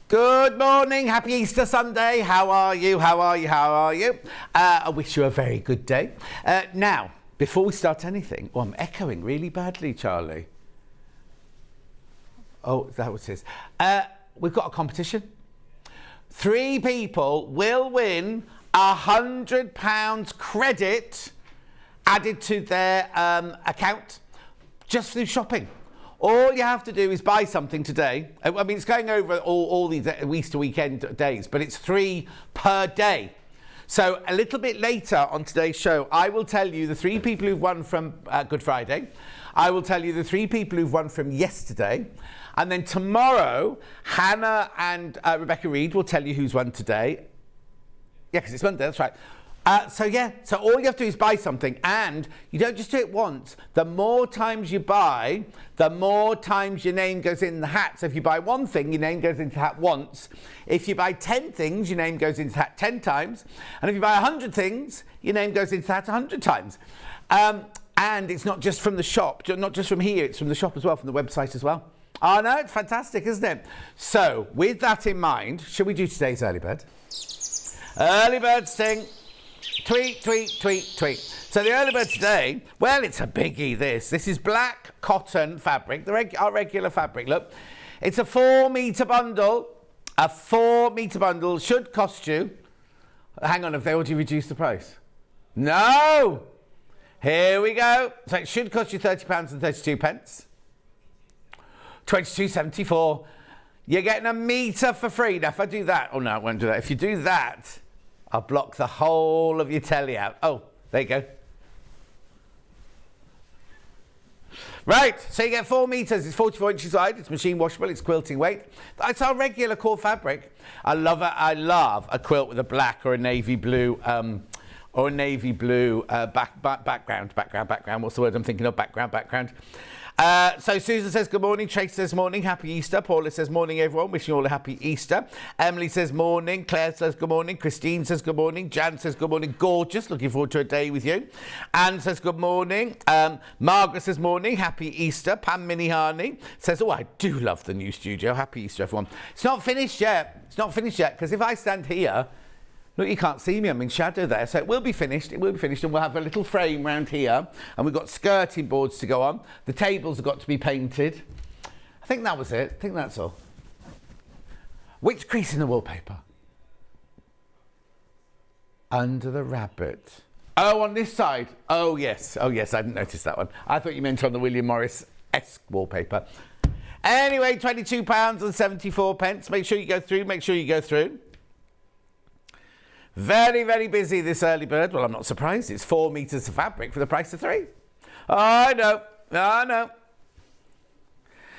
Good morning, happy Easter Sunday. How are you? How are you? How are you? I wish you a very good day. Now, before we start anything, I'm echoing really badly, Charlie. Oh, is that what it is? We've got a competition. 3 people will win £100 credit added to their account just through shopping. All you have to do is buy something today. I mean, it's going over all these Easter weekend days, but it's 3 per day. So a little bit later on today's show, I will tell you the 3 people who've won from Good Friday. I will tell you the 3 people who've won from yesterday. And then tomorrow, Hannah and Rebecca Reed will tell you who's won today. Yeah, because it's Monday, that's right. So all you have to do is buy something, and you don't just do it once. The more times you buy, the more times your name goes in the hat. So if you buy 1 thing, your name goes into the hat once. If you buy 10 things, your name goes into the hat 10 times. And if you buy 100 things, your name goes into the hat 100 times. And it's not just from the shop, not just from here, it's from the shop as well, from the website as well. Oh no, it's fantastic, isn't it? So with that in mind, shall we do today's early bird? Early bird sting. Tweet, tweet, tweet, tweet. So the early bird today, well, it's a biggie, this. This is black cotton fabric, our regular fabric, look. It's a 4-metre bundle. A 4-metre bundle should cost you... Hang on, have they already reduced the price? No! Here we go. So it should cost you £30 and 32 pence. 22.74. You're getting a metre for free. Now, if I do that... Oh, no, I won't do that. If you do that... I'll block the whole of your telly out. Oh, there you go. Right, so you get 4 metres. It's 44 inches wide. It's machine washable. It's quilting weight. It's our regular core fabric. I love it. I love a quilt with a black or a navy blue background. What's the word I'm thinking of? Background. So Susan says good morning, Tracy says morning, happy Easter, Paula says morning everyone, wishing you all a happy Easter, Emily says morning, Claire says good morning, Christine says good morning, Jan says good morning, gorgeous, looking forward to a day with you, Anne says good morning, Margaret says morning, happy Easter, Pam Minihani says, oh, I do love the new studio, happy Easter everyone. It's not finished yet, because if I stand here, look, you can't see me, I'm in shadow there, so it will be finished, and we'll have a little frame round here, and we've got skirting boards to go on. The tables have got to be painted. I think that was it. I think that's all. Which crease in the wallpaper? Under the rabbit. Oh, on this side. Oh, yes, I didn't notice that one. I thought you meant on the William Morris-esque wallpaper. Anyway, £22 and 74 pence. Make sure you go through. Very, very busy this early bird. Well, I'm not surprised. It's 4 metres of fabric for the price of 3. I know.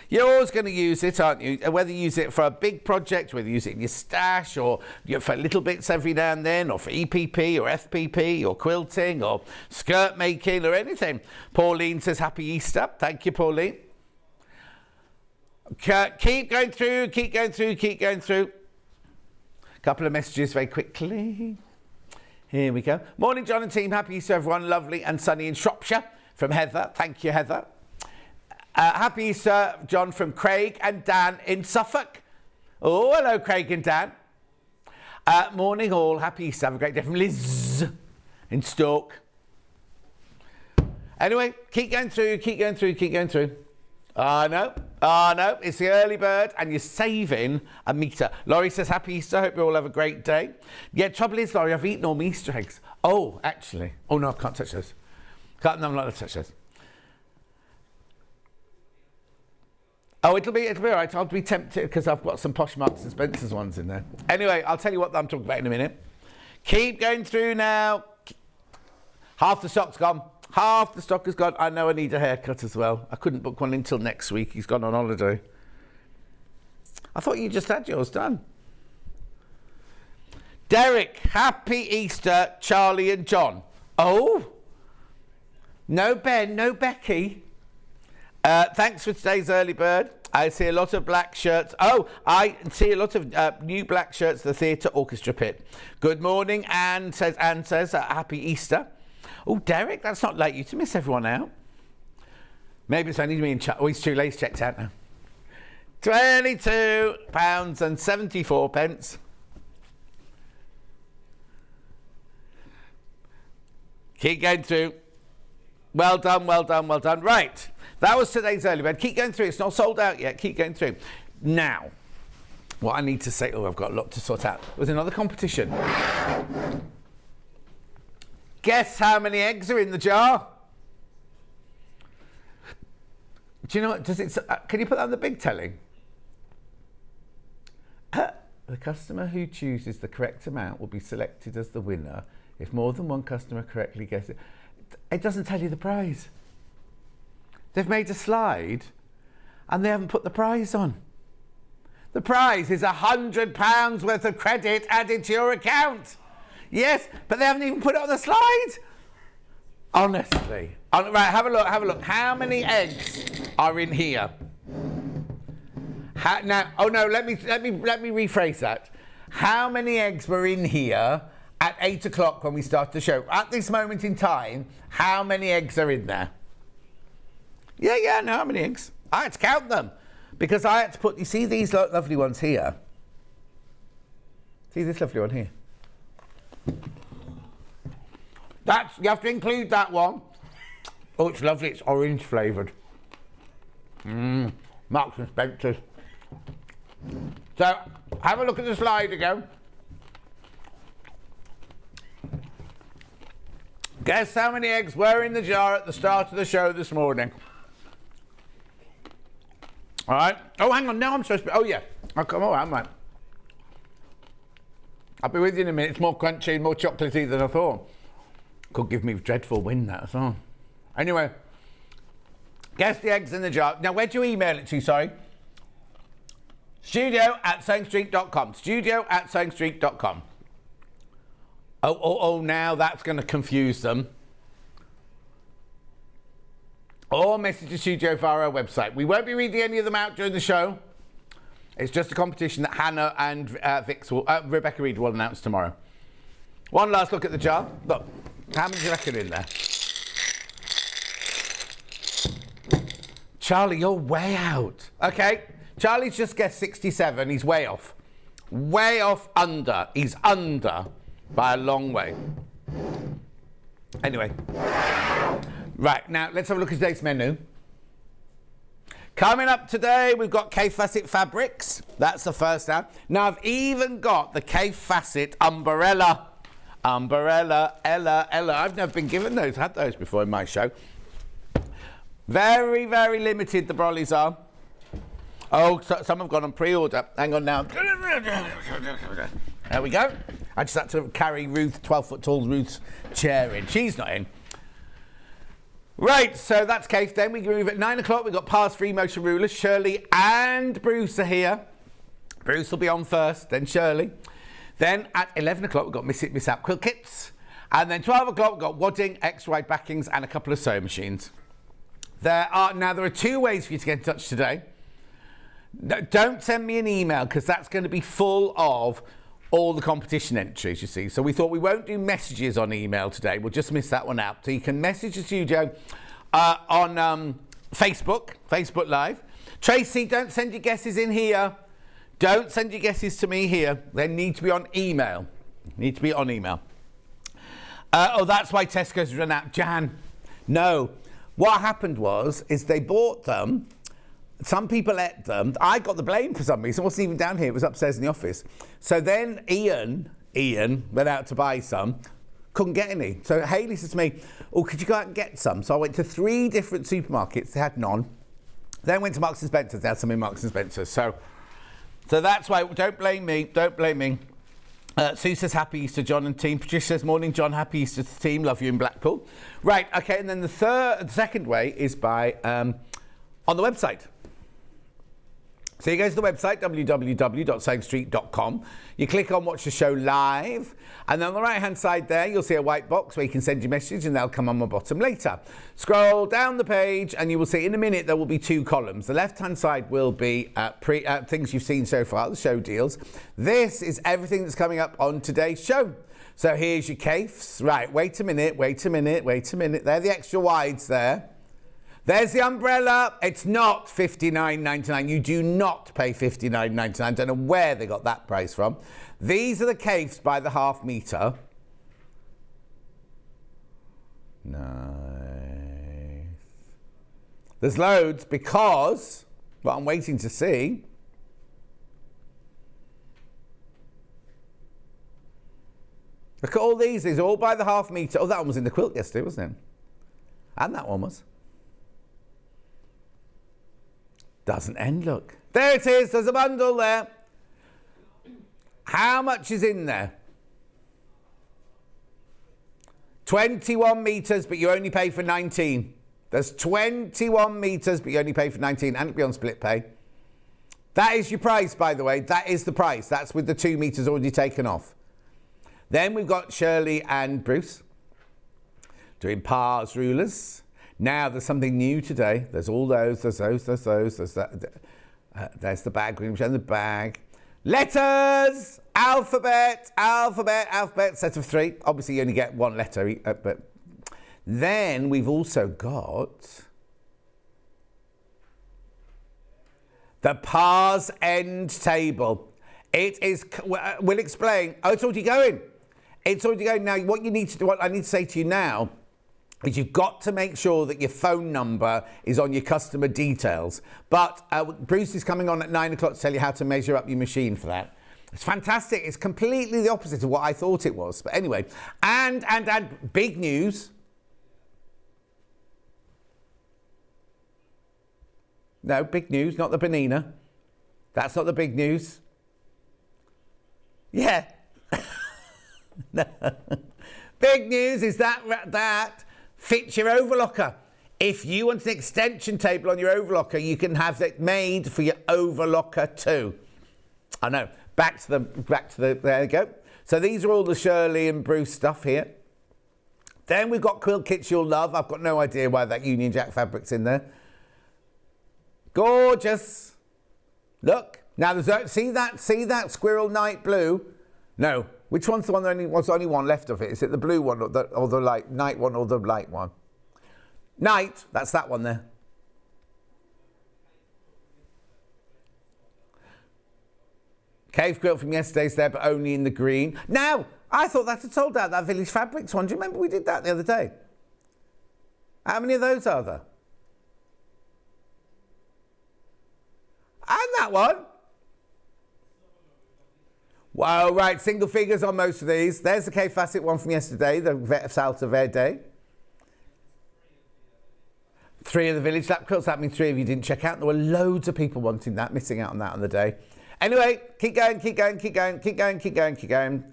You're always going to use it, aren't you? Whether you use it for a big project, whether you use it in your stash, or for little bits every now and then, or for EPP, or FPP, or quilting, or skirt making, or anything. Pauline says happy Easter. Thank you, Pauline. Keep going through. Couple of messages very quickly. Here we go. Morning, John and team. Happy Easter, everyone. Lovely and sunny in Shropshire from Heather. Thank you, Heather. Happy Easter, John, from Craig and Dan in Suffolk. Oh, hello, Craig and Dan. Morning, all. Happy Easter. Have a great day from Liz in Stoke. Anyway, keep going through. Oh, no, it's the early bird and you're saving a metre. Laurie says, happy Easter, hope you all have a great day. Yeah, trouble is, Laurie, I've eaten all my Easter eggs. Oh, actually. Oh, no, I can't touch those. I'm not allowed to touch those. Oh, it'll be all right. I'll be tempted because I've got some Posh Marks and Spencer's ones in there. Anyway, I'll tell you what I'm talking about in a minute. Keep going through now. Half the stock's gone. Half the stock is gone. I know I need a haircut as well. I couldn't book one until next week. He's gone on holiday. I thought you just had yours done. Derek, happy Easter, Charlie and John. Oh, no Ben, no Becky. Thanks for today's early bird. I see a lot of black shirts. Oh, I see a lot of new black shirts, the theatre orchestra pit. Good morning, Anne says, happy Easter. Oh, Derek, that's not like you to miss everyone out. Maybe it's only me and Chuck. Oh, he's too late. He's checked out now. £22.74. Keep going through. Well done, well done, well done. Right, that was today's early bird. Keep going through. It's not sold out yet. Keep going through. Now, what I need to say, I've got a lot to sort out. There was another competition. Guess how many eggs are in the jar? Do you know what? Can you put that on the big telly? The customer who chooses the correct amount will be selected as the winner if more than one customer correctly guesses it. It doesn't tell you the prize. They've made a slide and they haven't put the prize on. The prize is £100 worth of credit added to your account. Yes, but they haven't even put it on the slide. Honestly. Right, have a look. How many eggs are in here? Let me rephrase that. How many eggs were in here at 8 o'clock when we started the show? At this moment in time, how many eggs are in there? Yeah, no, how many eggs? I had to count them because I had to put, you see these lovely ones here? See this lovely one here? You have to include that one. Oh, it's lovely, it's orange flavoured. Marks and Spencer's. So, have a look at the slide again. Guess how many eggs were in the jar at the start of the show this morning? All right. Oh, hang on. Now I'm supposed to be... Oh, yeah. I'll come on, I'm right. I'll be with you in a minute. It's more crunchy and more chocolatey than I thought. Could give me a dreadful wind, that as well. Anyway. Guess the eggs in the jar. Now, where'd you email it to, sorry? studio@sewingstreet.com. studio@sewingstreet.com. Oh, now that's going to confuse them. Or message the studio via our website. We won't be reading any of them out during the show. It's just a competition that Hannah and Rebecca Reed will announce tomorrow. One last look at the jar. Look, how many do you reckon in there? Charlie, you're way out. Okay, Charlie's just guessed 67. He's way off. Way off under. He's under by a long way. Anyway. Right, now let's have a look at today's menu. Coming up today, we've got Kaffe Fassett fabrics. That's the first one. Now, I've even got the Kaffe Fassett umbrella. Umbrella, Ella. I've never been given those, had those before in my show. Very, very limited, the brollies are. Oh, so some have gone on pre-order. Hang on now. There we go. I just had to carry Ruth, 12-foot-tall Ruth's chair in. She's not in. Right, so that's Kaffe. Then we move at 9 o'clock. We've got Pa's Free Motion Rulers. Shirley and Bruce are here. Bruce will be on first, then Shirley. Then at 11 o'clock, we've got Miss It, Miss Out quilt kits. And then 12 o'clock, we've got Wadding, X-wide backings, and a couple of sewing machines. There are two ways for you to get in touch today. Don't send me an email, because that's going to be full of all the competition entries, you see. So we thought we won't do messages on email today. We'll just miss that one out. So you can message the studio on Facebook Live. Tracy, don't send your guesses in here. Don't send your guesses to me here. They need to be on email. That's why Tesco's run out. Jan. No. What happened is they bought them. Some people ate them. I got the blame for some reason. It wasn't even down here. It was upstairs in the office. So then Ian went out to buy some. Couldn't get any. So Hayley said to me, oh, could you go out and get some? So I went to 3 different supermarkets. They had none. Then went to Marks and Spencer's. They had some in Marks and Spencer's. So that's why. Don't blame me. Sue says, happy Easter, John and team. Patricia says, morning, John. Happy Easter to the team. Love you in Blackpool. Right, okay. And then the second way is by on the website. So you go to the website, www.sewingstreet.com. You click on Watch the Show Live. And then on the right-hand side there, you'll see a white box where you can send your message and they'll come on the bottom later. Scroll down the page and you will see in a minute there will be 2 columns. The left-hand side will be things you've seen so far, the show deals. This is everything that's coming up on today's show. So here's your Kaffes. Right, wait a minute. They're the extra wides there. There's the umbrella. It's not $59.99. You do not pay $59.99. Don't know where they got that price from. These are the Kaffes by the half metre. Nice. There's loads because what I'm waiting to see. Look at all these. These are all by the half metre. Oh, that one was in the quilt yesterday, wasn't it? And that one was. Doesn't end, look. There it is. There's a bundle there. How much is in there? 21 metres, but you only pay for 19. There's 21 metres, but you only pay for 19, and it'll be on split pay. That is your price, by the way. That is the price. That's with the 2 metres already taken off. Then we've got Shirley and Bruce doing Par's rulers. Now, there's something new today. There's all those, there's those, there's those, there's that. There's the bag, we're going to show the bag. Letters! Alphabet, set of 3. Obviously, you only get 1 letter, but then we've also got the Par's end table. It is, we'll explain. Oh, it's already going. It's already going. Now, what you need to do, what I need to say to you now, is you've got to make sure that your phone number is on your customer details. But Bruce is coming on at 9 o'clock to tell you how to measure up your machine for that. It's fantastic. It's completely the opposite of what I thought it was. But anyway, and big news. No, big news, not the Benina. That's not the big news. Yeah. No. Big news is that fits your overlocker. If you want an extension table on your overlocker, you can have it made for your overlocker too. I know. Back to the, there you go. So these are all the Shirley and Bruce stuff here. Then we've got quilt kits you'll love. I've got no idea why that Union Jack fabric's in there. Gorgeous. Look. Now, see that squirrel night blue? No. Which one's the one that was only one left of it? Is it the blue one or the light night one or the light one? Night. That's that one there. Cave quilt from yesterday's there, but only in the green. Now, I thought that had sold out, that Village Fabrics one. Do you remember we did that the other day? How many of those are there? And that one. Wow, right, single figures on most of these. There's the Kaffe Fassett one from yesterday, the Salta Verde. 3 of the Village Lap quilts, that means 3 of you didn't check out. There were loads of people wanting that, missing out on that on the day. Anyway, keep going.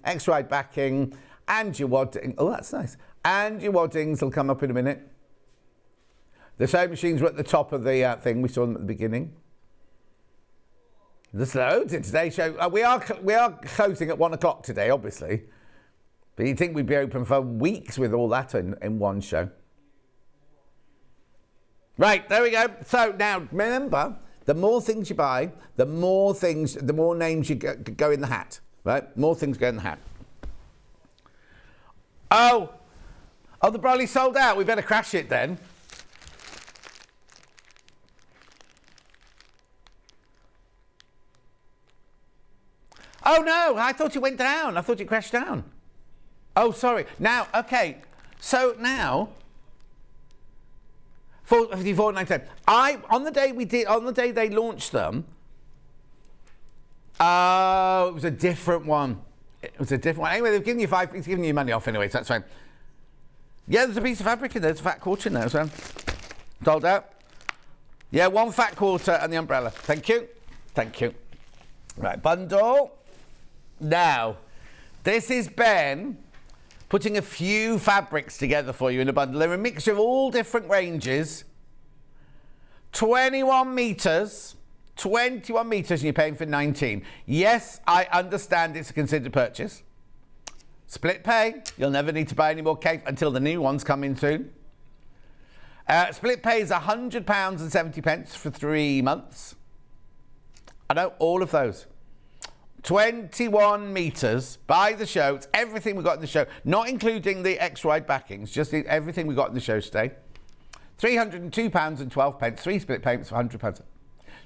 X-ride backing and your wadding. Oh, that's nice. And your waddings will come up in a minute. The sewing machines were at the top of the thing. We saw them at the beginning. There's loads in today's show. We are closing at 1 o'clock today, obviously. But you'd think we'd be open for weeks with all that in one show. Right, there we go. So now, remember, the more things you buy, the more names you go in the hat. Right? More things go in the hat. Oh, the brolly sold out. We better crash it then. Oh, no, I thought it went down. I thought it crashed down. Oh, sorry. Now, okay. So now, 454.99. On the day they launched them, it was a different one. Anyway, they've given you it's giving you money off anyway, so that's fine. Yeah, there's a piece of fabric in there. There's a fat quarter in there as well. Sold out. Yeah, 1 fat quarter and the umbrella. Thank you. Right, bundle. Now, this is Ben putting a few fabrics together for you in a bundle. They're a mixture of all different ranges. 21 metres. 21 metres and you're paying for 19. Yes, I understand it's a considered purchase. Split pay. You'll never need to buy any more cake until the new ones come in soon. Split pay is £100.70 for 3 months. I know, all of those. 21 metres by the show. It's everything we got in the show, not including the X-ride backings, just everything we got in the show today. £302.12, 3 split payments for £100.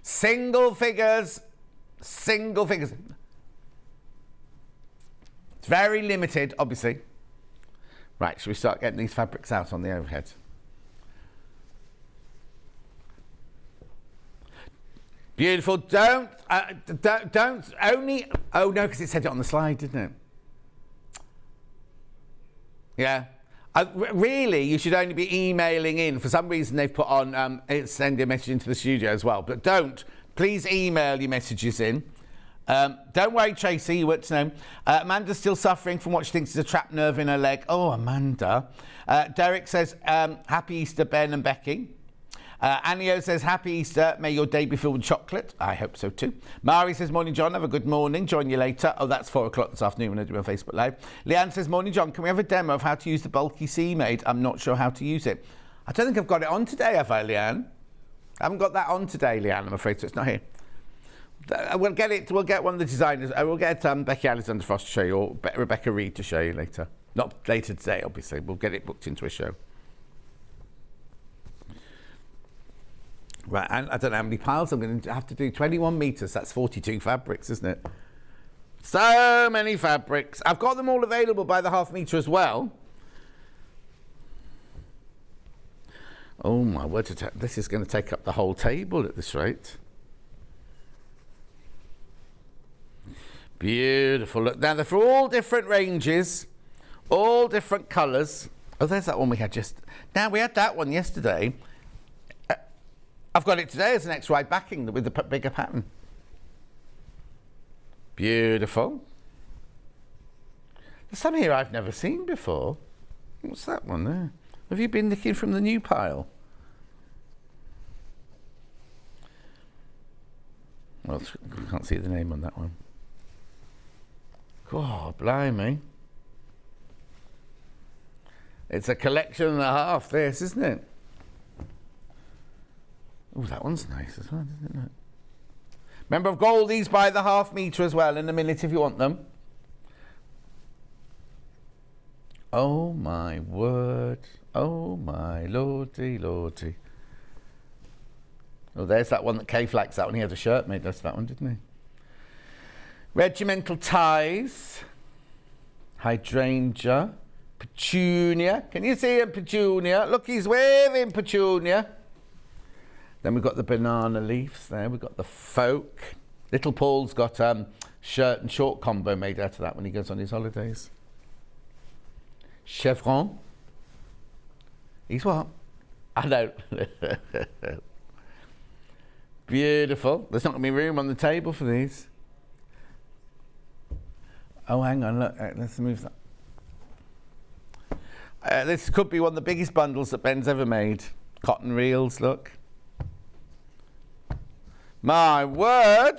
Single figures. Single figures. It's very limited, obviously. Right, shall we start getting these fabrics out on the overhead? Beautiful. Don't only... Oh, no, because it said it on the slide, didn't it? Yeah. Really, you should only be emailing in. For some reason, they've put on send a message into the studio as well. But don't. Please email your messages in. Don't worry, Tracy, you want to know. Amanda's still suffering from what she thinks is a trapped nerve in her leg. Oh, Amanda. Derek says, happy Easter, Ben and Becky. Anio says, happy Easter. May your day be filled with chocolate. I hope so too. Mari says, morning, John. Have a good morning. Join you later. Oh, that's 4 o'clock this afternoon when I do my Facebook Live. Leanne says, morning, John. Can we have a demo of how to use the bulky C-Made? I'm not sure how to use it. I don't think I've got it on today, have I, Leanne? I haven't got that on today, Leanne, I'm afraid, so it's not here. We'll get it. We'll get one of the designers. We'll get Becky Alexander Frost to show you, or Rebecca Reed to show you later. Not later today, obviously. We'll get it booked into a show. Right, and I don't know how many piles I'm going to have to do. 21 metres, that's 42 fabrics, isn't it? So many fabrics. I've got them all available by the half metre as well. Oh my word, this is going to take up the whole table at this rate. Beautiful. Look, now they're for all different ranges, all different colours. Oh, there's that one we had just... Now, we had that one yesterday. I've got it today as an X-wide backing with the bigger pattern. Beautiful. There's some here I've never seen before. What's that one there? Have you been nicking from the new pile? Well, I can't see the name on that one. God, blimey. It's a collection and a half, this, isn't it? Oh, that one's nice as well, isn't it? Remember, I've got all these by the half metre as well in a minute if you want them. Oh, my word. Oh, my lordy, lordy. Oh, there's that one that Kay flags that one. He had a shirt made us that one, didn't he? Regimental ties. Hydrangea. Petunia. Can you see him, Petunia? Look, he's waving, Petunia. Then we've got the banana leaves there. We've got the folk. Little Paul's got shirt and short combo made out of that when he goes on his holidays. Chevron. He's what? I know. Beautiful. There's not going to be room on the table for these. Oh, hang on. Look, let's move that. This could be one of the biggest bundles that Ben's ever made. Cotton reels, look. My word.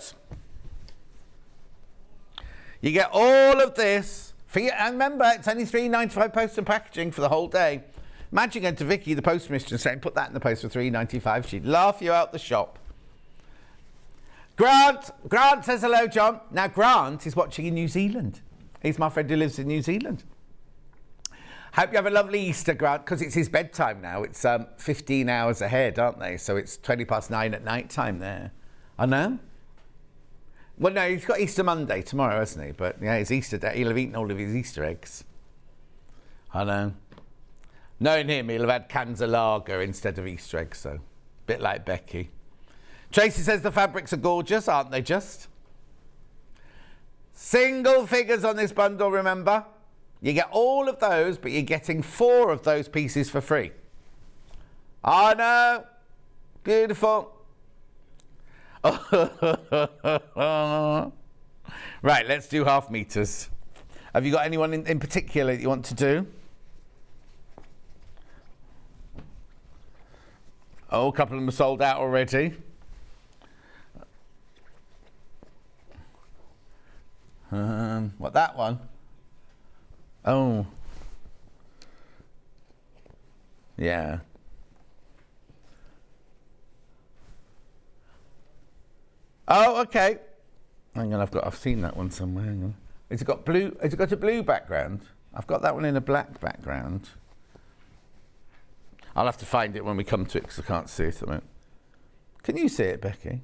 You get all of this. And remember, it's only £3.95 post and packaging for the whole day. Imagine going to Vicky, the post mistress, saying, put that in the post for £3.95. She'd laugh you out the shop. Grant says hello, John. Now, Grant is watching in New Zealand. He's my friend who lives in New Zealand. Hope you have a lovely Easter, Grant, because it's his bedtime now. It's 15 hours ahead, aren't they? So it's 9:20 at night time there. I know. Well, no, he's got Easter Monday tomorrow, hasn't he? But yeah, it's Easter day. He'll have eaten all of his Easter eggs. I know. Knowing him, he'll have had cans of lager instead of Easter eggs, so a bit like Becky. Tracy says the fabrics are gorgeous, aren't they just? Single figures on this bundle, remember? You get all of those, but you're getting 4 of those pieces for free. I know. Beautiful. Right, let's do half meters. Have you got anyone in particular that you want to do? Oh, a couple of them are sold out already. What, that one? Oh. Yeah. Oh, okay. Hang on, I've seen that one somewhere. Hang on. Has it got blue? Has it got a blue background? I've got that one in a black background. I'll have to find it when we come to it because I can't see it at the moment. Can you see it, Becky?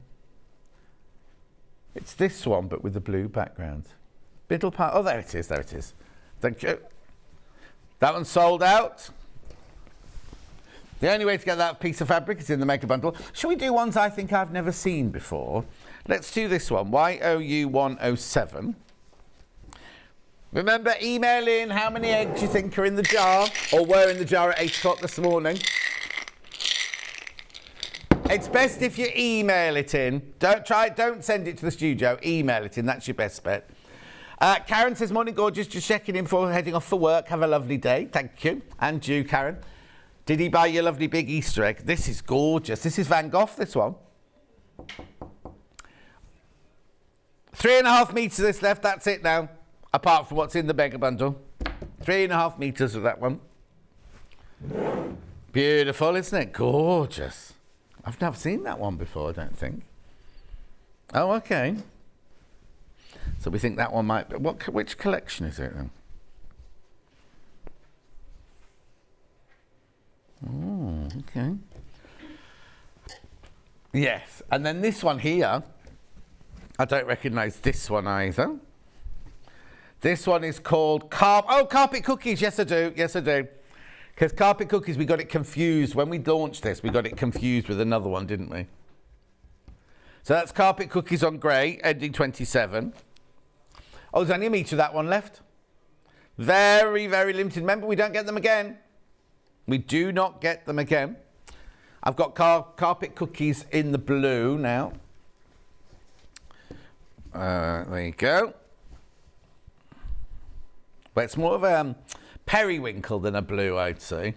It's this one, but with the blue background. Biddle part. Oh, there it is. There it is. Thank you. That one's sold out. The only way to get that piece of fabric is in the mega bundle. Shall we do ones I think I've never seen before? Let's do this one. YOU107. Remember, email in how many eggs you think are in the jar or were in the jar at 8 o'clock this morning. It's best if you email it in. Don't send it to the studio. Email it in. That's your best bet. Karen says, morning, gorgeous. Just checking in before heading off for work. Have a lovely day. Thank you. And you, Karen. Did he buy your lovely big Easter egg? This is gorgeous. This is Van Gogh, this one. 3.5 metres of this left. That's it now. Apart from what's in the mega bundle. 3.5 metres of that one. Beautiful, isn't it? Gorgeous. I've never seen that one before, I don't think. Oh, okay. So we think that one might be... Which collection is it then? Oh, okay. Yes, and then this one here, I don't recognise this one either. This one is called Carpet Cookies. Yes, I do. Yes, I do. Because Carpet Cookies, we got it confused. When we launched this, we got it confused with another one, didn't we? So that's Carpet Cookies on grey, ending 27. Oh, there's only a metre of that one left. Very, very limited. Remember, we don't get them again. We do not get them again. I've got Carpet Cookies in the blue now. There you go. But it's more of a periwinkle than a blue, I'd say.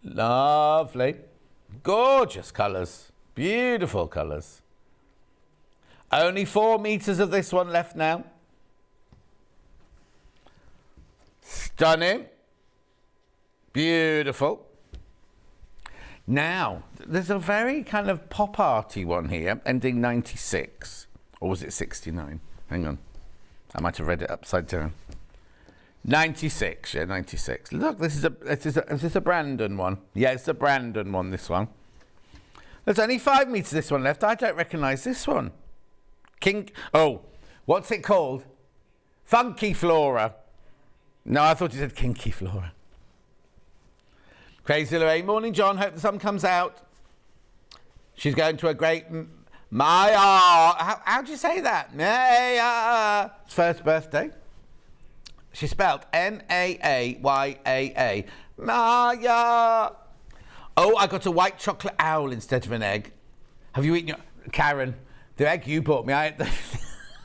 Lovely. Gorgeous colours. Beautiful colours. Only 4 metres of this one left now. Stunning. Beautiful. Now, there's a very kind of pop-arty one here, ending 96. Or was it 69? Hang on. I might have read it upside down. 96, yeah, 96. Look, is this a Brandon one? Yeah, it's a Brandon one, this one. There's only 5 metres of this one left. I don't recognise this one. What's it called? Funky Flora. No, I thought you said Kinky Flora. Crazy Lorraine. Morning, John. Hope the sun comes out. She's going to a great... Maya. How do you say that? Maya. It's first birthday. She spelled M-A-A-Y-A-A. Maya. Oh, I got a white chocolate owl instead of an egg. Have you eaten your... Karen, the egg you bought me, I ate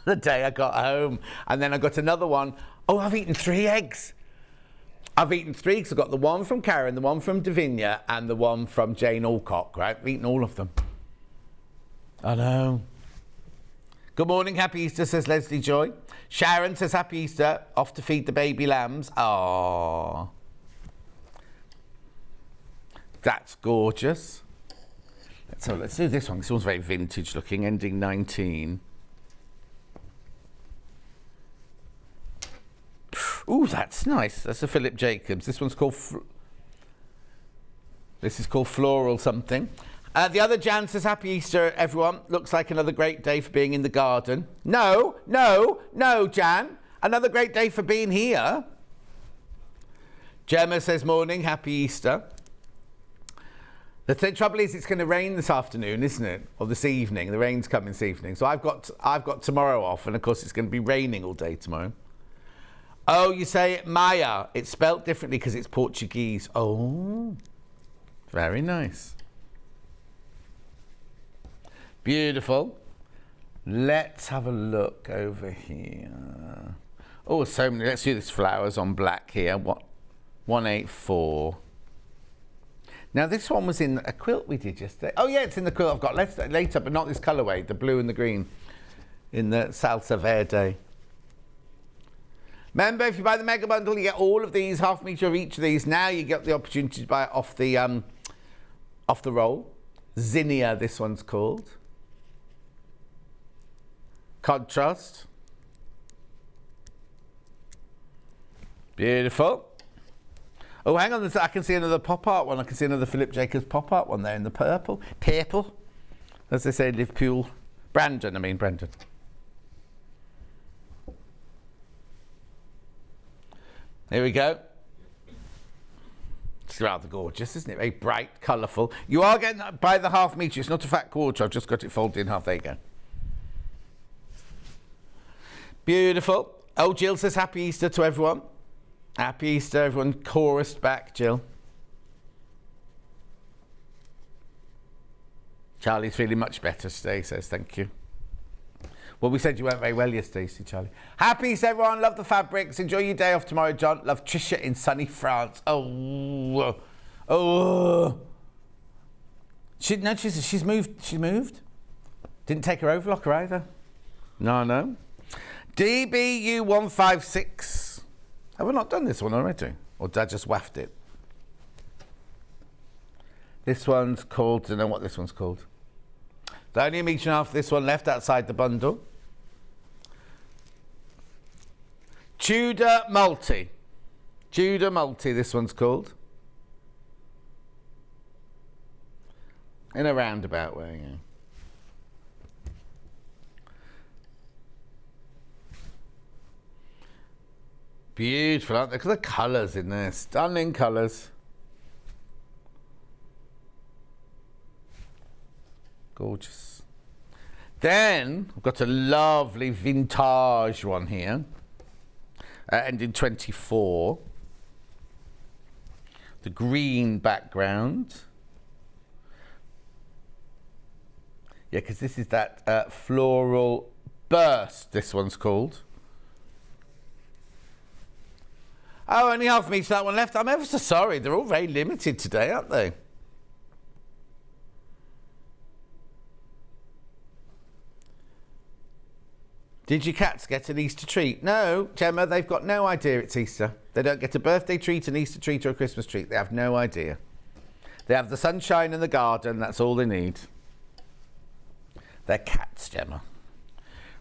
the day I got home. And then I got another one. Oh, I've eaten 3 eggs. I've eaten 3 because I've got the one from Karen, the one from Davinia, and the one from Jane Alcock, right? I've eaten all of them. I know. Good morning, happy Easter, says Leslie Joy. Sharon says happy Easter, off to feed the baby lambs. Aww. That's gorgeous. So let's do this one. This one's very vintage looking, ending 19. Ooh, that's nice. That's a Philip Jacobs. This one's called... This is called Floral something. The other Jan says, happy Easter, everyone. Looks like another great day for being in the garden. No, Jan. Another great day for being here. Gemma says, morning, happy Easter. The trouble is it's going to rain this afternoon, isn't it? Or this evening. The rain's coming this evening. So I've got tomorrow off, and of course it's going to be raining all day tomorrow. Oh, you say Maya. It's spelt differently because it's Portuguese. Oh, very nice. Beautiful. Let's have a look over here. Oh, so many. Let's do this flowers on black here. What? 184. Now, this one was in a quilt we did yesterday. Oh, yeah, it's in the quilt I've got later, but not this colourway, the blue and the green, in the Salsa Verde. Remember, if you buy the mega bundle, you get all of these, half metre of each of these. Now you get the opportunity to buy it off the roll. Zinnia, this one's called. Contrast. Beautiful. Oh, hang on, I can see another pop art one. I can see another Philip Jacobs pop art one there in the purple. As they say in Liverpool. Brandon. Here we go. It's rather gorgeous, isn't it? Very bright, colourful. You are getting that by the half metre. It's not a fat quarter. I've just got it folded in half. There you go. Beautiful. Oh, Jill says Happy Easter to everyone. Happy Easter, everyone. Chorused back, Jill. Charlie's feeling much better today, says thank you. Well, we said you weren't very well yesterday, see, Charlie. Happy Easter, everyone. Love the fabrics. Enjoy your day off tomorrow, John. Love Trisha in sunny France. She's moved. She's moved. Didn't take her overlocker either. No. DBU156. Have I not done this one already? Or did I just waft it? This one's called, I don't know what this one's called. There's only a metre and a half of this one left outside the bundle. Tudor Multi, this one's called. In a roundabout way, yeah. Beautiful, aren't they? Look at the colours in there. Stunning colours. Gorgeous. Then I've got a lovely vintage one here, ending 24. The green background. Yeah, because this is that floral burst, this one's called. Oh, only half metre that one left. I'm ever so sorry. They're all very limited today, aren't they? Did your cats get an Easter treat? No, Gemma, they've got no idea it's Easter. They don't get a birthday treat, an Easter treat or a Christmas treat. They have no idea. They have the sunshine and the garden. That's all they need. They're cats, Gemma.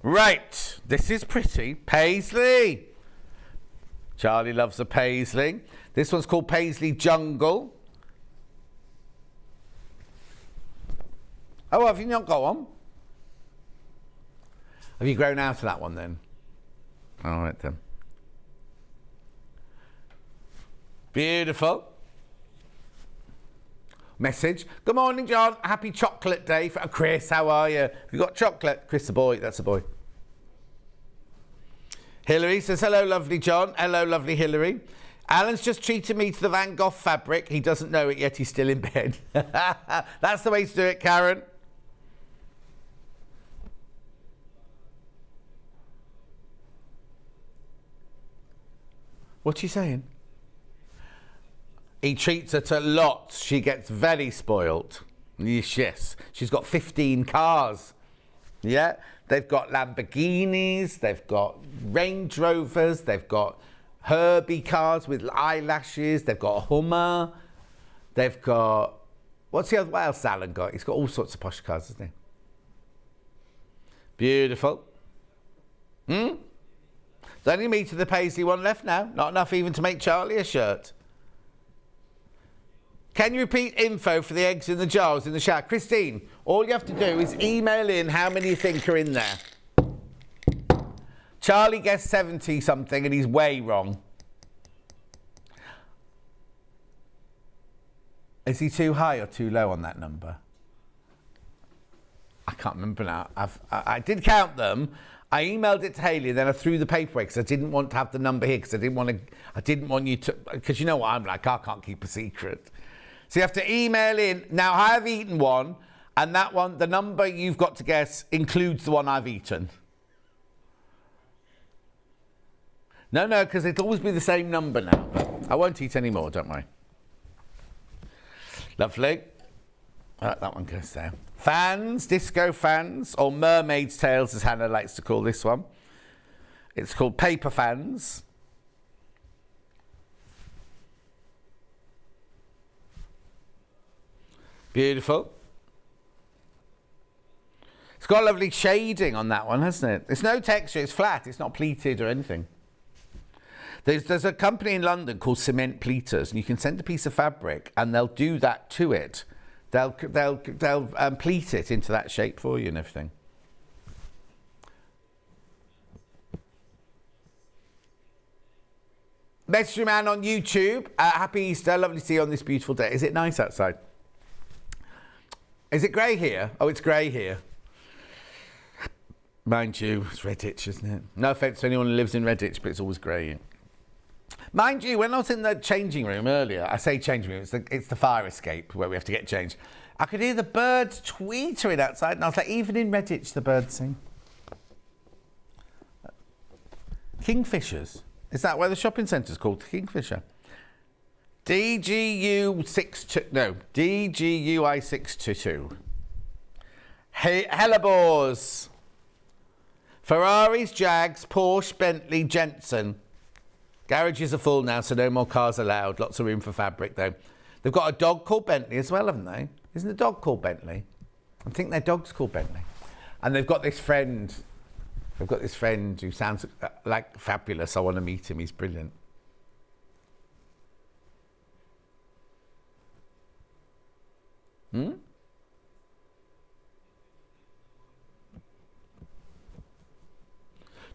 Right, this is pretty. Paisley. Charlie loves a Paisley. This one's called Paisley Jungle. Oh, have you not got one? Have you grown out of that one then? All right then. Beautiful. Message. Good morning, John. Happy chocolate day for Chris. How are you? Have you got chocolate? Chris, the boy. That's a boy. Hilary says, hello, lovely John. Hello, lovely Hilary. Alan's just treated me to the Van Gogh fabric. He doesn't know it yet. He's still in bed. That's the way to do it, Karen. What's she saying? He treats her to lots. She gets very spoilt. Yes. She's got 15 cars. Yeah. They've got Lamborghinis. They've got Range Rovers. They've got Herbie cars with eyelashes. They've got a Hummer. They've got... What else has Alan got? He's got all sorts of posh cars, hasn't he? Beautiful. There's only me to the Paisley one left now. Not enough even to make Charlie a shirt. Can you repeat info for the eggs in the jars in the shower? Christine, all you have to do is email in how many you think are in there. Charlie guessed 70 something and he's way wrong. Is he too high or too low on that number? I can't remember now. I did count them. I emailed it to Hayley, and then I threw the paper away because I didn't want to have the number here because I didn't want you to, because you know what I'm like, I can't keep a secret. So you have to email in. Now, I have eaten one, and that one, the number you've got to guess includes the one I've eaten. No, because it'll always be the same number now, but I won't eat any more, don't worry. Lovely. That one goes there. Fans, disco fans, or mermaid's tails, as Hannah likes to call this one. It's called paper fans. Beautiful. It's got a lovely shading on that one, hasn't it? It's no texture, it's flat, it's not pleated or anything. There's a company in London called Cement Pleaters, and you can send a piece of fabric and they'll do that to it. They'll pleat it into that shape for you and everything. Mystery Man on YouTube. Happy Easter. Lovely to see you on this beautiful day. Is it nice outside? Is it grey here? Oh, it's grey here. Mind you, it's Redditch, isn't it? No offence to anyone who lives in Redditch, but it's always grey here. Mind you, when I was in the changing room earlier, I say changing room, it's the fire escape where we have to get changed. I could hear the birds tweetering outside, and I was like, even in Redditch, the birds sing. Kingfishers. Is that where the shopping centre's called? Kingfisher. DGUI622. Hey, hellebores. Ferraris, Jags, Porsche, Bentley, Jensen. Garages are full now, so no more cars allowed. Lots of room for fabric, though. They've got a dog called Bentley as well, haven't they? Isn't the dog called Bentley? I think their dog's called Bentley. And they've got this friend. They've got this friend who sounds like fabulous. I want to meet him. He's brilliant.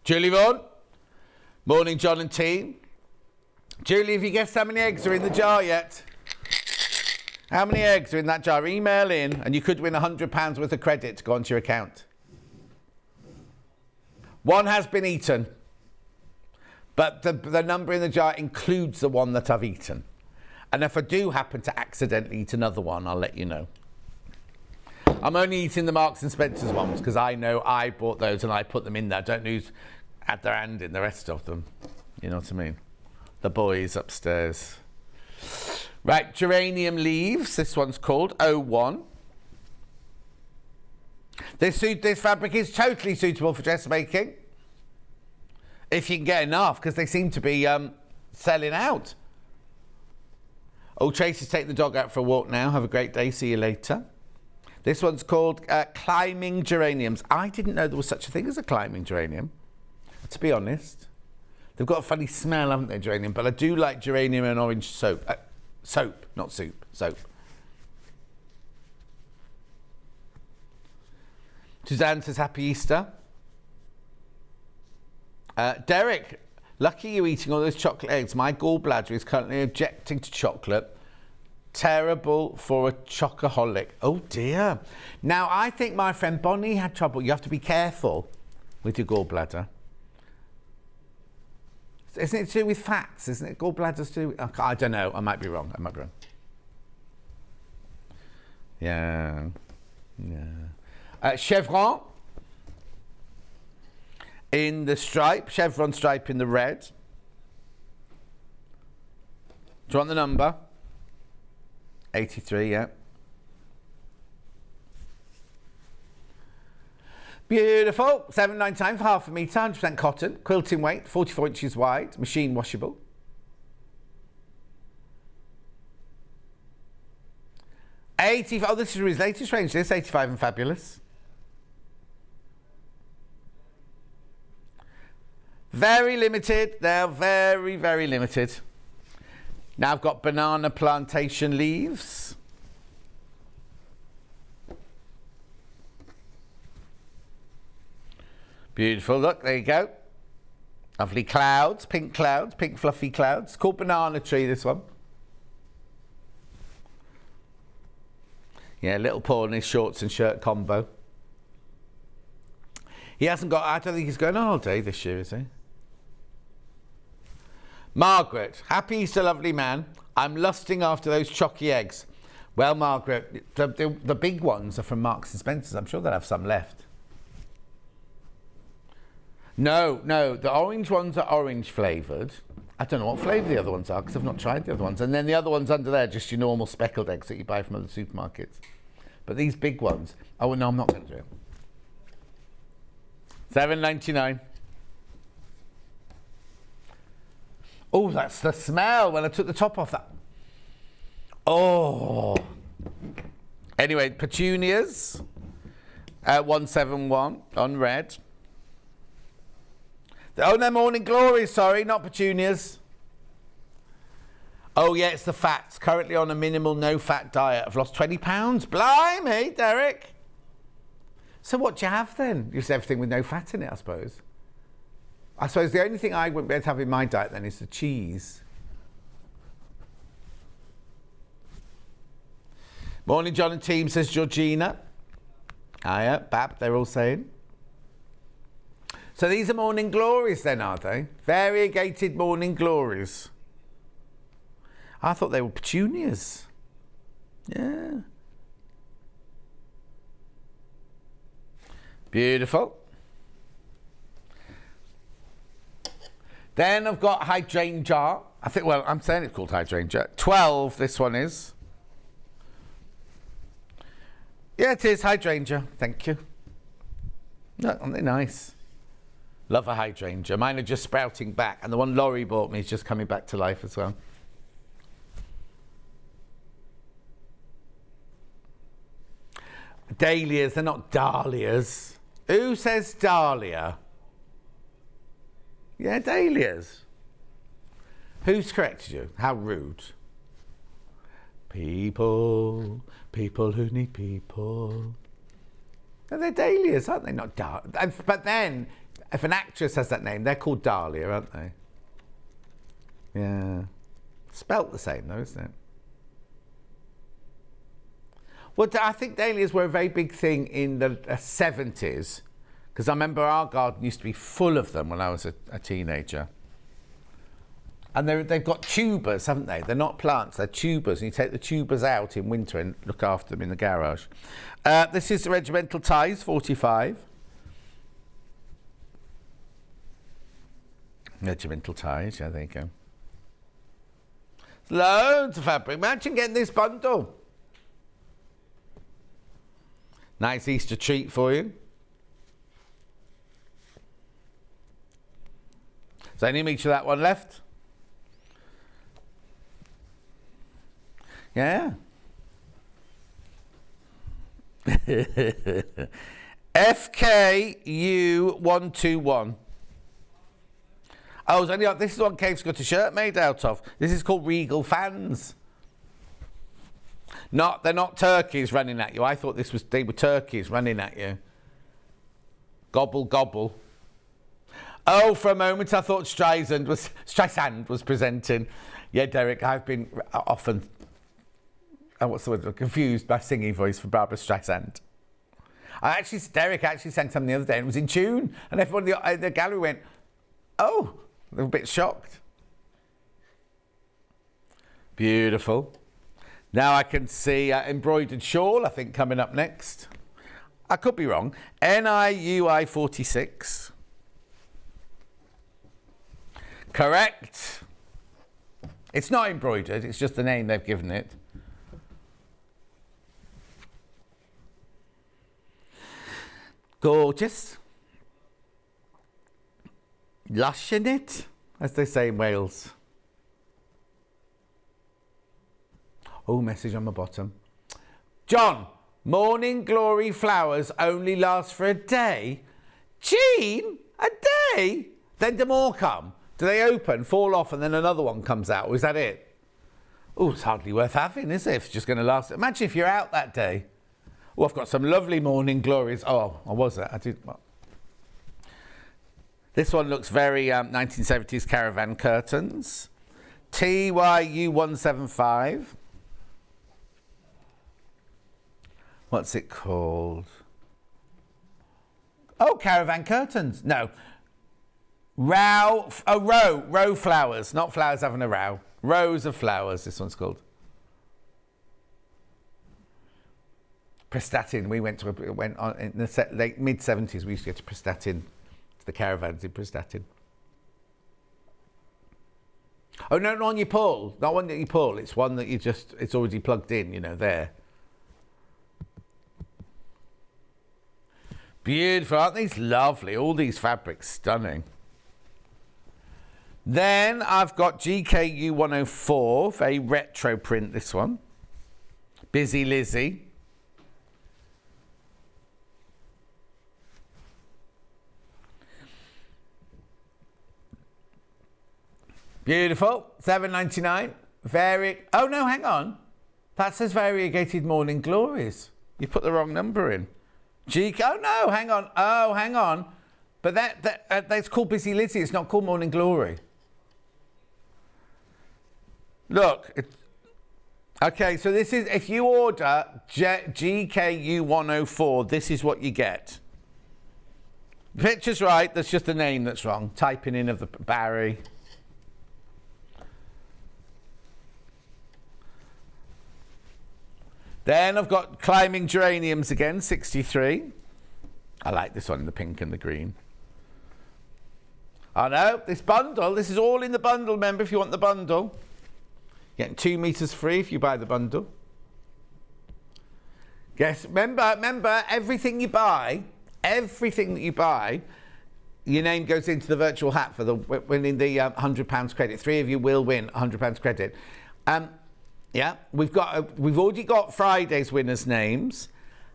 Julie Vaughan. Morning, John and team. Julie, have you guessed how many eggs are in the jar yet? How many eggs are in that jar? Email in and you could win £100 worth of credit to go onto your account. One has been eaten, but the number in the jar includes the one that I've eaten. And if I do happen to accidentally eat another one, I'll let you know. I'm only eating the Marks and Spencer's ones because I know I bought those and I put them in there. I don't know who's had their hand in the rest of them. You know what I mean? The boys upstairs. Right, geranium leaves. This one's called 01. This fabric is totally suitable for dressmaking. If you can get enough, because they seem to be selling out. Oh, Tracy's taking the dog out for a walk now. Have a great day. See you later. This one's called climbing geraniums. I didn't know there was such a thing as a climbing geranium, to be honest. They've got a funny smell, haven't they, geranium? But I do like geranium and orange soap. Soap, not soup. Soap. Suzanne says, Happy Easter. Derek, lucky you eating all those chocolate eggs. My gallbladder is currently objecting to chocolate. Terrible for a chocoholic. Oh, dear. Now, I think my friend Bonnie had trouble. You have to be careful with your gallbladder. Isn't it to do with fats? Isn't it? Gallbladders to do with... I don't know. I might be wrong. Yeah. Chevron in the stripe. Chevron stripe in the red. Do you want the number? 83, yeah. Beautiful. £7.99 for half a metre, 100% cotton. Quilting weight, 44 inches wide. Machine washable. Oh, this is his latest range. This 85 and fabulous. Very limited. They're very, very limited. Now I've got banana plantation leaves. Beautiful. Look, there you go. Lovely clouds, pink fluffy clouds. Called banana tree, this one. Yeah, little Paul in his shorts and shirt combo. He hasn't got... I don't think he's going on holiday this year, is he? Margaret, happy Easter, lovely man. I'm lusting after those chalky eggs. Well, Margaret, the big ones are from Marks and Spencer's. I'm sure they'll have some left. No, the orange ones are orange flavoured. I don't know what flavour the other ones are because I've not tried the other ones. And then the other ones under there, just your normal speckled eggs that you buy from other supermarkets. But these big ones... Oh, no, I'm not going to do it. $7.99. Oh, that's the smell when I took the top off that. Oh. Anyway, petunias. 171 on red. Oh, no, morning glories. Sorry, not petunias. Oh, yeah, it's the fats. Currently on a minimal, no-fat diet. I've lost 20 pounds. Blimey, Derek. So what do you have then? Just everything with no fat in it, I suppose. I suppose the only thing I wouldn't be able to have in my diet then is the cheese. Morning, John and team, says Georgina. Hiya, Bab, they're all saying. So these are morning glories then, are they? Variegated morning glories. I thought they were petunias. Yeah. Beautiful. Then I've got hydrangea. I think, well, I'm saying it's called hydrangea. 12, this one is. Yeah, it is hydrangea. Thank you. No, aren't they nice? Love a hydrangea. Mine are just sprouting back, and the one Laurie bought me is just coming back to life as well. Dahlias, they're not dahlias. Who says dahlia? Yeah, dahlias. Who's corrected you? How rude. People who need people. No, they're dahlias, aren't they? Not dahlia. But then, if an actress has that name, they're called Dahlia, aren't they? Yeah. Spelt the same, though, isn't it? Well, I think dahlias were a very big thing in the 70s, because I remember our garden used to be full of them when I was a teenager. And they've got tubers, haven't they? They're not plants, they're tubers. And you take the tubers out in winter and look after them in the garage. This is the Regimental Ties, 45. Regimental Ties, yeah, there you go. Loads of fabric. Imagine getting this bundle. Nice Easter treat for you. Is there any each of that one left? Yeah. FKU121. Oh, this is what Kave's got a shirt made out of. This is called Regal Fans. They're not turkeys running at you. I thought they were turkeys running at you. Gobble, gobble. Oh, for a moment I thought Streisand was presenting. Yeah, Derek, I've been often, what's the word, confused by singing voice for Barbara Streisand. Derek actually sang something the other day and it was in tune. And everyone in the gallery went, oh, they were a bit shocked. Beautiful. Now I can see embroidered shawl, I think, coming up next. I could be wrong. NIUI 46. Correct. It's not embroidered, it's just the name they've given it. Gorgeous. Lush in it, as they say in Wales. Oh, message on the bottom. John, morning glory flowers only last for a day. Jean, a day? Then do more come? Do they open, fall off, and then another one comes out? Or is that it? Oh, it's hardly worth having, is it? If it's just going to last. Imagine if you're out that day. Oh, I've got some lovely morning glories. Oh, I was there. I did. Well. This one looks very 1970s caravan curtains. TYU175. What's it called? Oh, caravan curtains. No. Row flowers. Not flowers having a row. Rows of flowers, this one's called. Prestatyn. We went on in the late mid-70s. We used to get to Prestatyn, to the caravans in Prestatyn. Oh, no, not one you pull. Not one that you pull. It's one that it's already plugged in, there. Beautiful. Aren't these lovely? All these fabrics stunning. Then I've got GKU 104. Very retro print, this one. Busy Lizzie. Beautiful. $7.99. Oh, no, hang on. That says Variegated Morning Glories. You put the wrong number in. Oh, no, hang on. Oh, hang on. But that's called Busy Lizzie. It's not called Morning Glory. Look. Okay, so this is, if you order GKU 104, this is what you get. The picture's right, that's just the name that's wrong. Typing in of the Barry. Then I've got Climbing Geraniums again, 63. I like this one in the pink and the green. Oh no, this bundle, this is all in the bundle, remember, if you want the bundle. Getting 2 meters free if you buy the bundle. Yes, remember, everything that you buy, your name goes into the virtual hat for winning the £100 credit. 3 of you will win £100 credit. Yeah, we've already got Friday's winners' names.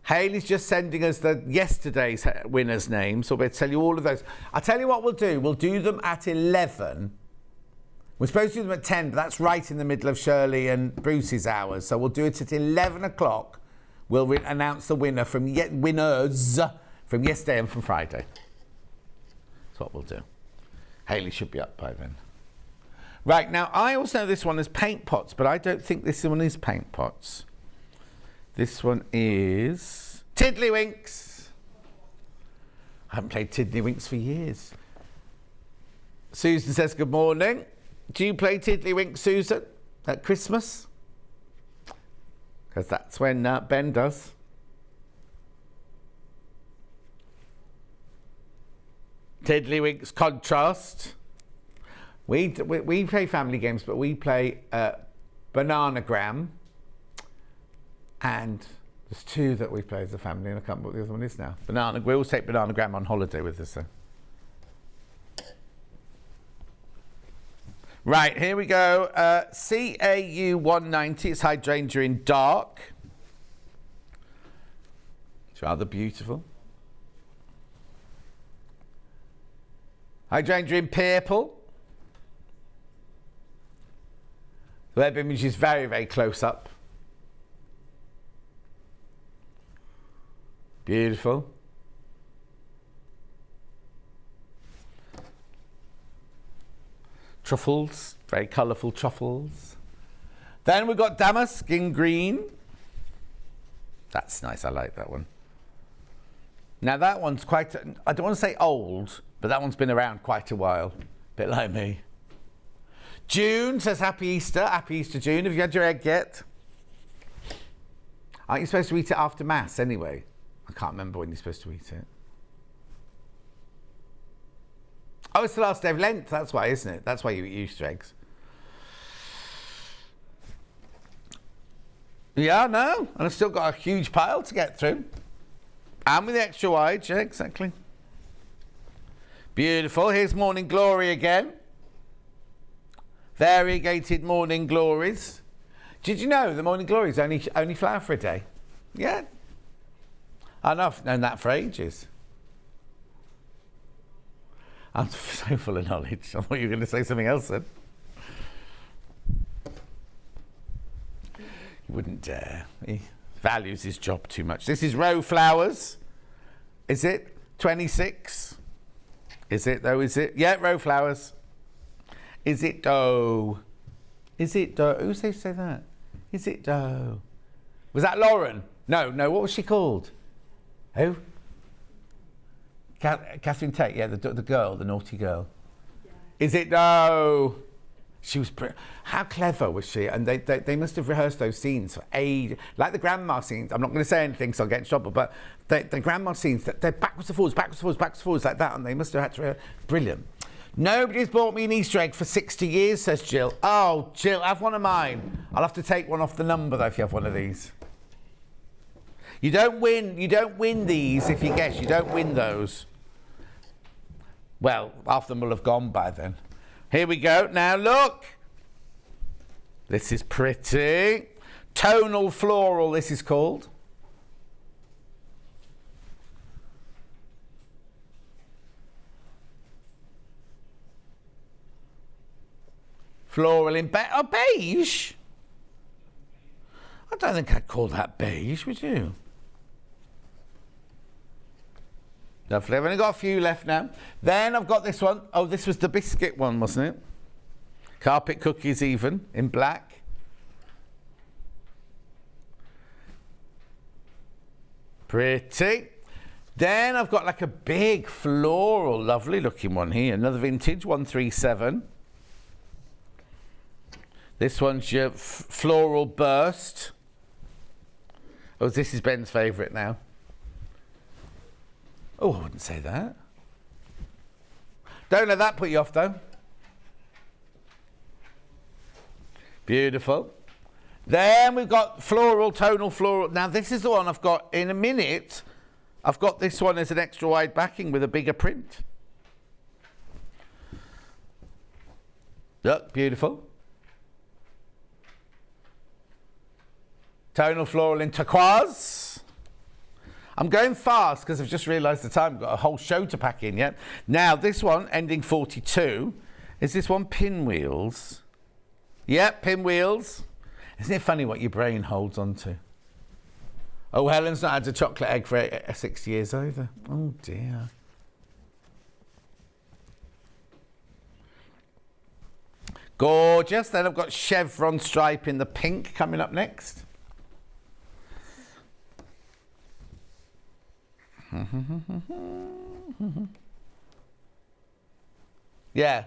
Hayley's just sending us yesterday's winners' names, so we'll tell you all of those. I'll tell you what we'll do. We'll do them at 11. We're supposed to do them at 10, but that's right in the middle of Shirley and Bruce's hours. So we'll do it at 11 o'clock. We'll announce the winners from yesterday and from Friday. That's what we'll do. Hayley should be up by then. Right, now I also know this one as paint pots, but I don't think this one is paint pots. This one is Tiddlywinks. I haven't played Tiddlywinks for years. Susan says good morning. Do you play Tiddlywinks, Susan, at Christmas? Because that's when Ben does. Tiddlywinks Contrast. We play family games, but we play Bananagram. And there's 2 that we play as a family, and I can't remember what the other one is now. We always take Bananagram on holiday with us, so. Right, here we go. CAU 190, it's Hydrangea in dark. It's rather beautiful. Hydrangea in purple. The web image is very, very close up. Beautiful. Truffles, very colourful truffles. Then we've got Damask in green. That's nice, I like that one. Now that one's quite, I don't want to say old, but that one's been around quite a while. Bit like me. June says Happy Easter June. Have you had your egg yet? Aren't you supposed to eat it after Mass anyway? I can't remember when you're supposed to eat it. Oh, it's the last day of Lent, that's why, isn't it? That's why you eat Easter eggs. Yeah, I know. And I've still got a huge pile to get through. And with the extra wide, yeah, exactly. Beautiful. Here's Morning Glory again. Variegated Morning Glories. Did you know the Morning Glories only flower for a day? Yeah. I've known that for ages. I'm so full of knowledge. I thought you were going to say something else then. He wouldn't dare. He values his job too much. This is Row Flowers. Is it 26? Is it though? Is it? Yeah, Row Flowers. Is it dough? Is it dough? Who say that? Is it dough? Was that Lauren? No. What was she called? Who? Catherine Tate, yeah, the girl, the naughty girl. Yeah. Is it? No. She was how clever was she? And they must have rehearsed those scenes for ages. Like the grandma scenes. I'm not going to say anything so I'll get in trouble, but the grandma scenes, they're backwards and forwards like that, and they must have had to rehearse. Brilliant. Nobody's bought me an Easter egg for 60 years, says Jill. Oh, Jill, have one of mine. I'll have to take one off the number, though, if you have one of these. You don't win these if you guess. You don't win those. Well, half of them will have gone by then. Here we go. Now, look. This is pretty. Tonal floral, this is called. Floral in beige? I don't think I'd call that beige, would you? Lovely. I've only got a few left now. Then I've got this one. Oh, this was the biscuit one, wasn't it? Carpet cookies even, in black. Pretty. Then I've got like a big floral, lovely looking one here. Another vintage, 137. This one's your floral burst. Oh, this is Ben's favourite now. Oh, I wouldn't say that. Don't let that put you off, though. Beautiful. Then we've got floral, tonal floral. Now, this is the one I've got in a minute. I've got this one as an extra wide backing with a bigger print. Look, beautiful. Tonal floral in turquoise. I'm going fast because I've just realised the time. I've got a whole show to pack in yet. Now, this one, ending 42, is this one pinwheels? Yep, pinwheels. Isn't it funny what your brain holds on to? Oh, Helen's not had a chocolate egg for 6 years either. Oh, dear. Gorgeous. Then I've got chevron stripe in the pink coming up next. Yeah.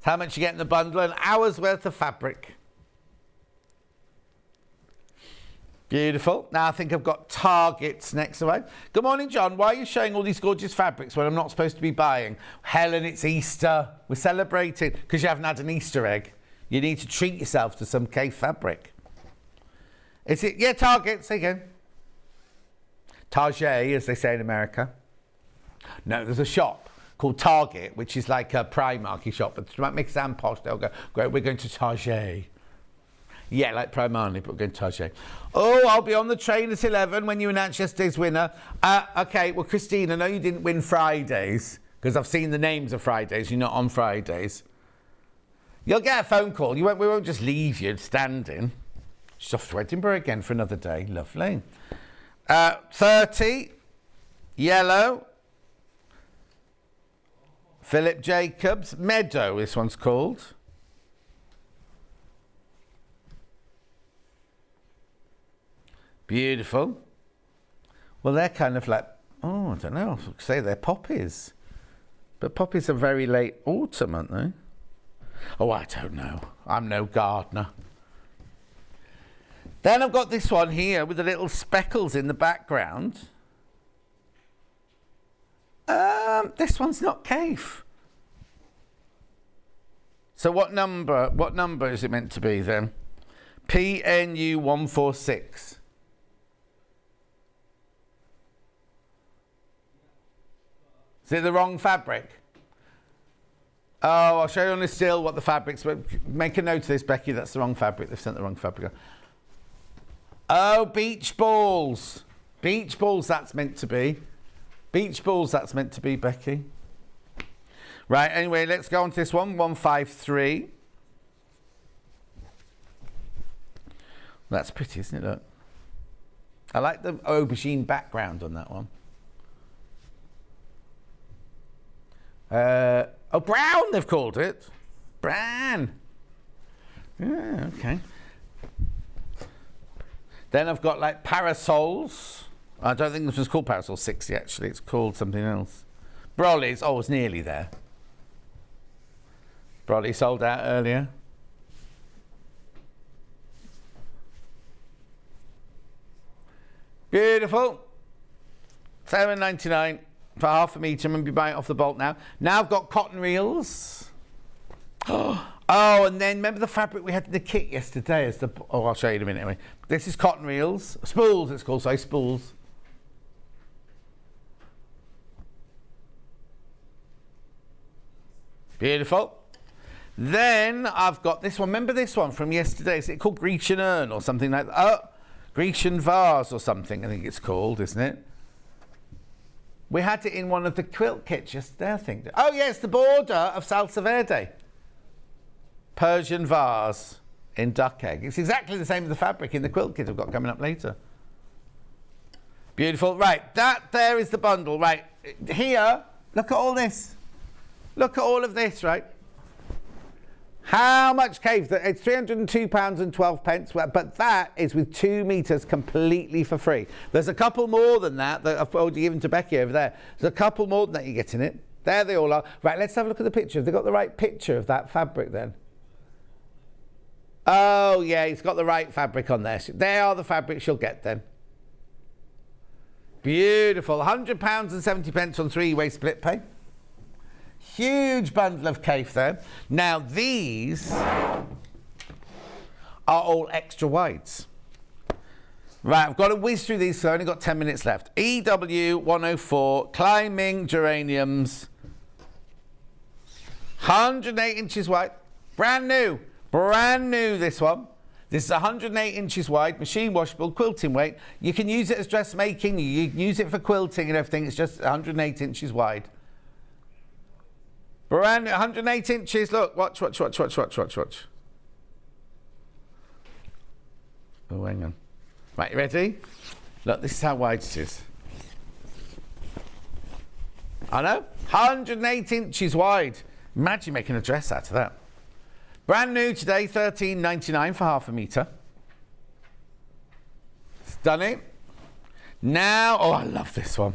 How much you get in the bundle? An hour's worth of fabric. Beautiful. Now I think I've got targets next away. Good morning, John. Why are you showing all these gorgeous fabrics when I'm not supposed to be buying? Helen, it's Easter. We're celebrating because you haven't had an Easter egg. You need to treat yourself to some Kaffe fabric. Is it? Yeah, targets. There you go. Target, as they say in America. No, there's a shop called Target, which is like a Primark shop. But to make it sound posh, they'll go, great, we're going to Target. Yeah, like Primark, but we're going to Target. Oh, I'll be on the train at 11 when you announce yesterday's winner. Okay, well, Christine, I know you didn't win Fridays, because I've seen the names of Fridays. You're not on Fridays. You'll get a phone call. We won't just leave you standing. She's off to Edinburgh again for another day. Lovely. 30, yellow, Philip Jacobs, Meadow, this one's called. Beautiful. Well, they're kind of like, oh, I don't know, I would say they're poppies. But poppies are very late autumn, aren't they? Oh, I don't know. I'm no gardener. Then I've got this one here with the little speckles in the background. This one's not Kaffe. So what number is it meant to be then? PNU 146. Is it the wrong fabric? Oh, I'll show you on the still what the fabric's, but make a note of this, Becky, that's the wrong fabric. They've sent the wrong fabric. Oh, beach balls. Beach balls, that's meant to be. Beach balls, that's meant to be, Becky. Right, anyway, let's go on to this one, 153. That's pretty, isn't it? Look. I like the aubergine background on that one. Oh, brown, they've called it. Brown. Yeah, okay. Then I've got like parasols. I don't think this was called Parasol 60 actually. It's called something else. Brolly's. Oh, it's nearly there. Brolly sold out earlier. Beautiful. $7.99 for half a metre. I'm going to be buying it off the bolt now. Now I've got cotton reels. Oh, and then remember the fabric we had in the kit yesterday? As the, oh, I'll show you in a minute anyway. This is cotton reels. Spools, it's called, sorry, spools. Beautiful. Then I've got this one. Remember this one from yesterday? Is it called Grecian urn or something like that? Oh, Grecian vase or something, I think it's called, isn't it? We had it in one of the quilt kits yesterday, I think. Oh, yes, the border of Salsa Verde. Persian vase in duck egg. It's exactly the same as the fabric in the quilt kit I've got coming up later. Beautiful. Right, that there is the bundle. Right, here, look at all this. Look at all of this, right? How much cave? It's £302.12, but that is with 2 meters completely for free. There's a couple more than that I've already given to Becky over there. There's a couple more than that you get in it. There they all are. Right, let's have a look at the picture. Have they got the right picture of that fabric then? Oh, yeah, it's got the right fabric on there. They are the fabrics you'll get then. Beautiful. £100.70 on 3-way split pay. Huge bundle of Kaffe there. Now, these are all extra wides. Right, I've got to whiz through these, so I've only got 10 minutes left. EW 104, climbing geraniums. 108 inches wide. Brand new. Brand new, this one. This is 108 inches wide, machine washable, quilting weight. You can use it as dressmaking, you can use it for quilting and everything. It's just 108 inches wide. Brand new, 108 inches. Look, watch. Oh, hang on. Right, you ready? Look, this is how wide it is. I know, 108 inches wide. Imagine making a dress out of that. Brand new today, $13.99 for half a metre. Stunning. Now, oh, I love this one.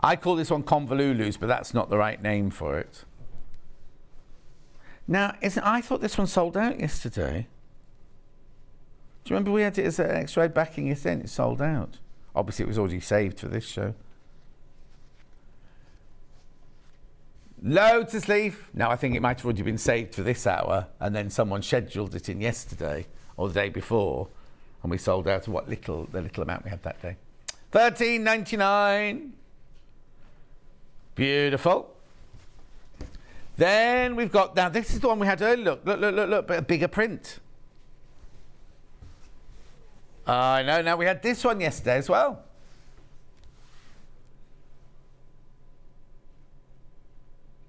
I call this one convolulus, but that's not the right name for it. Now, I thought this one sold out yesterday. Do you remember we had it as an extra backing it in? It sold out. Obviously, it was already saved for this show. Lotus leaf. Now, I think it might have already been saved for this hour, and then someone scheduled it in yesterday or the day before, and we sold out of the little amount we had that day. $13.99. Beautiful. Then we've got, now this is the one we had earlier. Look, but a bigger print. I know, now we had this one yesterday as well.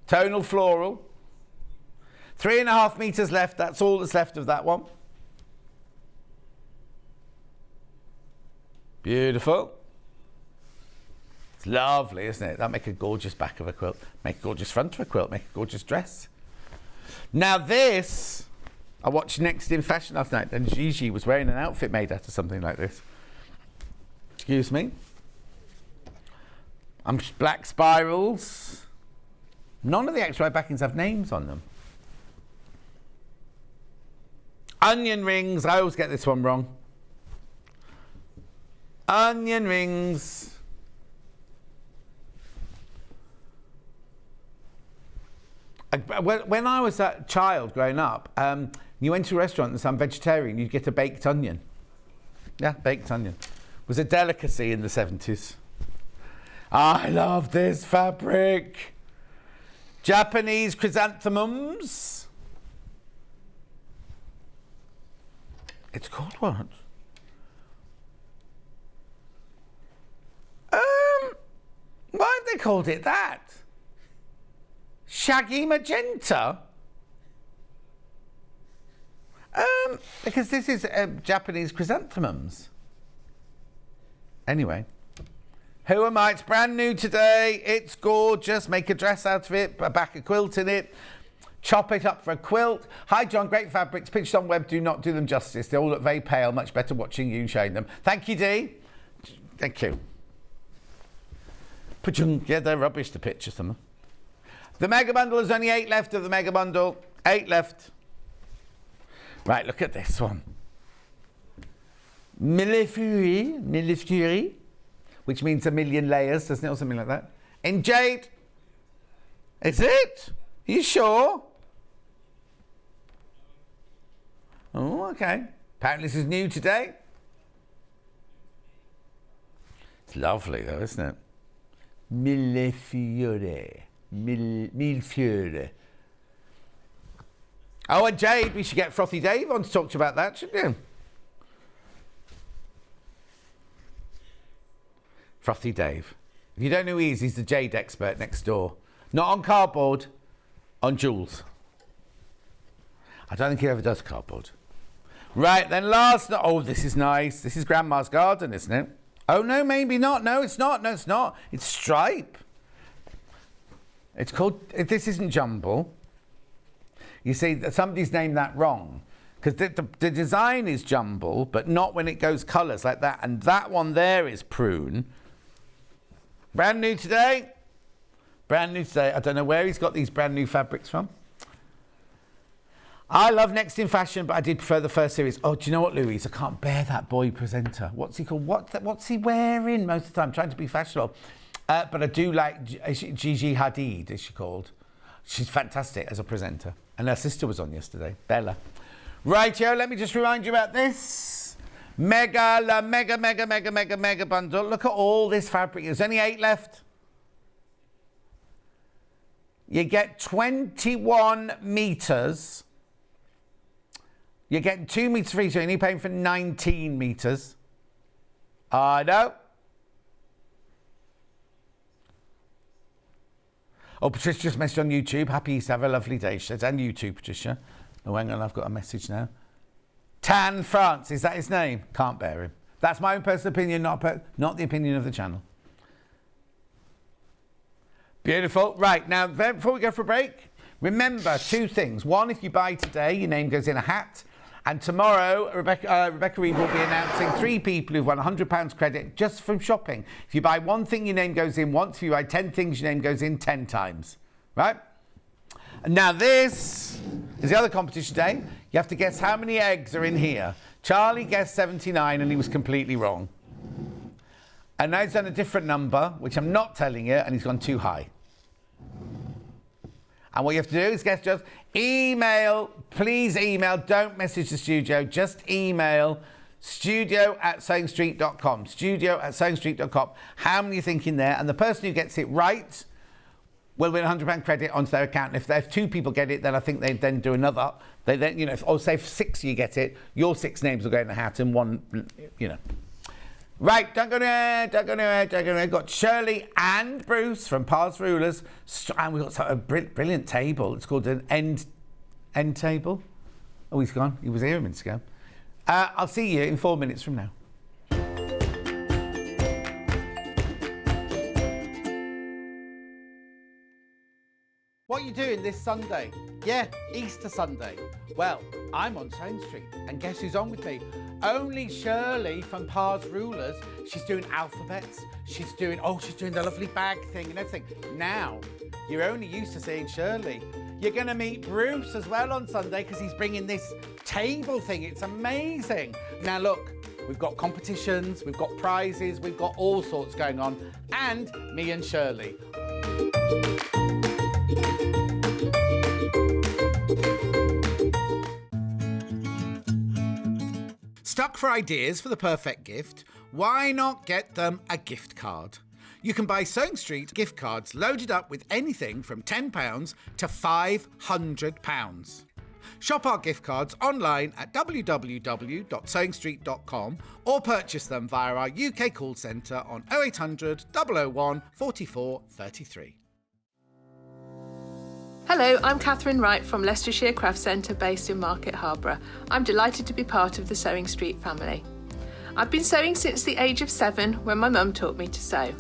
Tonal floral. 3.5 meters left. That's all that's left of that one. Beautiful. It's lovely, isn't it? That'll make a gorgeous back of a quilt. Make a gorgeous front of a quilt. Make a gorgeous dress. Now this, I watched Next in Fashion last night, and Gigi was wearing an outfit made out of something like this. Excuse me. Black spirals. None of the XY backings have names on them. Onion rings. I always get this one wrong. Onion rings. When I was a child growing up, you went to a restaurant and some vegetarian, you'd get a baked onion. Yeah, baked onion. It was a delicacy in the 70s. I love this fabric. Japanese chrysanthemums. It's called what? Why have they called it that? Shaggy magenta? Because this is Japanese chrysanthemums. Anyway. Who am I? It's brand new today. It's gorgeous. Make a dress out of it. Back a quilt in it. Chop it up for a quilt. Hi, John. Great fabrics. Pitched on web. Do not do them justice. They all look very pale. Much better watching you showing them. Thank you, Dee. Thank you. Yeah, they're rubbish to picture them. The mega bundle is only 8 left of the mega bundle. 8 left. Right, look at this one. Mille Fury. Which means a million layers, doesn't it, or something like that? In jade. Is it? Are you sure? Oh, okay. Apparently this is new today. It's lovely though, isn't it? Mille Fiore. Mille Fiore. Oh, and jade, we should get Frothy Dave on to talk to you about that, shouldn't we? Frothy Dave. If you don't know who he is, he's the jade expert next door. Not on cardboard, on jewels. I don't think he ever does cardboard. Right, then last... Oh, this is nice. This is Grandma's garden, isn't it? Oh, no, maybe not. No, it's not. No, it's not. It's stripe. It's called... This isn't jumble. You see, somebody's named that wrong. Because the design is jumble, but not when it goes colours like that. And that one there is prune. Brand new today. Brand new today. I don't know where he's got these brand new fabrics from. I love Next in Fashion, but I did prefer the first series. Oh, do you know what, Louise? I can't bear that boy presenter. What's he called? What's he wearing most of the time? Trying to be fashionable. But I do like Gigi Hadid, is she called? She's fantastic as a presenter. And her sister was on yesterday, Bella. Rightio, let me just remind you about this. Mega bundle. Look at all this fabric. There's only 8 left. You get 21 metres. You're getting 2 metres free, so you're only paying for 19 metres. I know. Oh, Patricia just messaged on YouTube. Happy Easter, have a lovely day. She says, and YouTube, Patricia. Oh, hang on, I've got a message now. Tan France, is that his name? Can't bear him. That's my own personal opinion, not the opinion of the channel. Beautiful. Right, now, before we go for a break, remember 2 things. 1, if you buy today, your name goes in a hat. And tomorrow, Rebecca Reed will be announcing 3 people who've won £100 credit just from shopping. If you buy 1 thing, your name goes in once. If you buy 10 things, your name goes in 10 times. Right? And now this is the other competition day. You have to guess how many eggs are in here. Charlie guessed 79 and he was completely wrong. And now he's done a different number, which I'm not telling you, and he's gone too high. And what you have to do is guess, just email, please email, don't message the studio, just email studio@sewingstreet.com, studio@sewingstreet.com. How many are you thinking there? And the person who gets it right will win £100 credit onto their account. And if 2 people get it, then I think they then do another. They then, you know, or say if 6 you get it, your 6 names will go in the hat and 1, you know. Right, don't go anywhere. Got Shirley and Bruce from Pars Rulers. And we've got a brilliant table. It's called an end table. Oh, he's gone. He was here a minute ago. I'll see you in 4 minutes from now. What are you doing this Sunday? Yeah, Easter Sunday. Well, I'm on Sewing Street, and guess who's on with me? Only Shirley from Pars Rulers. She's doing alphabets. She's doing the lovely bag thing and everything. Now, you're only used to seeing Shirley. You're going to meet Bruce as well on Sunday because he's bringing this table thing. It's amazing. Now, look, we've got competitions, we've got prizes, we've got all sorts going on, and me and Shirley. Stuck for ideas for the perfect gift? Why not get them a gift card? You can buy Sewing Street gift cards loaded up with anything from £10 to £500. Shop our gift cards online at www.sewingstreet.com or purchase them via our UK call centre on 0800 001 44 33. Hello, I'm Catherine Wright from Leicestershire Craft Centre based in Market Harborough. I'm delighted to be part of the Sewing Street family. I've been sewing since the age of 7 when my mum taught me to sew.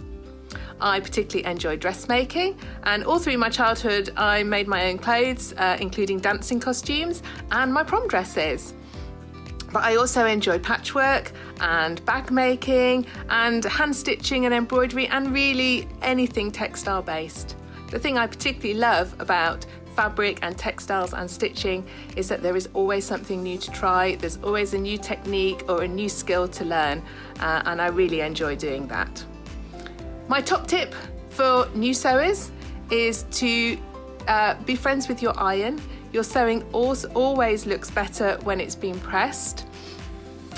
I particularly enjoy dressmaking, and all through my childhood I made my own clothes, including dancing costumes and my prom dresses. But I also enjoy patchwork and bag making and hand stitching and embroidery and really anything textile based. The thing I particularly love about fabric and textiles and stitching is that there is always something new to try. There's always a new technique or a new skill to learn, and I really enjoy doing that. My top tip for new sewers is to be friends with your iron. Your sewing always looks better when it's been pressed,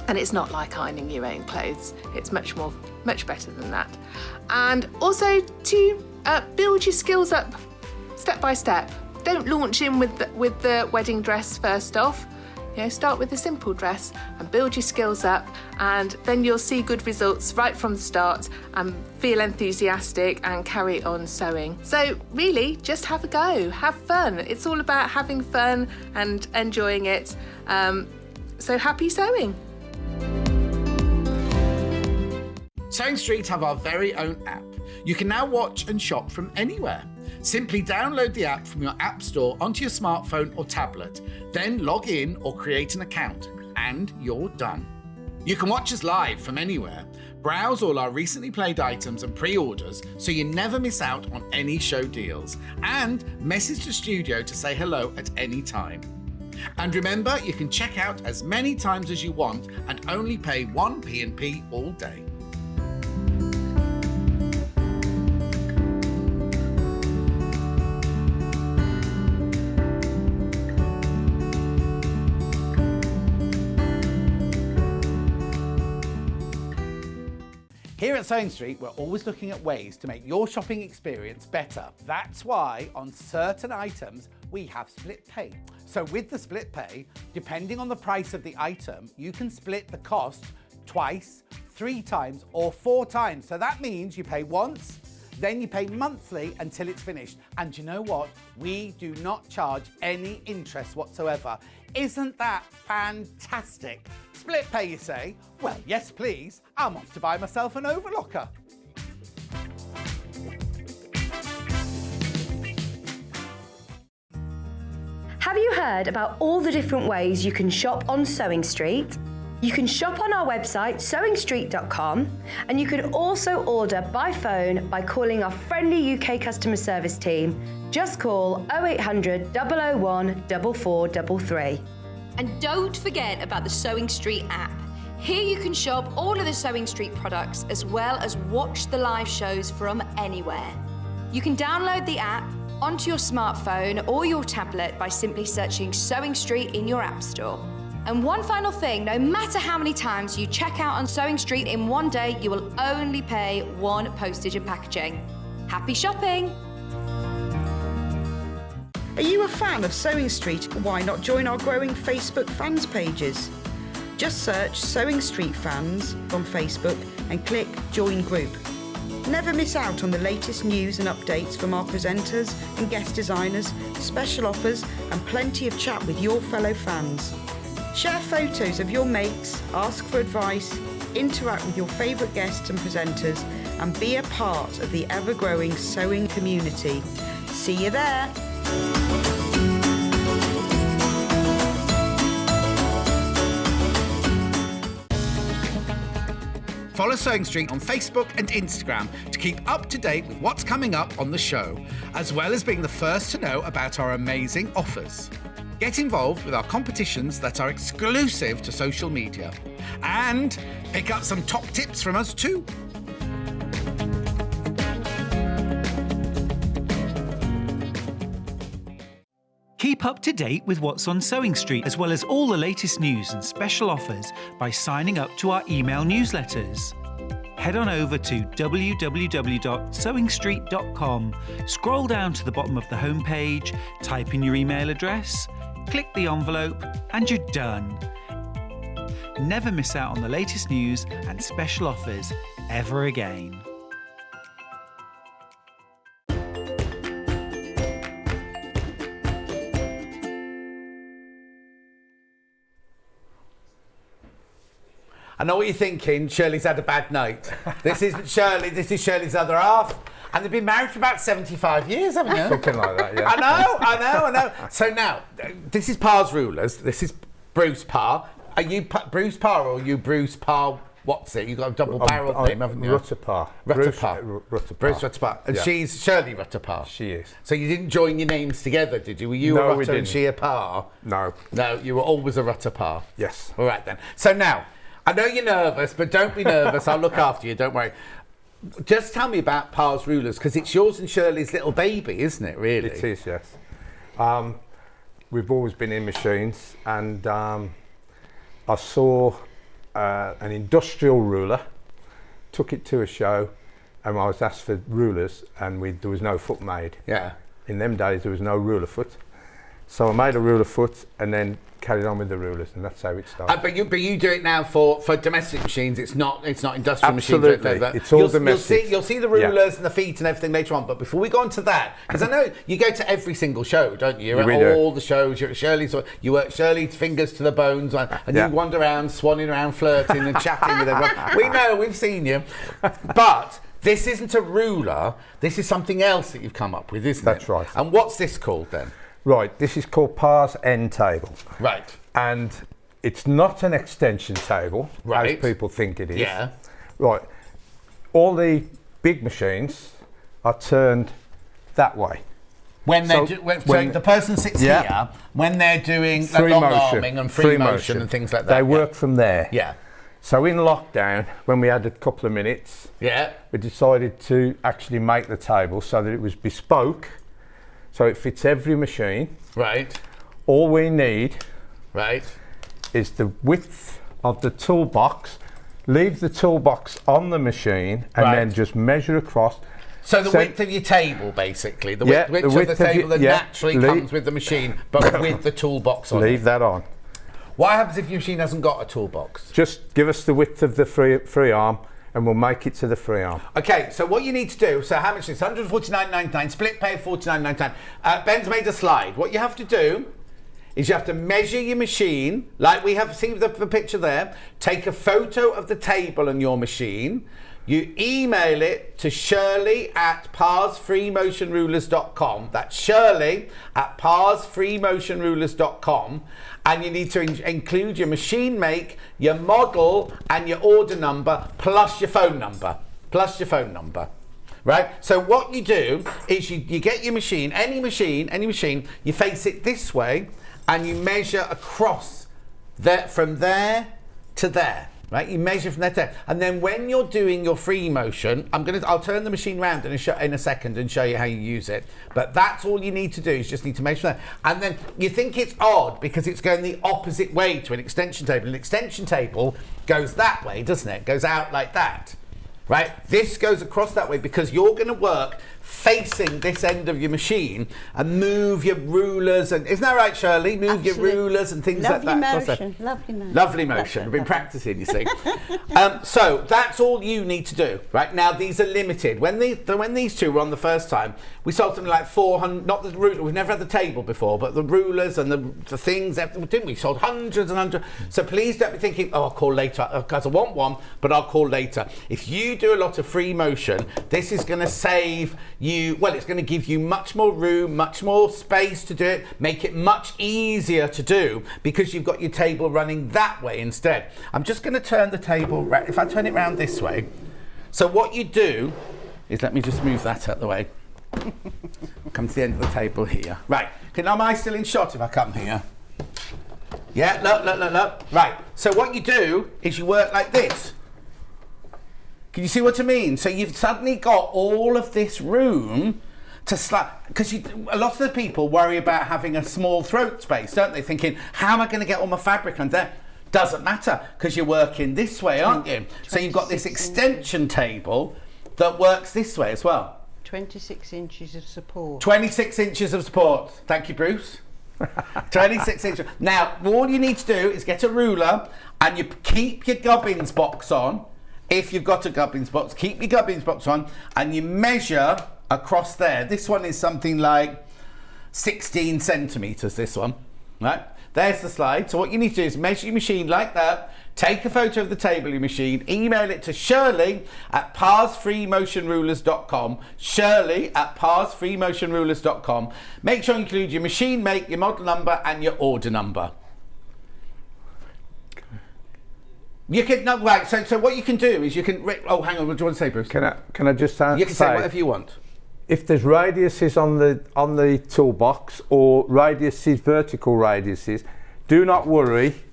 and it's not like ironing your own clothes. It's much better than that. And also to build your skills up step by step. Don't launch in with the wedding dress first off. Start with a simple dress and build your skills up, and then you'll see good results right from the start and feel enthusiastic and carry on sewing. So really, just have a go, have fun. It's all about having fun and enjoying it. So happy sewing. Sewing Street have our very own app. You can now watch and shop from anywhere. Simply download the app from your app store onto your smartphone or tablet, then log in or create an account, and you're done. You can watch us live from anywhere, browse all our recently played items and pre-orders so you never miss out on any show deals, and message the studio to say hello at any time. And remember, you can check out as many times as you want and only pay 1 P&P all day. Here at Sewing Street, we're always looking at ways to make your shopping experience better. That's why on certain items, we have split pay. So with the split pay, depending on the price of the item, you can split the cost twice, 3 times, or 4 times. So that means you pay once, then you pay monthly until it's finished. And you know what? We do not charge any interest whatsoever. Isn't that fantastic? Split pay, you say? Well, yes, please. I'm off to buy myself an Overlocker. Have you heard about all the different ways you can shop on Sewing Street? You can shop on our website, sewingstreet.com, and you can also order by phone by calling our friendly UK customer service team. Just call 0800 001 4433. And don't forget about the Sewing Street app. Here you can shop all of the Sewing Street products as well as watch the live shows from anywhere. You can download the app onto your smartphone or your tablet by simply searching Sewing Street in your app store. And one final thing, no matter how many times you check out on Sewing Street in one day, you will only pay 1 postage and packaging. Happy shopping! Are you a fan of Sewing Street? Why not join our growing Facebook fans pages? Just search Sewing Street Fans on Facebook and click Join Group. Never miss out on the latest news and updates from our presenters and guest designers, special offers and plenty of chat with your fellow fans. Share photos of your makes, ask for advice, interact with your favourite guests and presenters, and be a part of the ever-growing sewing community. See you there! Follow Sewing Street on Facebook and Instagram to keep up to date with what's coming up on the show, as well as being the first to know about our amazing offers. Get involved with our competitions that are exclusive to social media, and pick up some top tips from us too. Keep up to date with what's on Sewing Street, as well as all the latest news and special offers by signing up to our email newsletters. Head on over to www.sewingstreet.com, scroll down to the bottom of the homepage, type in your email address, click the envelope, and you're done. Never miss out on the latest news and special offers ever again. I know what you're thinking. Shirley's had a bad night. This isn't Shirley, this is Shirley's other half. And they've been married for about 75 years, haven't you? Something like that, yeah. I know. So now, this is Par's Rulers. This is Bruce Par. Are you Bruce Par or are you Bruce Par? What's it? You've got a double-barreled name, haven't you? Rutterpar. Bruce Rutterpar. And she's Shirley Rutterpar. She is. So you didn't join your names together, did you? Were you No, a we Rutter and didn't. she a Par? No. No, you were always a Rutterpar. Yes. All right then. So now, I know you're nervous, but don't be nervous. I'll look after you, don't worry. Just tell me about Par's Rulers, because it's yours and Shirley's little baby, isn't it, really? It is, yes. We've always been in machines, and I saw an industrial ruler, took it to a show, and I was asked for rulers, and there was no foot made. Yeah. In them days, there was no ruler foot. So I made a ruler foot, and then carried on with the rulers, and that's how it started. But you do it now for domestic machines. It's not industrial Absolutely. machines. It's all domestic. You'll see the rulers and the feet and everything later on. But before we go on to that, because I know you go to every single show, don't you? You're at all the shows. You're at Shirley's. You work Shirley's fingers to the bones, and you wander around, swanning around, flirting and chatting with everyone. We know, we've seen you. But this isn't a ruler. This is something else that you've come up with, isn't it? That's right. And what's this called then? Right, this is called Par's end table. Right. And it's not an extension table, right, as people think it is. Yeah. Right. All the big machines are turned that way. When they're so the person sits here, when they're doing long arming and free motion and things like that. They work from there. Yeah. So in lockdown, when we had a couple of minutes, we decided to actually make the table so that it was bespoke. So it fits every machine. Right. All we need is the width of the toolbox. Leave the toolbox on the machine and then just measure across. So the width of your table, basically. The width of the table that naturally comes with the machine, but with the toolbox on it. Leave that on. What happens if your machine hasn't got a toolbox? Just give us the width of the free arm and we'll make it to the free arm. Okay, so what you need to do, so how much is this? $149.99, split pay $49.99. Ben's made a slide. What you have to do is you have to measure your machine, like we have seen the picture there, take a photo of the table and your machine, you email it to shirley@parsfreemotionrulers.com. That's shirley@parsfreemotionrulers.com. And you need to include your machine make, your model, and your order number, plus your phone number. Right? So what you do is you get your machine, any machine, you face it this way, and you measure across from there to there. Right, you measure from there to there, and then when you're doing your free motion, I'll turn the machine round in a second and show you how you use it. But that's all you need to do is just need to measure that. And then you think it's odd because it's going the opposite way to an extension table. An extension table goes that way, doesn't it? It goes out like that. Right? This goes across that way because you're going to work facing this end of your machine and move your rulers and isn't that right, Shirley? Move your rulers and things like that. Lovely motion. We've been practicing, you see. So that's all you need to do. Right now, these are limited. When these two were on the first time, we sold something like 400. Not the ruler. We've never had the table before, but the rulers and the things. Didn't we? Sold hundreds and hundreds. So please don't be thinking, oh, I'll call later because I want one, but I'll call later. If you do a lot of free motion, this is going to save you, well, it's going to give you much more room, much more space to do it, make it much easier to do because you've got your table running that way instead. I'm just going to turn the table, if I turn it round this way. So what you do is, let me just move that out the way. Come to the end of the table here. Right, am I still in shot if I come here? Yeah, look. Right, so what you do is you work like this. Can you see what I mean? So you've suddenly got all of this room to because a lot of the people worry about having a small throat space, don't they? Thinking, how am I going to get all my fabric under there? Doesn't matter because you're working this way, aren't you? So you've got this extension table that works this way as well. 26 inches of support. 26 inches of support. Thank you, Bruce. 26 inches. Now, all you need to do is get a ruler and you keep your gubbins box on. If you've got a gubbins box, keep your gubbins box on and you measure across there. This one is something like 16 centimetres, this one, right? There's the slide. So what you need to do is measure your machine like that, take a photo of the table of your machine, email it to shirley@parsfreemotionrulers.com, shirley@parsfreemotionrulers.com. Make sure you include your machine make, your model number and your order number. You can right. So what you can do is you can. Oh, hang on. What do you want to say, Bruce? Can I just say? You can say whatever you want. If there's radiuses on the toolbox or vertical radiuses, do not worry.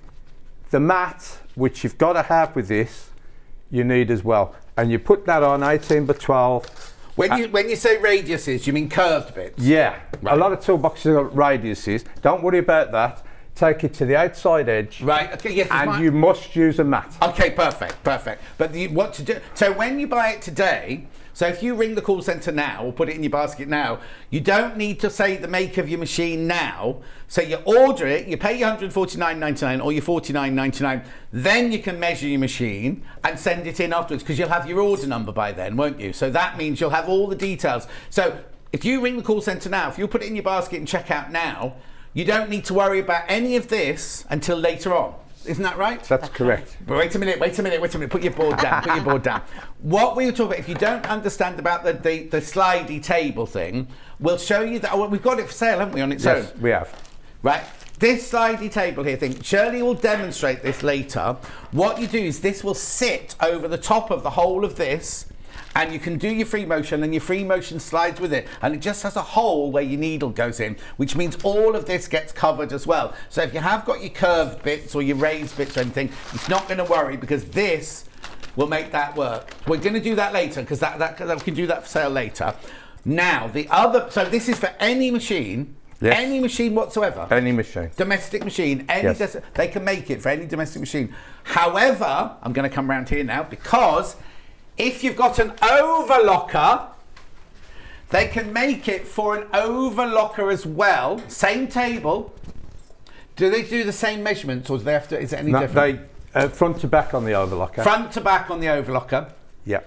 The mat, which you've got to have with this, you need as well, and you put that on 18 by 12. When you say radiuses, you mean curved bits? Yeah. Right. A lot of toolboxes have got radiuses. Don't worry about that. take it to the outside edge. Right, okay, yes. And you must use a mat. Okay, perfect. But what to do? So when you buy it today, so if you ring the call centre now or put it in your basket now, you don't need to say the make of your machine now. So you order it, you pay your $149.99 or your $49.99, then you can measure your machine and send it in afterwards, because you'll have your order number by then, won't you? So that means you'll have all the details. So if you ring the call centre now, if you put it in your basket and check out now, you don't need to worry about any of this until later on. Isn't that right? That's correct. But wait a minute. Put your board down. What we were talking about, if you don't understand about the slidey table thing, we'll show you that. Oh, we've got it for sale, haven't we, on its own? Yes, we have. Right. This slidey table here thing, Shirley will demonstrate this later. What you do is this will sit over the top of the whole of this, and you can do your free motion, and your free motion slides with it, and it just has a hole where your needle goes in, which means all of this gets covered as well. So if you have got your curved bits or your raised bits or anything, it's not going to worry, because this will make that work. We're going to do that later, because we can do that for sale later. Now so this is for any machine. Yes. Any machine whatsoever. Any machine. Domestic machine. Yes. They can make it for any domestic machine. However, I'm going to come around here now, because if you've got an overlocker, they can make it for an overlocker as well. Same table. Do they do the same measurements, or do they have to? Is it any different? They front to back on the overlocker. Front to back on the overlocker. Yeah.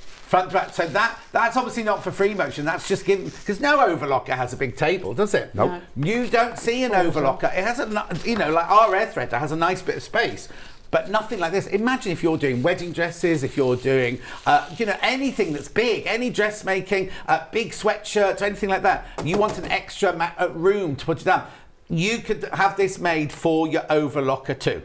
Front to back. So that's obviously not for free motion. That's just given, because no overlocker has a big table, does it? Nope. You don't see an overlocker. It has like our air threader has a nice bit of space. But nothing like this. Imagine if you're doing wedding dresses, if you're doing, anything that's big, any dressmaking, big sweatshirts, anything like that. You want an extra room to put it down. You could have this made for your overlocker too,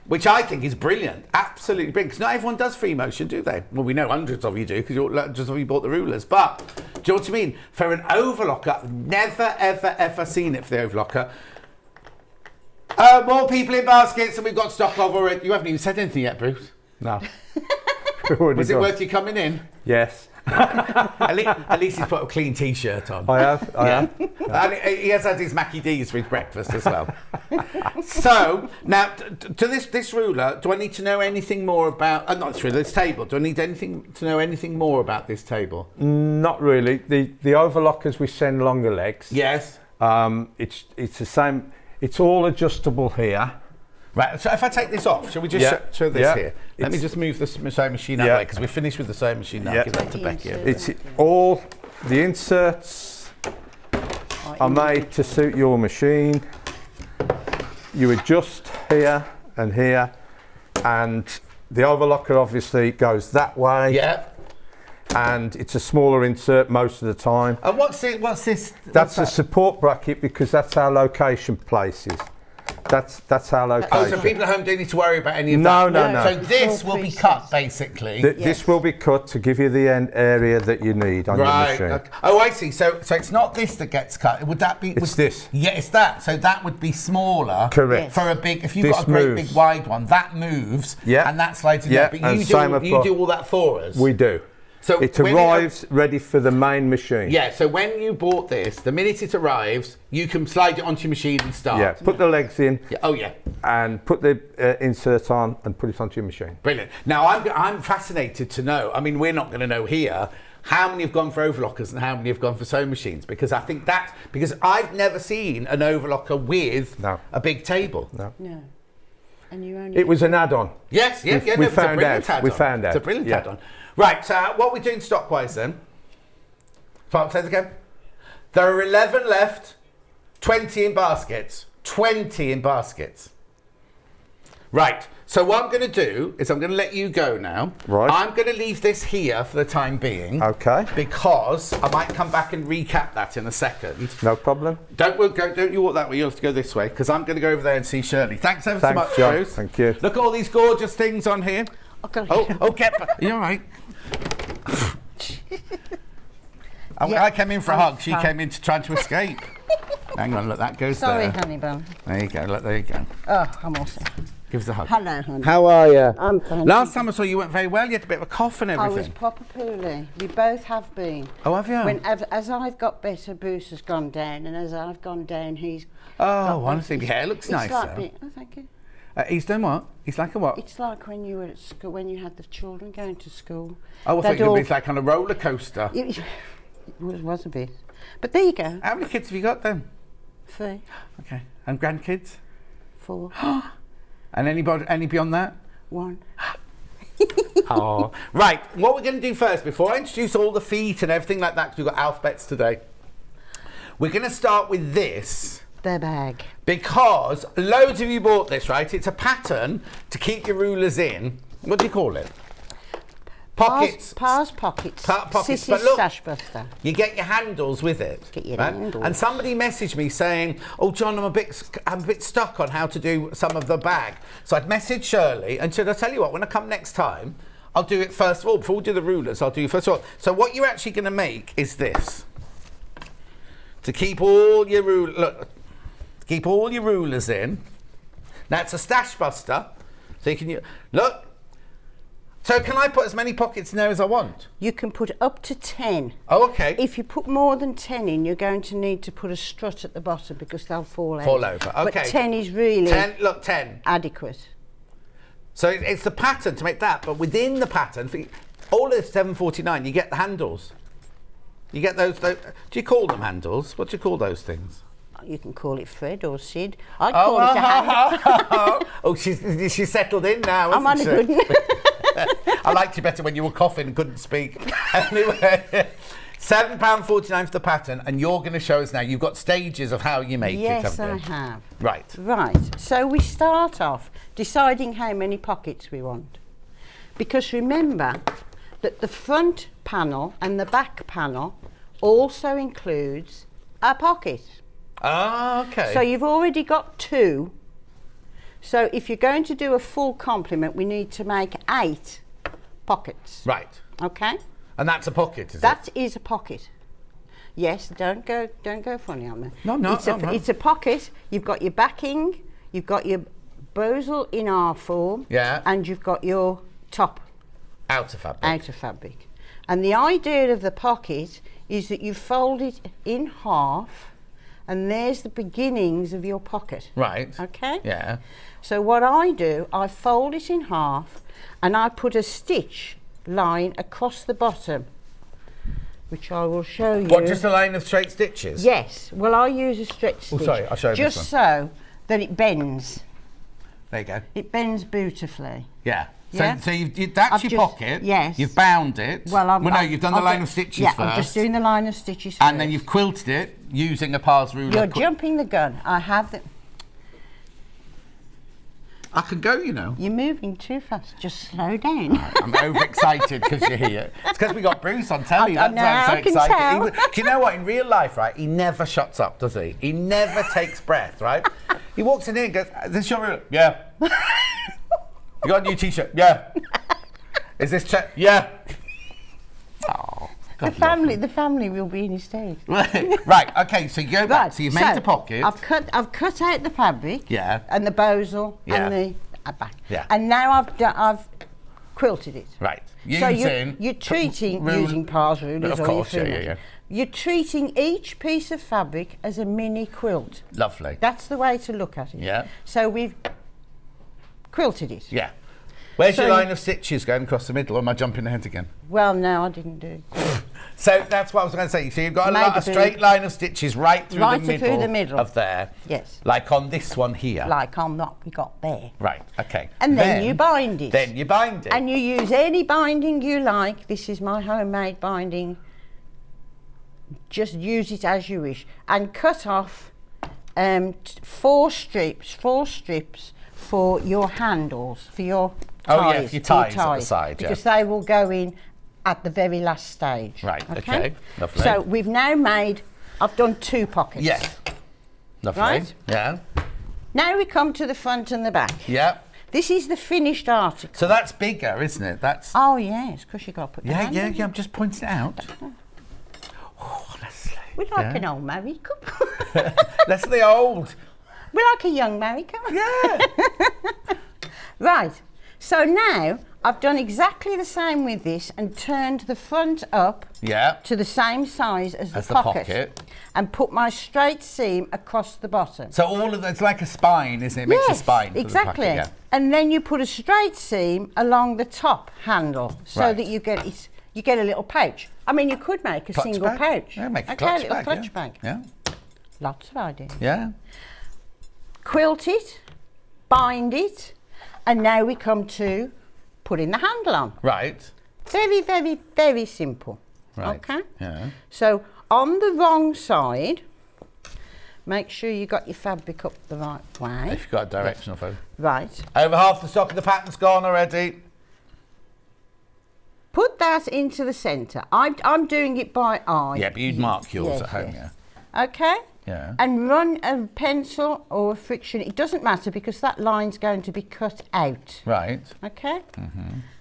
which I think is brilliant. Absolutely brilliant. Because not everyone does free motion, do they? Well, we know hundreds of you do, because hundreds of you bought the rulers. But do you know what I mean? For an overlocker, I've never, ever, ever seen it for the overlocker. More people in baskets than we've got stock of already. You haven't even said anything yet, Bruce. No. Was it worth you coming in? Yes. At least he's put a clean T-shirt on. I have. And he has had his Mackie D's for his breakfast as well. So, now, to this ruler, do I need to know anything more about... not this ruler, this table. Do I need to know anything more about this table? Not really. The overlockers, we send longer legs. Yes. It's the same... It's all adjustable here. Right, so if I take this off, shall we just show this here? Let me just move the sewing machine out of the way, because we're finished with the sewing machine now. Give that to Becky. It's all, the inserts are made to suit your machine. You adjust here and here, and the overlocker obviously goes that way. Yeah. And it's a smaller insert most of the time. And what's this? That's a support bracket, because that's our location places. That's our location. Oh, so people at home don't need to worry about any of that? No. So this will be cut, basically? This will be cut to give you the end area that you need on your machine. Okay. Oh, I see. So it's not this that gets cut. Would that be... It's this. Yeah, it's that. So that would be smaller. Correct. For a big... If you've got a great big wide one, that moves. Yeah. And that slides in there. But you do all that for us? We do. So it arrives ready for the main machine. Yeah, so when you bought this, the minute it arrives, you can slide it onto your machine and start. Yeah, put the legs in. Yeah. Oh, yeah. And put the insert on and put it onto your machine. Brilliant. Now, I'm fascinated to know, I mean, we're not going to know here, how many have gone for overlockers and how many have gone for sewing machines, because I think because I've never seen an overlocker with a big table. No. And you only... It was an add-on. Yes, we found out. We found out. It's a brilliant add-on. Right, so what we're doing stock-wise then? Say it again. There are 11 left, 20 in baskets. 20 in baskets. Right, so what I'm going to do is I'm going to let you go now. Right. I'm going to leave this here for the time being. Okay. Because I might come back and recap that in a second. No problem. Don't you walk that way, you'll have to go this way, because I'm going to go over there and see Shirley. Thanks ever so much, John. Bruce. Thank you. Look at all these gorgeous things on here. You're all right. I came in for a hug. She came in trying to escape. Hang on, look, that goes Sorry, there. honey bun. There you go, look, there you go. Oh, I'm awesome. Give us a hug. Hello, honey. How are you? I'm fine. Last time I saw you weren't very well. You had a bit of a cough and I everything. was proper poorly. We both have been. Oh, have you? As I've got better, Bruce has gone down, and as I've gone down, he's. Oh, honestly, your hair looks nice. Oh, thank you. He's done what? He's like a what? It's like when you were at school, when you had the children going to school. Oh, I thought it was like on a roller coaster. It was a bit. But there you go. How many kids have you got then? 3. Okay. And grandkids? 4. And any beyond that? 1. Oh, right. What we're going to do first, before I introduce all the feet and everything like that, because we've got alphabets today, we're going to start with this. The bag. Because loads of you bought this, right? It's a pattern to keep your rulers in. What do you call it? Pockets. Pa's pockets. Pockets. Sissy's But look, stash buster. you get your handles with it. Get your right? handles. And somebody messaged me saying, "Oh, John, I'm a bit stuck on how to do some of the bag." So I'd messaged Shirley and said, "I'll tell you what. When I come next time, I'll do it first of all. Before we do the rulers, I'll do it first of all." So what you're actually going to make is this to keep all your keep all your rulers in. Now it's a stash buster, so you can look. So can I put as many pockets in there as I want? You can put up to 10. Oh, okay. If you put more than 10 in, you're going to need to put a strut at the bottom because they'll fall out. Fall over, okay. But 10 is really 10. adequate. So it's the pattern to make that, but within the pattern, for all of this $7.49, you get the handles. You get those. Do you call them handles? What do you call those things? You can call it Fred or Sid. I call it a hand. Oh, she's settled in now, I'm on a good one. I liked you better when you were coughing and couldn't speak. Anyway, £7.49 for the pattern, and you're going to show us now. You've got stages of how you make it, Yes, haven't I you? have. Right. Right. So we start off deciding how many pockets we want. Because remember that the front panel and the back panel also includes a pocket. Ah, okay. So you've already got 2. So if you're going to do a full complement, we need to make 8 pockets. Right. Okay? And that's a pocket, is it? That is a pocket. Yes, don't go funny on me. No, no, It's a pocket. You've got your backing, you've got your bosal in R form, Yeah. and you've got your top outer fabric. outer fabric. And the idea of the pocket is that you fold it in half, and there's the beginnings of your pocket. Right. Okay? Yeah. So what I do, I fold it in half, and I put a stitch line across the bottom, which I will show you. What, just a line of straight stitches? Yes. Well, I use a stretch Oh, stitch. sorry, I'll show you just this so that it bends. There you go. It bends beautifully. Yeah. Yeah. So that's I've your just- pocket. yes. You've bound it. Well, no, you've done the line of stitches yeah, first. I'm just doing the line of stitches And then first. you've quilted it using a Par's ruler. You're jumping the gun. I have the. I can go, you know. You're moving too fast. Just slow down. I'm overexcited because you're here. It's because we got Bruce on telly. I That's know, why I'm so I can excited. tell. Do you know what? In real life, right, he never shuts up, does he? He never takes breath, right? He walks in here and goes, "Is this your ruler?" Yeah. You got a new T-shirt? Yeah. Is this yeah. Oh, The family will be in hysterics. Right. Okay. So you go back. So you've made the pocket. I've cut out the fabric. Yeah. And the bosal Yeah. and the back. Yeah. And now I've quilted it. Right. So Using you're treating using Par's rulers. Of course. Yeah. You're treating each piece of fabric as a mini quilt. Lovely. That's the way to look at it. Yeah. So we've quilted it. Yeah. Where's your So line of stitches going across the middle, or am I jumping ahead again? Well, no, I didn't do it. So that's what I was going to say. So you've got Made a straight line of stitches right through the middle of there. Yes. Like on this one here. Like on that we got there. Right, okay. And then you bind it. Then you bind it. And you use any binding you like. This is my homemade binding. Just use it as you wish. And cut off 4 strips for your handles, for your ties. Oh, yeah, for your ties at the side, yeah. Because they will go in at the very last stage. Right, okay, lovely. So we've now made, I've done 2 pockets. Yes. Lovely. Right? Yeah. Now we come to the front and the back. Yeah. This is the finished article. So that's bigger, isn't it? That's. Oh, yes, because you've got to put the hand on. I'm just pointing it out. Oh, Leslie. We're like an old married couple. Leslie old. We're like a young married couple. Yeah. Right. So now I've done exactly the same with this and turned the front up Yeah. to the same size as the As the pocket. pocket. And put my straight seam across the bottom. So all of it's like a spine, isn't it? It makes a spine for exactly. the pocket, yeah. And then you put a straight seam along the top handle so Right. that you get a little pouch. I mean, you could make a Clutch single bag? pouch. Yeah, make a okay, clutch little bag. clutch Yeah. bag. Yeah. Lots of ideas. Yeah. Quilt it, bind it, and now we come to putting the handle on. Right. Very, very, very simple. Right. Okay? Yeah. So on the wrong side, make sure you got your fabric up the right way. If you've got a directional phone. Right. Over half the stock of the pattern's gone already. Put that into the centre. I'm doing it by eye. Yeah, but you'd mark yours Yes, at home, yes. yeah. Okay? Yeah. And run a pencil or a friction. It doesn't matter because that line's going to be cut out. Right. Okay?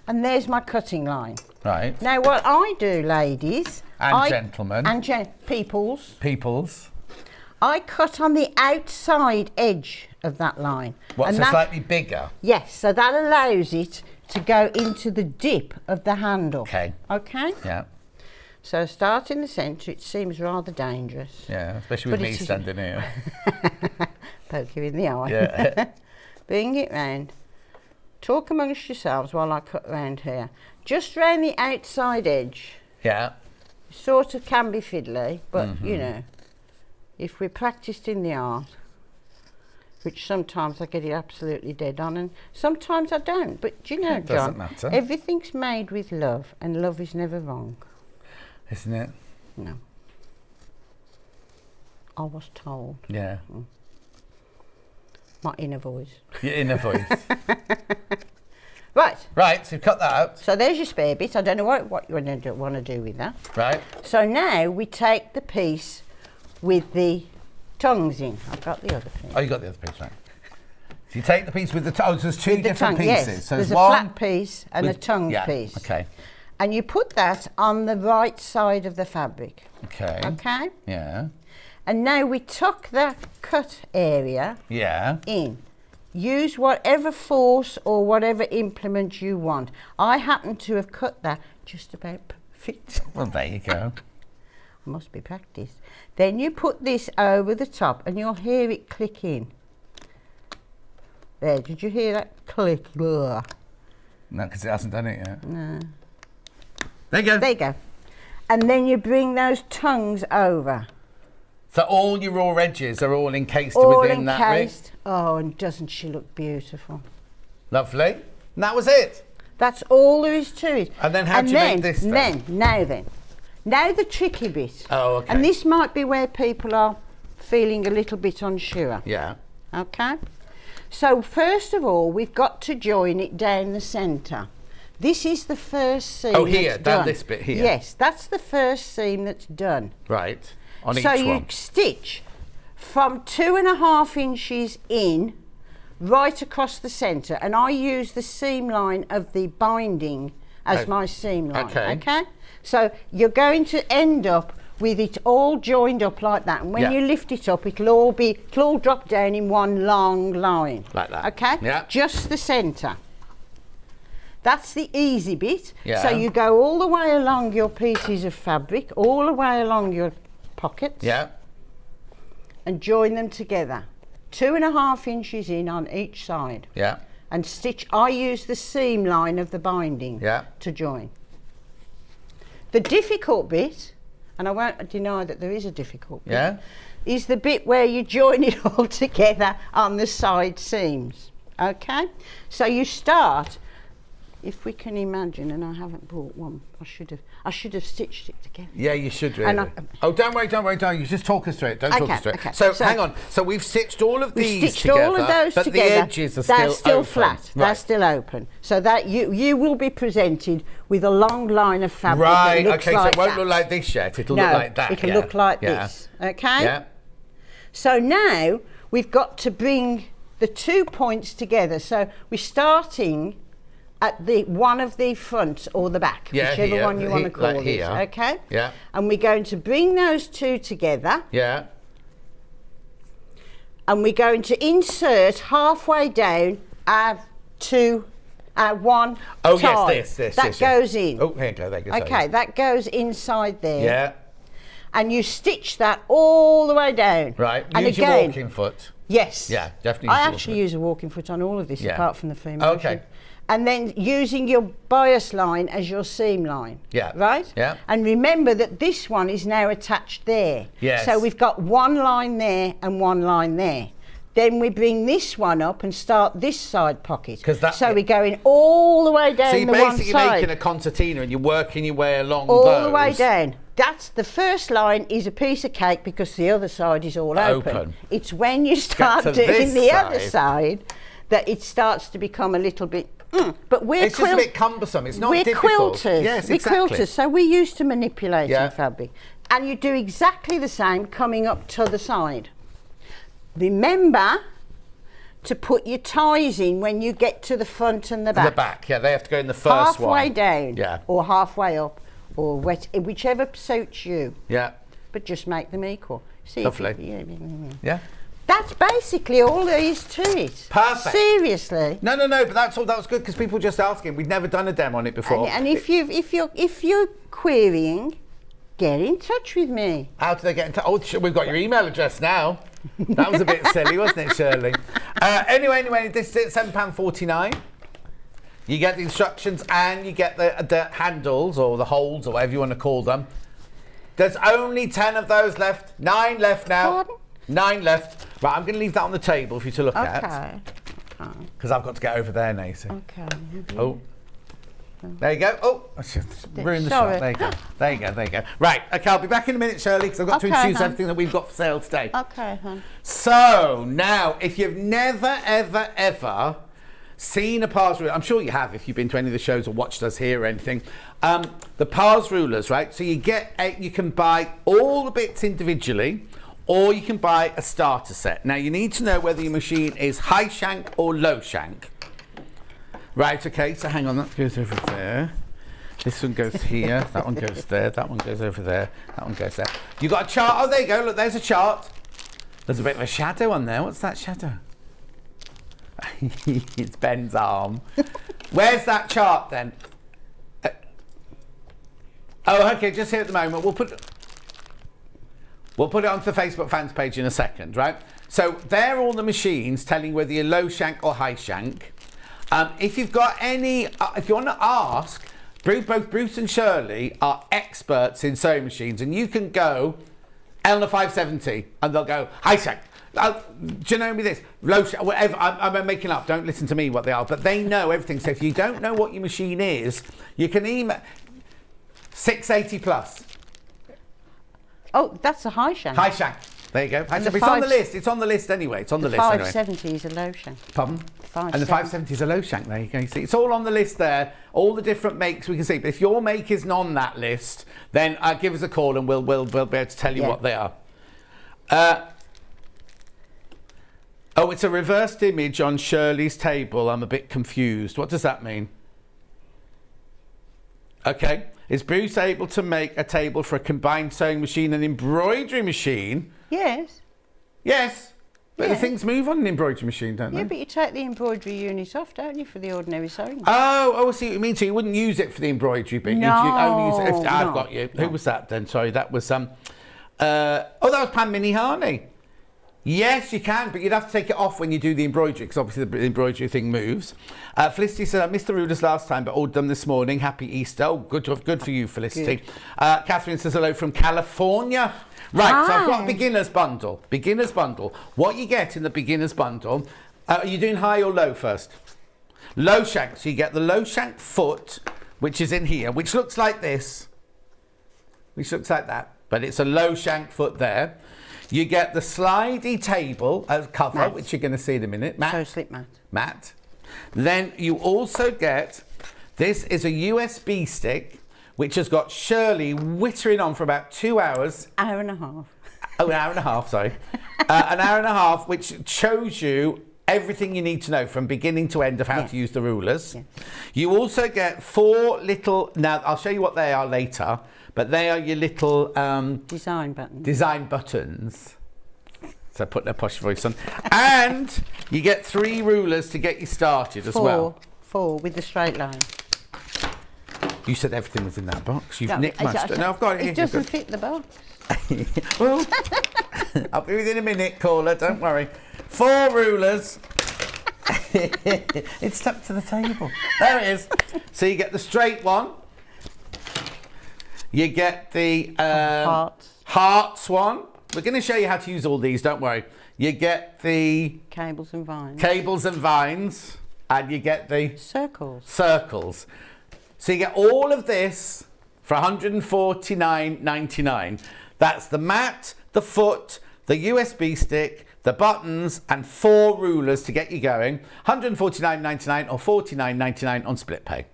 And there's my cutting line. Right. Now what I do, ladies... And gentlemen. And peoples. Peoples. I cut on the outside edge of that line. What's and so that, slightly bigger? Yes, so that allows it to go into the dip of the handle. Okay. Okay? Yeah. So start in the centre, it seems rather dangerous. Yeah, especially with But me it is- standing here. Poke you in the eye. Yeah. Bring it round. Talk amongst yourselves while I cut round here. Just round the outside edge. Yeah. Sort of can be fiddly, but Mm-hmm. you know, if we're practised in the art, which sometimes I get it absolutely dead on and sometimes I don't. But do you know, It doesn't John, matter. everything's made with love and love is never wrong. Isn't it? No. I was told. Yeah. My inner voice. Your inner voice. Right. Right, so you've cut that out. So there's your spare bit. I don't know what you want to do with that. Right. So now we take the piece with the tongues in. I've got the other piece. Oh, you got the other piece, right. So you take the piece with the tongue. So there's two With the different tongue, pieces. yes. So There's a one flat piece and a with- tongue yeah, piece. Okay. And you put that on the right side of the fabric. Okay. Okay? Yeah. And now we tuck that cut area Yeah. in. Use whatever force or whatever implement you want. I happen to have cut that just about perfect. Well, there you go. Must be practiced. Then you put this over the top and you'll hear it click in. There, did you hear that click? Ugh. No, because it hasn't done it yet. No. There you go. There you go. And then you bring those tongues over. So all your raw edges are all encased All within that rig. encased. Oh, and doesn't she look beautiful? Lovely. And that was it. That's all there is to it. And then how do you make this then? Now the tricky bit. Oh, okay. And this might be where people are feeling a little bit unsure. Yeah. Okay? So first of all, we've got to join it down the centre. This is the first seam. Oh, here, that's down done. this bit here. Yes, that's the first seam that's done. Right. On So each you one. stitch from 2.5 inches in right across the centre, and I use the seam line of the binding as my seam line. Okay. So you're going to end up with it all joined up like that, and when Yeah. you lift it up, it'll all drop down in one long line. Like that. Okay. Yeah. Just the centre. That's the easy bit. Yeah. So you go all the way along your pieces of fabric, all the way along your pockets. Yeah. And join them together. 2.5 inches in on each side. Yeah. And stitch, I use the seam line of the binding Yeah. to join. The difficult bit, and I won't deny that there is a difficult bit, Yeah. is the bit where you join it all together on the side seams. Okay? So you start, if we can imagine, and I haven't brought one, I should have stitched it together. Yeah, you should really. And Oh, don't worry. You just talk us through it. Don't talk Okay, us through it. okay. So, So- hang on. So we've stitched all of We these stitched together, all of those but together. the edges are That's still open. flat. Right. That's still open. So that you will be presented with a long line of fabric that Right. looks Okay. like so it won't that. look like this yet. It'll No, look like that. it'll yeah. look like Yeah. this. Okay. Yeah. So now we've got to bring the 2 points together. So we're starting at the one of the fronts or the back, Yeah, whichever here, one you want to call like it. here. Okay. Yeah. And we're going to bring those two together. Yeah. And we're going to insert halfway down our two, one Oh, tie. yes, this. That goes in. Oh, here you go, there you go. Okay, that goes inside there. Yeah, And you stitch that all the way down. right. And Use your again, walking foot. yes. Yeah, definitely. I use your actually walking use a walking foot on all of this, Yeah. apart from the female. Okay. And then using your bias line as your seam line. Yeah. Right? Yeah. And remember that this one is now attached there. Yes. So we've got one line there and one line there. Then we bring this one up and start this side pocket. 'Cause that- so we're going all the way down So you're the one basically side. making a concertina and you're working your way along All those. the way down. That's the first line is a piece of cake because the other side is all open. It's when you start to doing this the other side. side that it starts to become a little bit. But we're It's just a bit cumbersome. It's not we're difficult. quilters. Yes, we're exactly. quilters, so we're used to manipulating Yeah. fabric. And you do exactly the same coming up to the side. Remember to put your ties in when you get to the front and the back. The back, yeah, they have to go in the first one. Halfway down, Yeah. or halfway up, or whichever suits you. Yeah, But just make them equal. See, Lovely. yeah. That's basically all there is to it. Perfect. Seriously. No, but that was good because people just asking. We'd never done a demo on it before. And if you're querying, get in touch with me. How do they get in touch? Oh, we've got your email address now. That was a bit silly, wasn't it, Shirley? Anyway, this is £7.49. You get the instructions and you get the handles or the holes or whatever you want to call them. There's only 10 of those left. 9 left now. Pardon? 9 left. Right, I'm going to leave that on the table for you to look at. Okay. Because I've got to get over there, Nancy. Okay. Oh. There you go. Oh, I should ruin the Sorry. shot. There you go. There you go. Right, okay, I'll be back in a minute, Shirley, because I've got to Okay, introduce hon. everything that we've got for sale today. Okay, hon. So, now, if you've never, ever seen a Pars ruler, I'm sure you have if you've been to any of the shows or watched us here or anything, the Pars rulers, right? So you can buy all the bits individually, or you can buy a starter set. Now, you need to know whether your machine is high shank or low shank. Right, okay, so hang on, that goes over there. This one goes here, that one goes there, that one goes over there, that one goes there. You got a chart? Oh, there you go, look, there's a chart. There's a bit of a shadow on there. What's that shadow? It's Ben's arm. Where's that chart then? Oh, okay, just here at the moment. We'll put it onto the Facebook fans page in a second, right? So they're all the machines telling whether you're low shank or high shank. If you've got any, if you want to ask, both Bruce and Shirley are experts in sewing machines, and you can go Eleanor 570 and they'll go high shank. Do you know me this? Low shank, whatever. I'm making up. Don't listen to me what they are, but they know everything. So if you don't know what your machine is, you can email 680 plus. Oh, that's a high shank. High shank. There you go. High And shank. the It's on the five- list. It's on the list anyway. It's on the list anyway. 570 is a low shank. Pardon? And the 570. 570 is a low shank. There you go. You see, it's all on the list there. All the different makes we can see. But if your make isn't on that list, then give us a call and we'll be able to tell you Yeah. what they are. Oh, it's a reversed image on Shirley's table. I'm a bit confused. What does that mean? Okay. Is Bruce able to make a table for a combined sewing machine and embroidery machine? Yes. Yes. But the Yeah. things move on an embroidery machine, don't they? Yeah, but you take the embroidery unit off, don't you, for the ordinary sewing? Oh, I see what you mean. So you wouldn't use it for the embroidery bit. No, You'd only use it if, I've no, got you. no. Who was that then? Sorry, that was that was Pam Minnie Harney. Yes, you can, but you'd have to take it off when you do the embroidery, because obviously the embroidery thing moves. Felicity said, I missed the rulers last time, but ordered them this morning. Happy Easter. Oh, good for you, Felicity. Catherine says hello from California. Right, so I've got a beginner's bundle. Beginner's bundle. What you get in the beginner's bundle, are you doing high or low first? Low shank. So you get the low shank foot, which is in here, which looks like this. Which looks like that. But it's a low shank foot there. You get the slidey table as cover, Mat. which you're going to see in a minute. Mat. So slip mat. Mat. Then you also get, this is a USB stick, which has got Shirley whittering on for about 2 hours. Hour and a half. Oh, an hour and a half, sorry. An hour and a half, which shows you everything you need to know from beginning to end of how to use the rulers. Yeah. You also get 4 little, now I'll show you what they are later, but they are your little Design button. design buttons. So put their posh voice on. And you get 3 rulers to get you started as well. 4 with the straight line. You said everything was in that box. You've No, nicked my stuff. No, I've got it. It doesn't fit the box. Well, I'll be within a minute, caller. Don't worry. 4 rulers. It's stuck to the table. There it is. So you get the straight one. You get the hearts one. We're going to show you how to use all these. Don't worry. You get the Cables and vines. cables and vines, and you get the Circles. circles. So you get all of this for $149.99. That's the mat, the foot, the USB stick, the buttons, and 4 rulers to get you going. $149.99 or $49.99 on split pay.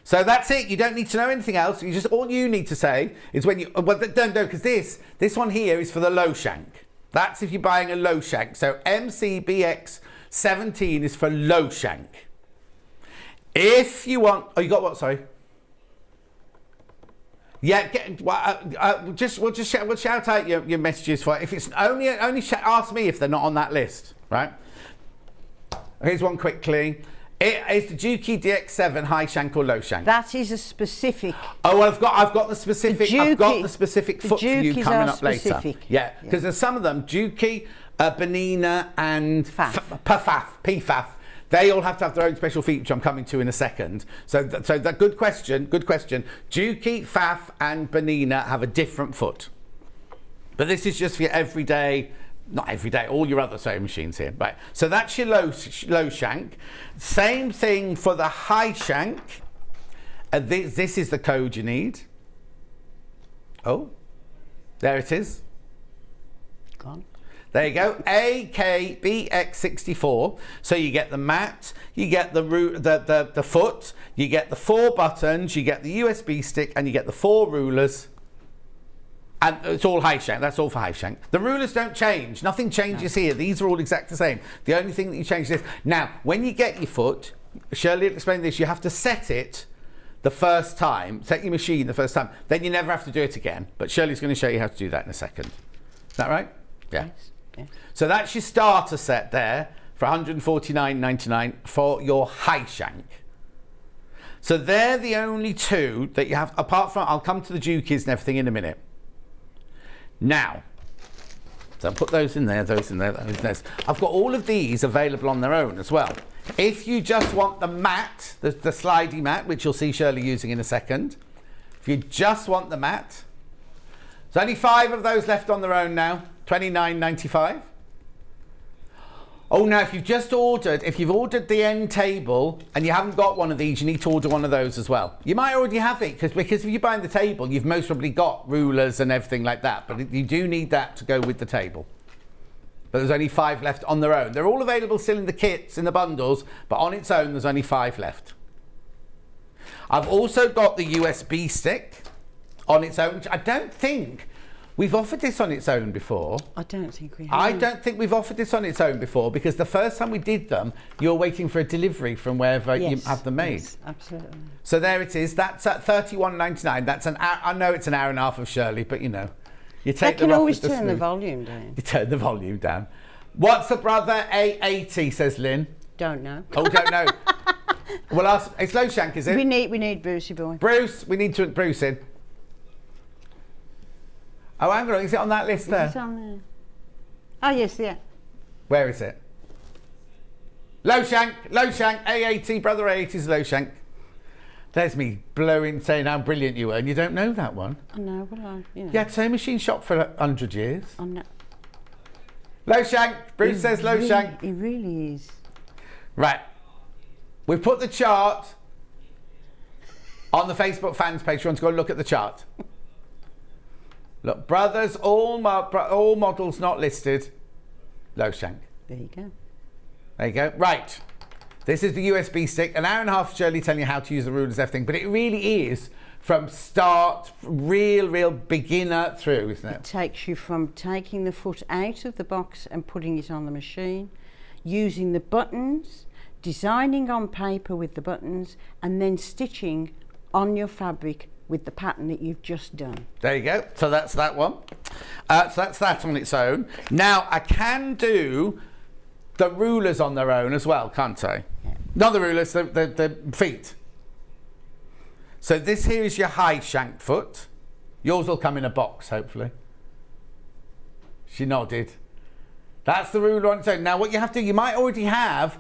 So that's it. You don't need to know anything else. You just, all you need to say is when you, well, don't, because this one here is for the low shank. That's if you're buying a low shank. So MCBX17 is for low shank. If you want, oh, you got what? Sorry. Yeah, we'll shout out your messages for it. If it's only ask me if they're not on that list, right? Here's one quickly. It is the Juki DX7 high shank or low shank. That is a specific. Oh, well, I've got the specific. I've got the specific foot for you Jukis coming are up later. specific. Yeah, because there's some of them Juki, Benina, and PFAF. They all have to have their own special feet, which I'm coming to in a second. So that good question. Juki, Faf, and Benina have a different foot, but this is just for your everyday. Not every day, all your other sewing machines here. Right, so that's your low shank. Same thing for the high shank. This is the code you need. Oh, there it is. Gone. There you go, AKBX64. So you get the mat, you get the foot, you get the 4 buttons, you get the USB stick, and you get the 4 rulers. And it's all high shank. That's all for high shank. The rulers don't change. Nothing changes here. These are all exact the same. The only thing that you change is now when you get your foot, Shirley will explain this. You have to set it the first time. Set your machine the first time. Then you never have to do it again. But Shirley's going to show you how to do that in a second. Is that right? Yeah. Yes. Yes. So that's your starter set there for $149.99 for your high shank. So they're the only 2 that you have. Apart from, I'll come to the Jukis and everything in a minute. Now, so I'll put those in there, those in there. I've got all of these available on their own as well. If you just want the mat, the slidey mat, which you'll see Shirley using in a second. If you just want the mat, there's only 5 of those left on their own now, $29.95. Oh, now if you've ordered the end table and you haven't got one of these, you need to order one of those as well. You might already have it because if you're buying the table, you've most probably got rulers and everything like that, but you do need that to go with the table. But there's only 5 left on their own. They're all available still in the kits, in the bundles, but on its own, there's only 5 left. I've also got the USB stick on its own, which I don't think we've offered this on its own before. I don't think we have. I don't think we've offered this on its own before because the first time we did them, you were waiting for a delivery from wherever you have them made. Yes, absolutely. So there it is. That's at $31.99. That's an hour. I know it's an hour and a half of Shirley, but you know, you take I can always the turn the smooth. volume down. You turn the volume down. What's the brother A80? Says Lynn. Don't know. Oh, don't know. Well, ask. It's low shank, is it? We need Brucey boy. Bruce. We need to Bruce in. Oh, hang on. Is it on that list there? Is it on there? Oh, yes, yeah. Where is it? Low shank, A80, brother A80 is low shank. There's me blowing, saying how brilliant you were, and you don't know that one. I know, well, you know. You had sewing machine shop for 100 years. I know. Low shank, Bruce says low shank. It really is. Right. We've put the chart on the Facebook fans page. You want to go and look at the chart? Look, brothers, all models not listed, low shank. There you go. There you go. Right. This is the USB stick. An hour and a half, Shirley telling you how to use the rulers, everything. But it really is from start, real beginner through, isn't it? It takes you from taking the foot out of the box and putting it on the machine, using the buttons, designing on paper with the buttons, and then stitching on your fabric with the pattern that you've just done. There you go. So that's that one. So that's that on its own. Now I can do the rulers on their own as well, can't I? Yeah. Not the rulers, the feet. So this here is your high shank foot. Yours will come in a box, hopefully. She nodded. That's the ruler on its own. Now what you have to, you might already have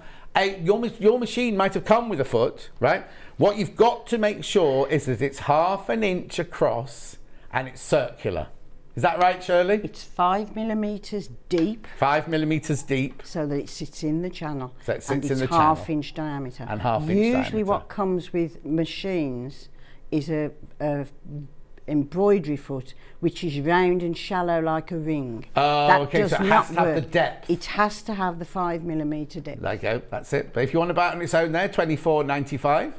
your machine might have come with a foot, right? What you've got to make sure is that it's 1/2 inch across and it's circular. Is that right, Shirley? It's 5 millimetres deep. 5 millimetres deep. So that it sits in the channel. So it sits and in it's the channel. 1/2 inch diameter. And 1/2 inch diameter. Usually what comes with machines is a embroidery foot, which is round and shallow like a ring. Oh, that okay, does so it not has to have work. the depth. It has to have the 5 millimetre depth. There you go, that's it. But if you want to buy it on its own there, $24.95.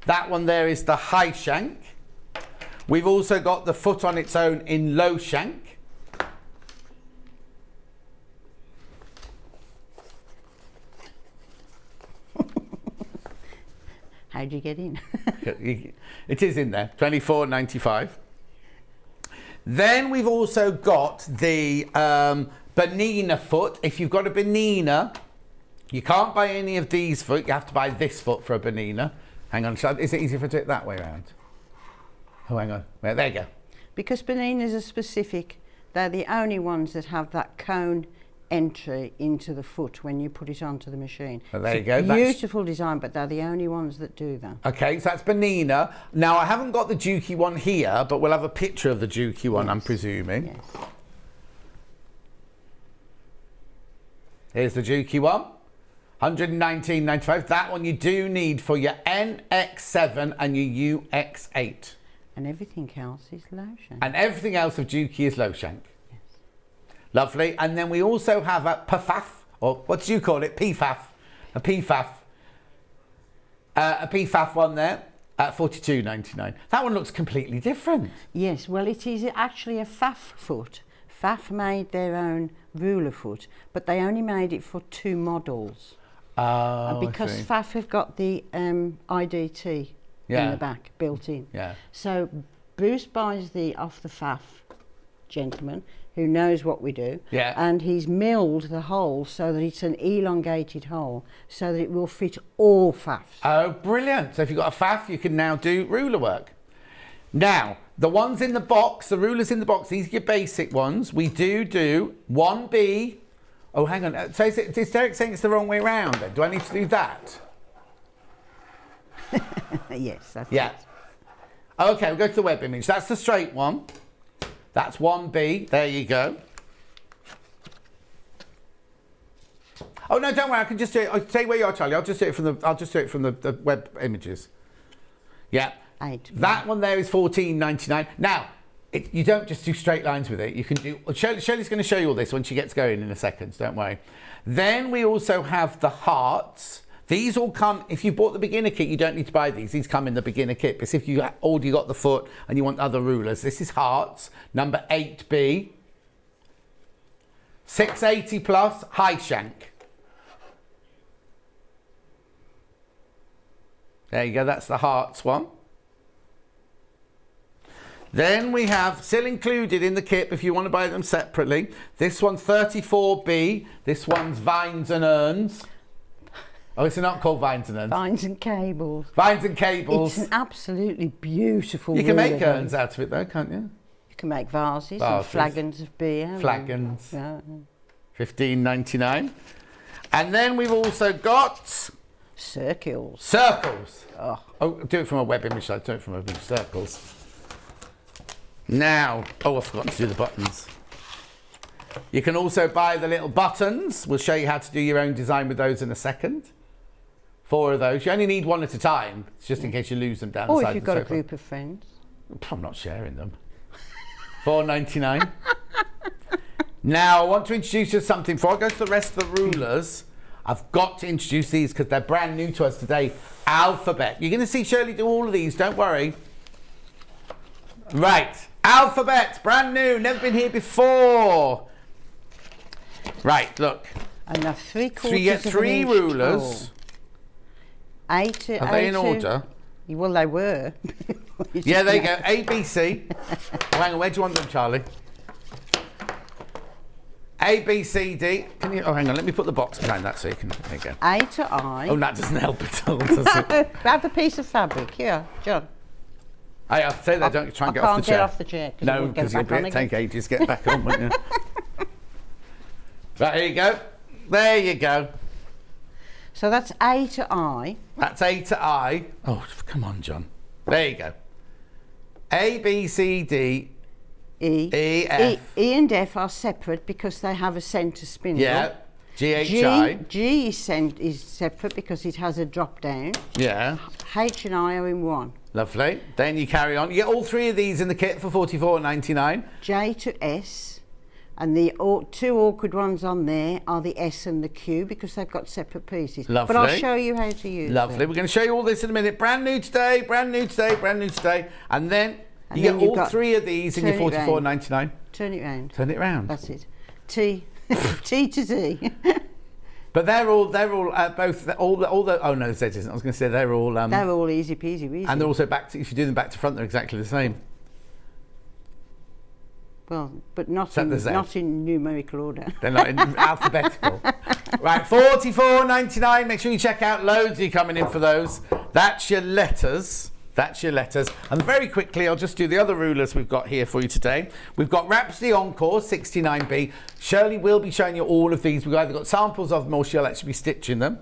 That one there is the high shank. We've also got the foot on its own in low shank. How'd you get in? It is in there, $24.95. Then we've also got the Bernina foot. If you've got a Bernina, you can't buy any of these foot. You have to buy this foot for a Bernina. Hang on, is it easier if I do it that way around? Oh, hang on. There you go. Because Berninas are specific, they're the only ones that have that cone entry into the foot when you put it onto the machine. Oh, there it's you go. Beautiful design, but they're the only ones that do that. Okay, so that's Bernina. Now, I haven't got the Dukey one here, but we'll have a picture of the Dukey one, Yes. I'm presuming. Yes. Here's the Dukey one. $119.95. That one you do need for your NX7 and your UX8. And everything else is low shank. And everything else of Dukey is low shank. Yes. Lovely. And then we also have a PFAF, or what do you call it? PFAF. A PFAF. A PFAF one there at $42.99. That one looks completely different. Yes, well, it is actually a FAF foot. FAF made their own ruler foot, but they only made it for 2 models. Oh, because I see. FAF have got the IDT in the back built in. Yeah. So Bruce buys off the FAF gentleman who knows what we do. Yeah. And he's milled the hole so that it's an elongated hole so that it will fit all FAFs. Oh, brilliant. So if you've got a FAF, you can now do ruler work. Now, the ones in the box, the rulers in the box, these are your basic ones. We do 1B. Oh, hang on. So is Derek saying it's the wrong way around then? Do I need to do that? Yes, that's Yeah. it. Okay, we'll go to the web image. That's the straight one. That's 1B. There you go. Oh no, don't worry. I can just do it. I'll say where you are, Charlie. I'll just do it from the web images. Yeah. That one there is $14.99. Now, you don't just do straight lines with it. You can do. Shirley's going to show you all this when she gets going in a second. Don't worry. Then we also have the hearts. These all come, if you bought the beginner kit, you don't need to buy these. These come in the beginner kit. But if you already got the foot and you want other rulers, this is hearts, number 8B. 680 plus, high shank. There you go, that's the hearts one. Then we have, still included in the kit if you want to buy them separately, this one's 34B, this one's Vines and Urns. Oh, it's not called Vines and Urns. Vines and cables. Vines and cables. It's an absolutely beautiful You can make ruler. urns out of it though, can't you? You can make vases, and Vases. flagons of beer. Flagons. Yeah. $15.99. And then we've also got Circles. circles. Oh. Do it from a web image, do it from a web image. Circles. Now, I've forgotten to do the buttons. You can also buy the little buttons. We'll show you how to do your own design with those in a second. 4 of those. You only need 1 at a time. It's just in case you lose them down the Or side if you've of the got a sofa. group of friends. I'm not sharing them. $4.99. Now, I want to introduce you to something. Before I go to the rest of the rulers, I've got to introduce these because they're brand new to us today. Alphabet. You're going to see Shirley do all of these, don't worry. Right. Alphabet, brand new, never been here before. Right, look. And they're 3/4 So you get 3 rulers. Tall. 8 Are they in order? Well, they were. Yeah, there you go. A, B, C. Oh, hang on, where do you want them, Charlie? A, B, C, D. Can you? Oh, hang on. Let me put the box behind that so you can. There you go. A to I. Oh, that doesn't help at all, does it? Have a piece of fabric. Here, John. I have to say that. Don't try and get off the chair. I can't get off the chair. No, because you'll take ages to get back on, won't you? Right, here you go. There you go. So that's A to I. That's A to I. Oh, come on, John. There you go. A, B, C, D, E, F. E and F are separate because they have a centre spindle. Yeah. G, H, I. G is separate because it has a drop down. Yeah. H and I are in one. Lovely. Then you carry on. You get all three of these in the kit for $44.99. J to S, and the two awkward ones on there are the S and the Q because they've got separate pieces. Lovely. But I'll show you how to use Lovely. them. We're going to show you all this in a minute. Brand new today, brand new today, brand new today. And then you get all three of these in your $44.99. Turn it round. Turn it round. That's it. T. T to Z. But they're all both all the oh no, Z isn't. I was going to say they're all easy peasy weasy. and they're also back to, if you do them back to front, they're exactly the same. Well, but not Except in numerical order. They're not in alphabetical. Right, $44.99. Make sure you check out. Loads of you coming in for those. That's your letters. That's your letters. And very quickly, I'll just do the other rulers we've got here for you today. We've got Rhapsody Encore 69B. Shirley will be showing you all of these. We've either got samples of them or she'll actually be stitching them.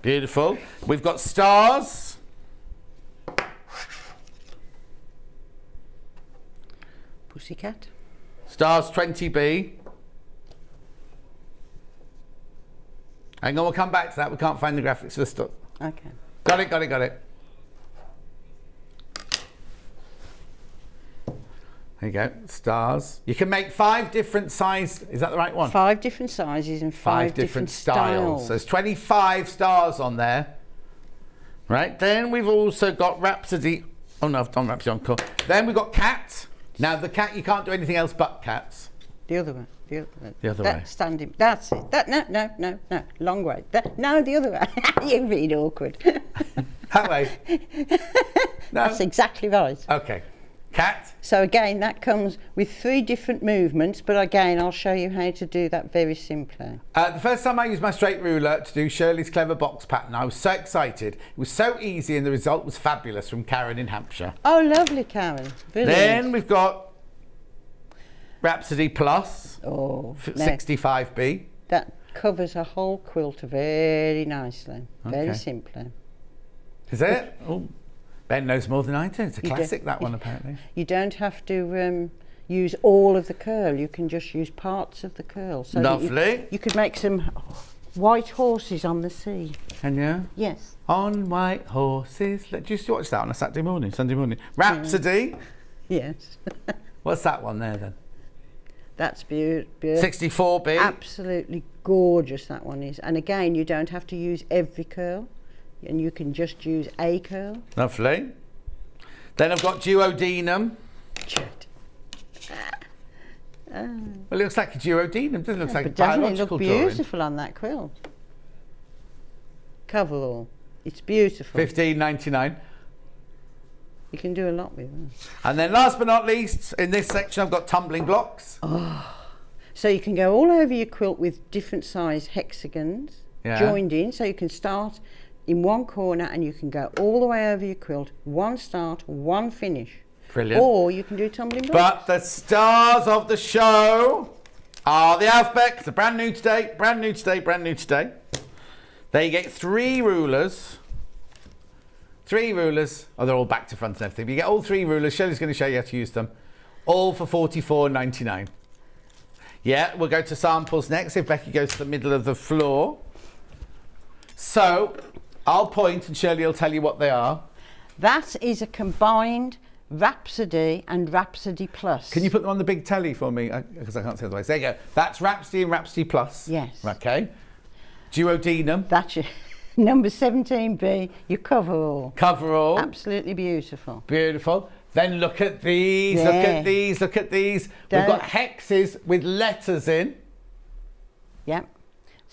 Beautiful. We've got Stars. Pussycat. Stars 20B. Hang on, we'll come back to that. We can't find the graphics for the stuff. Okay. Got it, got it, got it. There you go, stars. You can make 5 different sizes. Is that the right one? 5 different sizes and 5 different styles. So there's 25 stars on there. Right, then we've also got Rhapsody. Oh no, I've done Rhapsody Encore. Then we've got Cat. Now the cat, you can't do anything else but cats. The other way. The other way. Standing. That's it. No. Long way. No, the other way. You're really awkward. That way. No. That's exactly right. Okay. Cat. So again, that comes with 3 different movements, but again, I'll show you how to do that very simply. The first time I used my straight ruler to do Shirley's clever box pattern, I was so excited. It was so easy and the result was fabulous from Karen in Hampshire. Oh, lovely, Karen. Brilliant. Then we've got Rhapsody Plus, 65B. That covers a whole quilt very nicely, very simply. Is it? Oh, Ben knows more than I do. It's a classic, that one, apparently. You don't have to use all of the curl. You can just use parts of the curl. So lovely. You could make some white horses on the sea. Can you? Yes. On white horses. Let's just watch that on a Saturday morning, Sunday morning. Rhapsody. Yes. What's that one there then? That's beautiful. 64B. Absolutely gorgeous, that one is. And again, you don't have to use every curl. And you can just use a curl. Lovely. Then I've got duodenum. Well, it looks like a duodenum, doesn't it? Looks like a biological look beautiful drawing. On that quilt. Coverall. It's beautiful. $15.99. You can do a lot with them. And then last but not least, in this section, I've got tumbling blocks. So you can go all over your quilt with different size hexagons joined in. So you can start in one corner and you can go all the way over your quilt. One start, one finish. Brilliant. Or you can do tumbling blocks. But the stars of the show are the alphabet. It's a brand new today, brand new today, brand new today. There you get 3 rulers. 3 rulers. Oh, they're all back to front and everything. But you get all 3 rulers. Shelley's going to show you how to use them. All for $44.99. Yeah, we'll go to samples next if Becky goes to the middle of the floor. So, I'll point and Shirley will tell you what they are. That is a combined Rhapsody and Rhapsody Plus. Can you put them on the big telly for me? Because I can't see otherwise. There you go. That's Rhapsody and Rhapsody Plus. Yes. Okay. Duodenum. That's your number 17B, your coverall. Coverall. Absolutely beautiful. Beautiful. Then look at these, look at these, look at these. We've got hexes with letters in. Yep.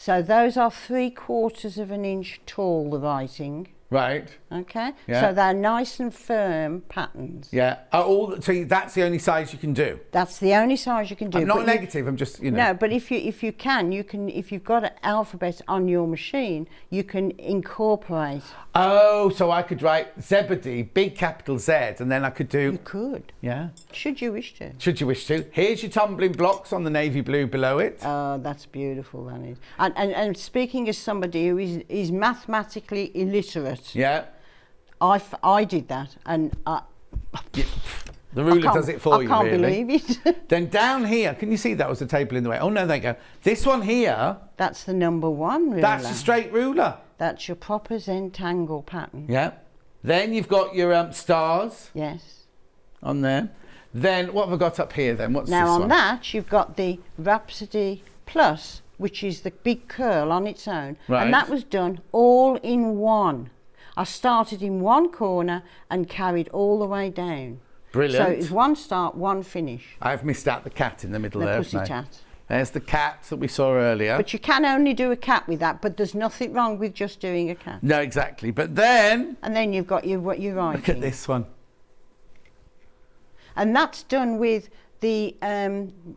So those are 3/4 of an inch tall, the writing. Right. Okay. Yeah. So they're nice and firm patterns. Yeah. So that's the only size you can do. That's the only size you can do. I'm not but negative. I'm just, you know. No, but if you can, if you've got an alphabet on your machine, you can incorporate. Oh, so I could write Zebedee, big capital Z, and then I could do. You could. Yeah. Should you wish to. Should you wish to? Here's your tumbling blocks on the navy blue below it. Oh, that's beautiful, that is. And speaking as somebody who is mathematically illiterate, Yeah. I did that, and The ruler does it for you, I can't really. believe it. Then down here, can you see that was the table in the way? Oh no, there you go. This one here, That's the number 1 ruler. that's a straight ruler. That's your proper Zentangle pattern. Yeah. Then you've got your stars Yes. on there. Then what have I got up here then? What's Now this on one? that, you've got the Rhapsody Plus, which is the big curl on its own. Right. And that was done all in one. I started in one corner and carried all the way down. Brilliant. So it's one start, one finish. I've missed out the cat in the middle The there. pussy haven't I? tat. There's the cat that we saw earlier. But you can only do a cat with that, but there's nothing wrong with just doing a cat. No, exactly. But then, And then you've got what you're writing. look at this one. And that's done with the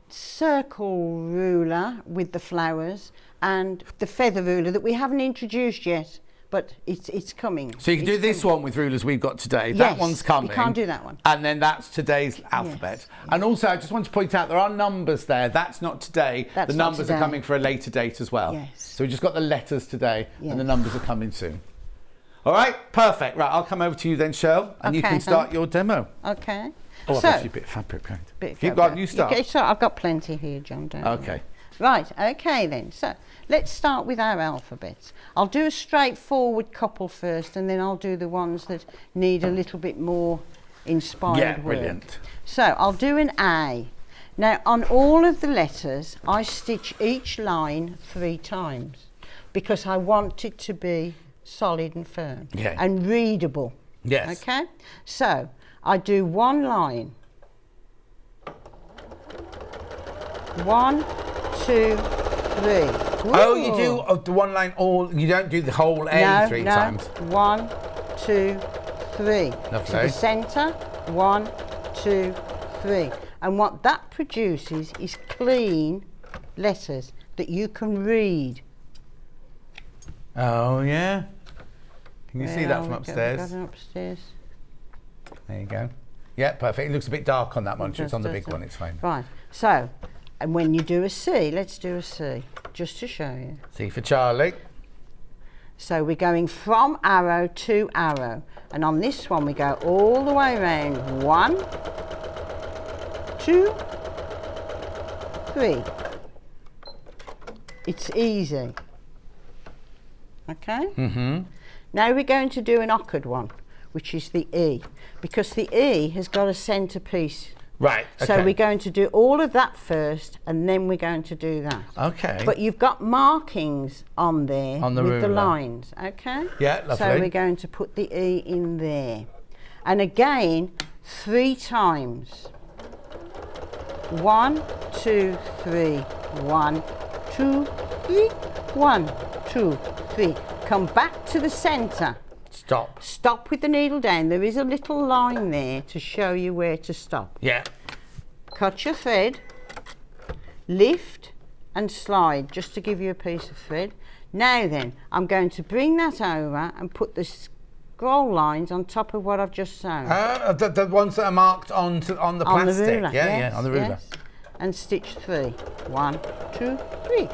circle ruler with the flowers and the feather ruler that we haven't introduced yet, but it's coming. So you can do this one with rulers we've got today. Yes, That one's coming. you can't do that one. And then that's today's alphabet. And also, I just want to point out there are numbers there. That's not today. That's the not numbers are today. coming for a later date as well. Yes. So we just got the letters today, Yes. and the numbers are coming soon. All right, perfect. Right, I'll come over to you then, Cheryl, and you Okay, can start thanks. your demo. Okay. Oh, I've So- actually a bit of fabric behind. Bit of Keep fabric. going, you start. Okay, so I've got plenty here, John. Don't worry. Okay. Right, okay then. So let's start with our alphabets. I'll do a straightforward couple first, and then I'll do the ones that need a little bit more inspired Yeah, work. brilliant. So I'll do an A. Now on all of the letters, I stitch each line 3 times because I want it to be solid and firm Yeah. and readable. Yes. Okay, so I do one line. 1, 2, 3. Oh, you Ooh. do the one line all. You don't do the whole A No, 3 no. times. 1, 2, 3. To Lovely. the centre. 1, 2, 3. And what that produces is clean letters that you can read. Oh yeah. Can you see Where that are from we? upstairs? Got it upstairs. There you go. Yeah, perfect. It looks a bit dark on that one. It It's on the does, big does. one. It's fine. Right. So, and when you do a C, let's do a C, just to show you. C for Charlie. So we're going from arrow to arrow. And on this one, we go all the way around. 1, 2, 3. It's easy. Okay? Mm-hmm. Now we're going to do an awkward one, which is the E, because the E has got a centrepiece. Right. So okay. we're going to do all of that first, and then we're going to do that. Okay. But you've got markings on there On the with the ruler. lines, okay? Yeah, So lovely. we're going to put the E in there. And again, 3 times. 1, 2, 3. 1, 2, 3. 1, 2, 3. Come back to the centre. Stop. Stop with the needle down. There is a little line there to show you where to stop. Yeah. Cut your thread, lift and slide just to give you a piece of thread. Now then, I'm going to bring that over and put the scroll lines on top of what I've just sewn. The ones that are marked on the On the plastic. ruler, Yeah, yes, yeah, on the ruler. yes. And stitch 3. 1, 2, 3.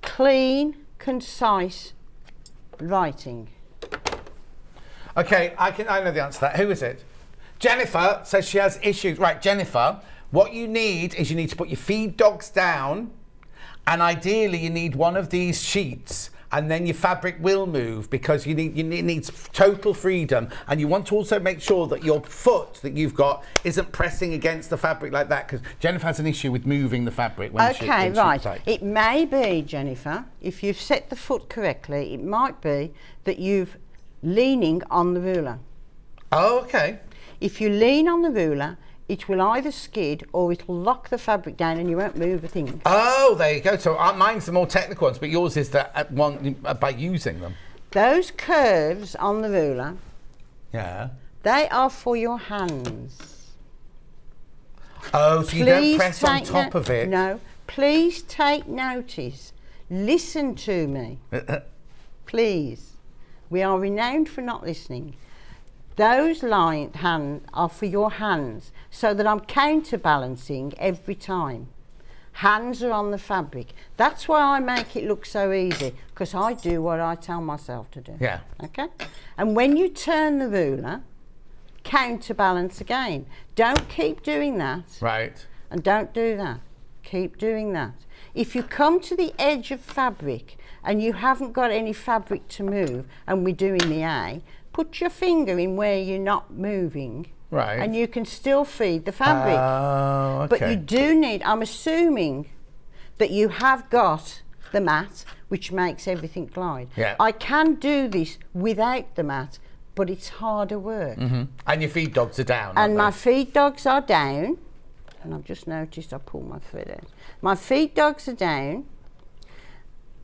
Clean, concise writing. Okay, I know the answer to that. Who is it? Jennifer says she has issues. Right, Jennifer, what you need is you need to put your feed dogs down, and ideally you need one of these sheets, and then your fabric will move because it needs total freedom, and you want to also make sure that your foot that you've got isn't pressing against the fabric like that, because Jennifer has an issue with moving the fabric when Okay, when right. tight. It may be, Jennifer, if you've set the foot correctly, it might be that you've leaning on the ruler. Oh, okay. If you lean on the ruler, it will either skid or it will lock the fabric down and you won't move a thing. Oh, there you go. So mine's the more technical ones, but yours is by using them. Those curves on the ruler, Yeah. they are for your hands. Oh, so you don't press on top of it? No. Please take notice. Listen to me. Please. We are renowned for not listening. Those hands are for your hands, so that I'm counterbalancing every time. Hands are on the fabric. That's why I make it look so easy, because I do what I tell myself to do. Yeah. Okay? And when you turn the ruler, counterbalance again. Don't keep doing that. Right. And don't do that. Keep doing that. If you come to the edge of fabric and you haven't got any fabric to move, and we're doing the A, put your finger in where you're not moving. Right. And you can still feed the fabric. Oh, okay. But you do need, I'm assuming that you have got the mat, which makes everything glide. Yeah. I can do this without the mat, but it's harder work. Mm-hmm. And your feed dogs are down, And my aren't feed dogs are down. And I've just noticed I pulled my thread out. My feed dogs are down.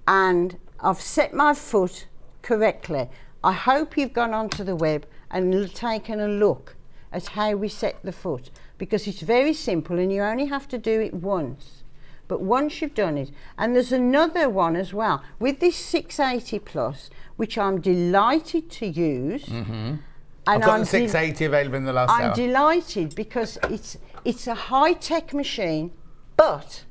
And I've set my foot correctly. I hope you've gone onto the web and taken a look at how we set the foot, because it's very simple and you only have to do it once. But once you've done it, and there's another one as well with this 680 plus, which I'm delighted to use. Mm-hmm. I've got the 680 available in the last hour. I'm delighted because it's a high-tech machine, but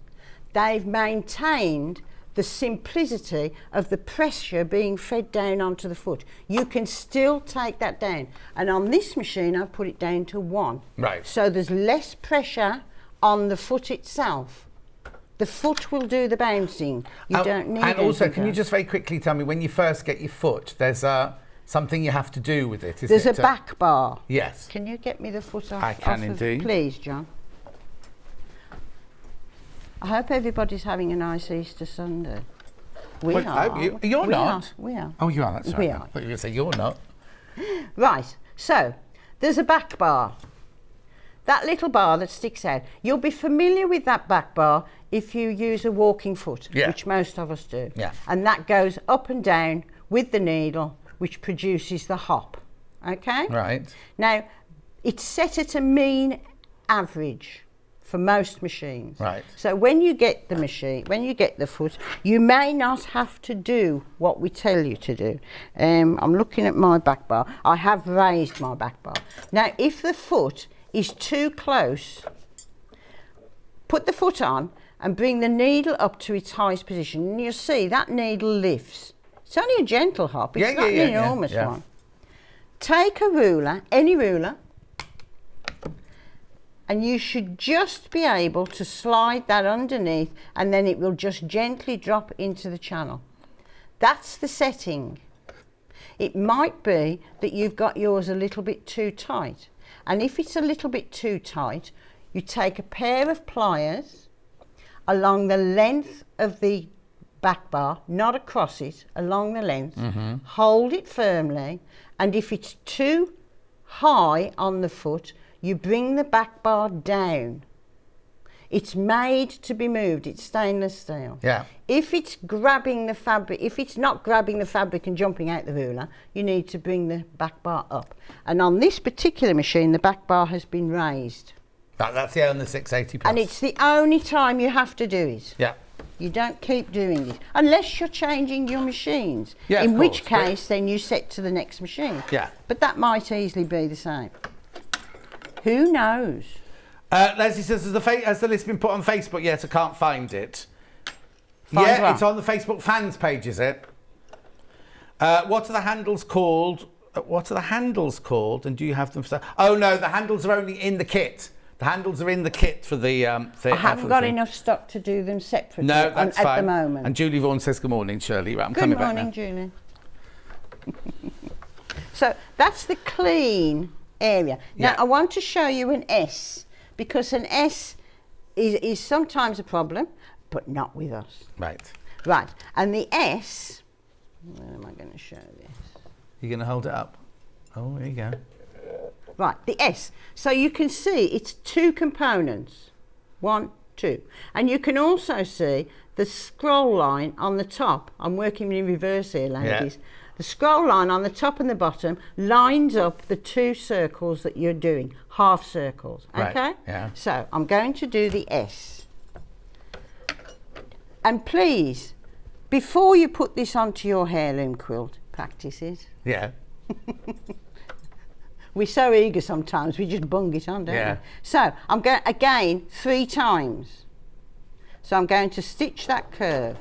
they've maintained the simplicity of the pressure being fed down onto the foot. You can still take that down. And on this machine, I've put it down to 1. Right. So there's less pressure on the foot itself. The foot will do the bouncing. You don't need. And also, can you just very quickly tell me, when you first get your foot, there's something you have to do with it, There's a back bar. Yes. Can you get me the foot off? I can indeed. Please, John. I hope everybody's having a nice Easter Sunday. We are. You're not. We are. Oh, you are, that's right. We I are. thought you were going to say you're not. Right, so there's a back bar. That little bar that sticks out. You'll be familiar with that back bar if you use a walking foot, which most of us do. Yeah. And that goes up and down with the needle, which produces the hop. Okay? Right. Now, it's set at a mean average for most machines. Right. So when you get the machine, when you get the foot, you may not have to do what we tell you to do. I'm looking at my back bar. I have raised my back bar. Now, if the foot is too close, put the foot on and bring the needle up to its highest position, and you'll see that needle lifts. It's only a gentle hop, it's not an enormous one. Take a ruler, any ruler, and you should just be able to slide that underneath, and then it will just gently drop into the channel. That's the setting. It might be that you've got yours a little bit too tight. And if it's a little bit too tight, you take a pair of pliers along the length of the back bar, not across it, along the length, hold it firmly, and if it's too high on the foot, you bring the back bar down. It's made to be moved, it's stainless steel. Yeah. If it's grabbing the fabric, if it's not grabbing the fabric and jumping out the ruler, you need to bring the back bar up. And on this particular machine, the back bar has been raised. That's the only 680 plus. And it's the only time you have to do it. Yeah. You don't keep doing it, unless you're changing your machines. Yeah, in of which course, case, then you set to the next machine. Yeah. But that might easily be the same. Who knows? Leslie says, has the list been put on Facebook yet? I can't find it. Find what? It's on the Facebook fans page, is it? What are the handles called? And do you have them? Oh no, the handles are only in the kit. The handles are in the kit for the. I haven't got enough stock to do them separately. No, that's at fine. the moment. And Julie Vaughan says, "Good morning, Shirley. Right, I'm coming back now." Good morning, Julie. So that's the clean area. Now I want to show you an S, because an S is sometimes a problem, but not with us. Right. Right, and the S, where am I going to show this? You're going to hold it up. Oh, there you go. Right, the S. So you can see it's 2 components. 1, 2. And you can also see the scroll line on the top. I'm working in reverse here, ladies. Yeah. The scroll line on the top and the bottom lines up the 2 circles that you're doing, half circles. Right, Okay? yeah. So I'm going to do the S. And please, before you put this onto your heirloom quilt, practice it. Yeah. We're so eager sometimes, we just bung it on, don't Yeah. we? So I'm going again 3 times. So I'm going to stitch that curve.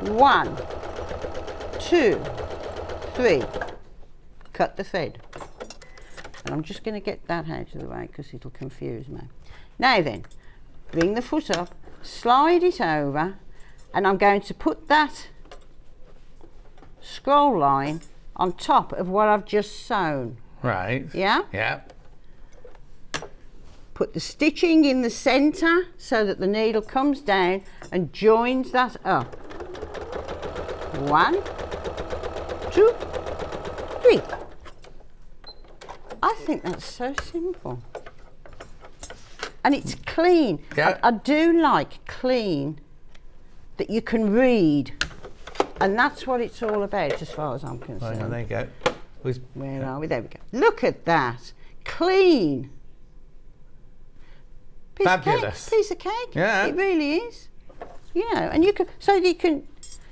1, 2, 3. Cut the thread. And I'm just going to get that out of the way because it'll confuse me. Now then, bring the foot up, slide it over, and I'm going to put that scroll line on top of what I've just sewn. Right. Yeah? Yeah. Put the stitching in the centre so that the needle comes down and joins that up. 1, 2, 3. I think that's so simple. And it's clean. Yeah. I do like clean that you can read. And that's what it's all about as far as I'm concerned. Hang on, there you go. Where are we? There we go. Look at that. Clean. Fabulous. Piece of cake. Yeah. It really is. You know, and you can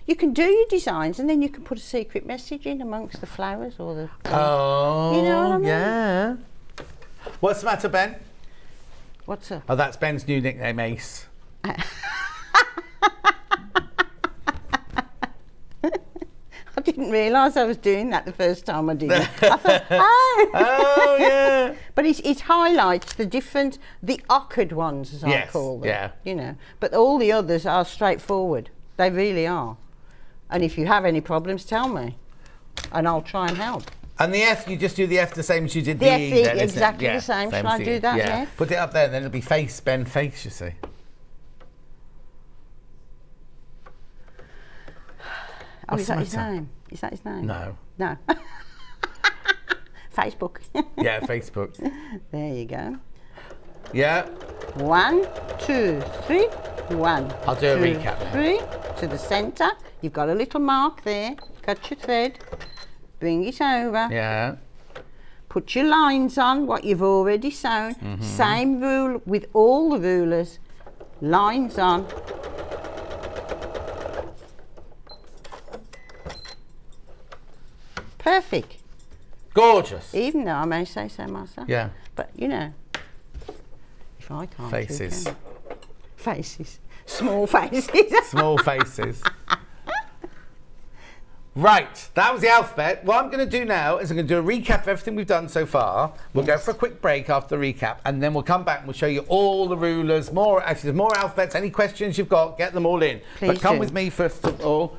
you can do your designs and then you can put a secret message in amongst the flowers or the Oh, you know what I mean? yeah. What's the matter, Ben? What's up? Oh, that's Ben's new nickname, Ace. I didn't realise I was doing that the first time I did it. I thought, oh. Oh, yeah. But it highlights the awkward ones, as I Yes, call them. yeah. You know, but all the others are straightforward. They really are. And if you have any problems, tell me, and I'll try and help. And the F, you just do the F the same as you did the, The F, E, then, isn't it? exactly Yeah, the same. Shall as I the do E. that, Yeah. F? Put it up there, and then it'll be face, Ben, face, you see. Oh, What's is the that his matter? name? Is that his name? No. No. Facebook. Yeah, Facebook. There you go. Yeah. 1, 2, 3. 1. I'll do a 2, recap now. 3 to the centre. You've got a little mark there. Cut your thread. Bring it over. Yeah. Put your lines on what you've already sewn. Mm-hmm. Same rule with all the rulers. Lines on. Perfect. Gorgeous. Even though I may say so myself. Yeah. But you know, if I can't. Faces. You can. Faces. Small faces. Small faces. Right, that was the alphabet. What I'm going to do now is I'm going to do a recap of everything we've done so far. We'll go for a quick break after the recap, and then we'll come back and we'll show you all the rulers, actually there's more alphabets. Any questions you've got, get them all in. Please but come do. with me first of all,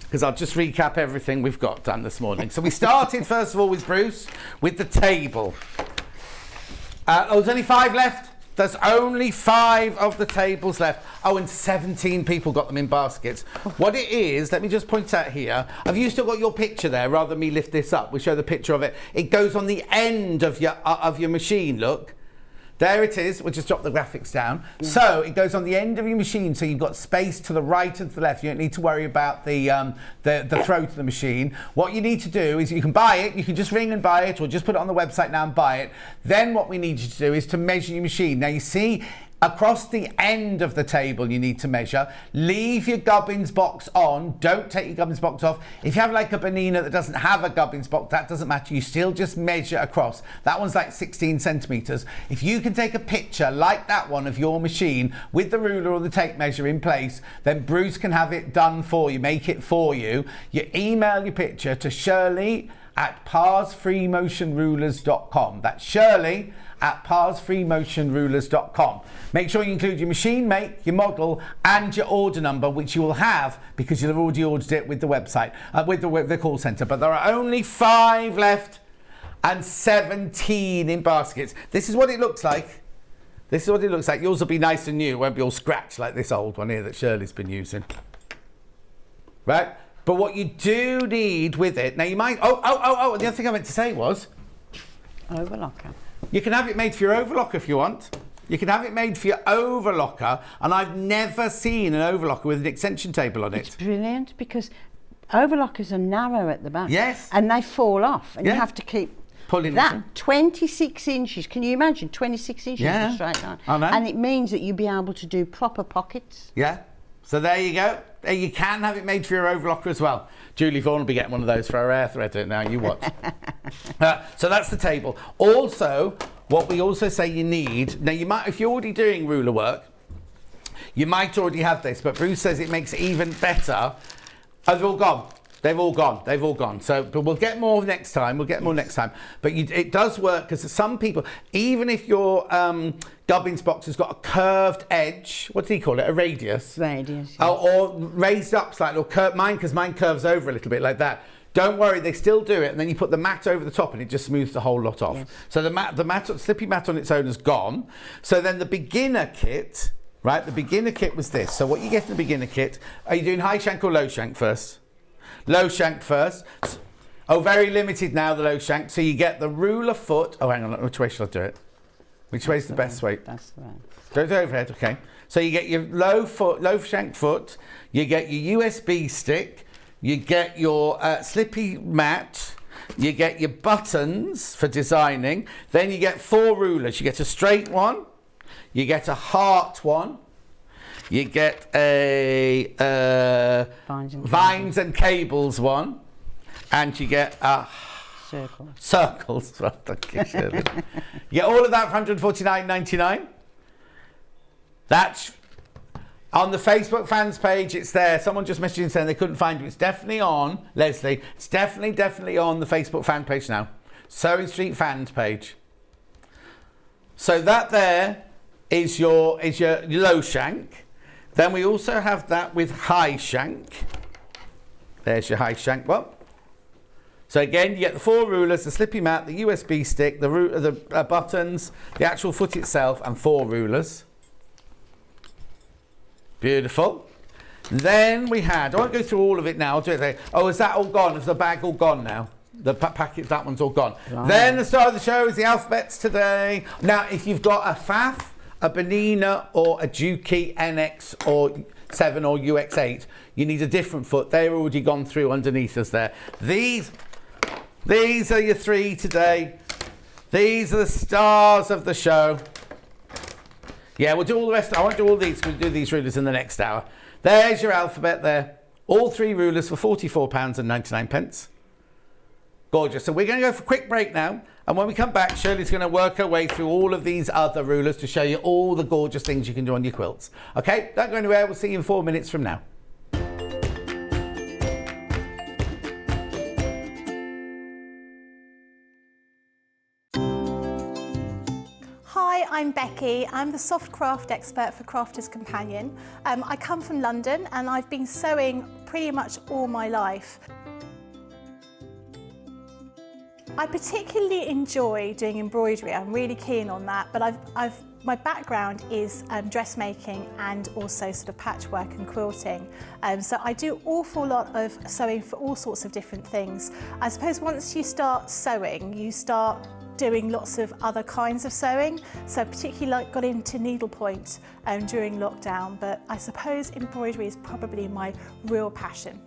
because I'll just recap everything we've got done this morning. So we started first of all with Bruce, with the table. There's only 5 left. There's only 5 of the tables left. Oh, and 17 people got them in baskets. What it is, let me just point out here. Have you still got your picture there rather than me lift this up? We'll show the picture of it. It goes on the end of your machine, look. There it is. We'll just drop the graphics down. Yeah. So it goes on the end of your machine, so you've got space to the right and to the left. You don't need to worry about the throat of the machine. What you need to do is you can buy it. You can just ring and buy it, or just put it on the website now and buy it. Then what we need you to do is to measure your machine. Now you see, across the end of the table you need to measure. Leave your gubbins box on. Don't take your gubbins box off. If you have like a Bernina that doesn't have a gubbins box, that doesn't matter. You still just measure across. That one's like 16 centimetres. If you can take a picture like that one of your machine with the ruler or the tape measure in place, then Bruce can have it done for you, make it for you. You email your picture to Shirley@parsfreemotionrulers.com. That's Shirley@parsfreemotionrulers.com. Make sure you include your machine make, your model, and your order number, which you will have because you'll have already ordered it with the website, with the call centre. But there are only 5 left and 17 in baskets. This is what it looks like. This is what it looks like. Yours will be nice and new. It won't be all scratched like this old one here that Shirley's been using. Right? But what you do need with it, now you might, and the other thing I meant to say was, Overlocker. You can have it made for your overlocker if you want. You can have it made for your overlocker, and I've never seen an overlocker with an extension table on it. It's brilliant because overlockers are narrow at the back. Yes. And they fall off, and Yeah. you have to keep Pulling that it. 26 inches. Can you imagine 26 inches Yeah. of straight line? I know. And it means that you'll be able to do proper pockets. Yeah. So there you go. You can have it made for your overlocker as well. Julie Vaughan will be getting one of those for her hair threader now. You watch. So that's the table. Also, what we also say you need, now you might, if you're already doing ruler work, you might already have this, but Bruce says it makes it even better. Oh, they've all gone. They've all gone. They've all gone. So, but we'll get more next time. We'll get more next time. But it does work because some people, even if your Gubbins box has got a curved edge, what do you call it? A radius. Radius. Yeah. Or raised up slightly, or mine, because mine curves over a little bit like that. Don't worry, they still do it, and then you put the mat over the top, and it just smooths the whole lot off. Yes. So the slippy mat on its own is gone. So then the beginner kit, right? The beginner kit was this. So what you get in the beginner kit, are you doing high shank or low shank first? Low shank first. Oh, very limited now, the low shank. So you get the ruler foot. Oh, hang on, which way should I do it? Which way is the best way? That's the way. Don't do overhead, okay. So you get your low shank foot, you get your USB stick, you get your slippy mat, you get your buttons for designing, then you get 4 rulers. You get a straight one, you get a heart one, you get a vines and cables one, and you get a circles. Well, thank you, Shirley. You get all of that for $149.99. That's on the Facebook fans page. It's there. Someone just messaged in saying they couldn't find it. It's definitely on, Leslie. It's definitely on the Facebook fan page now. Sewing Street fans page. So that there is your low shank. Then we also have that with high shank. There's your high shank one. So again, you get the 4 rulers, the slippy mat, the USB stick, the buttons, the actual foot itself, and 4 rulers. Beautiful. Then we had, I won't go through all of it now. I'll do it later. Oh, is that all gone? Is the bag all gone now? The packet, that one's all gone. Right. Then the start of the show is the alphabets today. Now, if you've got a Pfaff, a Benina, or a Juki NX or 7 or UX8, you need a different foot. They're already gone through underneath us there. These are your 3 today. These are the stars of the show. Yeah, we'll do all the rest. I won't do all these. We'll do these rulers in the next hour. There's your alphabet there. All 3 rulers for £44.99. Gorgeous. So we're going to go for a quick break now. And when we come back, Shirley's going to work her way through all of these other rulers to show you all the gorgeous things you can do on your quilts. Okay, don't go anywhere. We'll see you in 4 minutes from now. Hi, I'm Becky. I'm the soft craft expert for Crafter's Companion. I come from London and I've been sewing pretty much all my life. I particularly enjoy doing embroidery. I'm really keen on that, but my background is dressmaking and also sort of patchwork and quilting. So I do an awful lot of sewing for all sorts of different things. I suppose once you start sewing, you start doing lots of other kinds of sewing. So particularly got into needlepoint during lockdown, but I suppose embroidery is probably my real passion.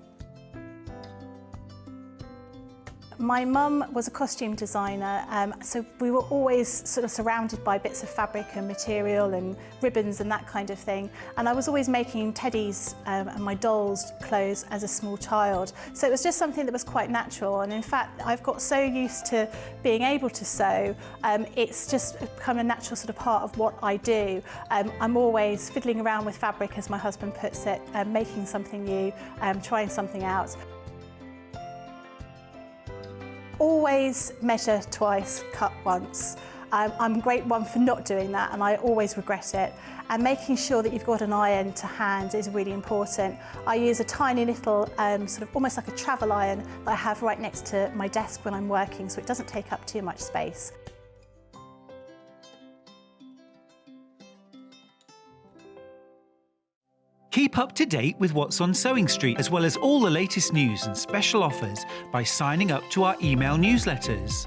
My mum was a costume designer, so we were always sort of surrounded by bits of fabric and material and ribbons and that kind of thing. And I was always making teddies and my dolls' clothes as a small child. So it was just something that was quite natural. And in fact, I've got so used to being able to sew, it's just become a natural sort of part of what I do. I'm always fiddling around with fabric, as my husband puts it, making something new, trying something out. Always measure twice, cut once. I'm a great one for not doing that, and I always regret it. And making sure that you've got an iron to hand is really important. I use a tiny little, sort of almost like a travel iron that I have right next to my desk when I'm working, so it doesn't take up too much space. Keep up to date with what's on Sewing Street, as well as all the latest news and special offers by signing up to our email newsletters.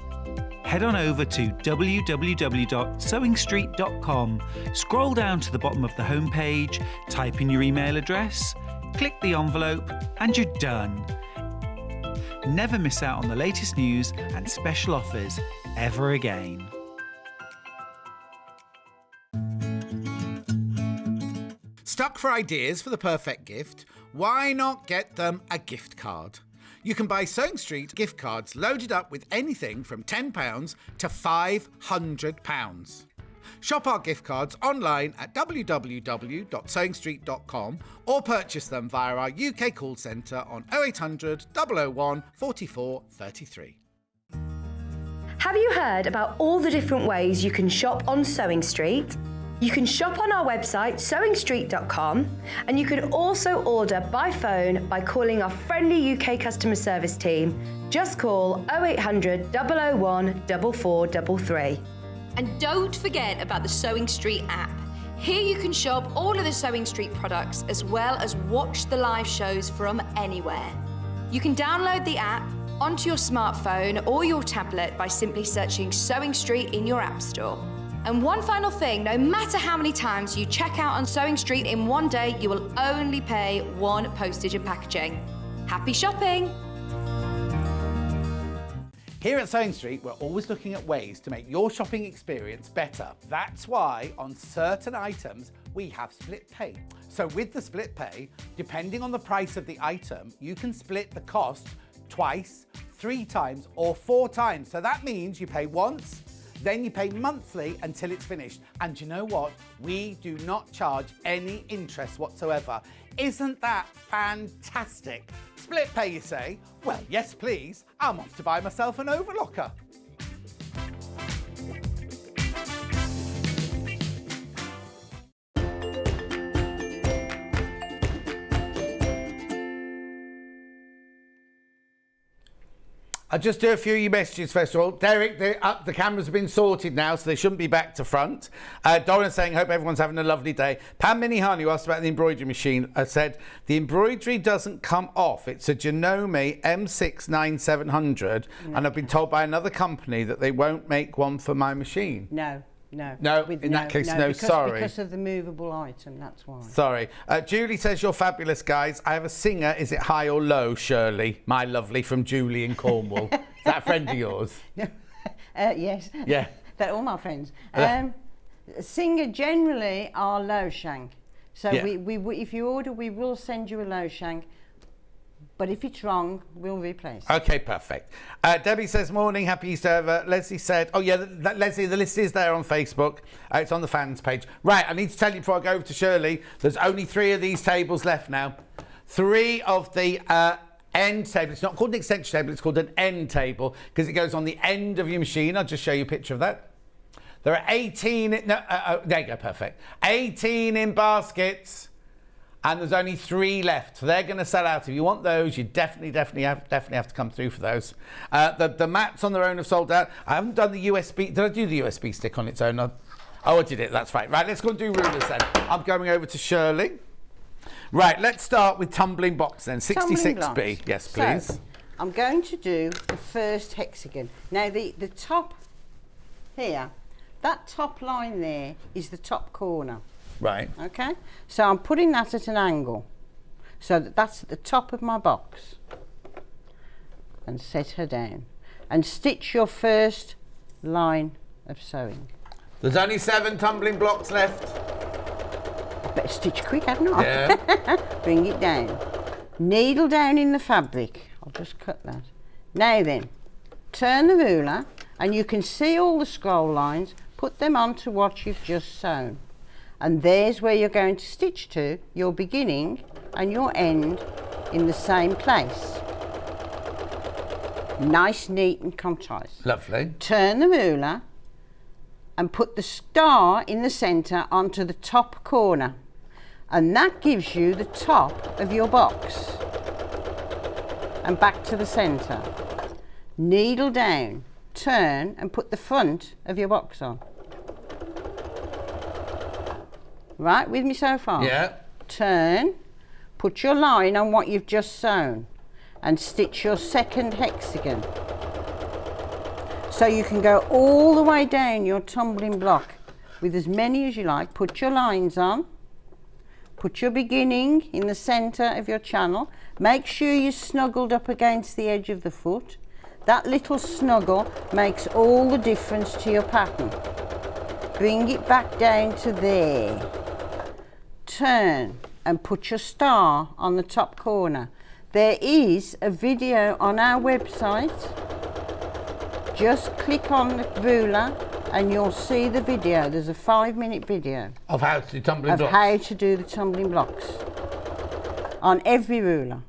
head on over to www.sewingstreet.com, scroll down to the bottom of the homepage, type in your email address, click the envelope, and you're done. Never miss out on the latest news and special offers ever again. Stuck for ideas for the perfect gift? Why not get them a gift card? You can buy Sewing Street gift cards loaded up with anything from £10 to £500. Shop our gift cards online at www.sewingstreet.com or purchase them via our UK call centre on 0800 001 44 33. Have you heard about all the different ways you can shop on Sewing Street? You can shop on our website, sewingstreet.com, and you can also order by phone by calling our friendly UK customer service team. Just call 0800 001 4433. And don't forget about the Sewing Street app. Here you can shop all of the Sewing Street products as well as watch the live shows from anywhere. You can download the app onto your smartphone or your tablet by simply searching Sewing Street in your app store. And one final thing, no matter how many times you check out on Sewing Street in one day, you will only pay one postage and packaging. Happy shopping! Here at Sewing Street, we're always looking at ways to make your shopping experience better. That's why on certain items, we have split pay. So with the split pay, depending on the price of the item, you can split the cost twice, 3 times, or 4 times. So that means you pay once, then you pay monthly until it's finished. And you know what? We do not charge any interest whatsoever. Isn't that fantastic? Split pay, you say? Well, yes, please. I'm off to buy myself an overlocker. I'll just do a few of your messages first of all. Derek, the cameras have been sorted now, so they shouldn't be back to front. Dora's saying, hope everyone's having a lovely day. Pam Minihani, who asked about the embroidery machine, said, the embroidery doesn't come off. It's a Janome M69700, and I've been told by another company that they won't make one for my machine. No. That case, no, sorry. Because of the movable item, that's why. Sorry. Julie says, you're fabulous, guys. I have a singer. Is it high or low, Shirley? My lovely, from Julie in Cornwall. Is that a friend of yours? Yes. Yeah. They're all my friends. Singer generally are low shank. So Yeah. we if you order, we will send you a low shank. But if it's wrong, we'll replace it. Okay, perfect. Debbie says, morning, happy Easter. Leslie said, oh yeah, Leslie, the list is there on Facebook. It's on the fans page. Right, I need to tell you before I go over to Shirley, there's only 3 of these tables left now. 3 of the end table. It's not called an extension table, it's called an end table because it goes on the end of your machine. I'll just show you a picture of that. There are 18, there you go, perfect. 18 in baskets. And there's only 3 left, so they're going to sell out. If you want those, you definitely have to come through for those. The mats on their own have sold out. I haven't done the USB. Did I do the USB stick on its own? Oh, I did it. That's right. Right, let's go and do rulers then. I'm going over to Shirley. Right, let's start with tumbling box then. 66B. Yes, please. So, I'm going to do the first hexagon. Now, the top here, that top line there is the top corner. Right. Okay, so I'm putting that at an angle so that's at the top of my box, and set her down and stitch your first line of sewing. There's only 7 tumbling blocks left. I better stitch quick, haven't I? Yeah. Bring it down, needle down in the fabric. I'll just cut that. Now then, turn the ruler and you can see all the scroll lines. Put them onto what you've just sewn. And there's where you're going to stitch to your beginning and your end in the same place. Nice, neat and concise. Lovely. Turn the ruler and put the star in the centre onto the top corner. And that gives you the top of your box. And back to the centre. Needle down, turn and put the front of your box on. Right, with me so far? Yeah. Turn, put your line on what you've just sewn and stitch your second hexagon. So you can go all the way down your tumbling block with as many as you like. Put your lines on. Put your beginning in the centre of your channel. Make sure you're snuggled up against the edge of the foot. That little snuggle makes all the difference to your pattern. Bring it back down to there. Turn and put your star on the top corner. There is a video on our website. Just click on the ruler and you'll see the video. There's a 5-minute video Of how to do tumbling blocks? of how to do the tumbling blocks on every ruler.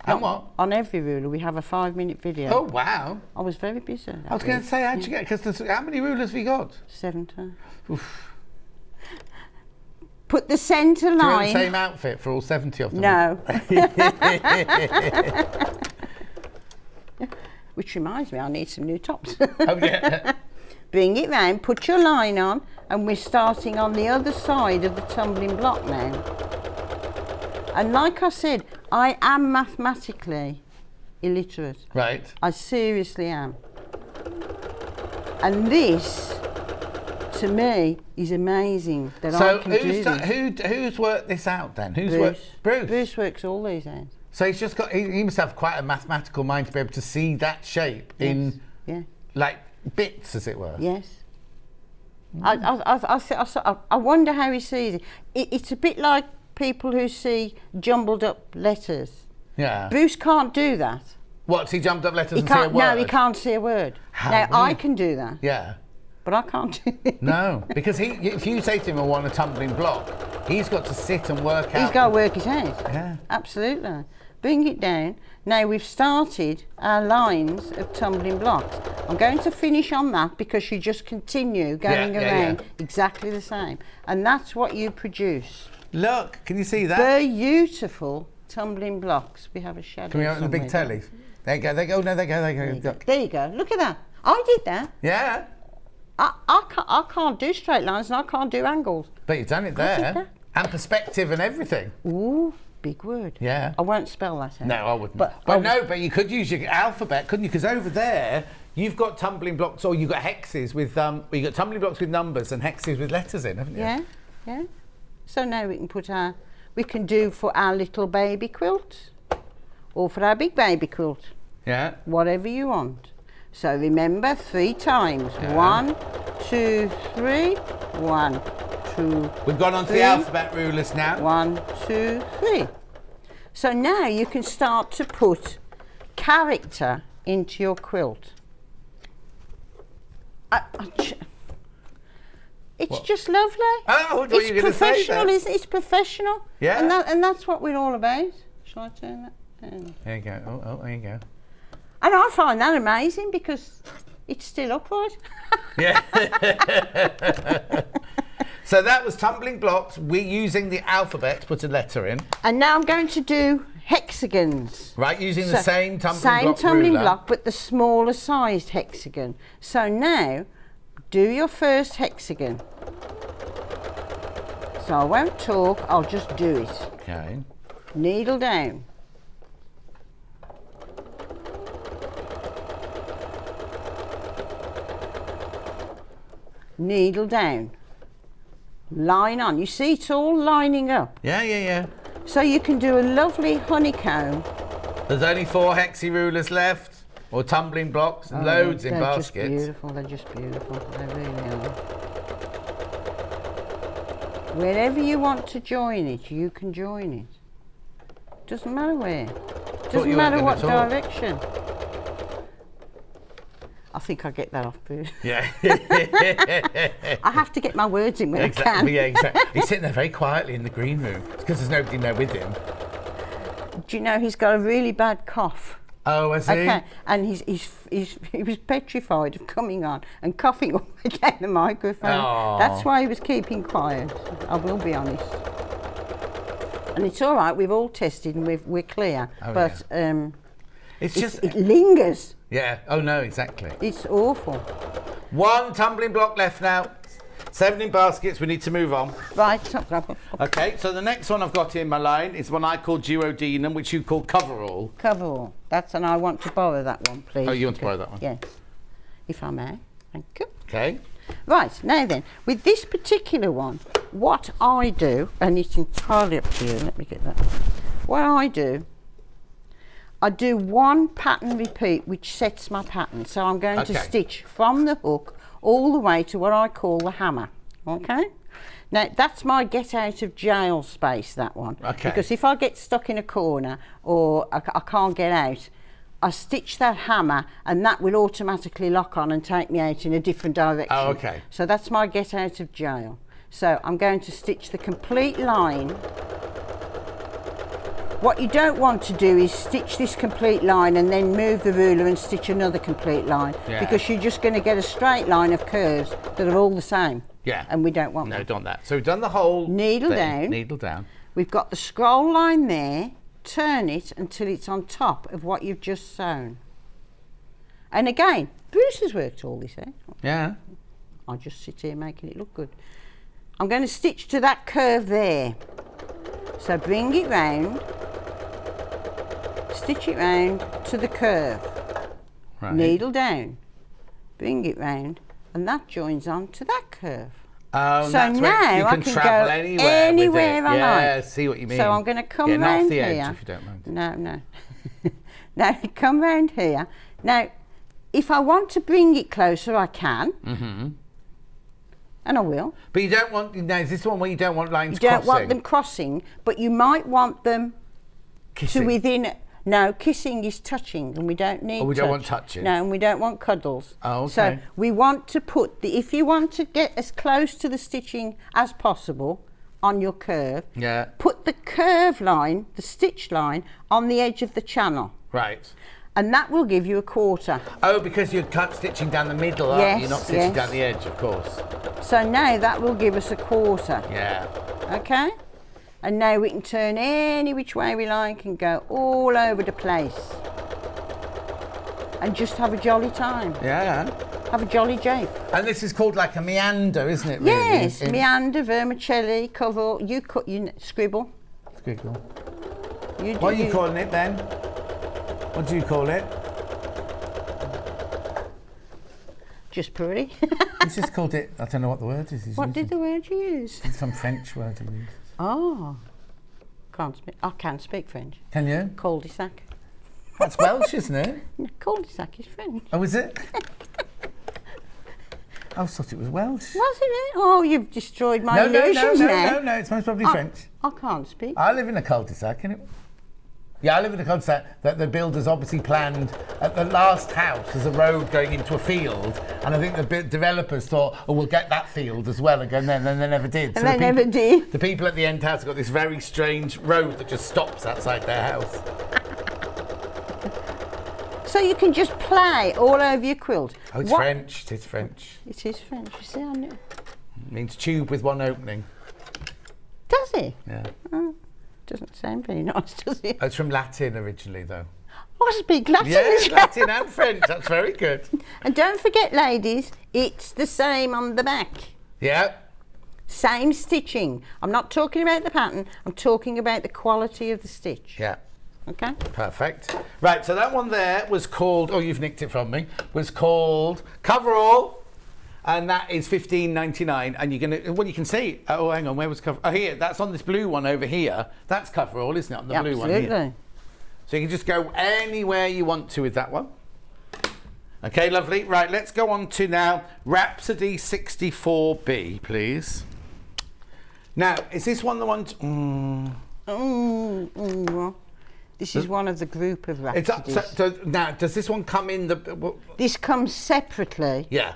And what? On every ruler we have a 5-minute video. Oh, wow. I was very busy. I was going to say, how'd you get, because how many rulers have you got? 7 Put the centre Do you want line. the same outfit for all 70 of them? No. Which reminds me, I need some new tops. Oh, yeah. Bring it round, put your line on, and we're starting on the other side of the tumbling block now. And like I said, I am mathematically illiterate. Right. I seriously am. And this, to me, is amazing that I can do this. Who's worked this out then? Who's Bruce. worked? Bruce. Bruce works all these out. So he's just got, he must have quite a mathematical mind to be able to see that shape in, Yeah. like, bits, as it were. Yes. I wonder how he sees it. It's a bit like people who see jumbled up letters. Yeah. Bruce can't do that. What's he jumped up letters He and see a can't. word? No, he can't see a word. How now I weird. can do that, Yeah. but I can't do it. No, because if you say to him, I want a tumbling block, he's got to sit and work out. He's got to work his head. Yeah. Absolutely. Bring it down. Now we've started our lines of tumbling blocks. I'm going to finish on that because you just continue going around exactly the same. And that's what you produce. Look, can you see that? Beautiful tumbling blocks. We have a shadow. Can we open the big somewhere. telly? There you go, there you go, no, there you go, there you go. There you go. Look at that. I did that. Yeah, I can't do straight lines and I can't do angles. but you've done it did there. that. And perspective and everything. Ooh, big word. Yeah. I won't spell that out. No, I wouldn't. But But you could use your alphabet, couldn't you? Because over there, you've got tumbling blocks, or you've got hexes with, you've got tumbling blocks with numbers and hexes with letters in, haven't you? Yeah, yeah. So now we can do for our little baby quilt or for our big baby quilt, Yeah. whatever you want. So remember 3 times. Yeah. 1, 2, 3. 1, 2. We've gone on to the 3. alphabet rulers now. 1, 2, 3. So now you can start to put character into your quilt. It's just lovely. Oh, what were you going to say professional, then? it's professional. Yeah. And that's what we're all about. Shall I turn that down? There you go. Oh, there you go. And I find that amazing because it's still upright. Yeah. So that was tumbling blocks. We're using the alphabet to put a letter in. And now I'm going to do hexagons. Right, using the same tumbling Same block tumbling ruler. block, but the smaller sized hexagon. So now, do your first hexagon. So I won't talk, I'll just do it. Okay. Needle down. Needle down. Line on. You see it's all lining up. Yeah, yeah, yeah. So you can do a lovely honeycomb. There's only 4 hexi rulers left, or tumbling blocks, and loads in They're baskets. just beautiful, they're just beautiful. They really are. Wherever you want to join it, you can join it. Doesn't matter where. Doesn't you matter weren't what gonna talk. direction. I think I get that off, Bruce. Yeah. I have to get my words in when I can. Exactly, yeah, exactly. He's sitting there very quietly in the green room because there's nobody in there with him. Do you know he's got a really bad cough? Oh, I see. Okay, and he was petrified of coming on and coughing all the way down the microphone. Aw. That's why he was keeping quiet. I will be honest. And it's all right. We've all tested and we're clear. Oh, but It's just, it lingers. yeah. Oh no, exactly. It's awful. 1 tumbling block left now. 7 in baskets. We need to move on. Right. Stop. Okay. So the next one I've got in my line is one I call duodenum, which you call coverall. Cover all. And I want to borrow that one, please. Oh, you want to borrow that one? Yes. if I may. Thank you. Okay. Right, now then, with this particular one, what I do, and it's entirely up to you, let me get that. What I do one pattern repeat which sets my pattern. So I'm going to stitch from the hook all the way to what I call the hammer, okay? Now that's my get out of jail space, that one. Okay. Because if I get stuck in a corner or I can't get out, I stitch that hammer and that will automatically lock on and take me out in a different direction. Oh, okay. So that's my get out of jail. So I'm going to stitch the complete line. What you don't want to do is stitch this complete line and then move the ruler and stitch another complete line, because you're just going to get a straight line of curves that are all the same. Yeah. And we don't want that. that. No, don't that. So we've done the whole needle thing. down. Needle down. We've got the scroll line there. Turn it until it's on top of what you've just sewn. And again, Bruce has worked all this out. Yeah. I'll just sit here making it look good. I'm going to stitch to that curve there. So bring it round. Stitch it round to the curve. Right. Needle down. Bring it round, and that joins on to that curve. Oh, so that's now you can I can travel go anywhere I like. Yeah, see what you mean. So I'm going to come round round off the here. edge, if you don't mind. No. Now come round here. Now, if I want to bring it closer, I can. Mm-hmm. And I will. But you don't want. Now, is this the one where you don't want lines crossing? You don't want them crossing, but you might want them kissing. To within. No, kissing is touching, and we don't need. Oh, we don't want touching. No, and we don't want cuddles. Oh, okay. So we want to put the. If you want to get as close to the stitching as possible on your curve, put the curve line, the stitch line, on the edge of the channel. Right. And that will give you a quarter. Oh, because you're stitching down the middle, aren't you? You're not stitching down the edge, of course. So now that will give us a quarter. Yeah. Okay. And now we can turn any which way we like and go all over the place. And just have a jolly time. Yeah. Have a jolly jape. And this is called like a meander, isn't it, really? Yes, meander, vermicelli, cover, you cut, you scribble. Scribble. What are you calling it then? What do you call it? Just puree. He's just called it, I don't know what the word is. What did the word you use? It's some French word he used. Oh, can't speak. I can speak French. Can you? Cul-de-sac. That's Welsh, isn't it? No, cul-de-sac is French. Oh, is it? I thought it was Welsh. Wasn't it? Oh, you've destroyed my illusions now. No, it's most probably French. I can't speak. I live in a cul-de-sac, innit? Yeah, I live in a cul-de-sac that the builders obviously planned at the last house as a road going into a field, and I think the developers thought, oh, we'll get that field as well, and then they never did. And they never did. The people at the end house have got this very strange road that just stops outside their house. So you can just play all over your quilt. Oh, it's French. It is French. It is French. You see, I knew. It means tube with one opening. Does it? Yeah. Oh. Doesn't sound very nice, does it? It's from Latin originally, though. I speak Latin. Yes, Latin and French. That's very good. And don't forget, ladies, it's the same on the back. Yeah. Same stitching. I'm not talking about the pattern. I'm talking about the quality of the stitch. Yeah. Okay. Perfect. Right. So that one there was called. Oh, you've nicked it from me. Was called Coverall. And that is $15.99, and you're gonna. Well, you can see. Oh, hang on. Where was cover? Oh, here. That's on this blue one over here. That's Coverall, isn't it? On the blue one here. Absolutely. So you can just go anywhere you want to with that one. Okay, lovely. Right. Let's go on to now Rhapsody 64B, please. Now, is this one the one? This is one of the group of Rhapsodies. So now, does this one come in the? This comes separately. Yeah.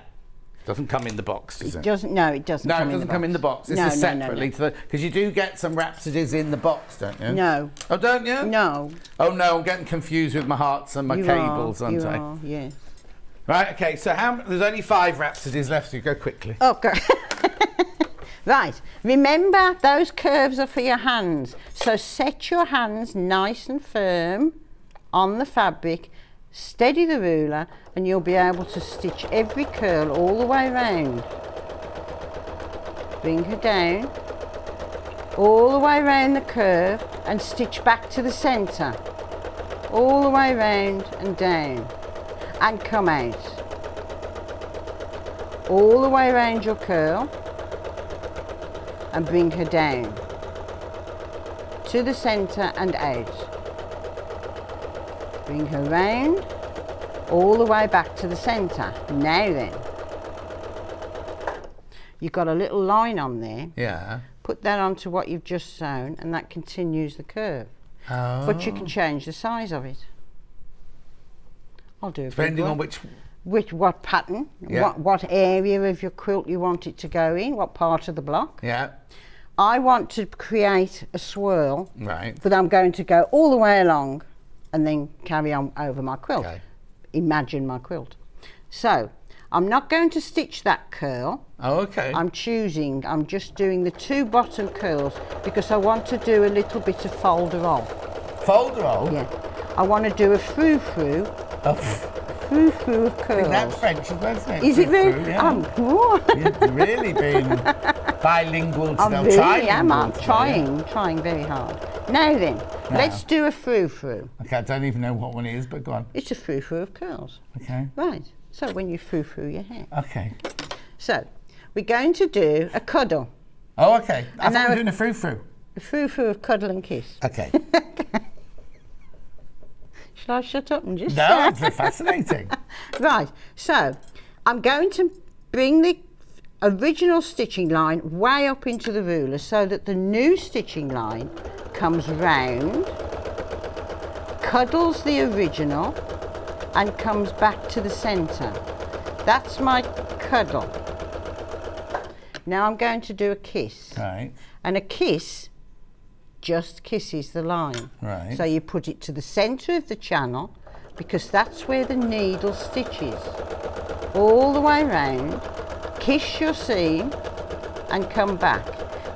Doesn't come in the box, does it? Doesn't. No, it doesn't. No, it doesn't come in the box. This is separately because you do get some Rhapsodies in the box, don't you? No. Oh, don't you? No. Oh no, I'm getting confused with my hearts and my cables, aren't I? You are, yes. Right. Okay. So there's only 5 Rhapsodies left. So you go quickly. Okay. Right. Remember, those curves are for your hands. So set your hands nice and firm on the fabric. Steady the ruler and you'll be able to stitch every curl all the way round. Bring her down, all the way round the curve and stitch back to the centre. All the way round and down and come out. all the way around your curl and bring her down to the centre and out. Bring her round all the way back to the centre. Now then, you've got a little line on there. Yeah. Put that onto what you've just sewn and that continues the curve. Oh. But you can change the size of it. I'll do it. Depending on which what pattern, Yeah. what area of your quilt you want it to go in, what part of the block. Yeah. I want to create a swirl, Right. but I'm going to go all the way along and then carry on over my quilt. Okay. Imagine my quilt. So I'm not going to stitch that curl. Oh, okay. I'm just doing the 2 bottom curls because I want to do a little bit of folderol. Folderol? Yeah. I want to do a frou-frou. Oh, Frou-frou of I curls. think that's French as well, isn't it? Is it Frou-frou, really? Yeah. You've really been bilingual today. I really am. trilingual I'm today. trying very hard. Now then, let's do a frou-frou. Okay, I don't even know what one it is, but go on. It's a frou-frou of curls. Okay. Right. So when you frou-frou your hair. Okay. So we're going to do a cuddle. Oh, okay. I And thought now we were doing a frou-frou. A frou-frou of cuddle and kiss. Okay. Shall I shut up and just No, it's fascinating. Right, so I'm going to bring the original stitching line way up into the ruler so that the new stitching line comes round, cuddles the original and comes back to the centre. That's my cuddle. Now I'm going to do a kiss. Right. And a kiss just kisses the line. Right. So you put it to the centre of the channel because that's where the needle stitches. All the way round, kiss your seam and come back.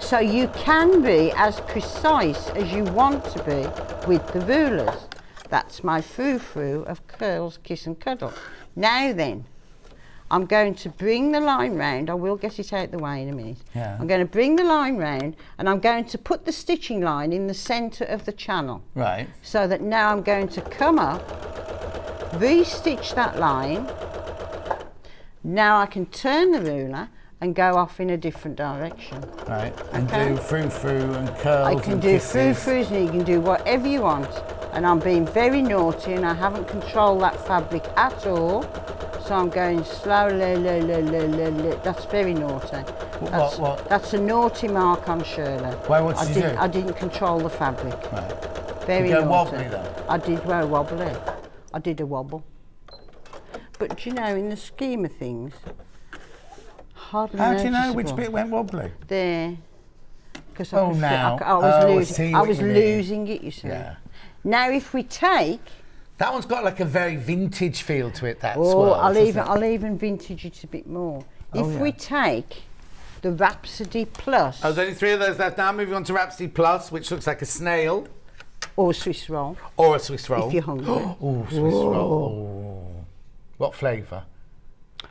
So you can be as precise as you want to be with the rulers. That's my frou-frou of curls, kiss and cuddle. Now then, I'm going to bring the line round. I will get it out the way in a minute. Yeah. I'm going to bring the line round and I'm going to put the stitching line in the centre of the channel. Right. So that now I'm going to come up, re-stitch that line. Now I can turn the ruler and go off in a different direction. Right. And Okay. do frou-frou and curls I and can do kisses. frou-frous and you can do whatever you want. And I'm being very naughty and I haven't controlled that fabric at all. So I'm going slowly, that's very naughty. What? That's a naughty mark on Shirley. Why, what did you do? I didn't control the fabric. Right. Very You go naughty. wobbly then? I did go wobbly. I did a wobble. But you know, in the scheme of things, hardly How do you know which noticeable. bit went wobbly? There. Because Oh, now. I was Oh, I losing. see I what was you mean. losing it. You see. Yeah. Now, if we take, That one's got like a very vintage feel to it, that oh, swirl. I'll even vintage it a bit more. Oh, If yeah. we take the Rhapsody Plus Oh, there's only 3 of those left. Now moving on to Rhapsody Plus, which looks like a snail or Swiss roll, or a Swiss roll. if you're hungry, Oh, Swiss roll. Oh. What flavour?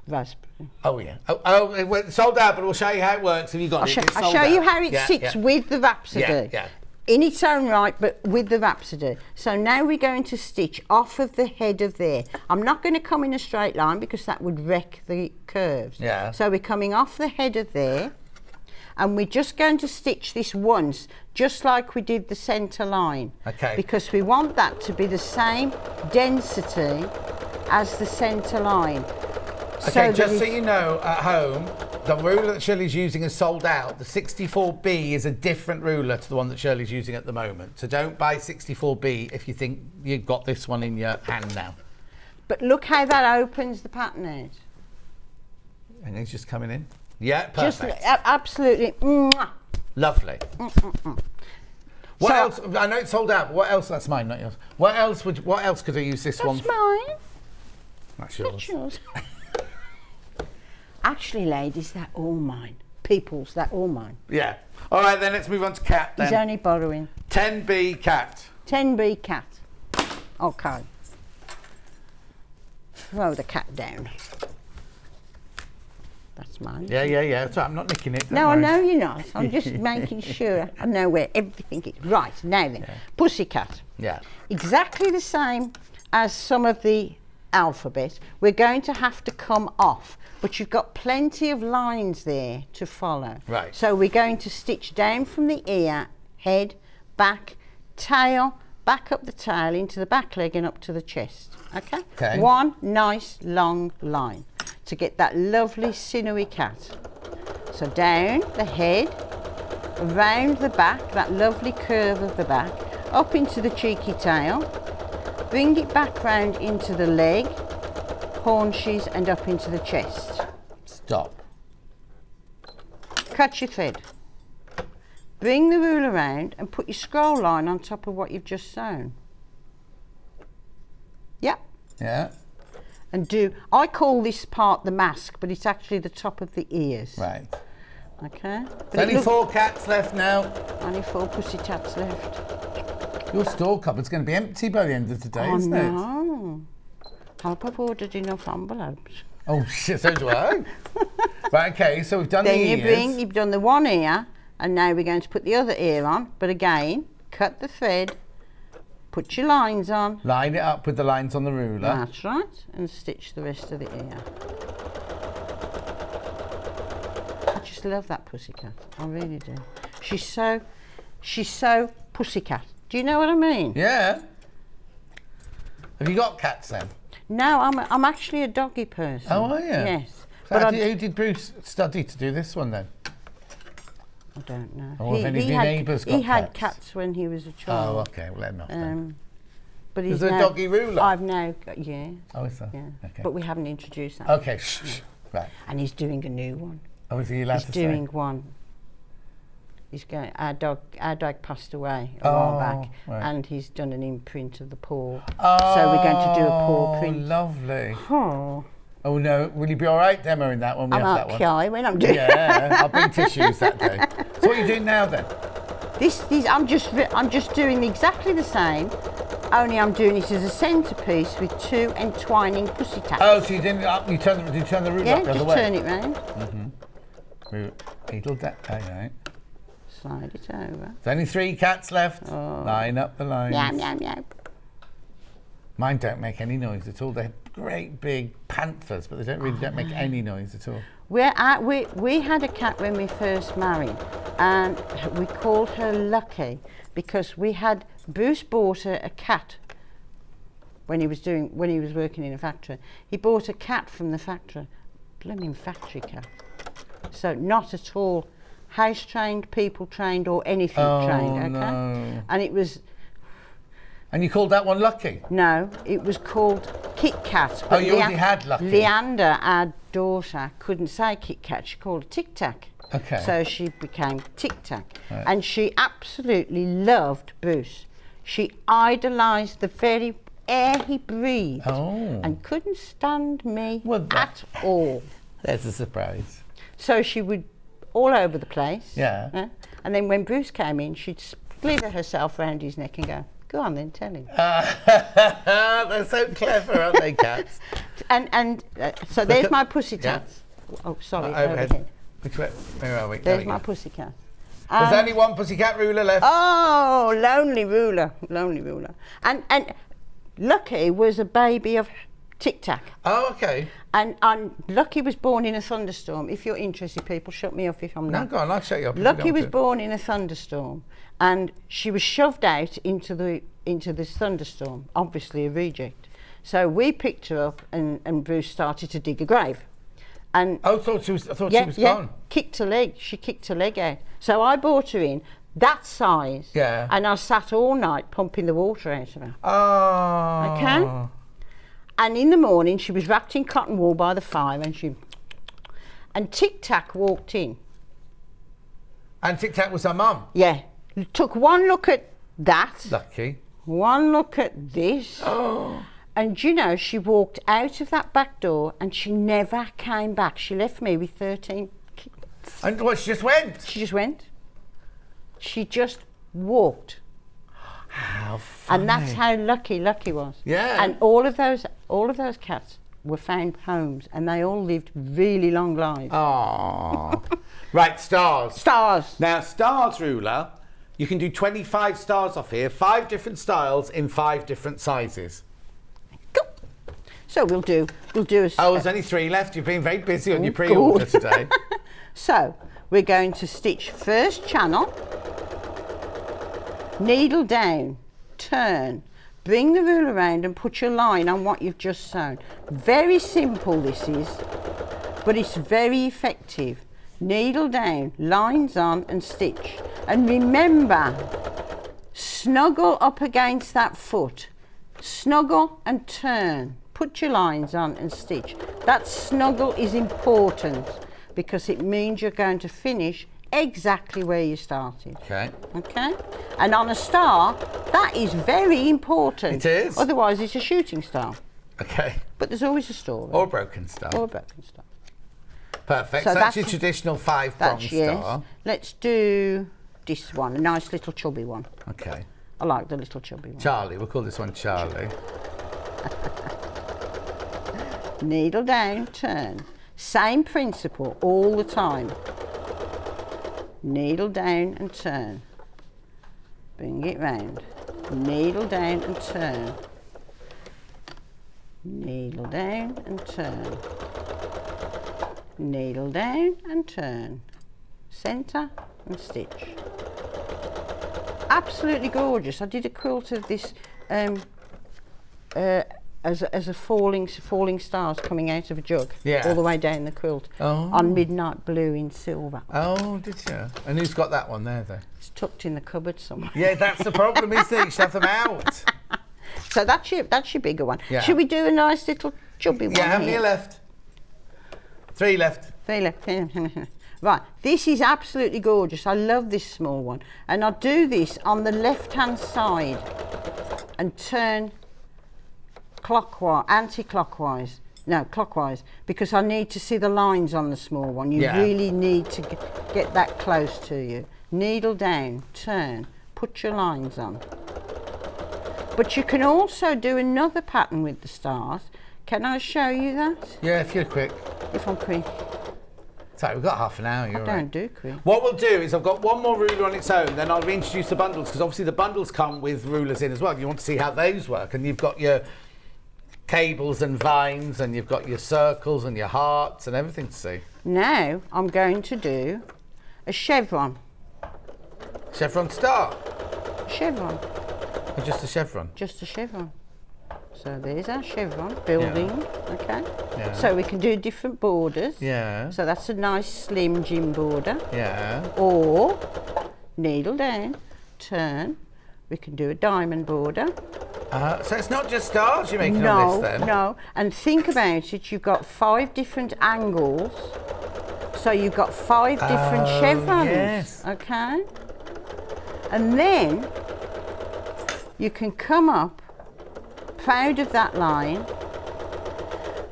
raspberry. Oh, yeah. Oh, it went sold out, but we'll show you how it works if you got it. It's I'll sold show you out. how it Yeah, sits yeah. with the Rhapsody. Yeah. In its own right, but with the Rhapsody. So now we're going to stitch off of the head of there. I'm not going to come in a straight line because that would wreck the curves. Yeah. So we're coming off the head of there, and we're just going to stitch this once, just like we did the centre line. Okay. Because we want that to be the same density as the centre line. Okay, that just so it's- you know, at home, the ruler that Shirley's using is sold out. The 64B is a different ruler to the one that Shirley's using at the moment. So don't buy 64B if you think you've got this one in your hand now. But look how that opens the pattern out. And it's just coming in. Yeah, Just perfect. absolutely. Mwah. Lovely. What So- else? I know it's sold out, but what else? That's mine, not yours. What else could I use this one That's for? mine. That's yours. That's yours. Actually, ladies, they're all mine. People's, they're all mine. Yeah. All right, then let's move on to cat He's then. only borrowing. 10B cat. 10B cat. Okay. Throw the cat down. That's mine. Yeah. So I'm not nicking it. don't No, I worry. know you're not. I'm just making sure I know where everything is. Right, now then. Pussycat. Yeah. Exactly the same as some of the alphabet. We're going to have to come off. but you've got plenty of lines there to follow. Right. So we're going to stitch down from the ear, head, back, tail, back up the tail into the back leg and up to the chest. Okay? Okay. One nice long line to get that lovely sinewy cat. So down the head, around the back, that lovely curve of the back, up into the cheeky tail, bring it back round into the leg, haunches and up into the chest. Stop. Cut your thread. Bring the ruler round and put your scroll line on top of what you've just sewn. Yep. Yeah. And I call this part the mask, but it's actually the top of the ears. Right. Okay. There's only 4 cats left now. Only 4 pussy cats left. Your store cupboard's going to be empty by the end of the day, isn't it? No. Hope I've ordered enough envelopes. Oh shit, so do I. Right, okay, so we've done Then the ears. you've done the one ear, and now we're going to put the other ear on. But again, cut the thread, put your lines on. Line it up with the lines on the ruler. That's right, and stitch the rest of the ear. I just love that pussycat. I really do. She's so pussycat. Do you know what I mean? Yeah. Have you got cats then? No, I'm actually a doggy person. Oh, are you? Yes. So But who did Bruce study to do this one then? I don't know. Or have any of your neighbours got He had cats? cats when he was a Oh, child. okay, well let him off then. But Is he's there a now, doggy ruler? I've now got, yeah. Oh, is there? Yeah. Okay. But we haven't introduced that. Okay, shh. Right. And he's doing a new one. Oh, is he allowed He's to doing say? one. He's going. Our dog passed away a while back, right. and he's done an imprint of the paw. So we're going to do a paw print. Lovely. Oh, Oh no, will you be all right demoing that when we I'm have that not one? cry when I'm doing. Yeah, I'll bring tissues that day. So what are you doing now then? I'm just doing exactly the same, only I'm doing it as a centrepiece with 2 entwining pussy taps. Oh, so you didn't up? You turn the root yeah, up the other just way. turn it round, Needle that. Right. slide it over. There's only 3 cats left. Oh. Line up the lines. Meow meow meow. Mine don't make any noise at all. They're great big panthers, but they don't make any noise at all. We had a cat when we first married, and we called her Lucky because Bruce bought her a cat when he was working in a factory. He bought a cat from the factory, blooming factory cat. So not at all house trained, people trained, or anything trained. Okay, no. and it was. And you called that one Lucky? No, it was called Kit Kat. Oh, you already had Lucky. Leander, our daughter, couldn't say Kit Kat. She called it Tic Tac. Okay. So she became Tic Tac. Right. And she absolutely loved Bruce. She idolised the very air he breathed. Oh. And couldn't stand me Well, at all. There's a surprise. So she would all over the place. Yeah. And then when Bruce came in, she'd slither herself round his neck and go, "Go on then, tell him." They're so clever, aren't they, cats? And so there's my pussy tats. Oh, sorry, overhead. Which way? Where are we? There's my pussy cat. There's only one pussycat ruler left. Oh, lonely ruler. And Lucky was a baby of Tic Tac. Oh, okay. And Lucky was born in a thunderstorm. If you're interested, people, shut me off if I'm No, not. go on, I'll shut you up. if you Lucky don't was want born in a thunderstorm, and she was shoved out into this thunderstorm, obviously a reject. So we picked her up, and Bruce started to dig a grave. And to. Oh, I thought she was gone. kicked her leg. She kicked her leg out. So I brought her in that size. Yeah. And I sat all night pumping the water out of her. Oh. Okay. And in the morning, she was wrapped in cotton wool by the fire, and Tic Tac walked in. And Tic Tac was her mum. Yeah. Took one look at that. Lucky. One look at this. Oh. And you know, she walked out of that back door and she never came back. She left me with 13 kids. And what, she just went? She just went. She just walked. How funny. And that's how lucky Lucky was. Yeah. And all of those cats were found homes, and they all lived really long lives. Oh. Right, stars. Stars. Now, stars ruler, you can do 25 stars off here, 5 different styles in 5 different sizes. So we'll do a Oh, there's only 3 left. You've been very busy on your pre-order God. today. So we're going to stitch first channel, needle down, turn, bring the ruler around and put your line on what you've just sewn. Very simple this is, but it's very effective. Needle down, lines on and stitch. And remember, snuggle up against that foot. Snuggle and turn. Put your lines on and stitch. That snuggle is important because it means you're going to finish exactly where you started. Okay. Okay? And on a star, that is very important. It is. Otherwise, it's a shooting star. Okay. But there's always a story. Or a broken star. Or a broken star. Perfect. So that's your traditional 5-prong star. Yes. Let's do this one, a nice little chubby one. Okay. I like the little chubby one. Charlie, we'll call this one Charlie. Needle down, turn. Same principle all the time. Needle down and turn. Bring it round. Needle down and turn. Needle down and turn. Needle down and turn. Centre and stitch. Absolutely gorgeous. I did a quilt of this as a falling stars coming out of a jug, all the way down the quilt, on midnight blue in silver. Oh, did you? And who's got that one there, though? It's tucked in the cupboard somewhere. Yeah, that's the problem, isn't it? You should have them out. So that's your bigger one. Yeah. Should we do a nice little chubby one? Yeah, how many here? are left? 3 left. 3 left. Right, this is absolutely gorgeous. I love this small one. And I'll do this on the left-hand side and turn clockwise, anti-clockwise. No, clockwise, because I need to see the lines on the small one. You really need to get that close to you. Needle down, turn, put your lines on. But you can also do another pattern with the stars. Can I show you that? Yeah, if you're quick. If I'm quick. Sorry, we've got half an hour. You're Don't do quick. What we'll do is I've got one more ruler on its own, then I'll reintroduce the bundles, because obviously the bundles come with rulers in as well. You want to see how those work, and you've got your cables and vines, and you've got your circles and your hearts and everything to see. Now I'm going to do a chevron. Chevron star? Chevron. Or just a chevron? Just a chevron. So there's our chevron building, okay? Yeah. So we can do different borders. Yeah. So that's a nice slim gym border. Yeah. Or needle down, turn. We can do a diamond border. So it's not just stars you're making on this then? No, and think about it, you've got 5 different angles. So you've got 5 different chevrons. Yes. Okay? And then you can come up proud of that line,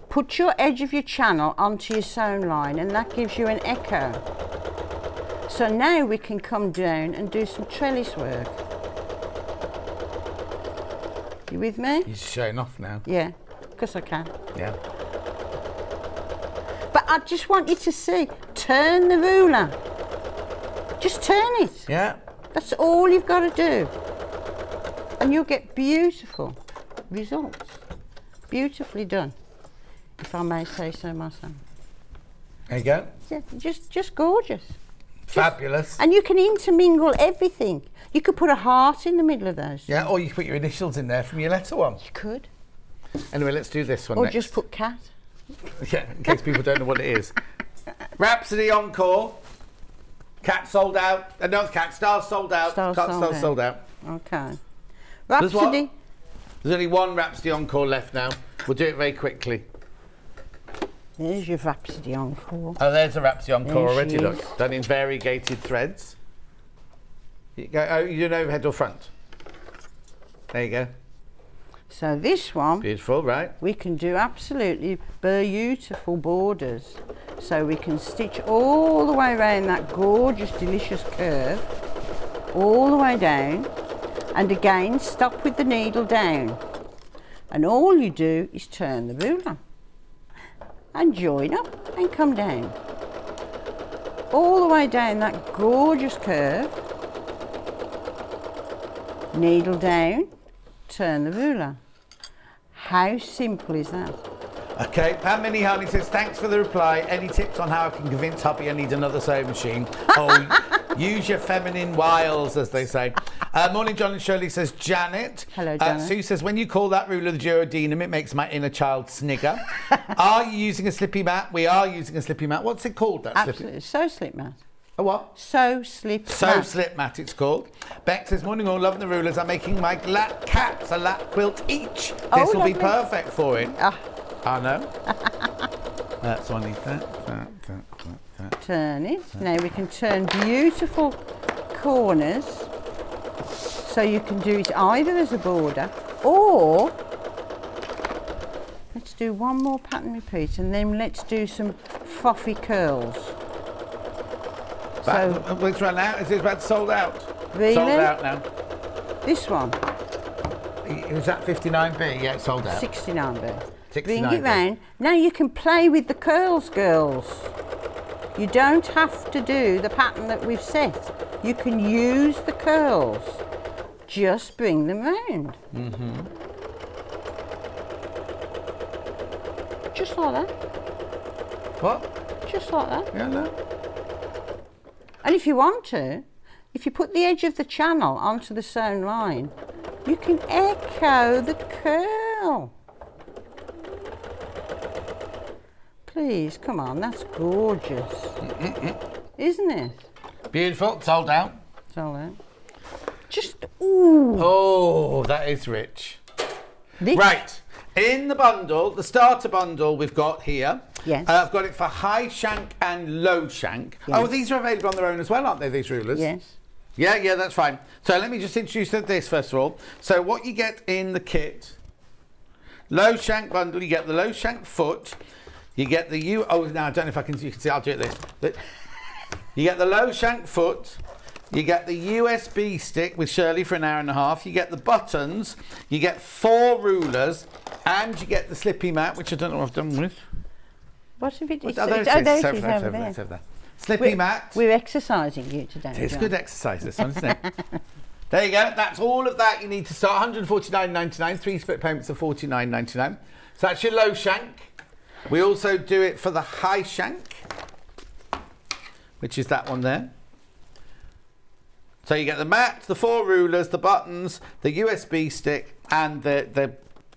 put your edge of your channel onto your sewn line, and that gives you an echo. So now we can come down and do some trellis work. You with me? You're showing off now. Yeah, because I can. Yeah. But I just want you to see, turn the ruler. Just turn it. Yeah. That's all you've got to do. And you'll get beautiful results. Beautifully done, if I may say so myself. There you go. Yeah, just gorgeous. Fabulous. And you can intermingle everything. You could put a heart in the middle of those. Yeah, or you can put your initials in there from your letter one. You could. Anyway, let's do this one Or next. just put cat. Yeah, in case people don't know what it is. Rhapsody Encore. Cat sold out. No, Cat Stars sold out. Stars Cat sold Stars out. sold out. Okay. There's what? Rhapsody. There's only one Rhapsody Encore left now. We'll do it very quickly. There's your Rhapsody Encore. Oh, there's a Rhapsody Encore There already, she look. is. Done in variegated threads. You go, oh, you know head or front. There you go. So this one, Beautiful, right? we can do absolutely beautiful borders. So we can stitch all the way around that gorgeous, delicious curve, all the way down, and again stop with the needle down. And all you do is turn the ruler and join up and come down. All the way down that gorgeous curve, needle down, turn the ruler. How simple is that? Okay, Pam Minnie Honey says, thanks for the reply. Any tips on how I can convince hubby I need another sewing machine? Oh, use your feminine wiles, as they say. Morning, John and Shirley says, Janet. Hello, Janet. Sue says, when you call that ruler the duodenum, it makes my inner child snigger. Are you using a slippy mat? We are using a slippy mat. What's it called, that Absolutely. slippy? Sew slip mat. A what? Sew slip Sew mat. slip mat, it's called. Beck says, morning all, loving the rulers. I'm making my lap caps, a lap quilt each. Oh, This will be lovely. perfect for it. Ah, I know. That's one of that. turn it. Now we can turn beautiful corners. So you can do it either as a border or let's do one more pattern repeat and then let's do some frothy curls. So It's run out. Is it about sold out? Really? Sold out now. this one, Is that 59B? Yeah, it's sold out. 69B. 69B. Bring it round. Now you can play with the curls, girls. You don't have to do the pattern that we've set. You can use the curls. Just bring them round. Just like that. What? Just like that. Yeah, no. And if you want to, if you put the edge of the channel onto the sewn line, you can echo the curl. Please, come on, that's gorgeous. Isn't it? Beautiful. Sold out. It's all right. Just, ooh. Oh, that is rich. This- Right. In the bundle, the starter bundle we've got here. Yes. I've got it for high shank and low shank. Yes. Oh, these are available on their own as well, aren't they, these rulers? Yes. Yeah, that's fine. So let me just introduce this first of all. So what you get in the kit, low shank bundle, you get the low shank foot, you get the you can see, I'll do it this. You get the low shank foot, you get the USB stick with Shirley for an hour and a half, you get the buttons, you get 4 rulers, and you get the slippy mat, which I don't know what I've done with. What if it is? There it is. There It's it is over over there. there. Slippy mat. We're exercising you today. It's John. good exercise, this one, isn't it? There you go. That's all of that you need to start. £149.99. 3 split payments of £49.99. So that's your low shank. We also do it for the high shank, which is that one there. So you get the mat, the 4 rulers, the buttons, the USB stick, and the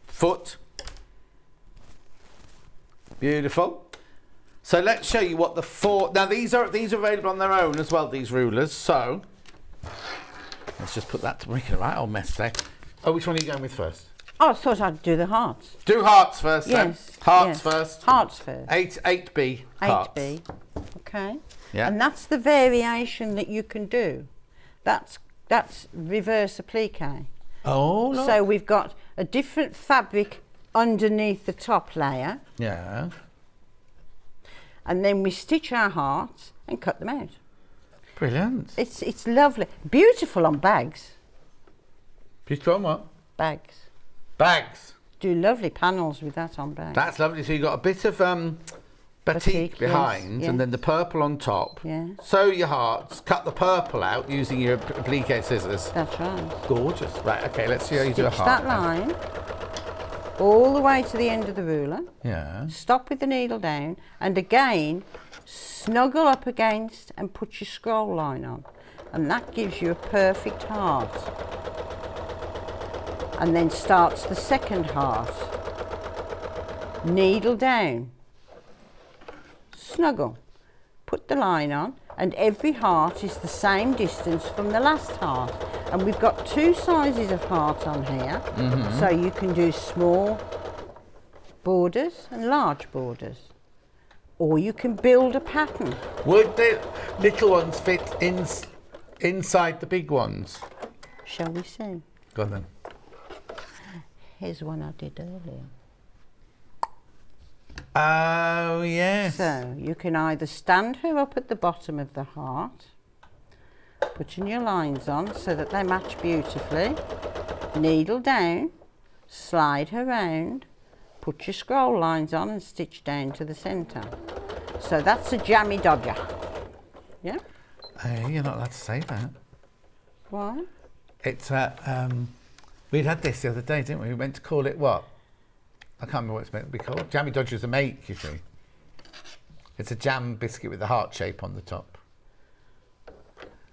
foot. Beautiful. So let's show you what the 4. Now these are available on their own as well. These rulers. So let's just put that to make it a right old mess today. Oh, which one are you going with first? Oh, I thought I'd do the hearts. Do hearts first. Yes. Then. Hearts yes. first. Hearts first. 8B. Hearts. 8B. Okay. Yeah. And that's the variation that you can do. That's reverse applique. Oh. Look. So we've got a different fabric underneath the top layer, Yeah. and then we stitch our hearts and cut them out. Brilliant. It's lovely, beautiful on bags. Beautiful on what? Bags. Bags. Do lovely panels with that on bags. That's lovely. So you've got a bit of batik Batik, behind, yes, and yeah. then the purple on top. Yeah. Sew your hearts, cut the purple out using your applique scissors. That's right. Gorgeous. Right, okay, let's see how you do a Stitch heart. that line all the way to the end of the ruler. Yeah. Stop with the needle down, and again snuggle up against and put your scroll line on, and that gives you a perfect heart. And then starts the second heart. Needle down, snuggle, put the line on, and every heart is the same distance from the last heart. And we've got 2 sizes of heart on here, so you can do small borders and large borders, or you can build a pattern. Would the little ones fit inside the big ones? Shall we see? Go on then. Here's one I did earlier. Oh, yes. So you can either stand her up at the bottom of the heart, putting your lines on so that they match beautifully, needle down, slide her round, put your scroll lines on and stitch down to the centre. So that's a jammy dodger. Yeah? Hey, you're not allowed to say that. Why? It's we'd had this the other day, didn't we? We meant to call it what? I can't remember what it's meant to be called. Jammy Dodger's a make, you see. It's a jam biscuit with a heart shape on the top.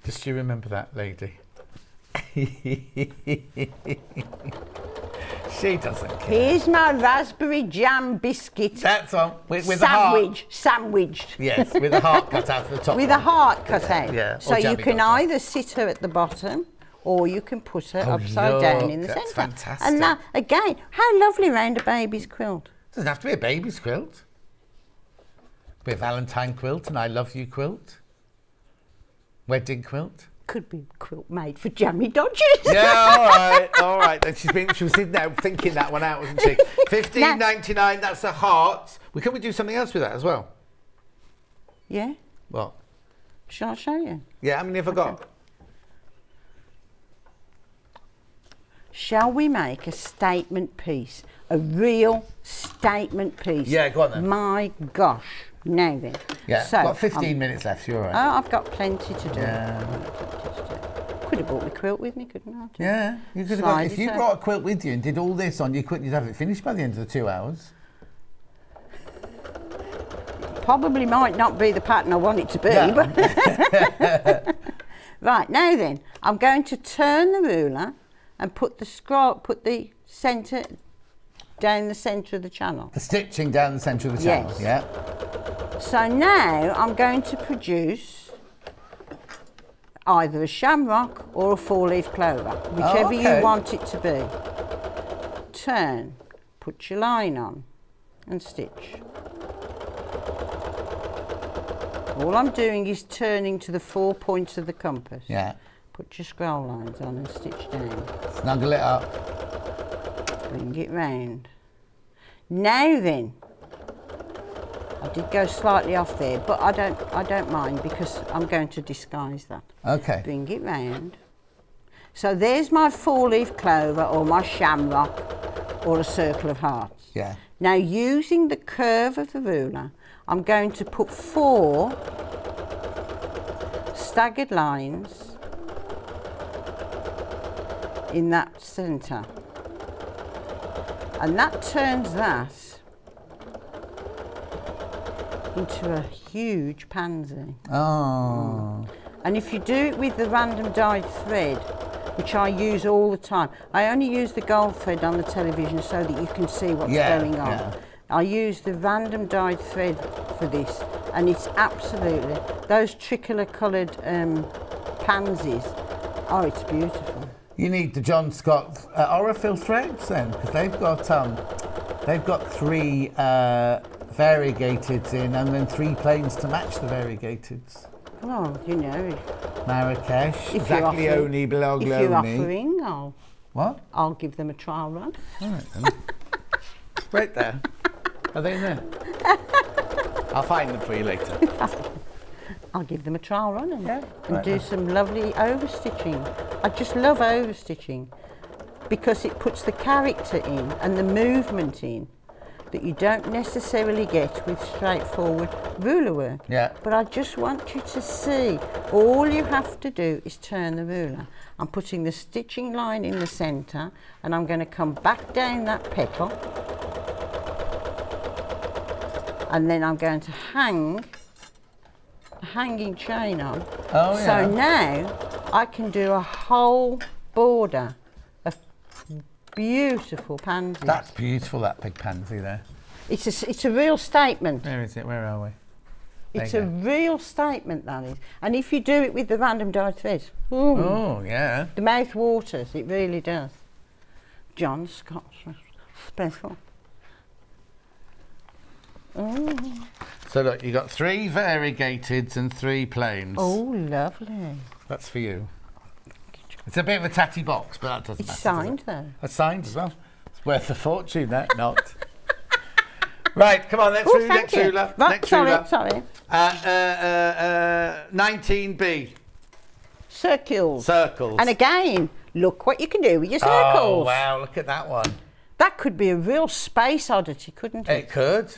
Just do you remember that, lady? She doesn't care. Here's my raspberry jam biscuit. That's on with a heart. Sandwiched. Yes, with a heart cut out of the top. With a heart cut out. Yeah. So you Jammy can Dodger. either sit her at the bottom, or you can put her upside down in the that's centre. fantastic. And that, again, how lovely round a baby's quilt. Doesn't have to be a baby's quilt. Be a Valentine quilt, an I love you quilt. Wedding quilt. Could be a quilt made for Jammy Dodgers. Yeah, all right. Then she was sitting there thinking that one out, wasn't she? $15.99. That's a heart. Can we do something else with that as well? Yeah. What? Shall I show you? Yeah. How many have I got? Shall we make a statement piece? A real statement piece? Yeah, go on then. My gosh. Now then. Yeah. So, got 15 minutes left. You're all right. Oh, I've got plenty to do. Yeah. Could have brought my quilt with me, couldn't I? Yeah. You could have got, if you brought a quilt with you and did all this on your quilt, you'd have it finished by the end of the 2 hours. Probably might not be the pattern I want it to be. No. But right, now then, I'm going to turn the ruler and put the centre down the centre of the channel. The stitching down the centre of the channel. Yes. Yeah. So now I'm going to produce either a shamrock or a four-leaf clover, whichever you want it to be. Turn, put your line on and stitch. All I'm doing is turning to the 4 points of the compass. Yeah. Put your scroll lines on and stitch down. Snuggle it up. Bring it round. Now then, I did go slightly off there, but I don't mind because I'm going to disguise that. Okay. Bring it round. So there's my four-leaf clover or my shamrock or a circle of hearts. Yeah. Now using the curve of the ruler, I'm going to put 4 staggered lines in that centre. And that turns that into a huge pansy. Oh. And if you do it with the random dyed thread, which I use all the time, I only use the gold thread on the television so that you can see what's going on. Yeah. I use the random dyed thread for this, and it's absolutely, those tricolor coloured pansies, oh, it's beautiful. You need the John Scott Aurifil threads then, because they've got 3 variegateds in and then 3 planes to match the variegateds. Well, you know, Marrakesh, if you're Zaglioni, Blogloni. if you're offering, What? I'll give them a trial run. All right then. Right there. Are they in there? I'll find them for you later. I'll give them a trial run and right do some lovely overstitching. I just love overstitching because it puts the character in and the movement in that you don't necessarily get with straightforward ruler work. Yeah. But I just want you to see, all you have to do is turn the ruler. I'm putting the stitching line in the centre and I'm going to come back down that petal and then I'm going to hang a hanging chain on. Oh, yeah. So now I can do a whole border of beautiful pansies. That's beautiful, that big pansy there. It's a real statement. Where is it? Where are we? It's a real statement, that is. And if you do it with the random dyed thread, ooh, Oh, yeah. the mouth waters, it really does. John Scott's special. Oh. So look, you got 3 variegateds and 3 planes. Oh, lovely. That's for you. It's a bit of a tatty box, but that doesn't It's matter. signed though. That's signed as well. It's worth a fortune, that not. Right, come on, let's Oh, do thank next you. ruler. Right, Next sorry, ruler. sorry. 19B. Circles. Circles. And again, look what you can do with your Oh, circles. wow, look at that one. That could be a real space oddity, couldn't it? It could.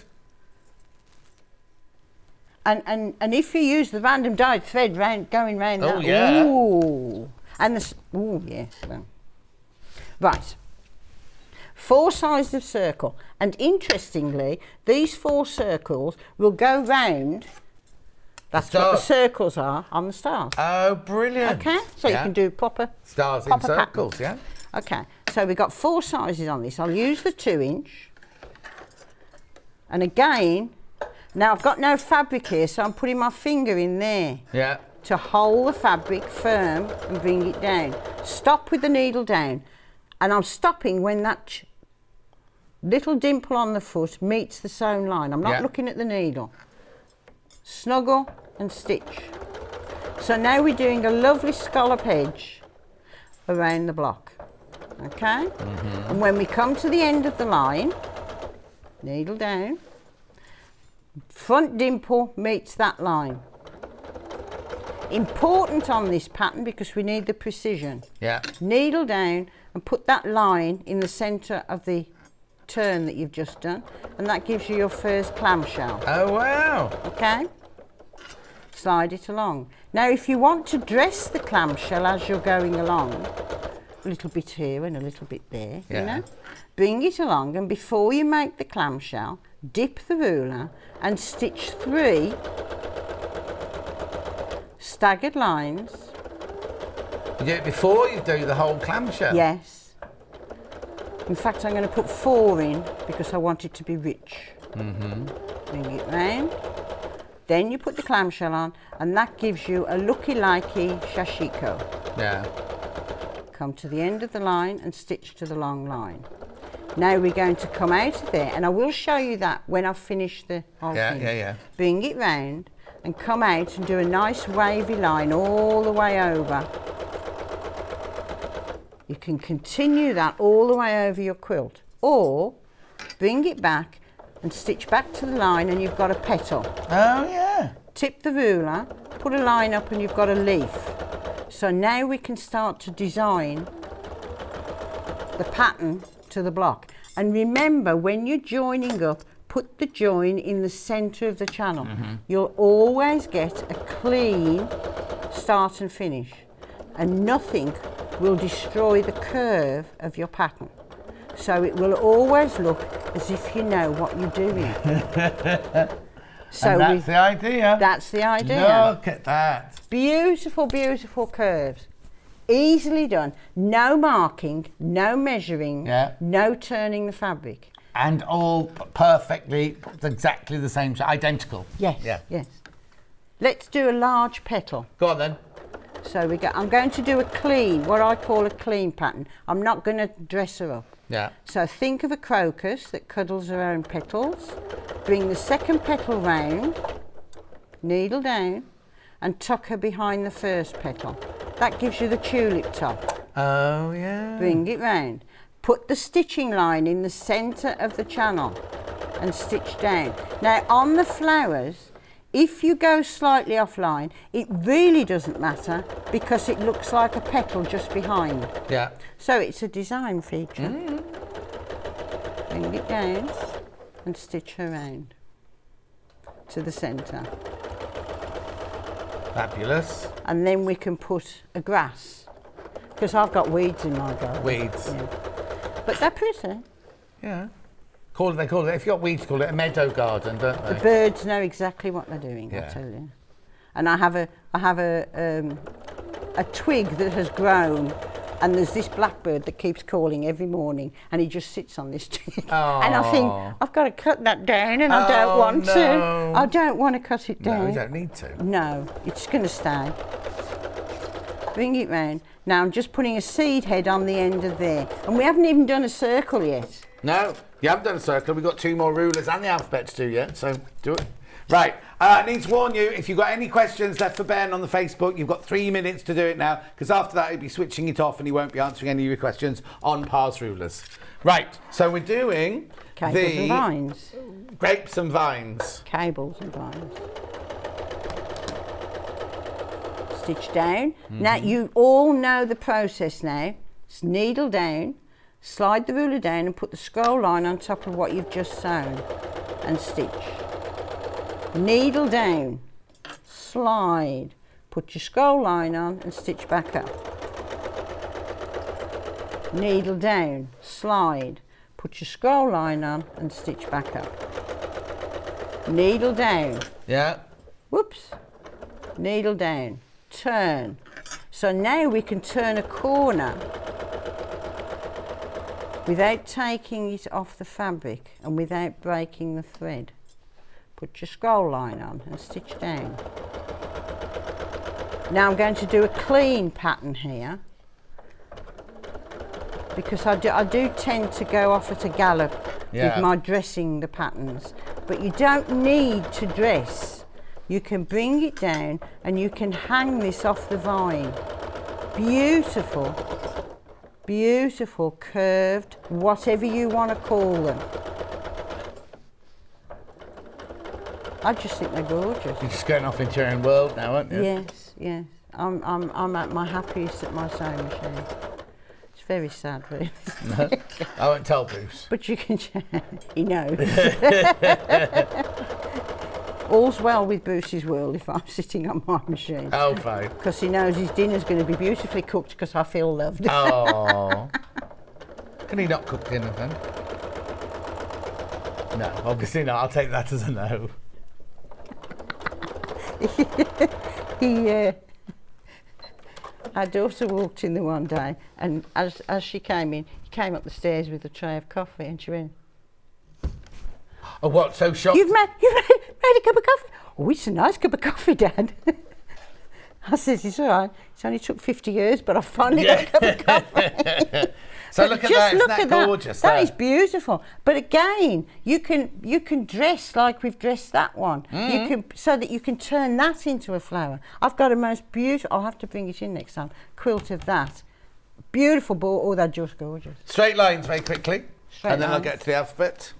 And if you use the random dyed thread going round Oh, that, yeah. ooh, and the ooh, yes. Well. Right. 4 sides of circle. And interestingly, these 4 circles will go round. That's what the circles are on the stars. Oh, brilliant. Okay, so you can do proper stars in proper circles, patterns. Okay, so we've got 4 sizes on this. I'll use the 2-inch. And again, now I've got no fabric here, so I'm putting my finger in there. Yeah. To hold the fabric firm and bring it down. Stop with the needle down. And I'm stopping when that little dimple on the foot meets the sewn line. I'm not looking at the needle. Snuggle and stitch. So now we're doing a lovely scallop edge around the block. Okay? And when we come to the end of the line, needle down, front dimple meets that line. Important on this pattern because we need the precision. Yeah. Needle down and put that line in the centre of the turn that you've just done, and that gives you your first clamshell. Oh, wow. Okay? Slide it along. Now, if you want to dress the clamshell as you're going along, a little bit here and a little bit there, you know, bring it along, and before you make the clamshell, dip the ruler and stitch 3 staggered lines. You do it before you do the whole clamshell? Yes. In fact, I'm going to put 4 in because I want it to be rich. Bring it round. Then you put the clamshell on, and that gives you a looky-likey shashiko. Yeah. Come to the end of the line and stitch to the long line. Now we're going to come out of there, and I will show you that when I've finished the whole thing. Yeah. Bring it round and come out and do a nice wavy line all the way over. You can continue that all the way over your quilt, or bring it back and stitch back to the line and you've got a petal. Oh, yeah. Tip the ruler, put a line up and you've got a leaf. So now we can start to design the pattern to the block. And remember, when you're joining up, put the join in the centre of the channel. You'll always get a clean start and finish, and nothing will destroy the curve of your pattern. So it will always look as if you know what you're doing. So and that's the idea. That's the idea. Look at that. Beautiful, beautiful curves. Easily done. No marking, no measuring, no turning the fabric. And all perfectly, exactly the same, identical. Yes, Yeah. yes. Let's do a large petal. Go on then. So I'm going to do a clean, what I call a clean pattern. I'm not going to dress her up. Yeah. So think of a crocus that cuddles her own petals. Bring the second petal round, needle down, and tuck her behind the first petal. That gives you the tulip top. Oh, yeah. Bring it round. Put the stitching line in the centre of the channel and stitch down. Now on the flowers, if you go slightly offline, it really doesn't matter because it looks like a petal just behind. Yeah. So it's a design feature. Bring it down and stitch her round to the centre. Fabulous. And then we can put a grass, because I've got weeds in my garden. Weeds. Yeah. But they're pretty. Yeah. They call it, if you've got weeds, call it a meadow garden, don't they? The birds know exactly what they're doing, I tell you. And I have a twig that has grown, and there's this blackbird that keeps calling every morning, and he just sits on this twig. Oh. And I think, I've got to cut that down, and I don't want to. I don't want to cut it down. No, you don't need to. No, it's going to stay. Bring it round. Now I'm just putting a seed head on the end of there. And we haven't even done a circle yet. No, you haven't done a circle. We've got 2 more rulers and the alphabet to do yet, so do it. Right, I need to warn you, if you've got any questions left for Ben on the Facebook, you've got 3 minutes to do it now, because after that he'll be switching it off and he won't be answering any of your questions on Par's rulers. Right, so we're doing Cables and vines. Grapes and vines. Cables and vines. Stitch down. Now you all know the process now. It's needle down, slide the ruler down and put the scroll line on top of what you've just sewn and stitch. Needle down, slide, put your scroll line on and stitch back up. Needle down, slide, Put your scroll line on and stitch back up. Needle down. Yeah. Whoops. Needle down. Turn. So now we can turn a corner without taking it off the fabric and without breaking the thread. Put your scroll line on and stitch down. Now I'm going to do a clean pattern here, because I do tend to go off at a gallop with my dressing the patterns, but you don't need to dress. You can bring it down and you can hang this off the vine. Beautiful, beautiful, curved, whatever you want to call them. I just think they're gorgeous. You're just going off into your own world now, aren't you? Yes, yes. I'm at my happiest at my sewing machine. It's very sad, really. No, I won't tell Bruce. But you can, he knows. All's well with Bruce's world if I'm sitting on my machine. Oh, fine. Because he knows his dinner's going to be beautifully cooked because I feel loved. Oh. Can he not cook dinner then? No, obviously not. I'll take that as a no. Our daughter walked in the one day, and as she came in, he came up the stairs with a tray of coffee, and she went, Oh, what? So shocked? You've made a cup of coffee? Oh, it's a nice cup of coffee, Dad. I said, it's all right. It's only took 50 years, but I finally got a cup of coffee. So look at that, isn't that gorgeous? That is beautiful. But again, you can dress like we've dressed that one. You can, so that you can turn that into a flower. I've got a most beautiful, I'll have to bring it in next time, quilt of that. Beautiful ball, oh, they're just gorgeous. Straight lines very quickly. Straight and then lines. I'll get to the alphabet.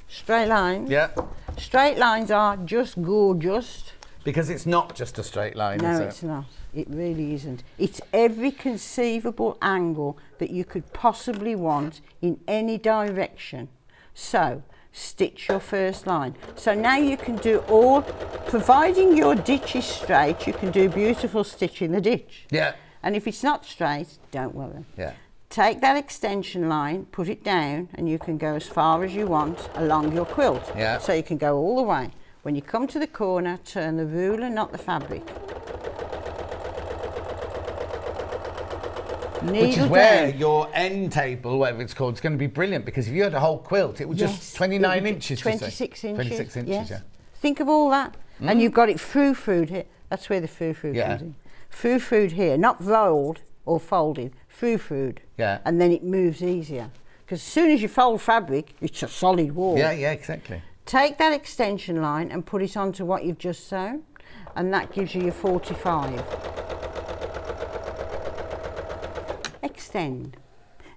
Straight lines. Yeah. Straight lines are just gorgeous. Because it's not just a straight line, No, is it? it's not. It really isn't. It's every conceivable angle that you could possibly want in any direction. So, stitch your first line. So now you can do all, providing your ditch is straight, you can do beautiful stitch in the ditch. Yeah. And if it's not straight, don't worry. Yeah. Take that extension line, put it down, and you can go as far as you want along your quilt. Yeah. So you can go all the way. When you come to the corner, turn the ruler, not the fabric. Which is where your end table, whatever it's called, is going to be brilliant, because if you had a whole quilt, it would just 29 inches. 26 inches. 26 inches, yes. yeah. Think of all that. And you've got it frou-froued here. That's where the frou-froud comes in. Frou-froued here, not rolled or folded, frou-froued. Yeah. And then it moves easier. Because as soon as you fold fabric, it's a solid wall. Yeah, yeah, exactly. Take that extension line and put it onto what you've just sewn, and that gives you your 45. Extend.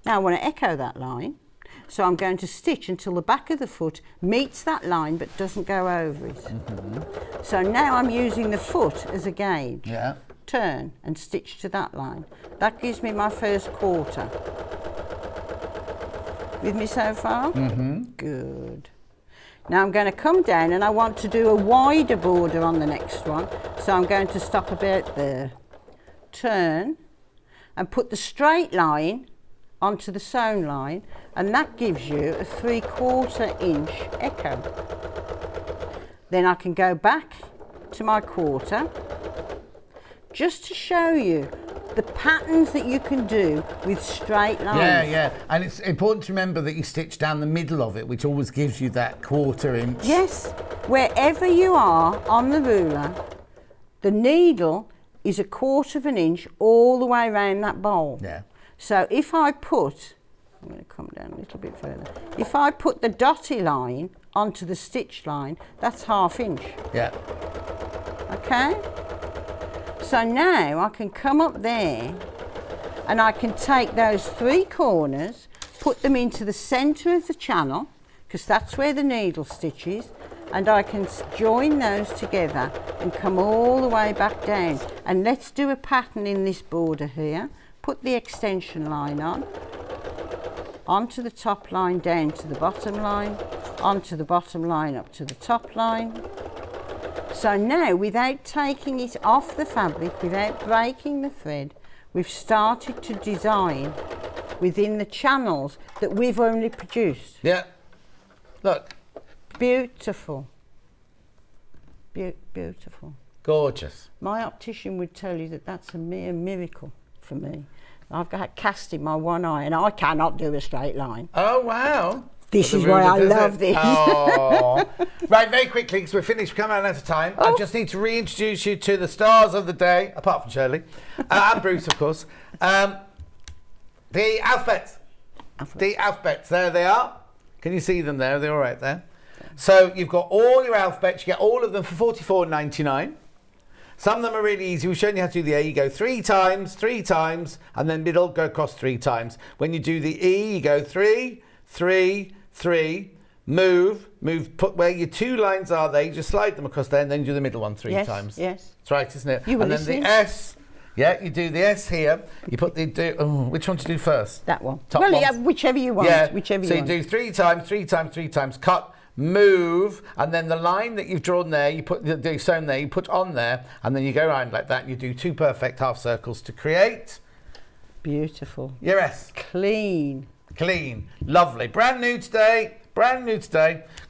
Now I want to echo that line, so I'm going to stitch until the back of the foot meets that line but doesn't go over it. So now I'm using the foot as a gauge. Yeah. Turn and stitch to that line. That gives me my first quarter. With me so far? Good. Now I'm going to come down and I want to do a wider border on the next one. So I'm going to stop about there. Turn and put the straight line onto the sewn line, and that gives you a 3/4 inch echo. Then I can go back to my quarter just to show you the patterns that you can do with straight lines. Yeah, yeah. And it's important to remember that you stitch down the middle of it, which always gives you that 1/4 inch. Yes, wherever you are on the ruler, the needle is 1/4 inch all the way around that bowl. Yeah. So if I put, I'm going to come down a little bit further. If I put the dotty line onto the stitch line, that's 1/2 inch. Yeah. Okay? So now I can come up there and I can take those 3 corners, put them into the centre of the channel, because that's where the needle stitches, and I can join those together and come all the way back down. And let's do a pattern in this border here. Put the extension line on, onto the top line, down to the bottom line, onto the bottom line, up to the top line. So now, without taking it off the fabric, without breaking the thread, we've started to design within the channels that we've only produced. Yeah. Look. Beautiful. Beautiful. Gorgeous. My optician would tell you that that's a mere miracle for me. I've got cast in my one eye and I cannot do a straight line. Oh, wow. This is why I love this. Oh. Right, very quickly, because we're finished, we're coming out of time. I just need to reintroduce you to the stars of the day, apart from Shirley, and Bruce, of course. The alphabets. The alphabets, there they are. Can you see them there? They're all right there. So you've got all your alphabets, you get all of them for $44.99. Some of them are really easy. We've shown you how to do the A. You go 3 times, and then middle, go across 3 times. When you do the E, you go 3, 3, 3, move, put where your 2 lines are there, you just slide them across there, and then you do the middle one 3 times. Yes. That's right, isn't it? You were and then listening. the S, you do the S here. You put the, which one to do first? That one. Top well, one. yeah, whichever you want. Yeah, Whichever so you you want. do 3 times, cut, move, and then the line that you've drawn there, you put the sewn there, you put on there, and then you go around like that, and you do 2 perfect half circles to create. Beautiful. Your S. Clean. Lovely. Brand new today.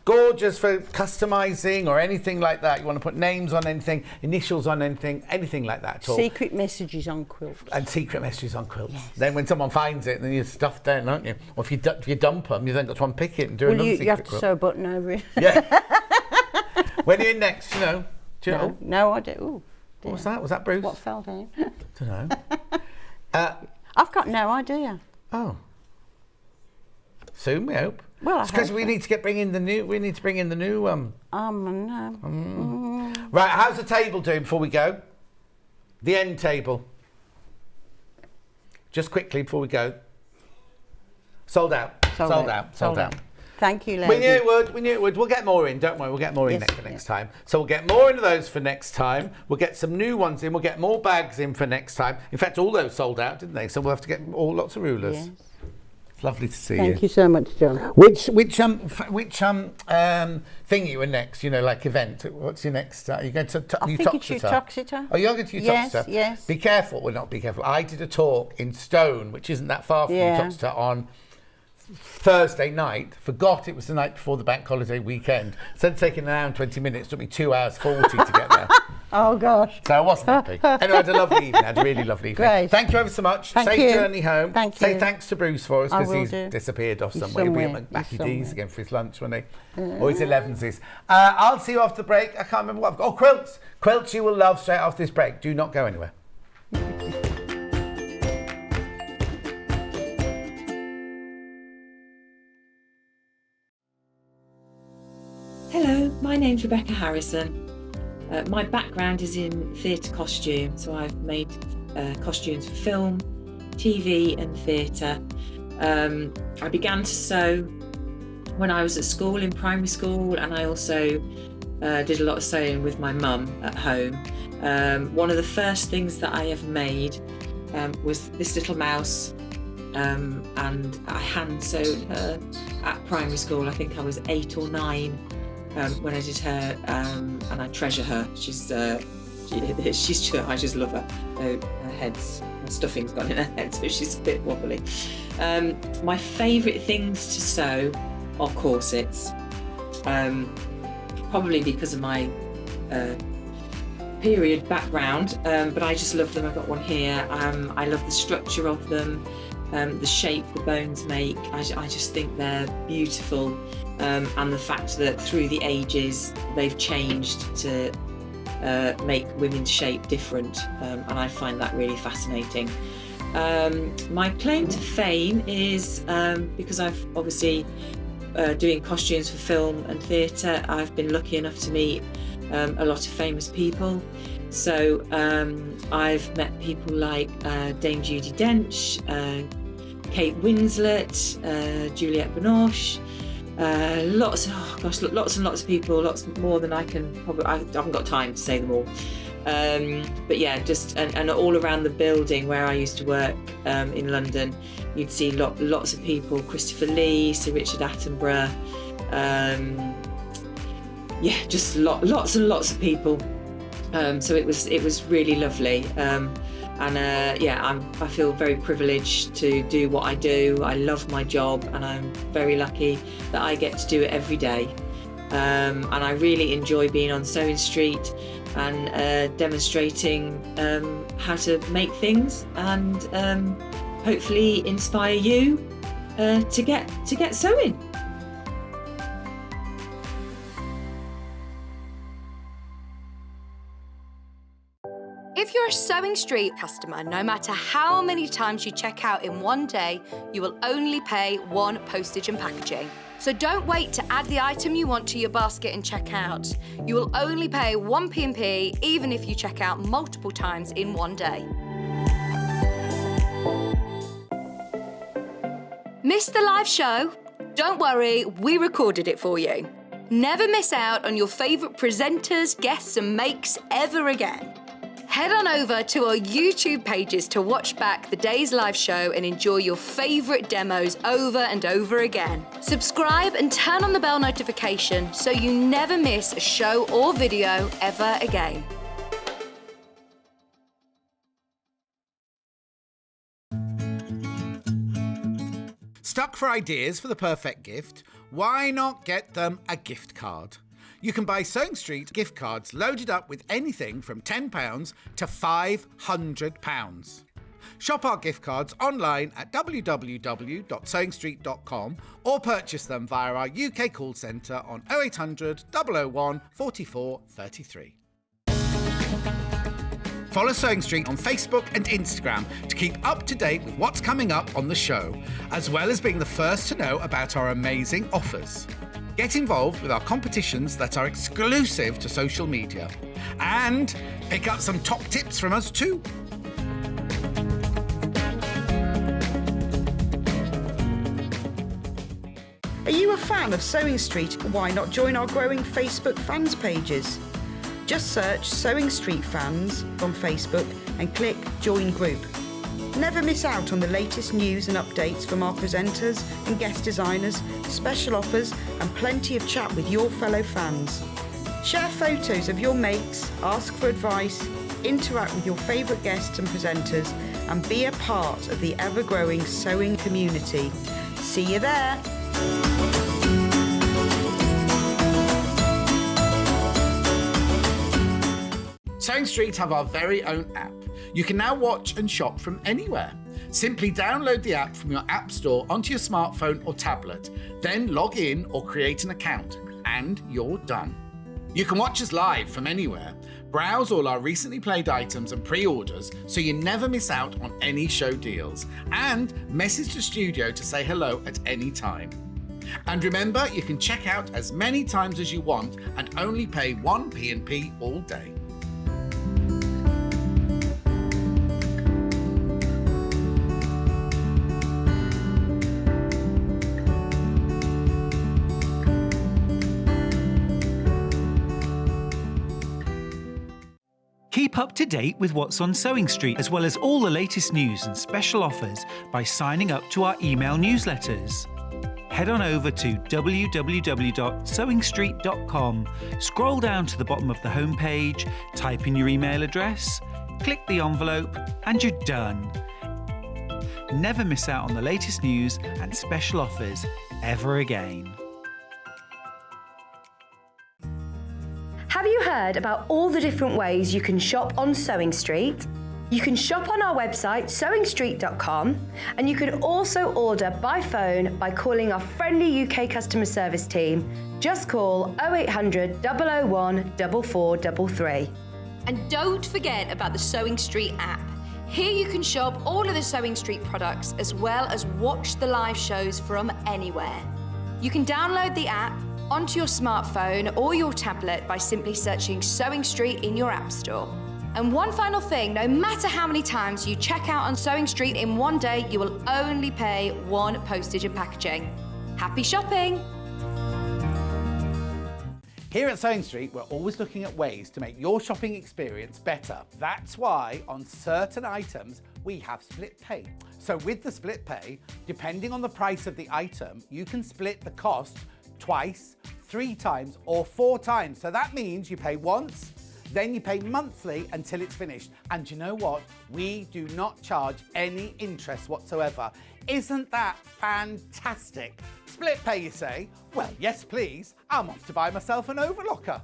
Gorgeous for customising or anything like that. You want to put names on anything, initials on anything like that at all. Secret messages on quilts. And secret messages on quilts. Yes. Then when someone finds it, then you're stuffed down, aren't you? Or if you dump them, you then got to unpick it and do another secret you have to quilt. sew a button over it. Yeah. When are you in next, Do you know? No, I do. Ooh, What was that? Was that Bruce? What fell down? Don't know. I've got no idea. Oh. Soon, we hope. Well, I because hope we so. need to bring in the new. We need to bring in the new. No. Right. How's the table doing before we go? The end table. Just quickly before we go. Sold out. Sold out. Thank you, lady. We knew it would. We'll get more in, don't worry. We'll get more in for next time. So we'll get more into those for next time. We'll get some new ones in. We'll get more bags in for next time. In fact, all those sold out, didn't they? So we'll have to get lots of rulers. Yes. It's lovely to see Thank you so much, John. Which thing you were next? Like event. What's your next? Are you going to I think it's Uttoxeter. Oh, you're going to Uttoxeter? Yes. Be careful. Well, not be careful. I did a talk in Stone, which isn't that far from Uttoxeter, on Thursday night. Forgot it was the night before the bank holiday weekend. Instead of taking an hour and 20 minutes, it took me 2 hours 40 to get there. Oh, gosh. So I wasn't happy. Anyway, I had a lovely evening. I had a really lovely evening. Great. Thank you ever so much. Thank Safe you. journey home. Thank Say you. thanks to Bruce for us, I because will he's do. disappeared off He's somewhere. He'll be somewhere. at Mackie He's D's somewhere. again for his lunch, won't he? Or his 11s. I'll see you after the break. I can't remember what I've got. Oh, quilts. Quilts you will love straight after this break. Do not go anywhere. Hello, my name's Rebecca Harrison. My background is in theatre costume, so I've made costumes for film, TV and theatre. I began to sew when I was at school, in primary school, and I also did a lot of sewing with my mum at home. One of the first things that I ever made was this little mouse, and I hand sewed her at primary school. I think I was 8 or 9 when I did her, and I treasure her. She's I just love her. Her stuffing's gone in her head, so she's a bit wobbly. My favourite things to sew are corsets, probably because of my period background, but I just love them. I've got one here. I love the structure of them, the shape the bones make. I just think they're beautiful, and the fact that through the ages they've changed to make women's shape different, and I find that really fascinating. My claim to fame is because I've obviously doing costumes for film and theatre, I've been lucky enough to meet a lot of famous people. So I've met people like Dame Judi Dench, Kate Winslet, Juliette Binoche, lots and lots of people, lots more than I can probably, I haven't got time to say them all. But yeah, just and all around the building where I used to work in London, you'd see lots of people, Christopher Lee, Sir Richard Attenborough, just lots and lots of people. So it was really lovely. And yeah, I feel very privileged to do what I do. I love my job, and I'm very lucky that I get to do it every day. And I really enjoy being on Sewing Street and demonstrating how to make things, and hopefully inspire you to get sewing. If you're a Sewing Street customer, no matter how many times you check out in one day, you will only pay one postage and packaging. So don't wait to add the item you want to your basket and check out. You will only pay one P&P even if you check out multiple times in one day. Missed the live show? Don't worry, we recorded it for you. Never miss out on your favourite presenters, guests and makes ever again. Head on over to our YouTube pages to watch back the day's live show and enjoy your favourite demos over and over again. Subscribe and turn on the bell notification so you never miss a show or video ever again. Stuck for ideas for the perfect gift? Why not get them a gift card? You can buy Sewing Street gift cards loaded up with anything from £10 to £500. Shop our gift cards online at www.sewingstreet.com or purchase them via our UK call centre on 0800 001 44 33. Follow Sewing Street on Facebook and Instagram to keep up to date with what's coming up on the show, as well as being the first to know about our amazing offers. Get involved with our competitions that are exclusive to social media. And pick up some top tips from us too. Are you a fan of Sewing Street? Why not join our growing Facebook fans pages? Just search Sewing Street Fans on Facebook and click Join Group. Never miss out on the latest news and updates from our presenters and guest designers, special offers and plenty of chat with your fellow fans. Share photos of your makes, ask for advice, interact with your favourite guests and presenters and be a part of the ever-growing sewing community. See you there! Sewing Street have our very own app. You can now watch and shop from anywhere. Simply download the app from your app store onto your smartphone or tablet, then log in or create an account, and you're done. You can watch us live from anywhere, browse all our recently played items and pre-orders so you never miss out on any show deals, and message the studio to say hello at any time. And remember, you can check out as many times as you want and only pay one P&P all day. Keep up to date with what's on Sewing Street, as well as all the latest news and special offers by signing up to our email newsletters. Head on over to www.sewingstreet.com, scroll down to the bottom of the homepage, type in your email address, click the envelope, and you're done. Never miss out on the latest news and special offers ever again. Have you heard about all the different ways you can shop on Sewing Street? You can shop on our website sewingstreet.com, and you can also order by phone by calling our friendly UK customer service team. Just call 0800 001 4433. And don't forget about the Sewing Street app. Here you can shop all of the Sewing Street products as well as watch the live shows from anywhere. You can download the app onto your smartphone or your tablet by simply searching Sewing Street in your app store. And one final thing, no matter how many times you check out on Sewing Street in one day, you will only pay one postage and packaging. Happy shopping! Here at Sewing Street, we're always looking at ways to make your shopping experience better. That's why on certain items, we have split pay. So with the split pay, depending on the price of the item, you can split the cost twice, 3 times, or 4 times. So that means you pay once, Then you pay monthly until it's finished. And you know what? We do not charge any interest whatsoever. Isn't that fantastic? Split pay, you say? Well, yes, please. I'm off to buy myself an overlocker.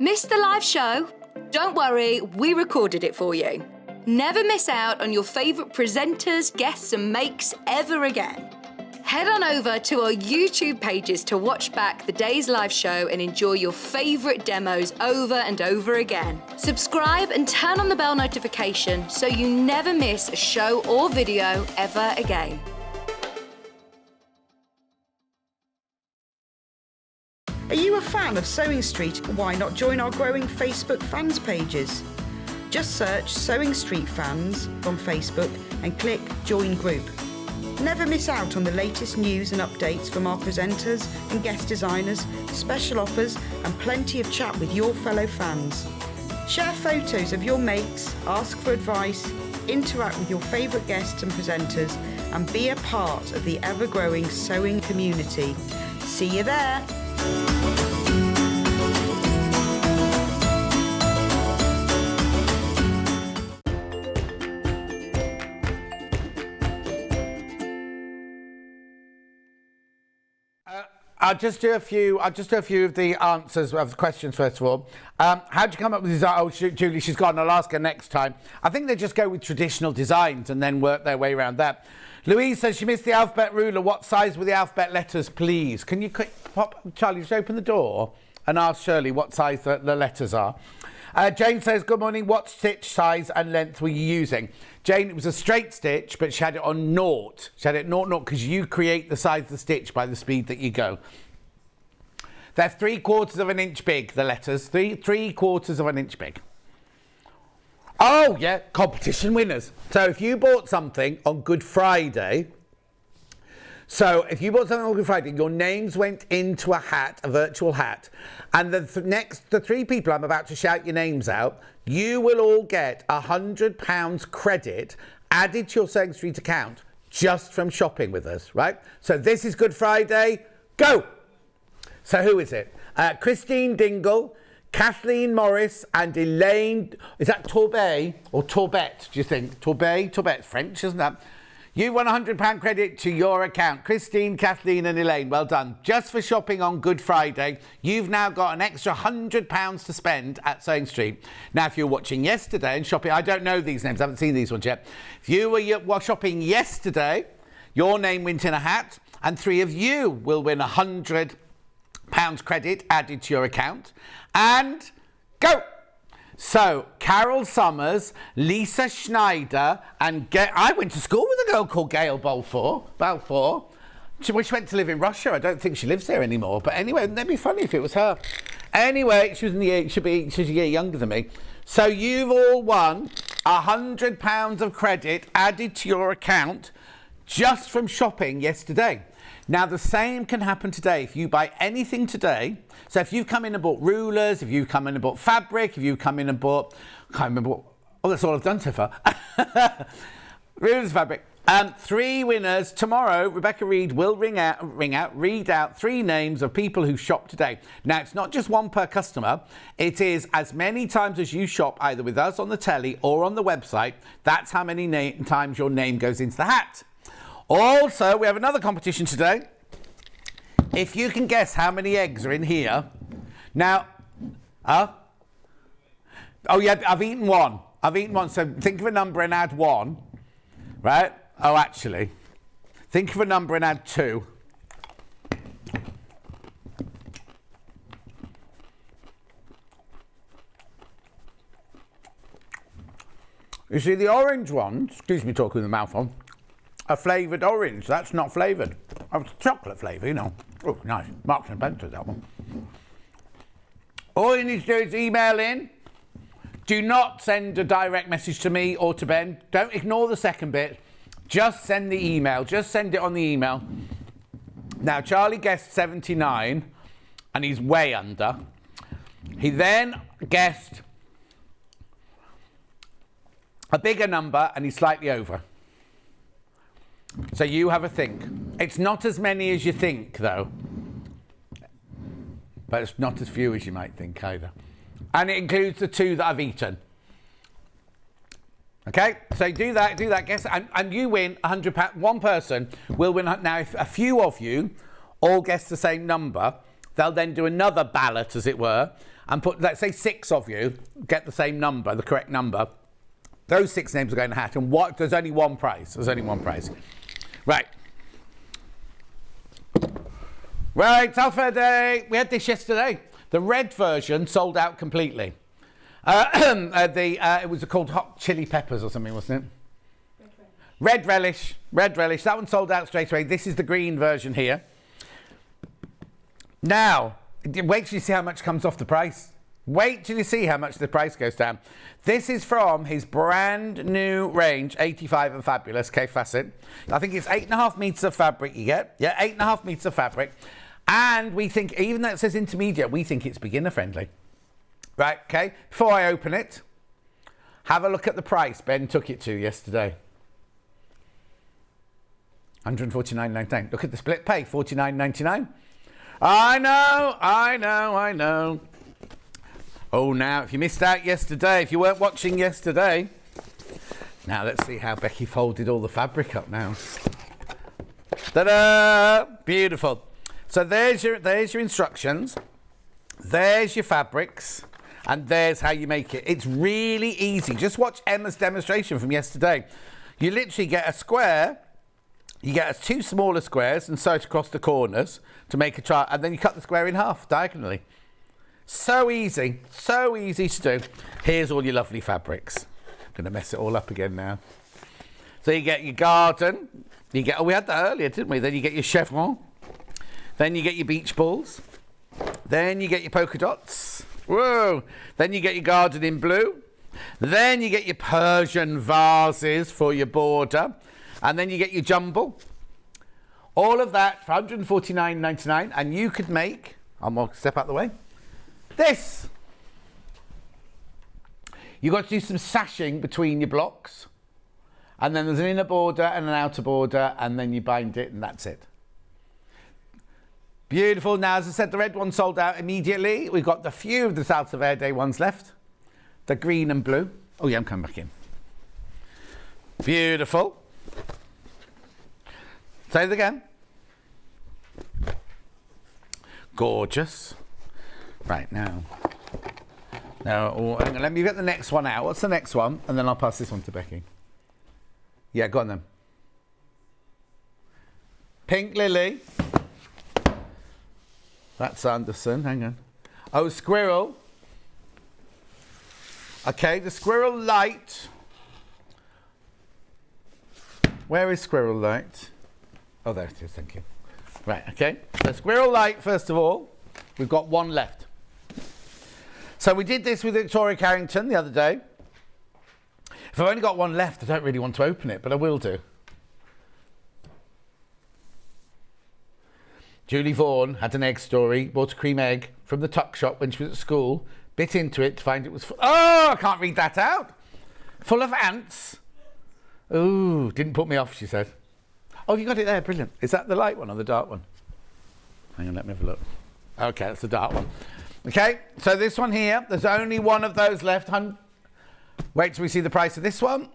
Missed the live show? Don't worry, we recorded it for you. Never miss out on your favourite presenters, guests and makes ever again. Head on over to our YouTube pages to watch back the day's live show and enjoy your favourite demos over and over again. Subscribe and turn on the bell notification so you never miss a show or video ever again. Are you a fan of Sewing Street? Why not join our growing Facebook fans pages? Just search Sewing Street Fans on Facebook and click Join Group. Never miss out on the latest news and updates from our presenters and guest designers, special offers and plenty of chat with your fellow fans. Share photos of your makes, ask for advice, interact with your favourite guests and presenters and be a part of the ever-growing sewing community. See you there! I'll just do a few of the answers of the questions first of all. How'd you come up with this? Oh, Julie, she's gone. I'll ask her next time. I think they just go with traditional designs and then work their way around that. Louise says she missed the alphabet ruler. What size were the alphabet letters, please? Can you Charlie, just open the door and ask Shirley what size the letters are. Jane says, good morning. What stitch size and length were you using? Jane, it was a straight stitch, but she had it on 0. She had it 0 because you create the size of the stitch by the speed that you go. They're 3/4 of an inch big, the letters. 3/4 of an inch big. Oh, yeah, competition winners. So if you bought something on Good Friday, your names went into a hat, a virtual hat, and the 3 people I'm about to shout your names out, you will all get £100 credit added to your Sewing Street account just from shopping with us, right? So this is Good Friday. Go! So who is it? Christine Dingle, Kathleen Morris and Elaine. Is that Torbet or Torbet, do you think? Torbet, French, isn't that? You won £100 credit to your account. Christine, Kathleen and Elaine, well done. Just for shopping on Good Friday, you've now got an extra £100 to spend at Sewing Street. Now, if you're watching yesterday and shopping, I don't know these names, I haven't seen these ones yet. If you were shopping yesterday, your name went in a hat and 3 of you will win £100 credit added to your account. And go! So, Carol Summers, Lisa Schneider, and I went to school with a girl called Gail Balfour. She went to live in Russia. I don't think she lives there anymore. But anyway, wouldn't that be funny if it was her? Anyway, she's a year younger than me. So you've all won £100 of credit added to your account just from shopping yesterday. Now, the same can happen today. If you buy anything today, so if you've come in and bought rulers, if you've come in and bought fabric, if you've come in and bought, I can't remember that's all I've done so far. Rulers, fabric. 3 winners. Tomorrow, Rebecca Reed will read out 3 names of people who shopped today. Now, it's not just 1 per customer. It is as many times as you shop either with us on the telly or on the website. That's how many times your name goes into the hat. Also, we have another competition today. If you can guess how many eggs are in here. Now, oh yeah, I've eaten one, so think of a number and add 1, right? Oh, actually, think of a number and add 2. You see, the orange ones, excuse me talking with the mouth on, a flavoured orange. That's not flavoured. It's chocolate flavour, you know. Oh, nice. Marks and Spencer, that one. All you need to do is email in. Do not send a direct message to me or to Ben. Don't ignore the second bit. Just send the email. Just send it on the email. Now, Charlie guessed 79, and he's way under. He then guessed a bigger number, and he's slightly over. So you have a think. It's not as many as you think, though. But it's not as few as you might think either. And it includes the 2 that I've eaten. Okay, so do that, guess, and you win £100. One person will win. Now, if a few of you all guess the same number, they'll then do another ballot, as it were, and put, let's say 6 of you get the same number, the correct number. Those 6 names are going in a hat, and there's only one prize. There's only one prize. Right. Right, Alpha Day. We had this yesterday. The red version sold out completely. It was called hot chili peppers or something, wasn't it? Red relish. That one sold out straight away. This is the green version here. Now, wait till you see how much comes off the price. Wait till you see how much the price goes down. This is from his brand new range, 85 and Fabulous, Kaffe Fassett. I think it's 8.5 metres of fabric you get. Yeah, 8.5 metres of fabric. And we think, even though it says intermediate, we think it's beginner friendly. Right, okay. Before I open it, have a look at the price Ben took it to yesterday. £149.99. Look at the split pay, £49.99. I know. Oh, now, if you missed out yesterday, if you weren't watching yesterday, now let's see how Becky folded all the fabric up now. Ta-da! Beautiful. So there's your instructions. There's your fabrics. And there's how you make it. It's really easy. Just watch Emma's demonstration from yesterday. You literally get a square. You get 2 smaller squares and sew it across the corners to make a chart. And then you cut the square in half diagonally. So easy to do. Here's all your lovely fabrics. I'm going to mess it all up again now. So you get your garden. We had that earlier, didn't we? Then you get your chevron. Then you get your beach balls. Then you get your polka dots. Whoa! Then you get your garden in blue. Then you get your Persian vases for your border. And then you get your jumble. All of that for £149.99. And you could make, I'll step out the way, this. You've got to do some sashing between your blocks. And then there's an inner border and an outer border. And then you bind it and that's it. Beautiful. Now, as I said, the red one sold out immediately. We've got the few of the South of Air Day ones left. The green and blue. Oh, yeah, I'm coming back in. Beautiful. Say it again. Gorgeous. Right, now. Now, hang on, let me get the next one out. What's the next one? And then I'll pass this on to Becky. Yeah, go on then. Pink Lily. That's Anderson, hang on. Oh, squirrel. Okay, the squirrel light. Where is squirrel light? Oh, there it is, thank you. Right, okay. So squirrel light, first of all. We've got one left. So we did this with Victoria Carrington the other day. If I've only got one left, I don't really want to open it, but I will do. Julie Vaughan had an egg story, bought a cream egg from the tuck shop when she was at school, bit into it to find it was full. Oh, I can't read that out. Full of ants. Ooh, didn't put me off, she said. Oh, you got it there, brilliant. Is that the light one or the dark one? Hang on, let me have a look. Okay, that's the dark one. Okay, so this one here, there's only one of those left. Wait till we see the price of this one.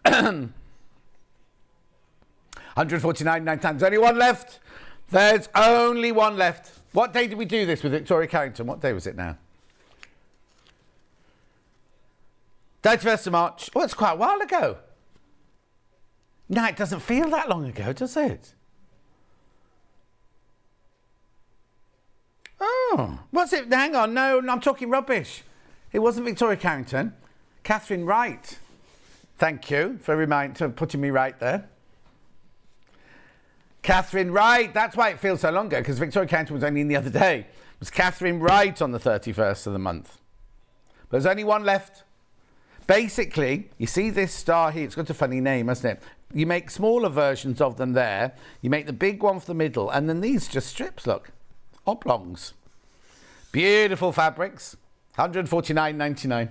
£149.99. There's only one left. There's only one left. What day did we do this with Victoria Carrington? What day was it now? 31st of March. Oh, it's quite a while ago. No, it doesn't feel that long ago, does it? Oh, what's it? Hang on, no, I'm talking rubbish. It wasn't Victoria Carrington. Catherine Wright. Thank you for putting me right there. Catherine Wright. That's why it feels so long ago, because Victoria Carrington was only in the other day. It was Catherine Wright on the 31st of the month. But there's only one left. Basically, you see this star here. It's got a funny name, hasn't it? You make smaller versions of them there. You make the big one for the middle. And then these just strips, look. Oblongs. Beautiful fabrics. £149.99.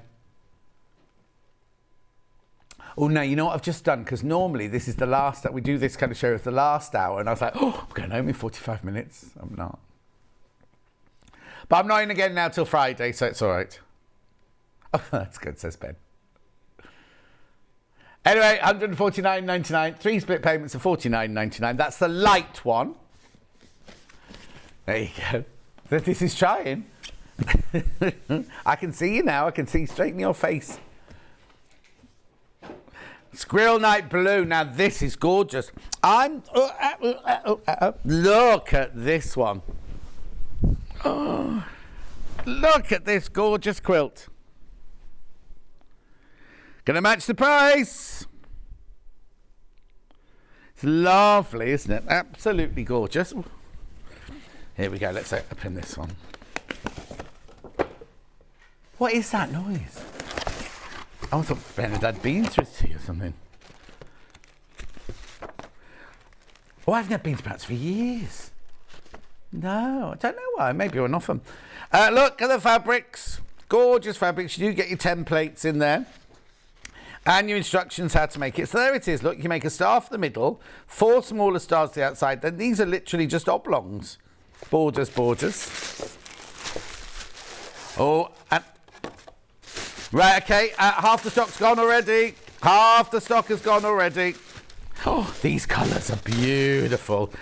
Oh no, you know what I've just done? Because normally this is the last, we do this kind of show as the last hour, and I was like, oh, I'm going home in 45 minutes. I'm not. But I'm not in again now till Friday, so it's all right. Oh, that's good, says Ben. Anyway, $149.99, 3 split payments of $49.99. That's the light one. There you go. This is trying. I can see you now. I can see straight in your face. Squirrel Night Blue. Now, this is gorgeous. Look at this one. Oh, look at this gorgeous quilt. Gonna match the price. It's lovely, isn't it? Absolutely gorgeous. Here we go. Let's open this one. What is that noise? I thought Ben had beans through tea or something. Oh, I've never been to Bats for years. No, I don't know why. Maybe we're off them. Look at the fabrics. Gorgeous fabrics. You do get your templates in there. And your instructions how to make it. So there it is. Look, you make a star for the middle, 4 smaller stars to the outside. Then these are literally just oblongs. Borders. Oh, and right, okay. Half the stock's gone already. Half the stock has gone already. Oh, these colours are beautiful.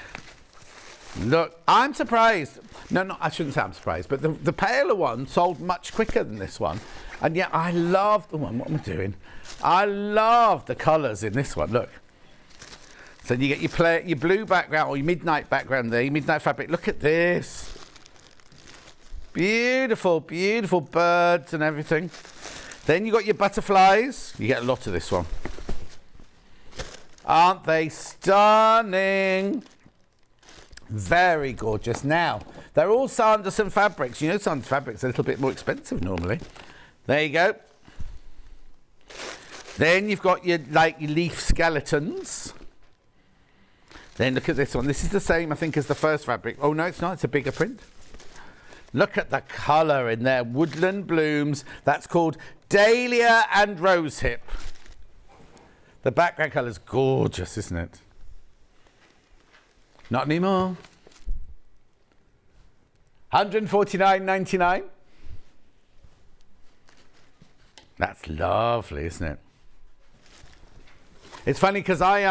Look, I'm surprised. No, I shouldn't say I'm surprised, but the paler one sold much quicker than this one. And yet I love the one. What am I doing? I love the colours in this one. Look. So you get your blue background or your midnight background there, your midnight fabric. Look at this. Beautiful, beautiful birds and everything. Then you got your butterflies. You get a lot of this one. Aren't they stunning? Very gorgeous. Now, they're all Sanderson fabrics. You know Sanderson fabrics are a little bit more expensive normally. There you go. Then you've got your leaf skeletons. Then look at this one. This is the same, I think, as the first fabric. Oh, no, it's not. It's a bigger print. Look at the colour in there. Woodland blooms. That's called Dahlia and Rosehip. The background colour's gorgeous, isn't it? Not anymore. $149.99. That's lovely, isn't it? It's funny because I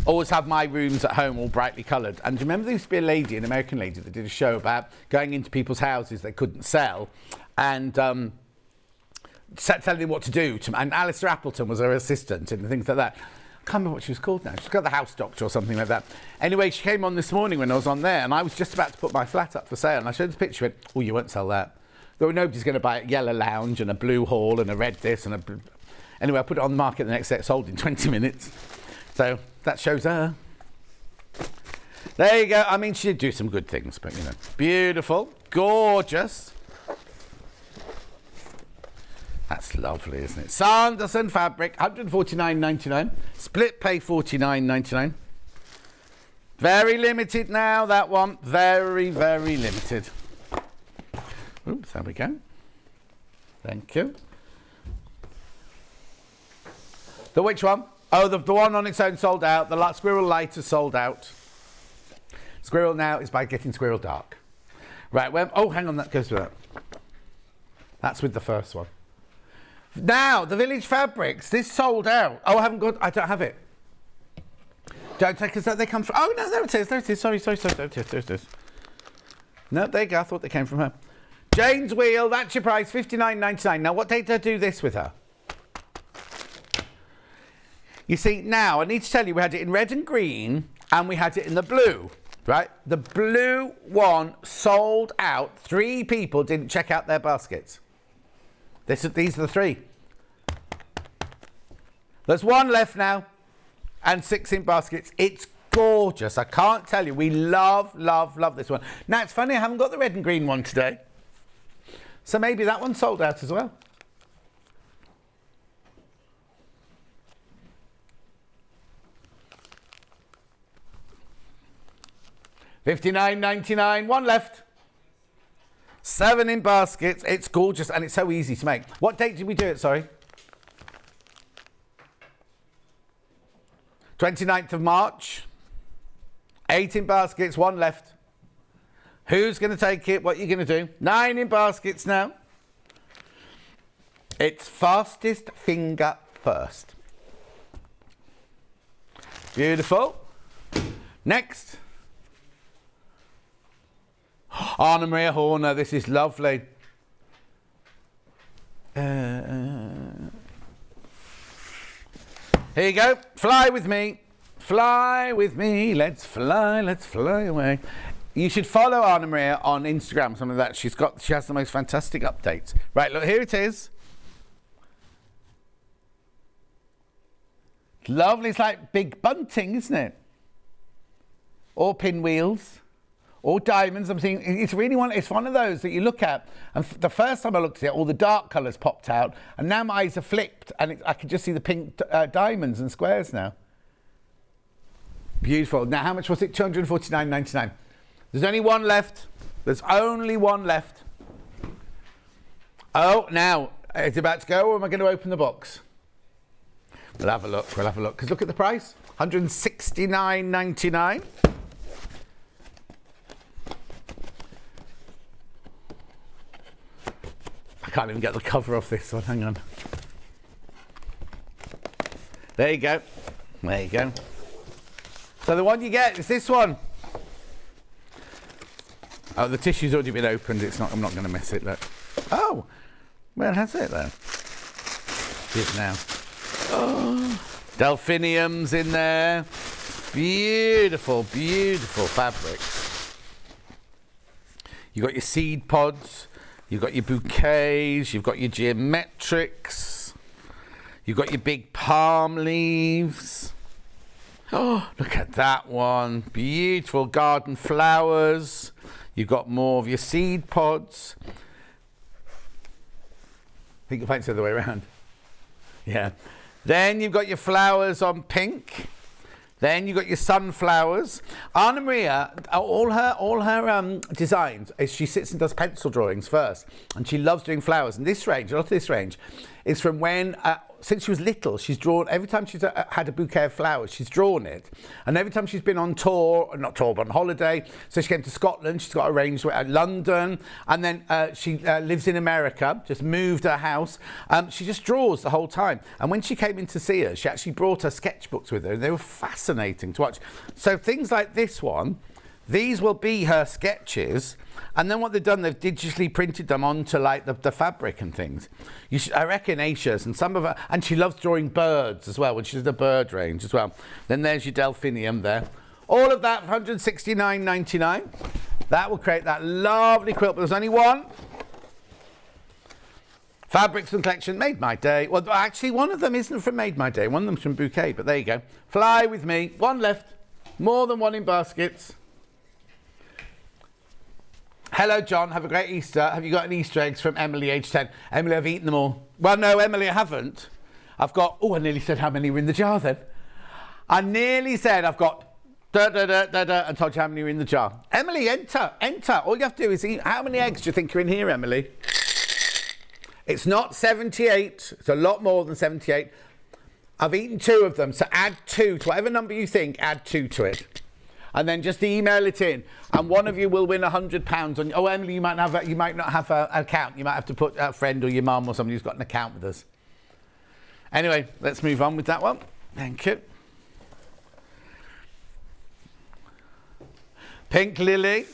always have my rooms at home all brightly coloured. And do you remember there used to be a lady, an American lady, that did a show about going into people's houses they couldn't sell and telling them what to do. And Alistair Appleton was her assistant and things like that. I can't remember what she was called now. She's got the house doctor or something like that. Anyway, she came on this morning when I was on there and I was just about to put my flat up for sale. And I showed the picture and went, oh, you won't sell that. Though nobody's going to buy a yellow lounge and a blue hall and a red this and a... Anyway, I put it on the market the next day. It sold in 20 minutes. So that shows her. There you go. I mean, she did do some good things, but, you know. Beautiful. Gorgeous. That's lovely, isn't it? Sanderson fabric, $149.99. Split pay, $49.99. Very limited now, that one. Very, very limited. Oops, there we go. Thank you. The which one? Oh, the one on its own sold out. The Squirrel Light is sold out. Squirrel Now is by Getting Squirrel Dark. Right, well, oh, hang on, that goes with that. That's with the first one. Now, the Village Fabrics, this sold out. Oh, I don't have it. Don't take us that they come from. Oh, no, there it is. Sorry, there it is. No, there you go. I thought they came from her. Jane's Wheel, that's your price, $59.99. Now, what date did I do this with her? You see, now, I need to tell you, we had it in red and green, and we had it in the blue, right? The blue one sold out. 3 people didn't check out their baskets. These are the 3. There's 1 left now, and 6 in baskets. It's gorgeous. I can't tell you. We love this one. Now, it's funny, I haven't got the red and green one today. So maybe that one sold out as well. $59.99, 1 left. 7 in baskets. It's gorgeous and it's so easy to make. What date did we do it, sorry? 29th of March. 8 in baskets, 1 left. Who's going to take it? What are you going to do? 9 in baskets now. It's fastest finger first. Beautiful. Next. Anna Maria Horner, this is lovely. Here you go. Fly with me. Fly with me. Let's fly away. You should follow Anna Maria on Instagram, something like that. She has the most fantastic updates. Right, look, here it is. It's lovely. It's like big bunting, isn't it? Or pinwheels. Or diamonds. I'm seeing it's one of those that you look at, and the first time I looked at it, all the dark colours popped out, and now my eyes are flipped, and I can just see the pink diamonds and squares now. Beautiful. Now, how much was it? £249.99. There's only one left. There's only one left. Oh, now it's about to go, or am I going to open the box? We'll have a look. Because look at the price. £169.99. I can't even get the cover off this one. Hang on. There you go. There you go. So the one you get is this one. Oh, the tissue's already been opened. I'm not going to miss it. Look. Oh, where has it then? It is now. Oh, delphiniums in there. Beautiful, beautiful fabrics. You've got your seed pods. You've got your bouquets, you've got your geometrics, you've got your big palm leaves. Oh, look at that one. Beautiful garden flowers. You've got more of your seed pods. I think you'll find it's the other way around. Yeah. Then you've got your flowers on pink. Then you've got your sunflowers. Anna Maria, all her designs, is she sits and does pencil drawings first. And she loves doing flowers. And this range, a lot of this range, is from when, since she was little, she's drawn, every time she's had a bouquet of flowers, she's drawn it. And every time she's been on tour, not tour, but on holiday, so she came to Scotland, she's got arranged at London, and then she lives in America, just moved her house. She just draws the whole time. And when she came in to see her, she actually brought her sketchbooks with her, and they were fascinating to watch. So things like this one, these will be her sketches, and then what they've done, they've digitally printed them onto like the fabric and things. I reckon Aisha's, and some of her, and she loves drawing birds as well, when she does the bird range as well. Then there's your delphinium there. All of that, £169.99. That will create that lovely quilt, but there's only one. Fabrics from collection, Made My Day. Well, actually, one of them isn't from Made My Day. One of them's from Bouquet, but there you go. Fly with me. One left. More than one in baskets. Hello, John. Have a great Easter. Have you got any Easter eggs from Emily, age 10? Emily, I've eaten them all. Well, no, Emily, I haven't. I've got... Oh, I nearly said how many were in the jar then. I nearly said I've got... and told you how many are in the jar. Emily, enter. All you have to do is eat. How many eggs do you think are in here, Emily? It's not 78. It's a lot more than 78. I've eaten 2 of them, so add 2 to whatever number you think, add 2 to it. And then just email it in, and one of you will win £100 on. Oh, Emily, you might not have an account. You might have to put a friend or your mum or somebody who's got an account with us. Anyway, let's move on with that one. Thank you. Pink Lily.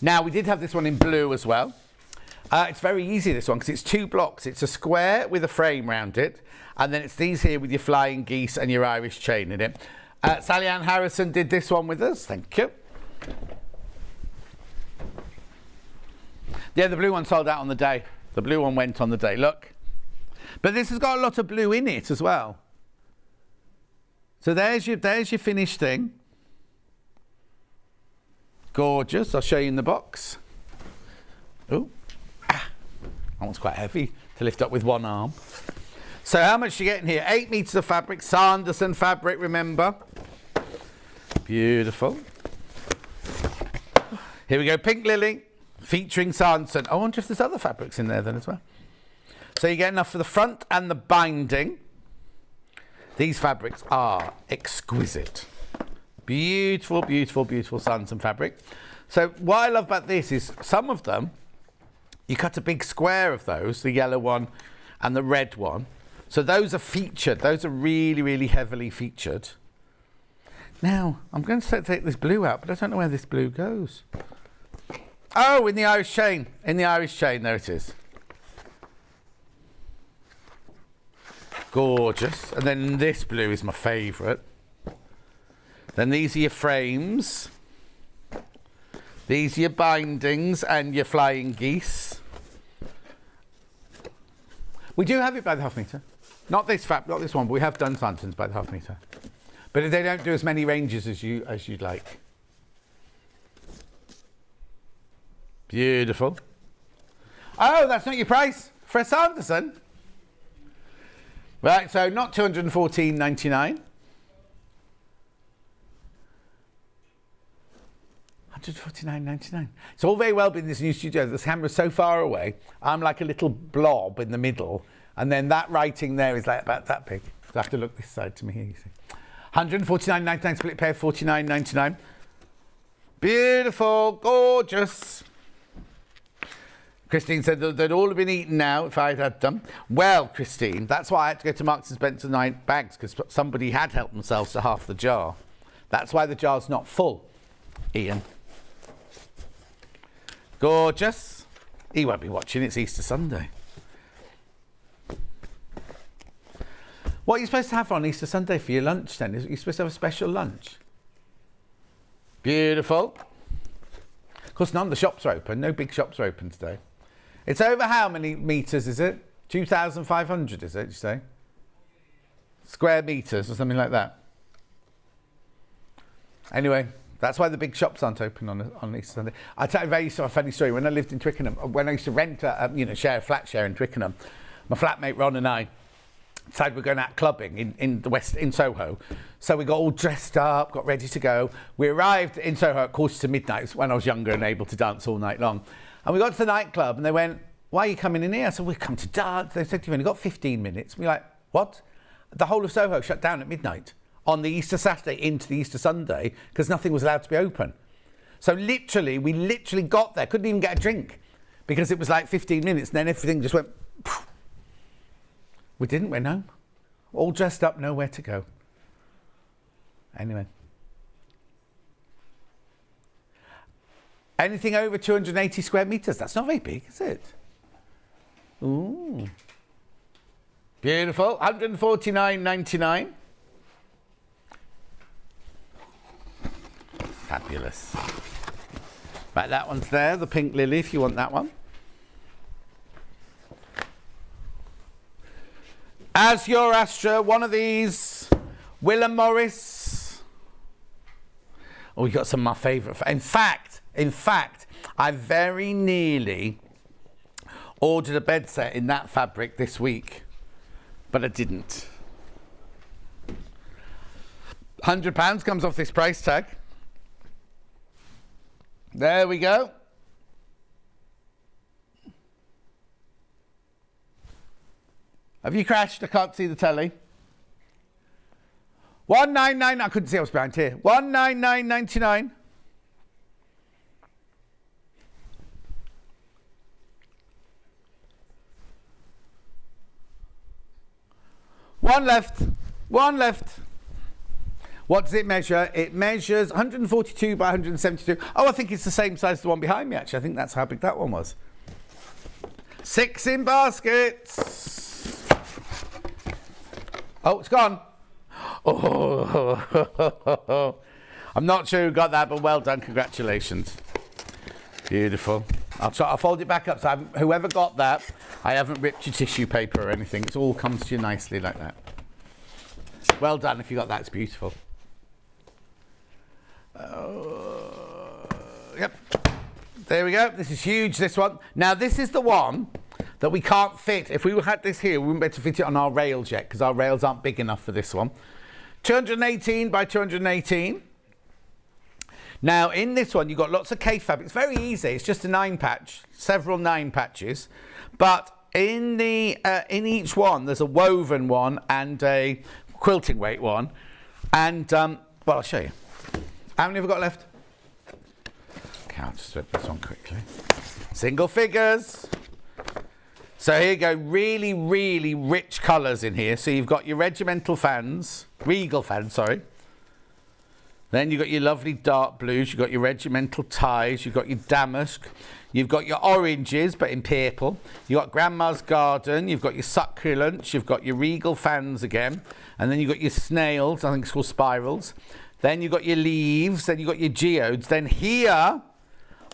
Now, we did have this one in blue as well. It's very easy, this one, because it's 2 blocks. It's a square with a frame round it, and then it's these here with your flying geese and your Irish chain in it. Sally Ann Harrison did this one with us. Thank you. Yeah, the blue one sold out on the day. The blue one went on the day. Look. But this has got a lot of blue in it as well. So there's your finished thing. Gorgeous. I'll show you in the box. Oh. That one's quite heavy to lift up with one arm. So how much do you get in here? 8 metres of fabric, Sanderson fabric, remember. Beautiful. Here we go, Pink Lily, featuring Sanderson. I wonder if there's other fabrics in there then as well. So you get enough for the front and the binding. These fabrics are exquisite. Beautiful, beautiful, beautiful Sanson fabric. So what I love about this is some of them, you cut a big square of those, the yellow one and the red one. So those are featured. Those are really, really heavily featured. Now, I'm going to take this blue out, but I don't know where this blue goes. Oh, in the Irish chain. In the Irish chain, there it is. Gorgeous. And then this blue is my favourite. Then these are your frames. These are your bindings and your flying geese. We do have it by the half metre. Not this one, but we have done Santons by the half metre. But they don't do as many ranges as you'd like. Beautiful. Oh, that's not your price for a Sanderson. Right, so not £214.99. £149.99. It's all very well being in this new studio. The camera's so far away. I'm like a little blob in the middle, and then that writing there is like about that big. So I have to look this side to me here, you see. £149.99 split pair, £49.99. Beautiful, gorgeous. Christine said that they'd all have been eaten now if I'd had them. Well, Christine, that's why I had to go to Marks & Spencer 9 bags, because somebody had helped themselves to half the jar. That's why the jar's not full, Ian. Gorgeous. He won't be watching, it's Easter Sunday. What are you supposed to have on Easter Sunday for your lunch then? Are you supposed to have a special lunch? Beautiful. Of course, none of the shops are open. No big shops are open today. It's over how many metres is it? 2,500 is it, you say? Square metres or something like that. Anyway, that's why the big shops aren't open on Easter Sunday. I'll tell you a very funny story. When I lived in Twickenham, when I used to rent share a flat share in Twickenham, my flatmate Ron and I decided we're going out clubbing in Soho. So we got all dressed up, got ready to go. We arrived in Soho at 1:45 when I was younger and able to dance all night long. And we got to the nightclub and they went, "Why are you coming in here?" I said, "We've come to dance." They said, "You've only got 15 minutes. We're like, "What?" The whole of Soho shut down at midnight on the Easter Saturday into the Easter Sunday because nothing was allowed to be open. So we literally got there, couldn't even get a drink because it was like 15 minutes and then everything just went, poof. We didn't win home. All dressed up, nowhere to go. Anyway. Anything over 280 square metres, that's not very big, is it? Ooh. Beautiful, £149.99. Fabulous. Right, that one's there, the pink lily, if you want that one. As your Astra, one of these, Willem Morris. Oh, we got some of my favourite. In fact, I very nearly ordered a bed set in that fabric this week, but I didn't. £100 comes off this price tag. There we go. Have you crashed? I can't see the telly. 199. I couldn't see. I was behind here. 199.99. One left. One left. What does it measure? It measures 142 by 172. Oh, I think it's the same size as the one behind me, actually. I think that's how big that one was. 6 in baskets. Oh, it's gone. Oh, I'm not sure who got that, but well done. Congratulations. Beautiful. I'll fold it back up. So whoever got that, I haven't ripped your tissue paper or anything. It all comes to you nicely like that. Well done if you got that. It's beautiful. Yep. There we go. This is huge, this one. Now, this is the one that we can't fit. If we had this here, we wouldn't be able to fit it on our rails yet because our rails aren't big enough for this one. 218 by 218. Now, in this one, you've got lots of Kaffe fabric. It's very easy. It's just a 9 patch, several 9 patches. But in each one, there's a woven one and a quilting weight one. And, well, I'll show you. How many have we got left? Okay, I'll just flip this one quickly. Single figures. So here you go, really, really rich colours in here. So you've got your regimental fans, regal fans, sorry. Then you've got your lovely dark blues, you've got your regimental ties, you've got your damask, you've got your oranges, but in purple. You've got Grandma's Garden, you've got your succulents, you've got your regal fans again. And then you've got your snails, I think it's called spirals. Then you've got your leaves, then you've got your geodes. Then here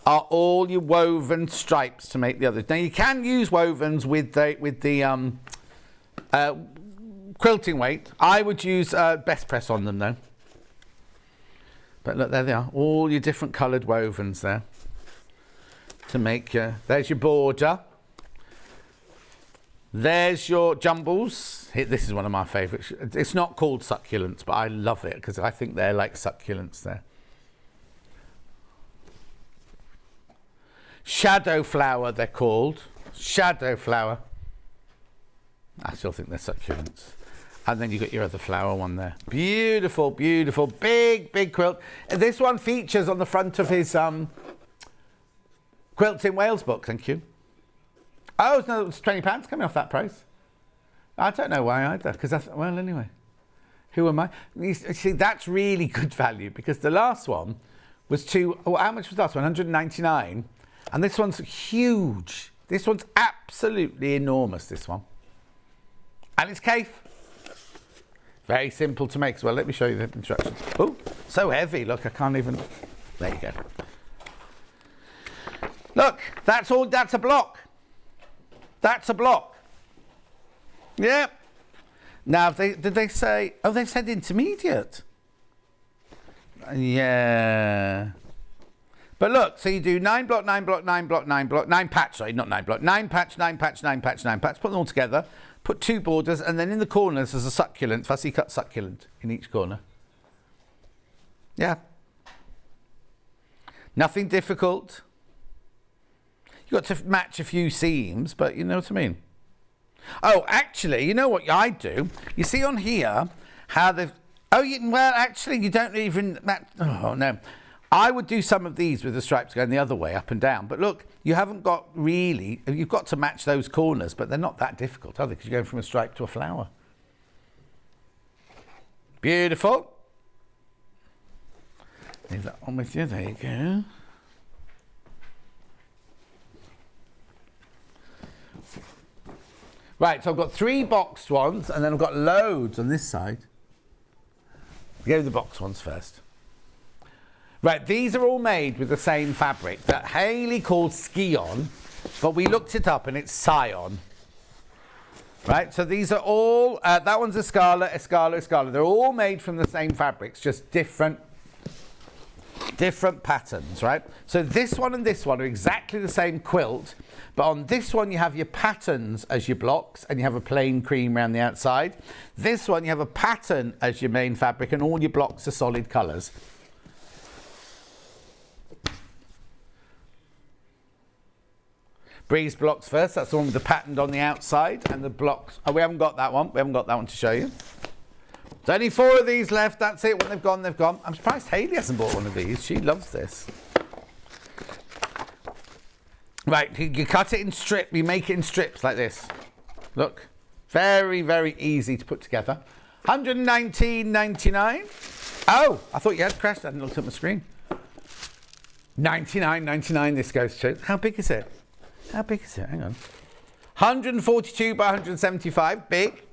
are all your woven stripes to make the others. Now you can use wovens with the quilting weight. I would use best press on them though. But look, there they are, all your different coloured wovens there to make your. There's your border. There's your jumbles. This is one of my favourites. It's not called succulents, but I love it because I think they're like succulents there. Shadow flower, they're called. Shadow flower. I still think they're succulents. And then you've got your other flower one there. Beautiful, beautiful, big, big quilt. This one features on the front of his Quilts in Wales book, thank you. Oh, no, it's £20 coming off that price. I don't know why either, because that's, well, anyway. Who am I? You see, that's really good value, because the last one was how much was the last one? 199. And this one's huge. This one's absolutely enormous, this one. And it's Kaffe. Very simple to make as well. Let me show you the instructions. Oh, so heavy. Look, I can't even. There you go. Look, that's all. That's a block. That's a block. Yeah. Now, did they say? Oh, they said intermediate. Yeah. But look, so you do 9 block, 9 block, 9 block, 9 block, 9 patch. Sorry, not 9 block. 9 patch, 9 patch, 9 patch, 9 patch. Put them all together. Put 2 borders, and then in the corners there's a succulent, fussy cut succulent in each corner. Yeah. Nothing difficult. You've got to match a few seams, but you know what I mean. Oh, actually, you know what I do? You see on here how they've... Oh, well, actually, you don't even match... Oh, no. I would do some of these with the stripes going the other way, up and down. But look, you haven't got really... You've got to match those corners, but they're not that difficult, are they? Because you're going from a stripe to a flower. Beautiful. Leave that on with you. There you go. Right, so I've got 3 boxed ones, and then I've got loads on this side. Go with the boxed ones first. Right, these are all made with the same fabric that Hayley called Ski-On, but we looked it up and it's Scion. Right, so these are all, that one's a Scala, a Scala, a Scala. They're all made from the same fabrics, just different patterns, right? So this one and this one are exactly the same quilt, but on this one you have your patterns as your blocks and you have a plain cream around the outside. This one you have a pattern as your main fabric and all your blocks are solid colours. Breeze blocks first, that's the one with the pattern on the outside and the blocks. Oh, we haven't got that one. We haven't got that one to show you. There's only 4 of these left. That's it. When they've gone, they've gone. I'm surprised Hayley hasn't bought one of these. She loves this. Right, you cut it in strips. You make it in strips like this. Look, very, very easy to put together. 119.99. Oh, I thought you had crashed. I hadn't looked at my screen. 99.99 this goes to. How big is it? How big is it? Hang on. 142 by 175. Big.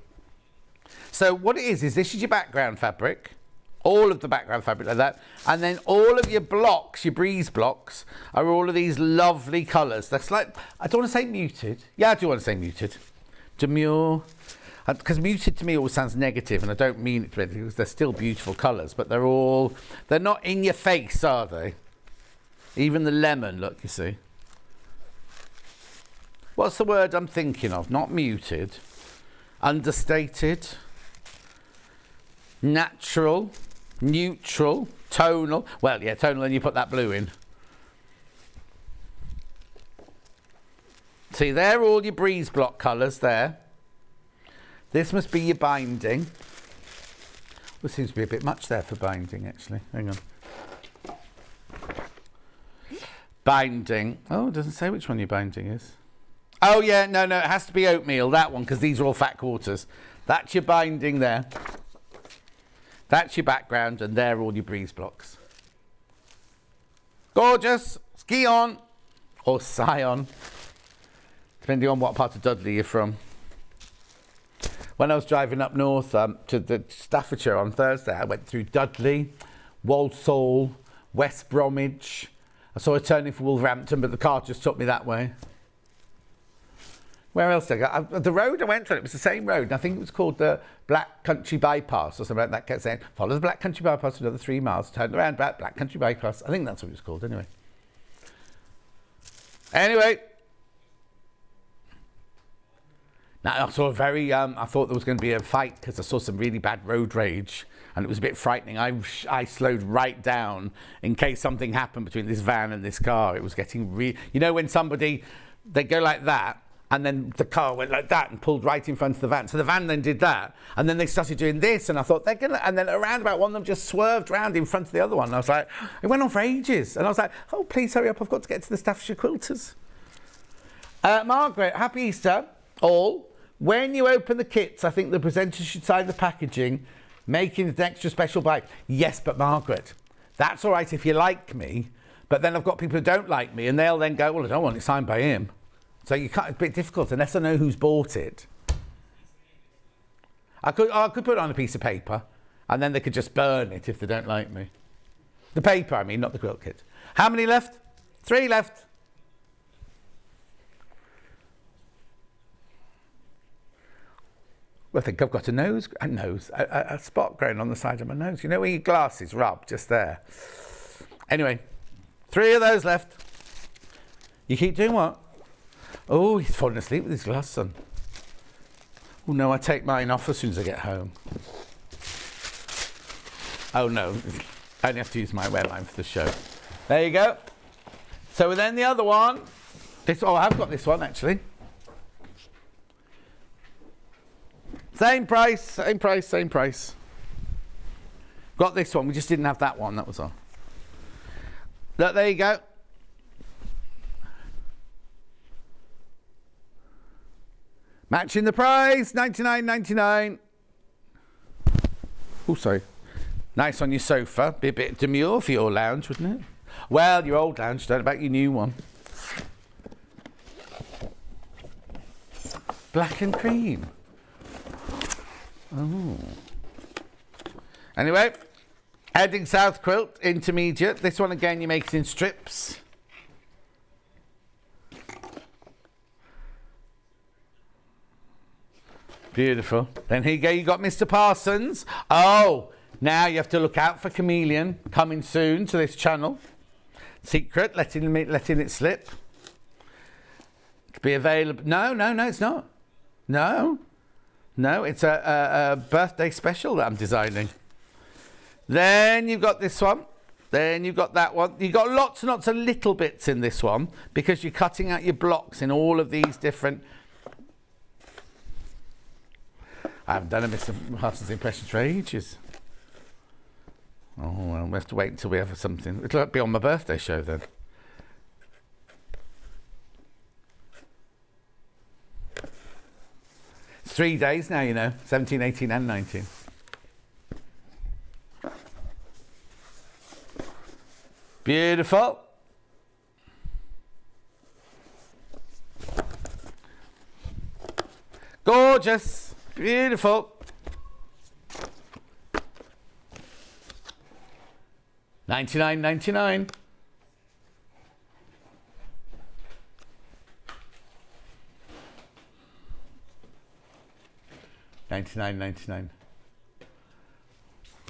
So what it is this is your background fabric. All of the background fabric like that. And then all of your blocks, your breeze blocks, are all of these lovely colours. That's like, I don't want to say muted. Yeah, I do want to say muted. Demure. Because muted to me always sounds negative, and I don't mean it to be, because they're still beautiful colours, but they're not in your face, are they? Even the lemon, look, you see. What's the word I'm thinking of? Not muted. Understated. Natural. Neutral. Tonal. Well, yeah, tonal, and you put that blue in. See, they're all your breeze block colours there. This must be your binding. There seems to be a bit much there for binding, actually. Hang on. Binding. Oh, it doesn't say which one your binding is. Oh, yeah, no, it has to be oatmeal, that one, because these are all fat quarters. That's your binding there. That's your background, and they're all your breeze blocks. Gorgeous. Ski on. Or sigh on. Depending on what part of Dudley you're from. When I was driving up north to the Staffordshire on Thursday, I went through Dudley, Walsall, West Bromwich. I saw a turning for Wolverhampton, but the car just took me that way. Where else did I go? The road I went on, it was the same road. And I think it was called the Black Country Bypass or something like that. Kept saying, follow the Black Country Bypass for another 3 miles, turn around about Black Country Bypass. I think that's what it was called anyway. Now, I saw I thought there was going to be a fight because I saw some really bad road rage and it was a bit frightening. I slowed right down in case something happened between this van and this car. It was getting you know, when they go like that and then the car went like that and pulled right in front of the van. So the van then did that and then they started doing this and I thought and then around about one of them just swerved round in front of the other one. And I was like, it went on for ages. And I was like, oh, please hurry up. I've got to get to the Staffordshire Quilters. Margaret, happy Easter, all. When you open the kits, I think the presenter should sign the packaging, making it an extra special bite. Yes, but Margaret, that's all right if you like me, but then I've got people who don't like me, and they'll then go, well, I don't want it signed by him. So you can't, it's a bit difficult, unless I know who's bought it. I could put it on a piece of paper, and then they could just burn it if they don't like me. The paper, I mean, not the quilt kit. How many left? 3 left. Well, I think I've got a spot growing on the side of my nose. You know where your glasses rub, just there. Anyway, 3 of those left. You keep doing what? Oh, he's falling asleep with his glasses on. Oh no, I take mine off as soon as I get home. Oh no, I only have to use my wear line for the show. There you go. So then the other one. I've got this one actually. Same price, same price, same price. Got this one, we just didn't have that one, that was all. Look, there you go. Matching the price, $99.99. Oh, sorry. Nice on your sofa. Be a bit demure for your lounge, wouldn't it? Well, your old lounge, don't know about your new one. Black and cream. Oh. Anyway, heading south quilt, intermediate. This one again, you make it in strips. Beautiful. Then here you go, you got Mr. Parsons. Oh, now you have to look out for Chameleon coming soon to this channel. Secret, letting it slip. To be available. No, it's not. No, it's a birthday special that I'm designing. Then you've got this one. Then you've got that one. You've got lots and lots of little bits in this one because you're cutting out your blocks in all of these different... I haven't done a Mr. Parsons impressions for ages. Oh, well, we have to wait until we have something. It'll be on my birthday show then. It's 3 days now, you know, 17, 18 and 19. Beautiful. Gorgeous. Beautiful. $99.99. $99.99.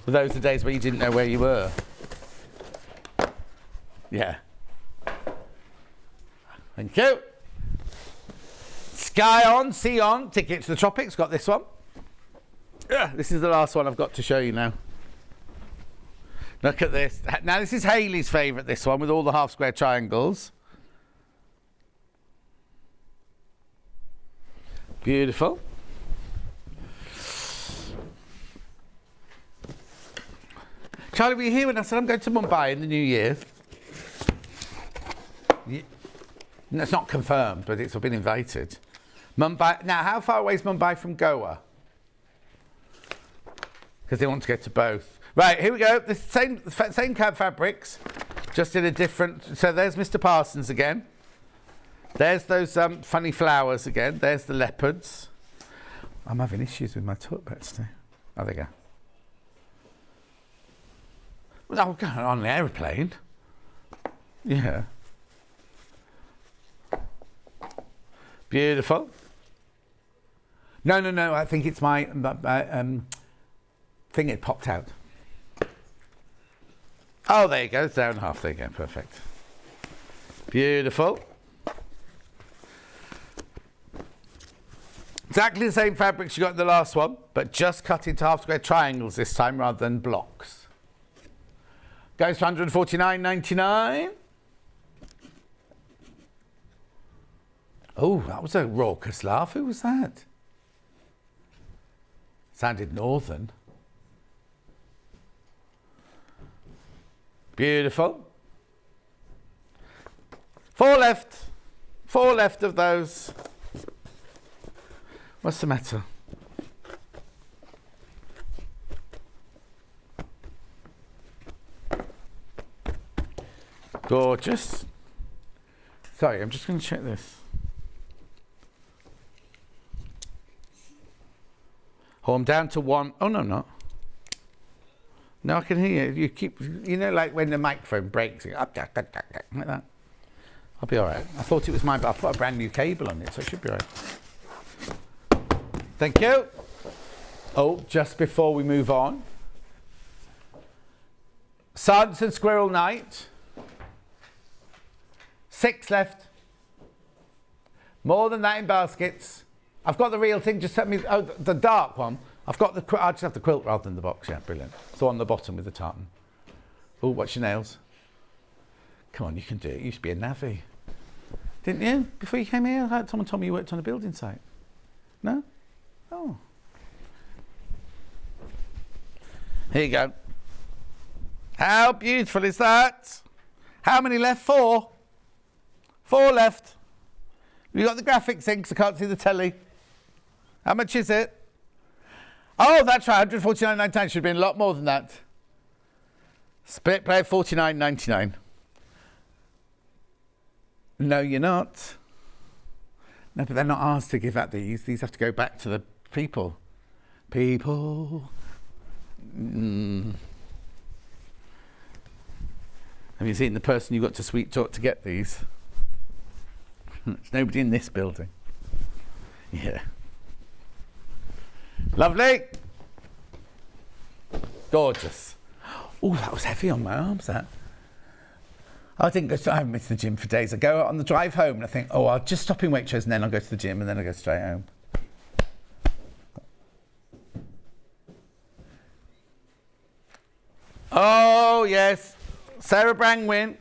Were those the days where you didn't know where you were? Yeah. Thank you. Sky on, sea on, ticket to the tropics. Got this one. This is the last one I've got to show you now. Look at this. Now this is Hayley's favourite, this one, with all the half square triangles. Charlie, were you here when I said I'm going to Mumbai in the new year? No, it's not confirmed, but it's been invited. Mumbai. Now, how far away is Mumbai from Goa? Because they want to go to both. Right, here we go. The same cab fabrics, just in a different... So there's Mr. Parsons again. There's those funny flowers again. There's the leopards. I'm having issues with my touchpad today. Oh, there you go. Well, I'm going on an aeroplane. Yeah. Beautiful. No. I think it's my thing. It popped out. Oh, there you go. It's down half. There you go. Perfect. Beautiful. Exactly the same fabrics you got in the last one, but just cut into half square triangles this time rather than blocks. Goes for £149.99. Oh, that was a raucous laugh. Who was that? Sounded northern. Beautiful. 4 left. 4 left of those. What's the matter? Gorgeous. Sorry, I'm just going to check this. Oh, I'm down to 1. Oh, no, I'm not. No, I can hear you. You keep, you know, like when the microphone breaks, like that. I'll be all right. I thought it was mine, but I put a brand new cable on it, so it should be all right. Thank you. Oh, just before we move on. Sergeant and Squirrel Night. 6 left. More than that in baskets. I've got the real thing. Just send me the dark one. I've got the. I just have the quilt rather than the box. Yeah, brilliant. So on the bottom with the tartan. Oh, watch your nails. Come on, you can do it. You used to be a navvy, didn't you? Before you came here, someone told me you worked on a building site. No? Oh. Here you go. How beautiful is that? How many left? 4. 4 left. You got the graphics in because I can't see the telly. How much is it? Oh, that's right, £149.99. Should have been a lot more than that. Split play, £49.99. No, you're not. No, but they're not asked to give out these. These have to go back to the people. People. Have you seen the person you got to sweet talk to get these? There's nobody in this building. Yeah. Lovely. Gorgeous. Oh, that was heavy on my arms, that. I haven't been to the gym for days. I go on the drive home and I think, oh, I'll just stop in Waitrose and then I'll go to the gym and then I'll go straight home. Oh, yes. Sarah Brangwyn.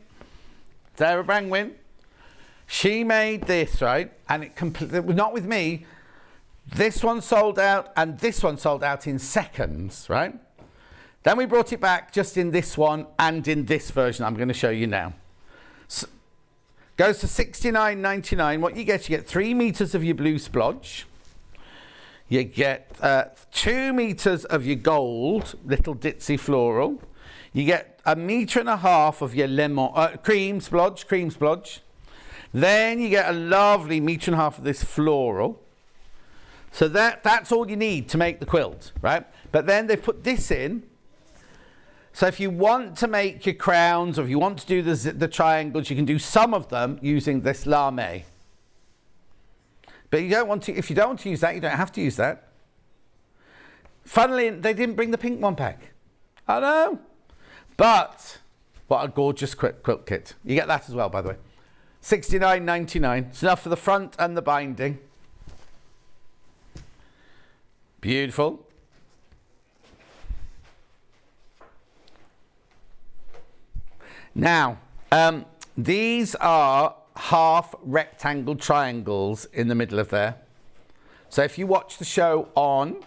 She made this, right? And it was not with me. This one sold out and this one sold out in seconds, right? Then we brought it back just in this one and in this version I'm going to show you now. So, goes to $69.99. What you get 3 meters of your blue splodge. You get 2 meters of your gold, little ditzy floral. You get 1.5 meters of your lemon, cream splodge. Then you get a lovely 1.5 meters of this floral. So that's all you need to make the quilt, right? But then they've put this in. So if you want to make your crowns or if you want to do the triangles, you can do some of them using this lame. But you don't want to, if you don't want to use that, you don't have to use that. Funnily, they didn't bring the pink one back. I know. But what a gorgeous quilt kit. You get that as well, by the way. $69.99. It's enough for the front and the binding. Beautiful. Now, these are half rectangle triangles in the middle of there. So if you watch the show on,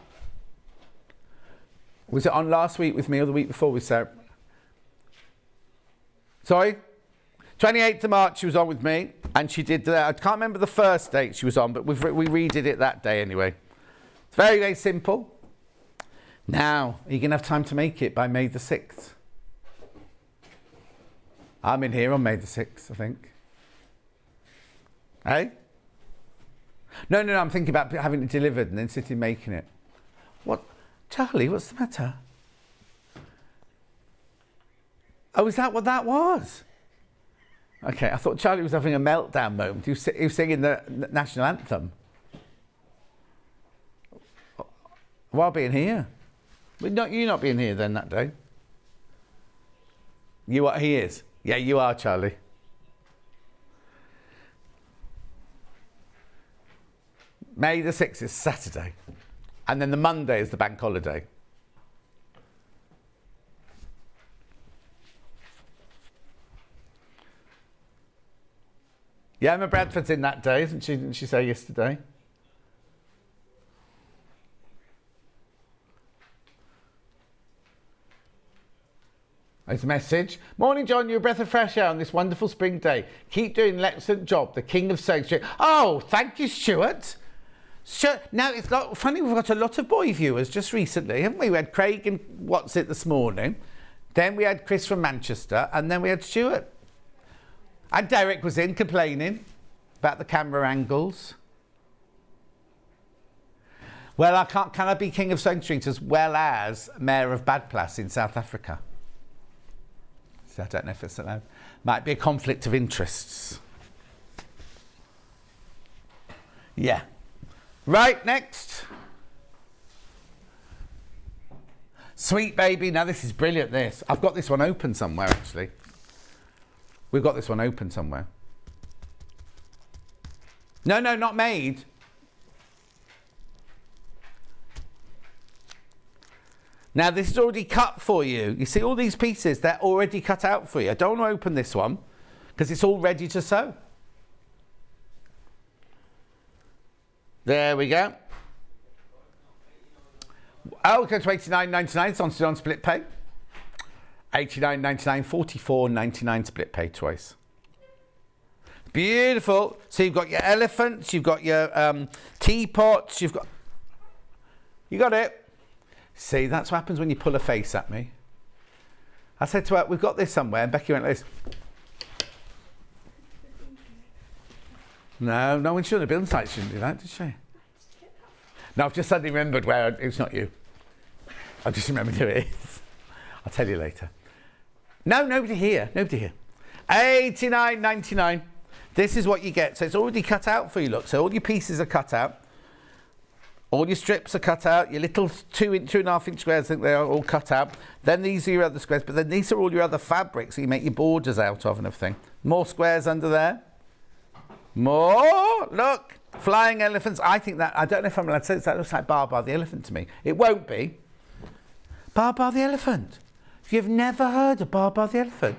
was it on last week with me or the week before with Sarah? Sorry? 28th of March she was on with me, and she did I can't remember the first date she was on, but we redid it that day anyway. It's very, very simple. Now, are you going to have time to make it by May the 6th? I'm in here on May the 6th, I think. Hey? No, I'm thinking about having it delivered and then sitting making it. What? Charlie, what's the matter? Oh, is that what that was? Okay, I thought Charlie was having a meltdown moment. He was singing the national anthem. While being here. But you not being here then that day. You are, he is. Yeah, you are, Charlie. May the 6th is Saturday. And then the Monday is the bank holiday. Yeah, Emma Bradford's in that day, isn't she? Didn't she say yesterday? There's a message. Morning, John. You're a breath of fresh air on this wonderful spring day. Keep doing an excellent job. The king of sewing street. Oh, thank you, Stuart. Now, it's funny, we've got a lot of boy viewers just recently, haven't we? We had Craig and What's It this morning. Then we had Chris from Manchester. And then we had Stuart. And Derek was in complaining about the camera angles. Well, can I be King of Sewing Street as well as Mayor of Badplass in South Africa? So I don't know if it's allowed. Might be a conflict of interests. Yeah. Right, next. Sweet Baby. Now, this is brilliant, this. I've got this one open somewhere, actually. We've got this one open somewhere. No, not made. Now, this is already cut for you. You see all these pieces, they're already cut out for you. I don't want to open this one because it's all ready to sew. There we go. Oh, go to £89.99. It's still on split pay. $89.99, $44.99 split pay twice. Beautiful. So you've got your elephants, you've got your teapots, you got it. See, that's what happens when you pull a face at me. I said to her, we've got this somewhere, and Becky went like this. No, when she was on the building site, she didn't do that, did she? No, I've just suddenly remembered where it's not you. I just remembered who it is. I'll tell you later. No, nobody here. $89.99. This is what you get. So it's already cut out for you, look. So all your pieces are cut out. All your strips are cut out. Your little 2.5 inch squares, I think they are all cut out. Then these are your other squares. But then these are all your other fabrics that you make your borders out of and everything. More squares under there. More. Look. Flying elephants. I think that, I don't know if I'm allowed to say this, that looks like Bar the elephant to me. It won't be. Bar the elephant. You've never heard of Bar the elephant?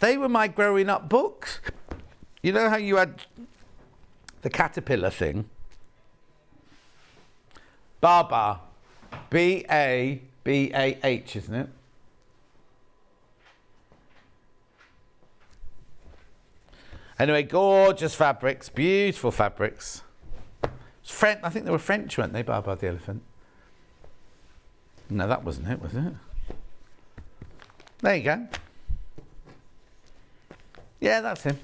They were my growing up books. You know how you had the caterpillar thing? Bar. B-A-B-A-H, isn't it? Anyway, gorgeous fabrics, beautiful fabrics. I think they were French, weren't they, Bar the elephant? No, that wasn't it, was it? There you go. Yeah, that's him.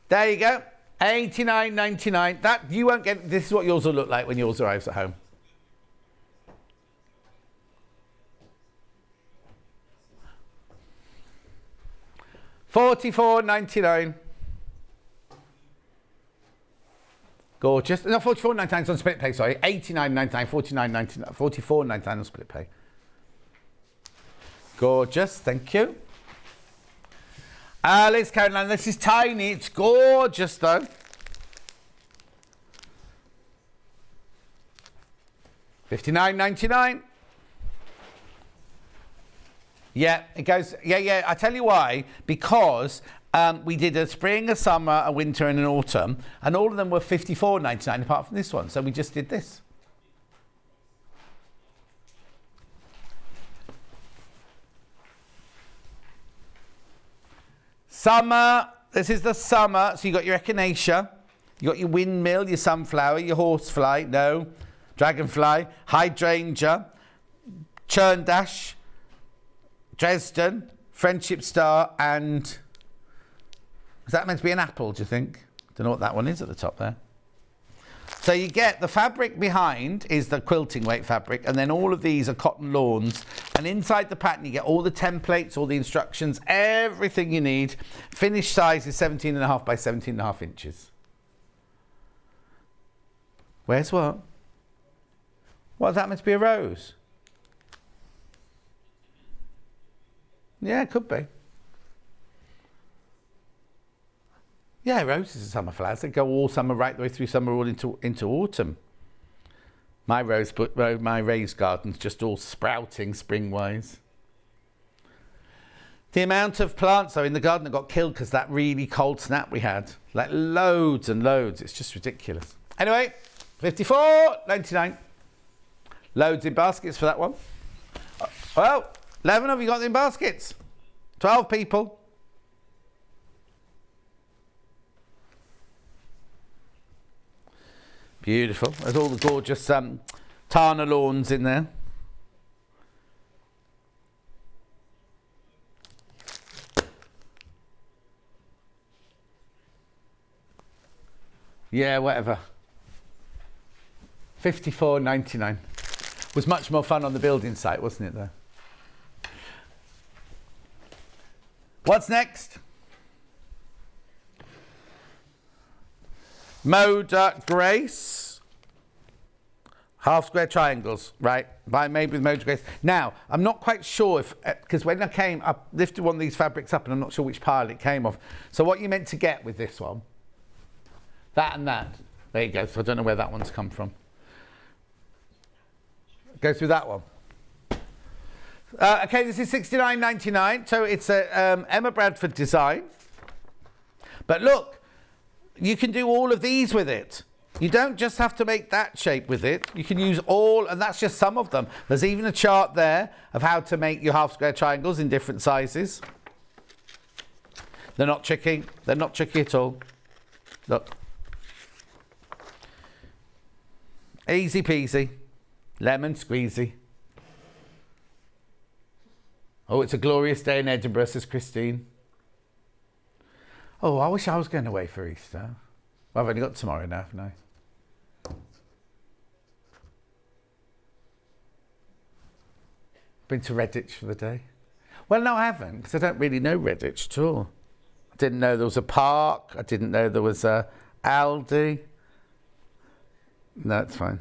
There you go. $89.99. That you won't get. This is what yours will look like when yours arrives at home. $44.99. Gorgeous. No, $44.99 is on split pay, sorry. $89.99, $49.99, $44.99 on split pay. Gorgeous, thank you. Alice Caroline, this is tiny. It's gorgeous, though. $59.99. Yeah, it goes. Yeah. I tell you why. Because we did a spring, a summer, a winter, and an autumn, and all of them were $54.99 apart from this one. So we just did this. Summer. This is the summer. So you got your echinacea, you got your windmill, your sunflower, your horsefly, no, dragonfly, hydrangea, churndash, Dresden, friendship star, and is that meant to be an apple, do you think? Don't know what that one is at the top there. So you get the fabric behind is the quilting weight fabric, and then all of these are cotton lawns. And inside the pattern, you get all the templates, all the instructions, everything you need. Finished size is 17.5 by 17.5 inches. Where's what? What's that meant to be a rose? Yeah, it could be. Yeah, roses are summer flowers. They go all summer, right the way through summer, all into autumn. My raised garden's just all sprouting spring-wise. The amount of plants, though, in the garden that got killed because that really cold snap we had. Like loads and loads. It's just ridiculous. Anyway, $54.99. Loads in baskets for that one. Well, 11 of you got in baskets. 12 people. Beautiful. There's all the gorgeous Tana lawns in there. Yeah, whatever. $54.99. Was much more fun on the building site, wasn't it, though? What's next? Moda Grace. Half square triangles, right? Made with Moda Grace. Now, I'm not quite sure if, because when I came, I lifted one of these fabrics up and I'm not sure which pile it came off. So what you meant to get with this one, that and that. There you go. So I don't know where that one's come from. Go through that one. Okay, this is $69.99. So it's a Emma Bradford design. But look, you can do all of these with it. You don't just have to make that shape with it. You can use all, and that's just some of them. There's even a chart there of how to make your half square triangles in different sizes. They're not tricky. They're not tricky at all. Look. Easy peasy. Lemon squeezy. Oh, it's a glorious day in Edinburgh, says Christine. Oh, I wish I was going away for Easter. Well, I've only got tomorrow now, haven't I? Been to Redditch for the day. Well, no, I haven't, because I don't really know Redditch at all. I didn't know there was a park. I didn't know there was a Aldi. No, it's fine.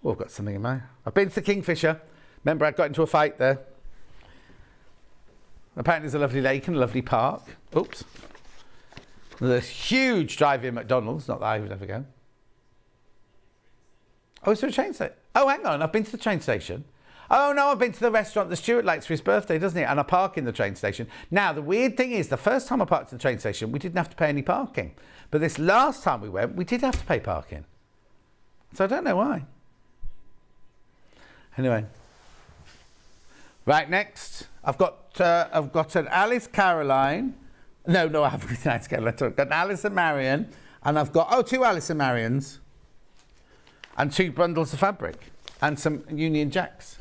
Oh, I've got something in mind. I've been to the Kingfisher. Remember, I got into a fight there. Apparently there's a lovely lake and a lovely park. Oops. There's a huge drive-in McDonald's. Not that I would ever go. Oh, is there a train station? Oh, hang on. I've been to the train station. Oh, no, I've been to the restaurant the Stuart likes for his birthday, doesn't he? And I park in the train station. Now, the weird thing is, the first time I parked in the train station, we didn't have to pay any parking. But this last time we went, we did have to pay parking. So I don't know why. Anyway. Right, next. I've got an Alice Caroline. No, I haven't got an Alice Caroline. I've got an Alice and Marion. And I've got, two Alice and Marions. And 2 bundles of fabric. And some Union Jacks.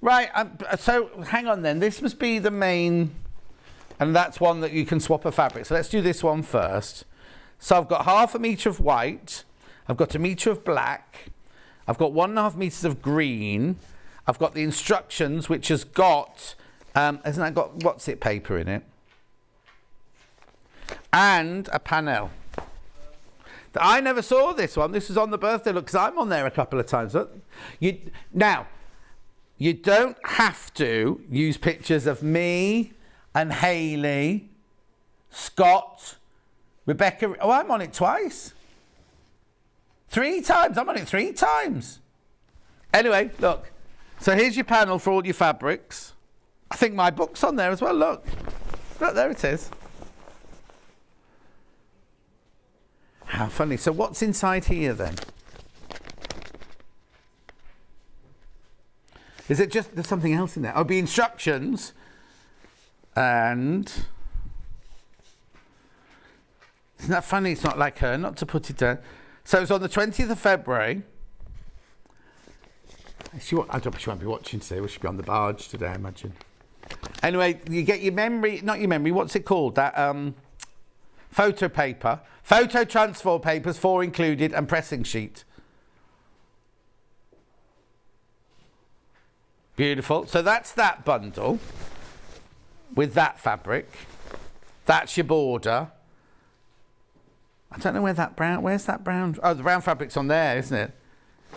Right, so hang on then. This must be the main, and that's one that you can swap a fabric. So let's do this one first. So I've got 1/2 metre of white. I've got 1 metre of black. I've got 1.5 metres of green. I've got the instructions, which has got, hasn't that got what's it paper in it? And a panel. I never saw this one. This was on the birthday look, because I'm on there a couple of times. Look. Now, you don't have to use pictures of me and Hayley, Scott, Rebecca. Oh, I'm on it twice. 3 times. I'm on it 3 times. Anyway, look. So here's your panel for all your fabrics. I think my book's on there as well. Look. Look, there it is. How funny. So what's inside here then? Is it just, there's something else in there? Oh, be instructions. And Isn't that funny? It's not like her not to put it down. So it's on the 20th of February. I don't know, she won't be watching today. We should be on the barge today, I imagine. Anyway, you get your memory, not your memory, what's it called? That photo paper. Photo transfer papers, 4 included, and pressing sheet. Beautiful. So that's that bundle with that fabric. That's your border. I don't know where that brown, where's that brown? Oh, the brown fabric's on there, isn't it?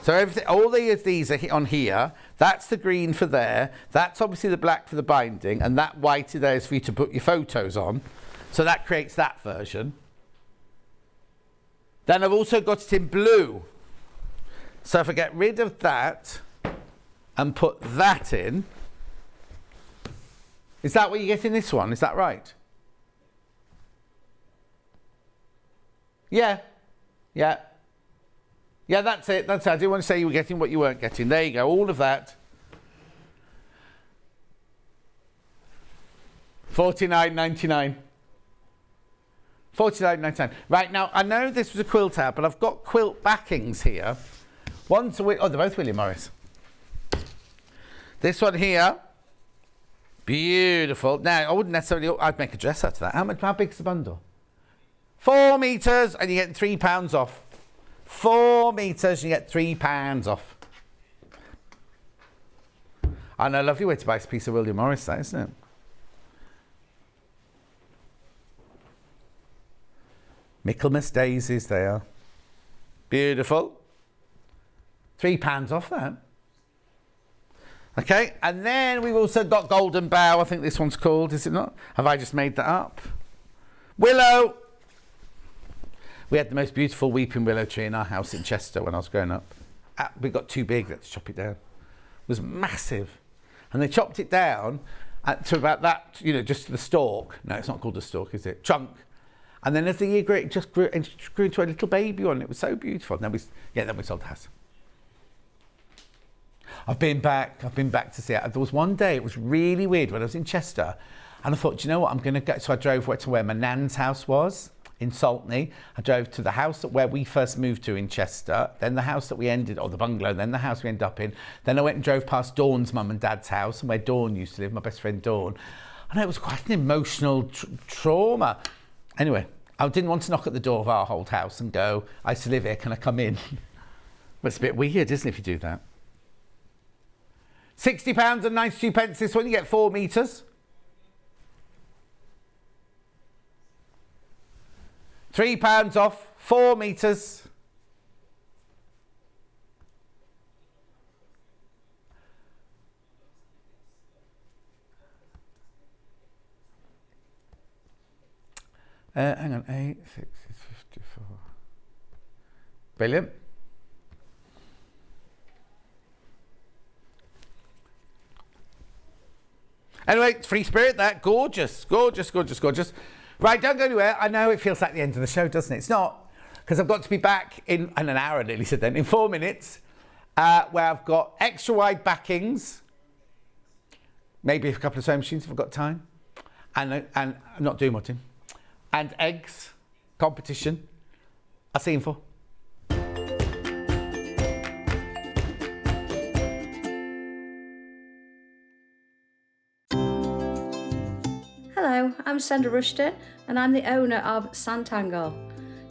So everything, all these are on here. That's the green for there. That's obviously the black for the binding, and that white there is for you to put your photos on. So that creates that version. Then I've also got it in blue. So if I get rid of that and put that in, is that what you get in this one? Is that right? Yeah. Yeah. Yeah, that's it. That's it. I didn't want to say you were getting what you weren't getting. There you go. All of that. $49.99. $49.99. Right, now, I know this was a quilt ad, but I've got quilt backings here. One's they're both William Morris. This one here. Beautiful. Now, I wouldn't necessarily... I'd make a dress out of that. How big's the bundle? 4 metres, and you get £3 off. 4 metres, you get £3 off. I know, lovely way to buy a piece of William Morris, that, isn't it? Michaelmas daisies, they are. Beautiful. £3 off that. Okay, and then we've also got Golden Bough, I think this one's called, is it not? Have I just made that up? Willow. We had the most beautiful weeping willow tree in our house in Chester when I was growing up. We got too big, let's chop it down. It was massive. And they chopped it down to about that, just the stalk. No, it's not called a stalk, is it? Trunk. And then as the year grew, it just grew into a little baby one. It was so beautiful. And then we sold the house. I've been back to see it. There was one day, it was really weird when I was in Chester. And I thought, do you know what, I'm going to go. So I drove to where my nan's house was. In Saltney. I drove to the house where we first moved to in Chester, then the house that we the bungalow, then the house we ended up in. Then I went and drove past Dawn's mum and dad's house, and where Dawn used to live, my best friend Dawn. And it was quite an emotional trauma. Anyway, I didn't want to knock at the door of our old house and go, I used to live here, can I come in? But it's a bit weird, isn't it, if you do that? £60.92 this one, you get 4 metres. £3 off, 4 metres. Hang on, 8, 6, 54. Brilliant. Anyway, it's Free Spirit, that. Gorgeous, gorgeous, gorgeous, gorgeous. Right, don't go anywhere. I know it feels like the end of the show, doesn't it? It's not, because I've got to be back in an hour, nearly said then, in 4 minutes, where I've got extra wide backings, maybe a couple of sewing machines if I've got time, and I'm not doing much, and eggs, competition. I'll see you in 4. Hello, I'm Sandra Rushton and I'm the owner of Sanntangle.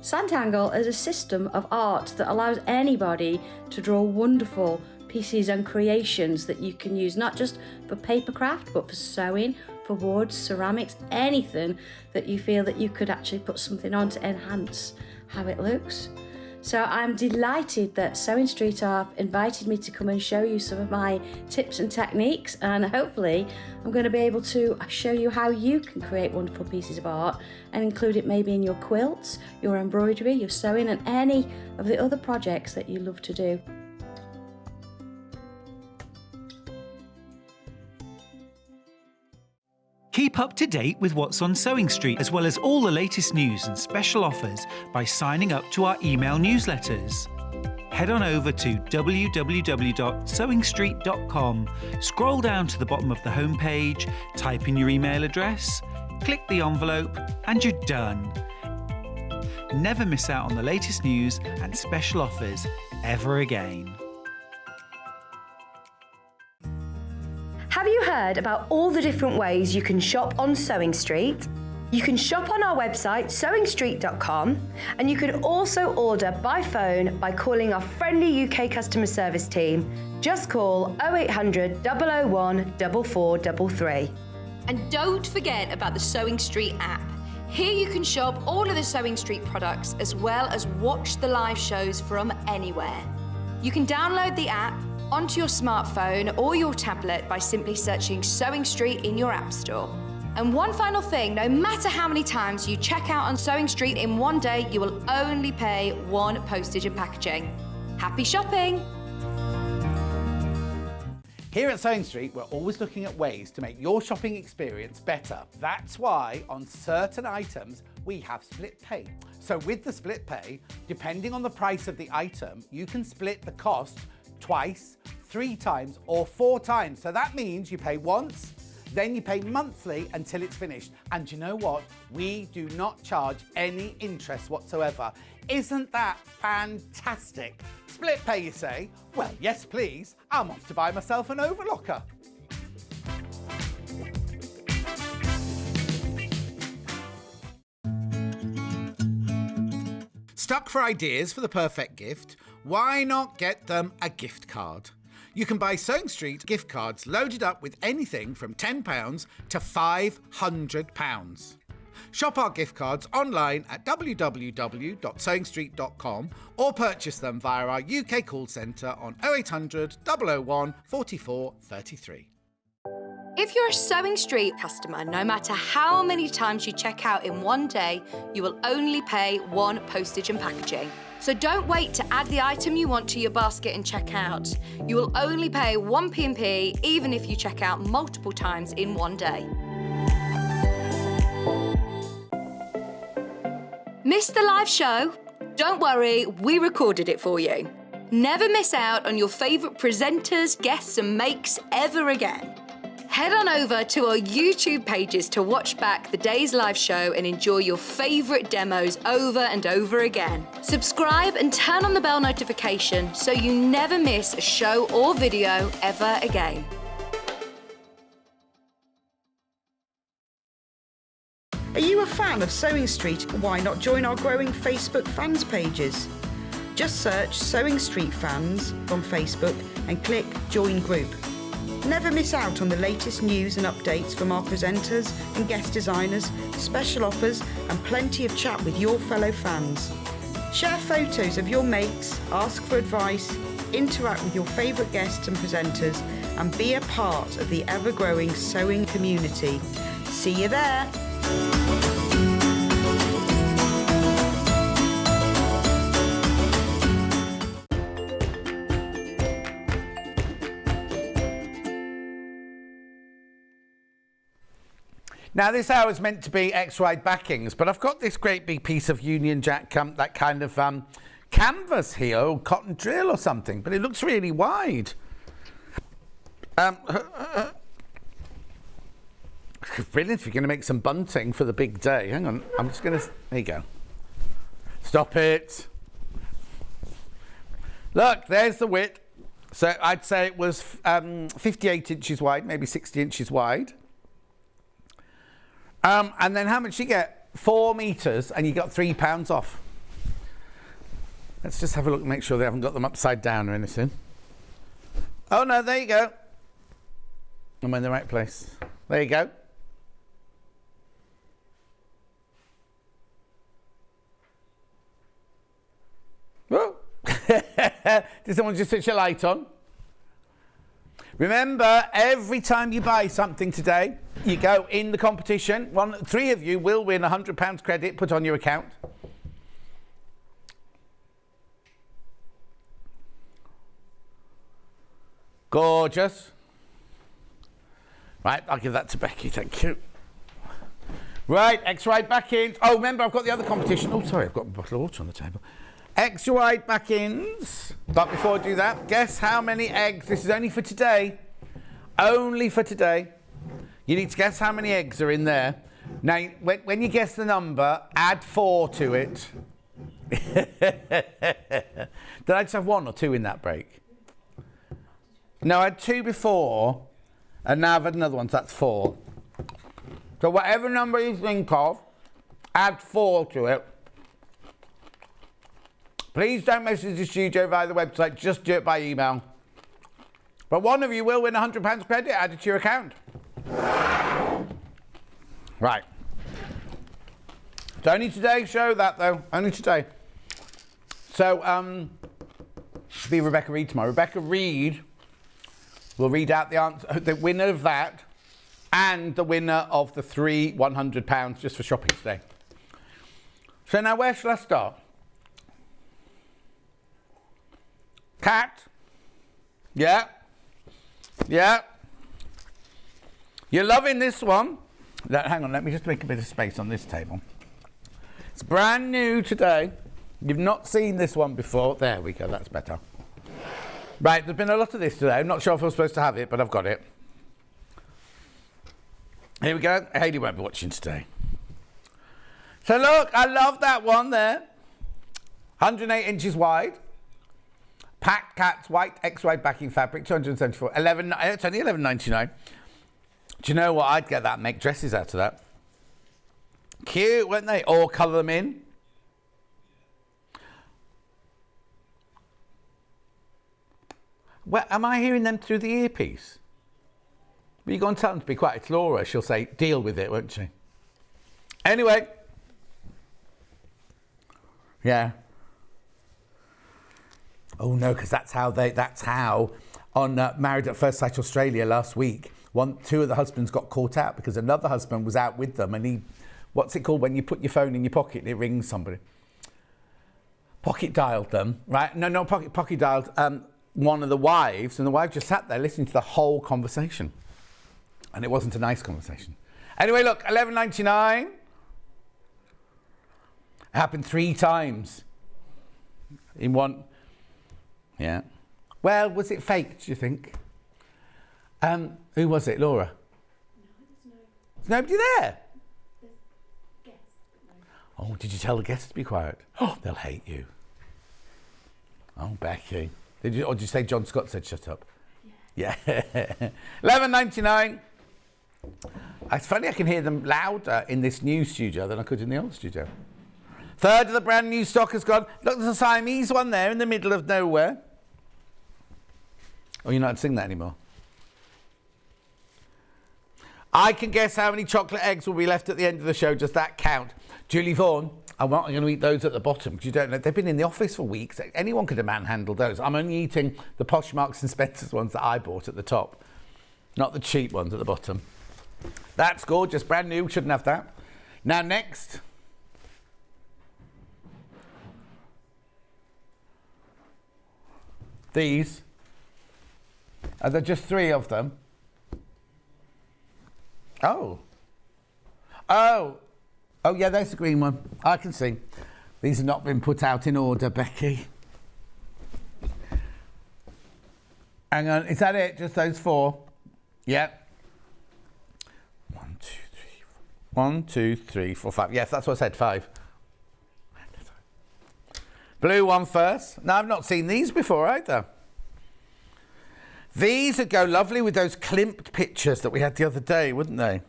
Sanntangle is a system of art that allows anybody to draw wonderful pieces and creations that you can use not just for paper craft but for sewing, for wood, ceramics, anything that you feel that you could actually put something on to enhance how it looks. So I'm delighted that Sewing Street have invited me to come and show you some of my tips and techniques, and hopefully I'm going to be able to show you how you can create wonderful pieces of art and include it maybe in your quilts, your embroidery, your sewing and any of the other projects that you love to do. Keep up to date with what's on Sewing Street, as well as all the latest news and special offers by signing up to our email newsletters. Head on over to www.sewingstreet.com, scroll down to the bottom of the homepage, type in your email address, click the envelope, and you're done. Never miss out on the latest news and special offers ever again. Have you heard about all the different ways you can shop on Sewing Street? You can shop on our website sewingstreet.com, and you can also order by phone by calling our friendly UK customer service team. Just call 0800 001 4433. And don't forget about the Sewing Street app. Here you can shop all of the Sewing Street products as well as watch the live shows from anywhere. You can download the app onto your smartphone or your tablet by simply searching Sewing Street in your app store. And one final thing, no matter how many times you check out on Sewing Street in one day, you will only pay one postage and packaging. Happy shopping! Here at Sewing Street, we're always looking at ways to make your shopping experience better. That's why on certain items, we have split pay. So with the split pay, depending on the price of the item, you can split the cost twice, 3 times, or 4 times. So that means you pay once, then you pay monthly until it's finished. And you know what? We do not charge any interest whatsoever. Isn't that fantastic? Split pay, you say? Well, yes, please. I'm off to buy myself an overlocker. Stuck for ideas for the perfect gift? Why not get them a gift card? You can buy Sewing Street gift cards loaded up with anything from £10 to £500. Shop our gift cards online at www.sewingstreet.com or purchase them via our UK call centre on 0800 001 44 33. If you're a Sewing Street customer, no matter how many times you check out in one day, you will only pay one postage and packaging. So don't wait to add the item you want to your basket and check out. You will only pay one P&P even if you check out multiple times in one day. Missed the live show? Don't worry, we recorded it for you. Never miss out on your favourite presenters, guests and makes ever again. Head on over to our YouTube pages to watch back the day's live show and enjoy your favourite demos over and over again. Subscribe and turn on the bell notification so you never miss a show or video ever again. Are you a fan of Sewing Street? Why not join our growing Facebook fans pages? Just search Sewing Street Fans on Facebook and click Join Group. Never miss out on the latest news and updates from our presenters and guest designers, special offers and plenty of chat with your fellow fans. Share photos of your makes, ask for advice, interact with your favourite guests and presenters and be a part of the ever-growing sewing community. See you there! Now this hour is meant to be X-wide backings, but I've got this great big piece of Union Jack, that kind of canvas here, or cotton drill or something, but it looks really wide. Brilliant if you're going to make some bunting for the big day. Hang on, I'm just going to... There you go. Stop it. Look, there's the width. So I'd say it was 58 inches wide, maybe 60 inches wide. And then how much you get? 4 metres, and you got £3 off. Let's just have a look and make sure they haven't got them upside down or anything. Oh no, there you go. I'm in the right place. There you go. Whoa. Did someone just switch a light on? Remember, every time you buy something today, you go in the competition. 3 of you will win £100 credit put on your account. Gorgeous. Right, I'll give that to Becky, thank you. Right, X-wide back-ins. Oh, remember, I've got the other competition. Oh, sorry, I've got a bottle of water on the table. X-wide back-ins. But before I do that, guess how many eggs? This is only for today. Only for today. You need to guess how many eggs are in there. Now, when you guess the number, add 4 to it. Did I just have 1 or 2 in that break? No, I had 2 before, and now I've had another one, so that's 4. So whatever number you think of, add 4 to it. Please don't message the studio via the website, just do it by email. But one of you will win £100 credit added to your account. Right. It's only today's show, that though, only today. So, it'll be Rebecca Reed tomorrow. Rebecca Reed will read out the answer, the winner of that, and the winner of the 3 £100 just for shopping today. So now where shall I start? Cat? Yeah? Yeah? You're loving this one? Hang on, let me just make a bit of space on this table. It's brand new today. You've not seen this one before. There we go, that's better. Right, there's been a lot of this today. I'm not sure if I was supposed to have it, but I've got it. Here we go. Hayley won't be watching today. So look, I love that one there. 108 inches wide. Packed Cats white X-wide backing fabric, 274. It's only $11.99. Do you know what? I'd get that and make dresses out of that. Cute, weren't they? Or colour them in. Well, am I hearing them through the earpiece? But you go and tell them to be quiet. It's Laura. She'll say, deal with it, won't she? Anyway. Yeah. Oh no, because that's how on Married at First Sight Australia last week, 2 of the husbands got caught out because another husband was out with them, and he, what's it called when you put your phone in your pocket and it rings somebody? Pocket dialed them, right? No, not pocket dialed one of the wives, and the wife just sat there listening to the whole conversation, and it wasn't a nice conversation. Anyway, look, $11.99. It happened 3 times in one. Yeah. Well, was it fake, do you think? Who was it, Laura? No, there's nobody there? There's guests. No. Oh, did you tell the guests to be quiet? Oh, they'll hate you. Oh, Becky. Or did you say John Scott said shut up? Yeah. $11.99. It's funny I can hear them louder in this new studio than I could in the old studio. Third of the brand new stock has gone. Look, there's a Siamese one there in the middle of nowhere. Oh, you're not sing that anymore. I can guess how many chocolate eggs will be left at the end of the show. Does that count? Julie Vaughan, I'm not going to eat those at the bottom because you don't know. They've been in the office for weeks. Anyone could have manhandled those. I'm only eating the posh Marks and Spencer's ones that I bought at the top, not the cheap ones at the bottom. That's gorgeous, brand new. Shouldn't have that. Now next. These. Are there just 3 of them? Oh. Oh. Oh, yeah, there's the green one. I can see. These have not been put out in order, Becky. Hang on, is that it? Just those 4? Yep. 1, 2, 3, 4. 1, 2, 3, 4, 5. Yes, that's what I said, 5. Blue one first. Now, I've not seen these before either. These would go lovely with those Klimt pictures that we had the other day, wouldn't they?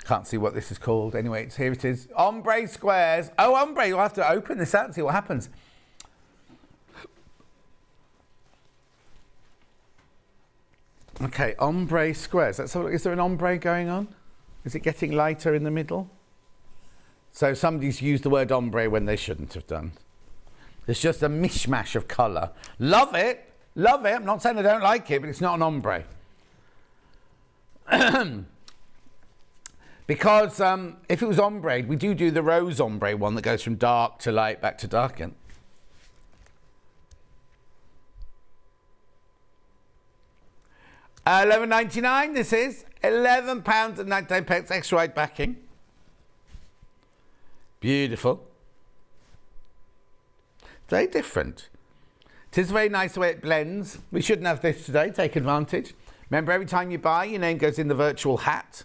Can't see what this is called. Anyway, here it is. Ombre squares. Oh, ombre. You'll have to open this out and see what happens. Okay, ombre squares. Let's have a look. Is there an ombre going on? Is it getting lighter in the middle? So somebody's used the word ombre when they shouldn't have done. It's just a mishmash of colour. Love it. Love it. I'm not saying I don't like it, but it's not an ombre. Because if it was ombre, we do the rose ombre one that goes from dark to light back to dark again. $11.99 this is. £11.99 extra wide backing. Beautiful. Very different. It is very nice the way it blends. We shouldn't have this today. Take advantage. Remember, every time you buy, your name goes in the virtual hat.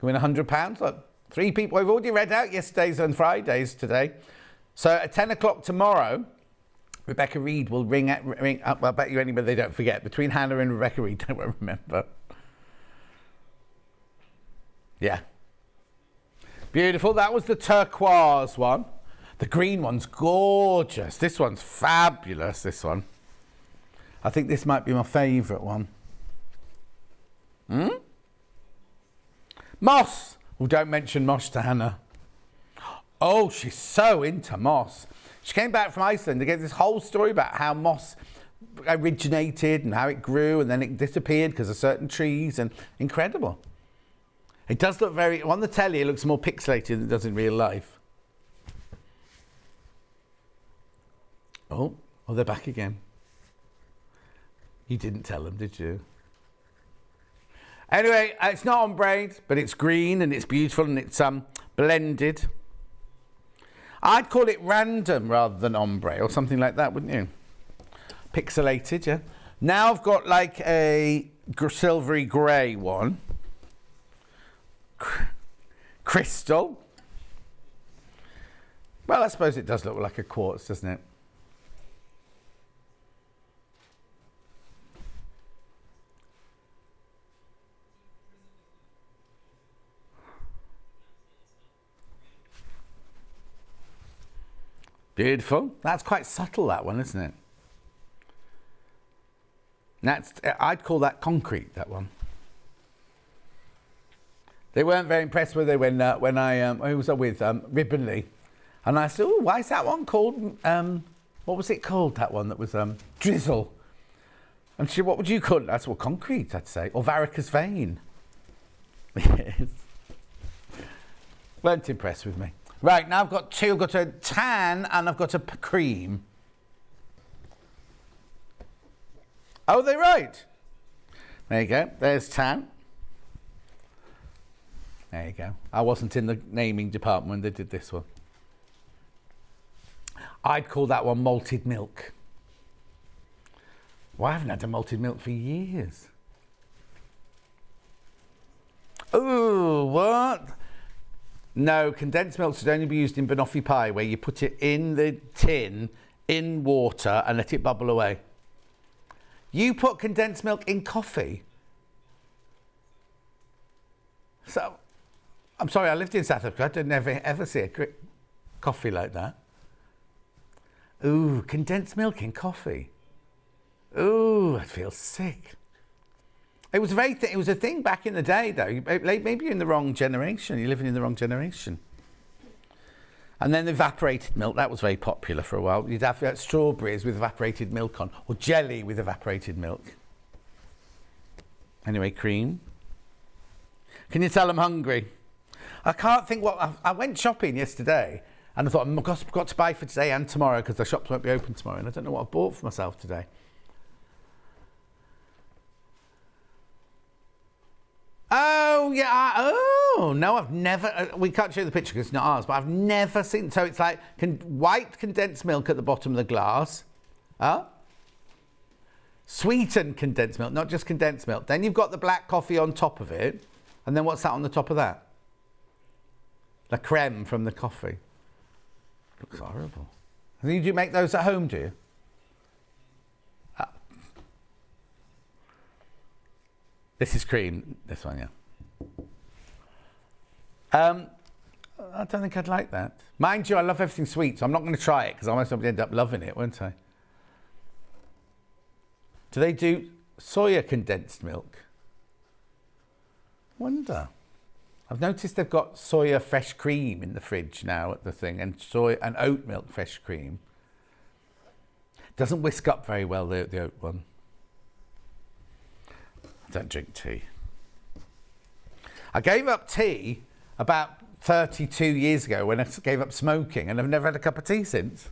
You win £100. Look, 3 people. We've already read out yesterday's and Friday's today. So at 10 o'clock tomorrow, Rebecca Reed will ring up. Well, I bet you anybody they don't forget. Between Hannah and Rebecca Reed, they won't remember. Yeah. Beautiful. That was the turquoise one. The green one's gorgeous. This one's fabulous, this one. I think this might be my favourite one. Moss. Oh, don't mention moss to Hannah. Oh, she's so into moss. She came back from Iceland to get this whole story about how moss originated and how it grew and then it disappeared because of certain trees, and incredible. It does look very, on the telly it looks more pixelated than it does in real life. Oh, they're back again. You didn't tell them, did you? Anyway, it's not ombre, but it's green and it's beautiful and it's blended. I'd call it random rather than ombre or something like that, wouldn't you? Pixelated, yeah. Now I've got like a silvery grey one. Crystal. Well, I suppose it does look like a quartz, doesn't it? Beautiful. That's quite subtle, that one, isn't it? That's, I'd call that concrete, that one. They weren't very impressed with it when I was with Ribbonly. And I said, oh, why is that one called, what was it called, that one that was drizzle? And she, what would you call it? That's well, concrete, I'd say, or varicose vein. Yes. Weren't impressed with me. Right, now I've got two. I've got a tan and I've got a cream. Oh, they're right. There you go. There's tan. There you go. I wasn't in the naming department when they did this one. I'd call that one malted milk. Well, I haven't had a malted milk for years. Ooh, what? No, condensed milk should only be used in banoffee pie, where you put it in the tin, in water, and let it bubble away. You put condensed milk in coffee? So, I'm sorry, I lived in South Africa. I didn't ever see a coffee like that. Ooh, condensed milk in coffee. Ooh, I feel sick. It was it was a thing back in the day, though. Maybe you're in the wrong generation. You're living in the wrong generation. And then the evaporated milk, that was very popular for a while. You'd have strawberries with evaporated milk on, or jelly with evaporated milk. Anyway, cream. Can you tell I'm hungry? I can't think what... I went shopping yesterday, and I thought, I've got to buy for today and tomorrow, because the shops won't be open tomorrow, and I don't know what I've bought for myself today. Oh, yeah. Oh, no, I've never... we can't show the picture because it's not ours, but I've never seen... So it's like white condensed milk at the bottom of the glass. Huh? Sweetened condensed milk, not just condensed milk. Then you've got the black coffee on top of it. And then what's that on the top of that? The creme from the coffee. Looks horrible. Do you make those at home, do you? This is cream, this one, yeah. I don't think I'd like that. Mind you, I love everything sweet, so I'm not going to try it because I might end up loving it, won't I? Do they do soya condensed milk? Wonder. I've noticed they've got soya fresh cream in the fridge now at the thing, and soy and oat milk fresh cream. Doesn't whisk up very well, the oat one. I don't drink tea. I gave up tea about 32 years ago when I gave up smoking, and I've never had a cup of tea since.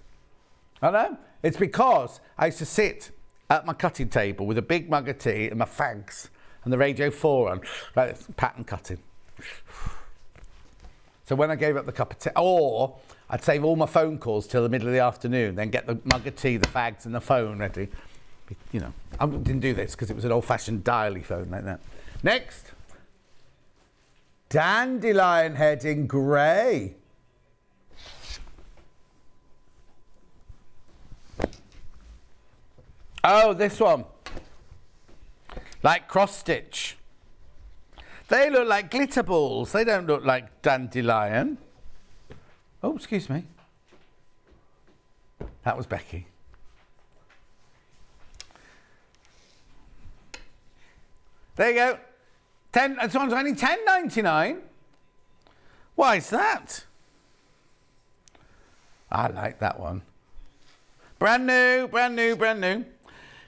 I know. It's because I used to sit at my cutting table with a big mug of tea and my fags and the Radio 4 on, like pattern cutting. So when I gave up the cup of tea, or I'd save all my phone calls till the middle of the afternoon, then get the mug of tea, the fags and the phone ready. You know, I didn't do this because it was an old-fashioned dial-y phone like that. Next. Dandelion head in grey. Oh, this one. Like cross stitch. They look like glitter balls. They don't look like dandelion. Oh, excuse me. That was Becky. There you go. This one's only $10.99. Why is that? I like that one. Brand new, brand new, brand new.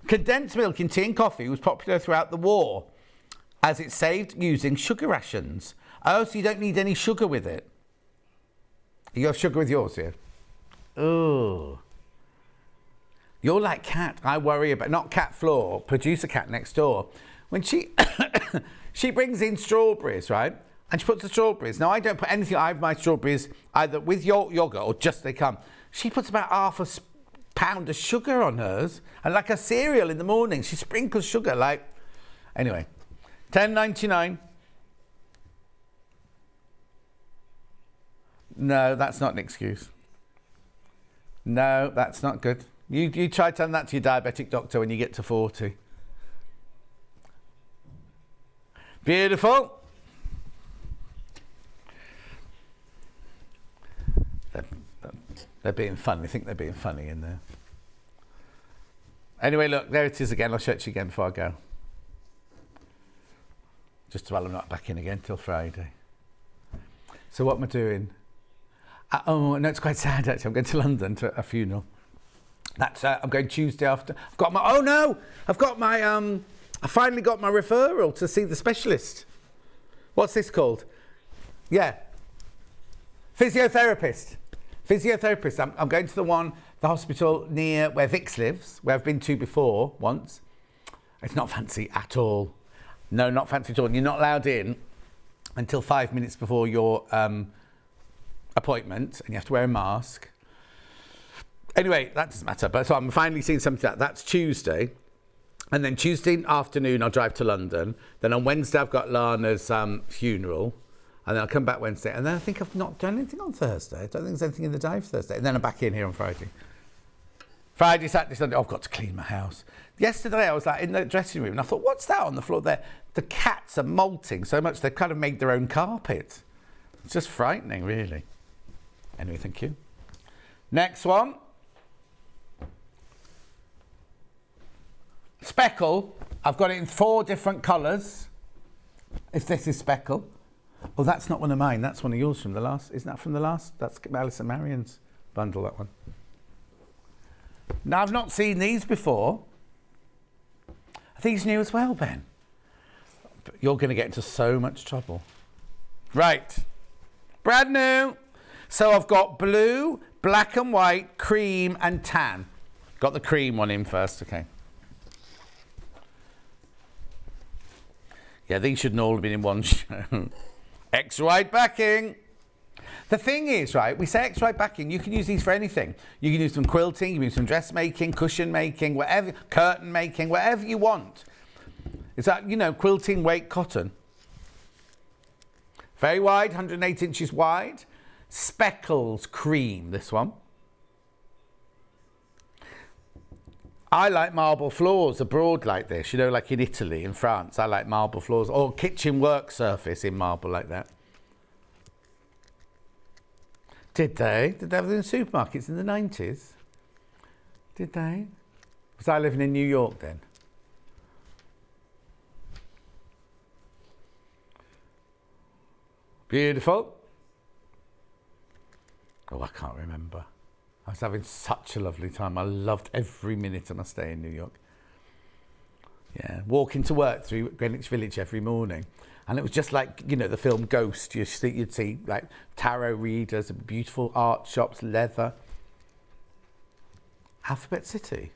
Condensed milk in tea and coffee was popular throughout the war as it saved using sugar rations. Oh, so you don't need any sugar with it. You have sugar with yours here? Oh. You're like Kat. I worry about, not Cat Floor, producer Cat next door. When she brings in strawberries, right? And she puts the strawberries. Now, I don't put anything, I have my strawberries either with yogurt or just they come. She puts about half a pound of sugar on hers. And like a cereal in the morning, she sprinkles sugar like... Anyway, $10.99. No, that's not an excuse. No, that's not good. You try telling that to your diabetic doctor when you get to 40. Beautiful. They're being funny. I think they're being funny in there. Anyway, look, there it is again. I'll show it to you again before I go. Just while I'm not back in again till Friday. So what am I doing? Oh, no, it's quite sad, actually. I'm going to London to a funeral. That's, I'm going Tuesday after. I've got my, oh no! I've got my, I finally got my referral to see the specialist. What's this called? Yeah. Physiotherapist. Physiotherapist. I'm going to the hospital near where Vix lives, where I've been to before once. It's not fancy at all. No, not fancy at all. You're not allowed in until 5 minutes before your appointment, and you have to wear a mask. Anyway, that doesn't matter. But so I'm finally seeing something like that. That's Tuesday. And then Tuesday afternoon, I'll drive to London. Then on Wednesday, I've got Lana's funeral. And then I'll come back Wednesday. And then I think I've not done anything on Thursday. I don't think there's anything in the dive Thursday. And then I'm back in here on Friday. Friday, Saturday, Sunday. Oh, I've got to clean my house. Yesterday, I was like in the dressing room and I thought, what's that on the floor there? The cats are molting so much they've kind of made their own carpet. It's just frightening, really. Anyway, thank you. Next one. Speckle. I've got it in 4 different colours. If this is Speckle. Oh, that's not one of mine. That's one of yours from the last. Isn't that from the last? That's Alice and Marion's bundle, that one. Now, I've not seen these before. Are these new as well, Ben? But you're going to get into so much trouble. Right. Brand new. So I've got blue, black and white, cream and tan. Got the cream one in first, okay. Yeah, these shouldn't all have been in one show. X-wide backing. The thing is, right, we say X-wide backing, you can use these for anything. You can use them quilting, you can use them dressmaking, cushion making, whatever, curtain making, whatever you want. It's that, you know, quilting weight cotton. Very wide, 108 inches wide. Speckles cream, this one. I like marble floors abroad like this, you know, like in Italy, in France. I like marble floors, or kitchen work surface in marble like that. Did they? Did they have them in supermarkets in the 90s? Did they? Was I living in New York then? Beautiful. Oh, I can't remember. I was having such a lovely time. I loved every minute of my stay in New York. Yeah, walking to work through Greenwich Village every morning. And it was just like, you know, the film Ghost. You'd see like tarot readers, beautiful art shops, leather. Alphabet City.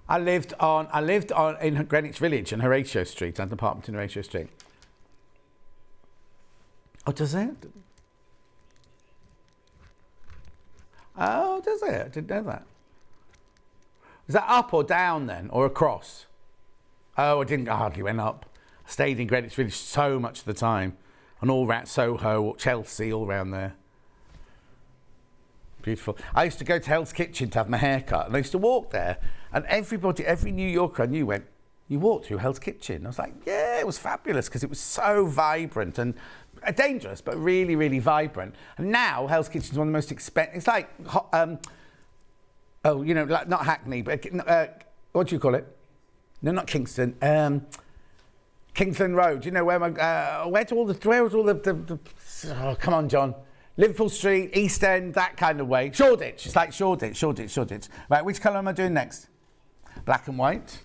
I lived in Greenwich Village in Horatio Street, an apartment in Horatio Street. Oh, does it? Oh, does it? I didn't know that. Was that up or down then, or across? Oh, I hardly went up. Stayed in Greenwich Village so much of the time. And all around Soho, Chelsea, all around there. Beautiful. I used to go to Hell's Kitchen to have my hair cut, and I used to walk there, and everybody, every New Yorker I knew went, "You walked through Hell's Kitchen?" I was like, yeah, it was fabulous, because it was so vibrant and dangerous, but really, really vibrant. And now Hell's Kitchen is one of the most expensive. It's like, oh, you know, like not Hackney, but what do you call it? No, not Kingston. Kingsland Road. You know where where's all the oh, come on, John. Liverpool Street, East End, that kind of way. Shoreditch. It's like Shoreditch. Right, which colour am I doing next? Black and white.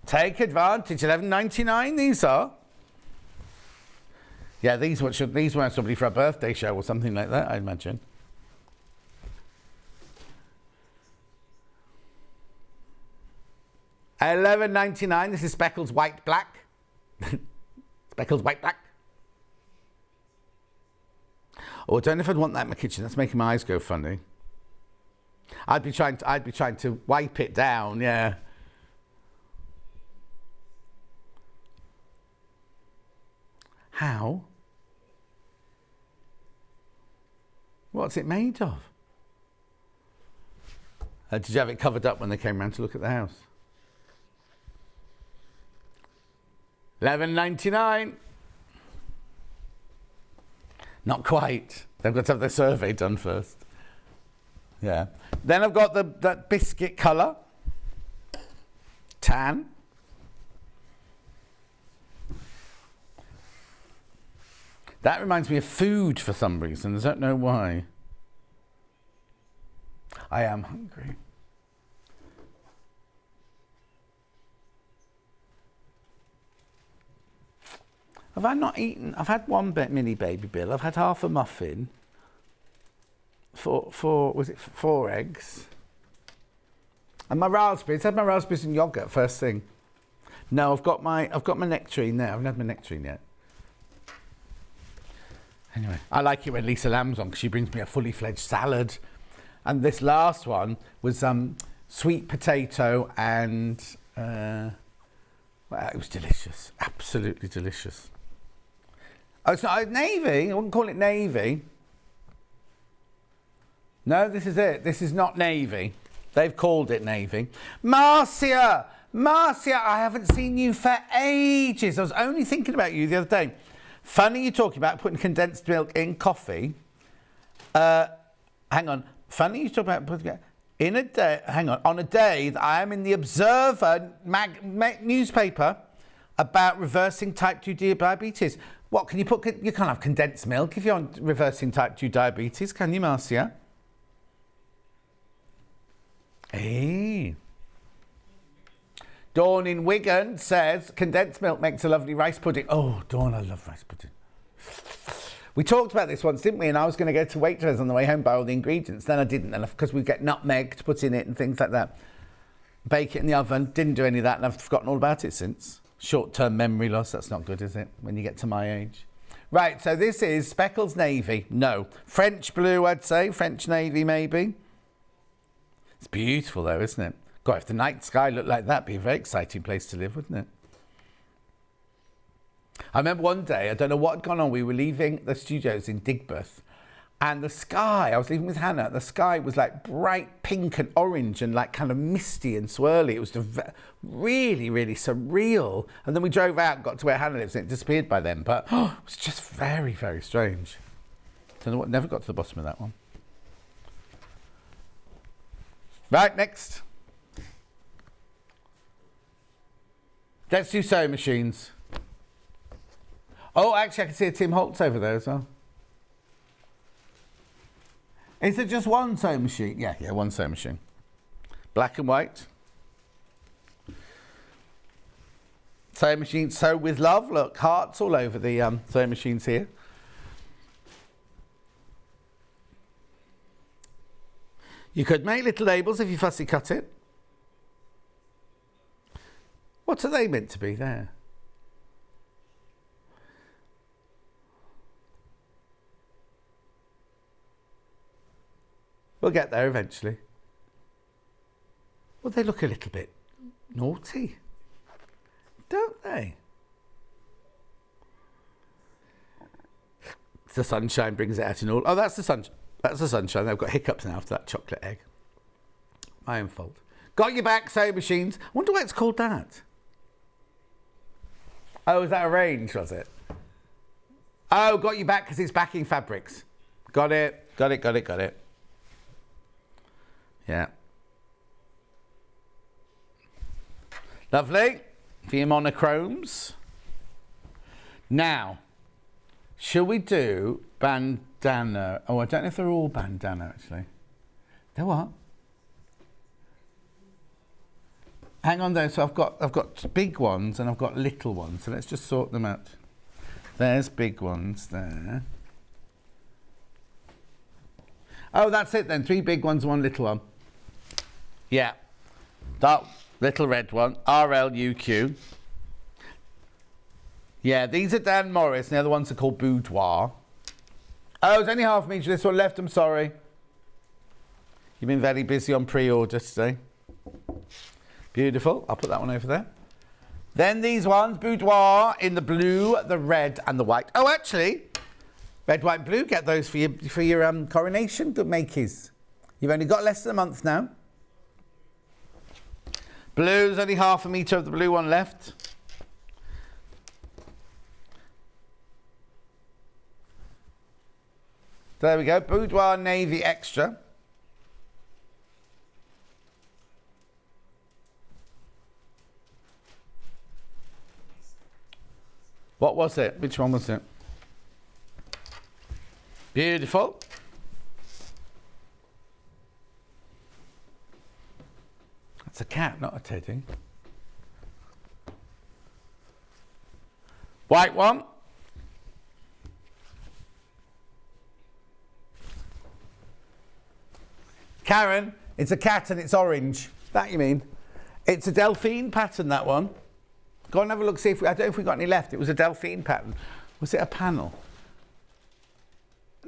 Take advantage. $11.99 these are. Yeah, these were somebody for a birthday show or something like that, I imagine. $11.99. This is Speckles White Black. Speckles White Black. Oh, I don't know if I'd want that in my kitchen. That's making my eyes go funny. I'd be trying to wipe it down, yeah. How? What's it made of? Did you have it covered up when they came round to look at the house? $11.99. Not quite. They've got to have their survey done first. Yeah. Then I've got that biscuit colour. Tan. That reminds me of food for some reason. I don't know why. I am hungry. Have I not eaten? I've had one mini baby Bill. I've had half a muffin. Was it 4 eggs? And my raspberries. I had my raspberries and yogurt first thing. No, I've got my nectarine there. I haven't had my nectarine yet. Anyway, I like it when Lisa Lamb's on because she brings me a fully fledged salad. And this last one was sweet potato and well, it was delicious. Absolutely delicious. Oh, it's not navy. I wouldn't call it navy. No, this is it. This is not navy. They've called it navy. Marcia, I haven't seen you for ages. I was only thinking about you the other day. Funny you're talking about putting condensed milk in coffee. Hang on. Funny you're talking about putting in a day. Hang on a day that I am in the Observer newspaper about reversing type 2 diabetes. What can you put? You can't have condensed milk if you're on reversing type 2 diabetes, can you, Marcia? Hey. Dawn in Wigan says condensed milk makes a lovely rice pudding. Oh, Dawn, I love rice pudding. We talked about this once, didn't we? And I was going to go to Waitrose on the way home, buy all the ingredients. Then I didn't, and because we get nutmeg to put in it and things like that. Bake it in the oven. Didn't do any of that, and I've forgotten all about it since. Short-term memory loss. That's not good, is it? When you get to my age. Right. So this is Speckles Navy. No, French blue. I'd say French navy, maybe. It's beautiful, though, isn't it? God, if the night sky looked like that, it'd be a very exciting place to live, wouldn't it? I remember one day, I don't know what had gone on, we were leaving the studios in Digbeth, and the sky, I was leaving with Hannah, the sky was like bright pink and orange and like kind of misty and swirly. It was really, really surreal. And then we drove out and got to where Hannah lives, and it disappeared by then. But it was just very, very strange. Don't know what, never got to the bottom of that one. Right, next. Let's do sewing machines. Oh, actually, I can see a Tim Holtz over there as well. Is it just one sewing machine? Yeah, one sewing machine. Black and white. Sewing machine, sew with love. Look, hearts all over the sewing machines here. You could make little labels if you fussy cut it. What are they meant to be there? We'll get there eventually. Well, they look a little bit naughty. The sunshine brings it out in all. Oh, that's the sun. That's the sunshine. I've got hiccups now after that chocolate egg. My own fault. Got your back sewing machines. I wonder why it's called that. Oh, is that a range, was it? Oh, got your back because it's backing fabrics. Got it. Got it. Yeah. Lovely. For your monochromes. Now, shall we do bandana? Oh, I don't know if they're all bandana, actually. They're what? Hang on though, so I've got big ones and I've got little ones, so let's just sort them out. There's big ones there. Oh, that's it then, 3 big ones, 1 little one. Yeah, that little red one, RLUQ. Yeah, these are Dan Morris, and the other ones are called Boudoir. Oh, it's only half an inch, this one left, I'm sorry. You've been very busy on pre-order today. Beautiful. I'll put that one over there. Then these ones, Boudoir in the blue, the red and the white. Oh, actually, red, white, blue, get those for your coronation. Good makeys. You've only got less than a month now. Blue's only half a metre of the blue one left. There we go. Boudoir Navy Extra. What was it? Which one was it? Beautiful. That's a cat, not a teddy. White one. Karen, it's a cat and it's orange. That you mean? It's a Delphine pattern, that one. Go and have a look, see if I don't know if we got any left. It was a Delphine pattern. Was it a panel?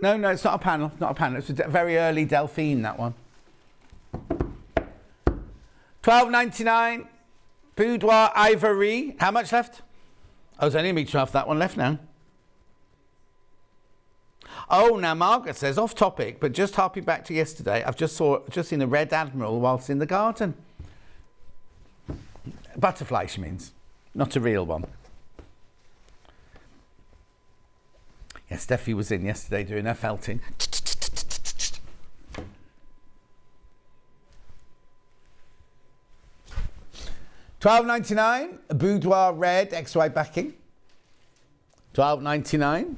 No, it's not a panel. Not a panel. It's a very early Delphine, that one. $12.99. Boudoir Ivory. How much left? Oh, there's only a metre off that one left now. Oh, now Margaret says, off topic, but just harping back to yesterday, I've just seen a red admiral whilst in the garden. Butterfly, she means. Not a real one. Yeah, Steffi was in yesterday doing her felting. $12.99. A Boudoir red XY backing. $12.99.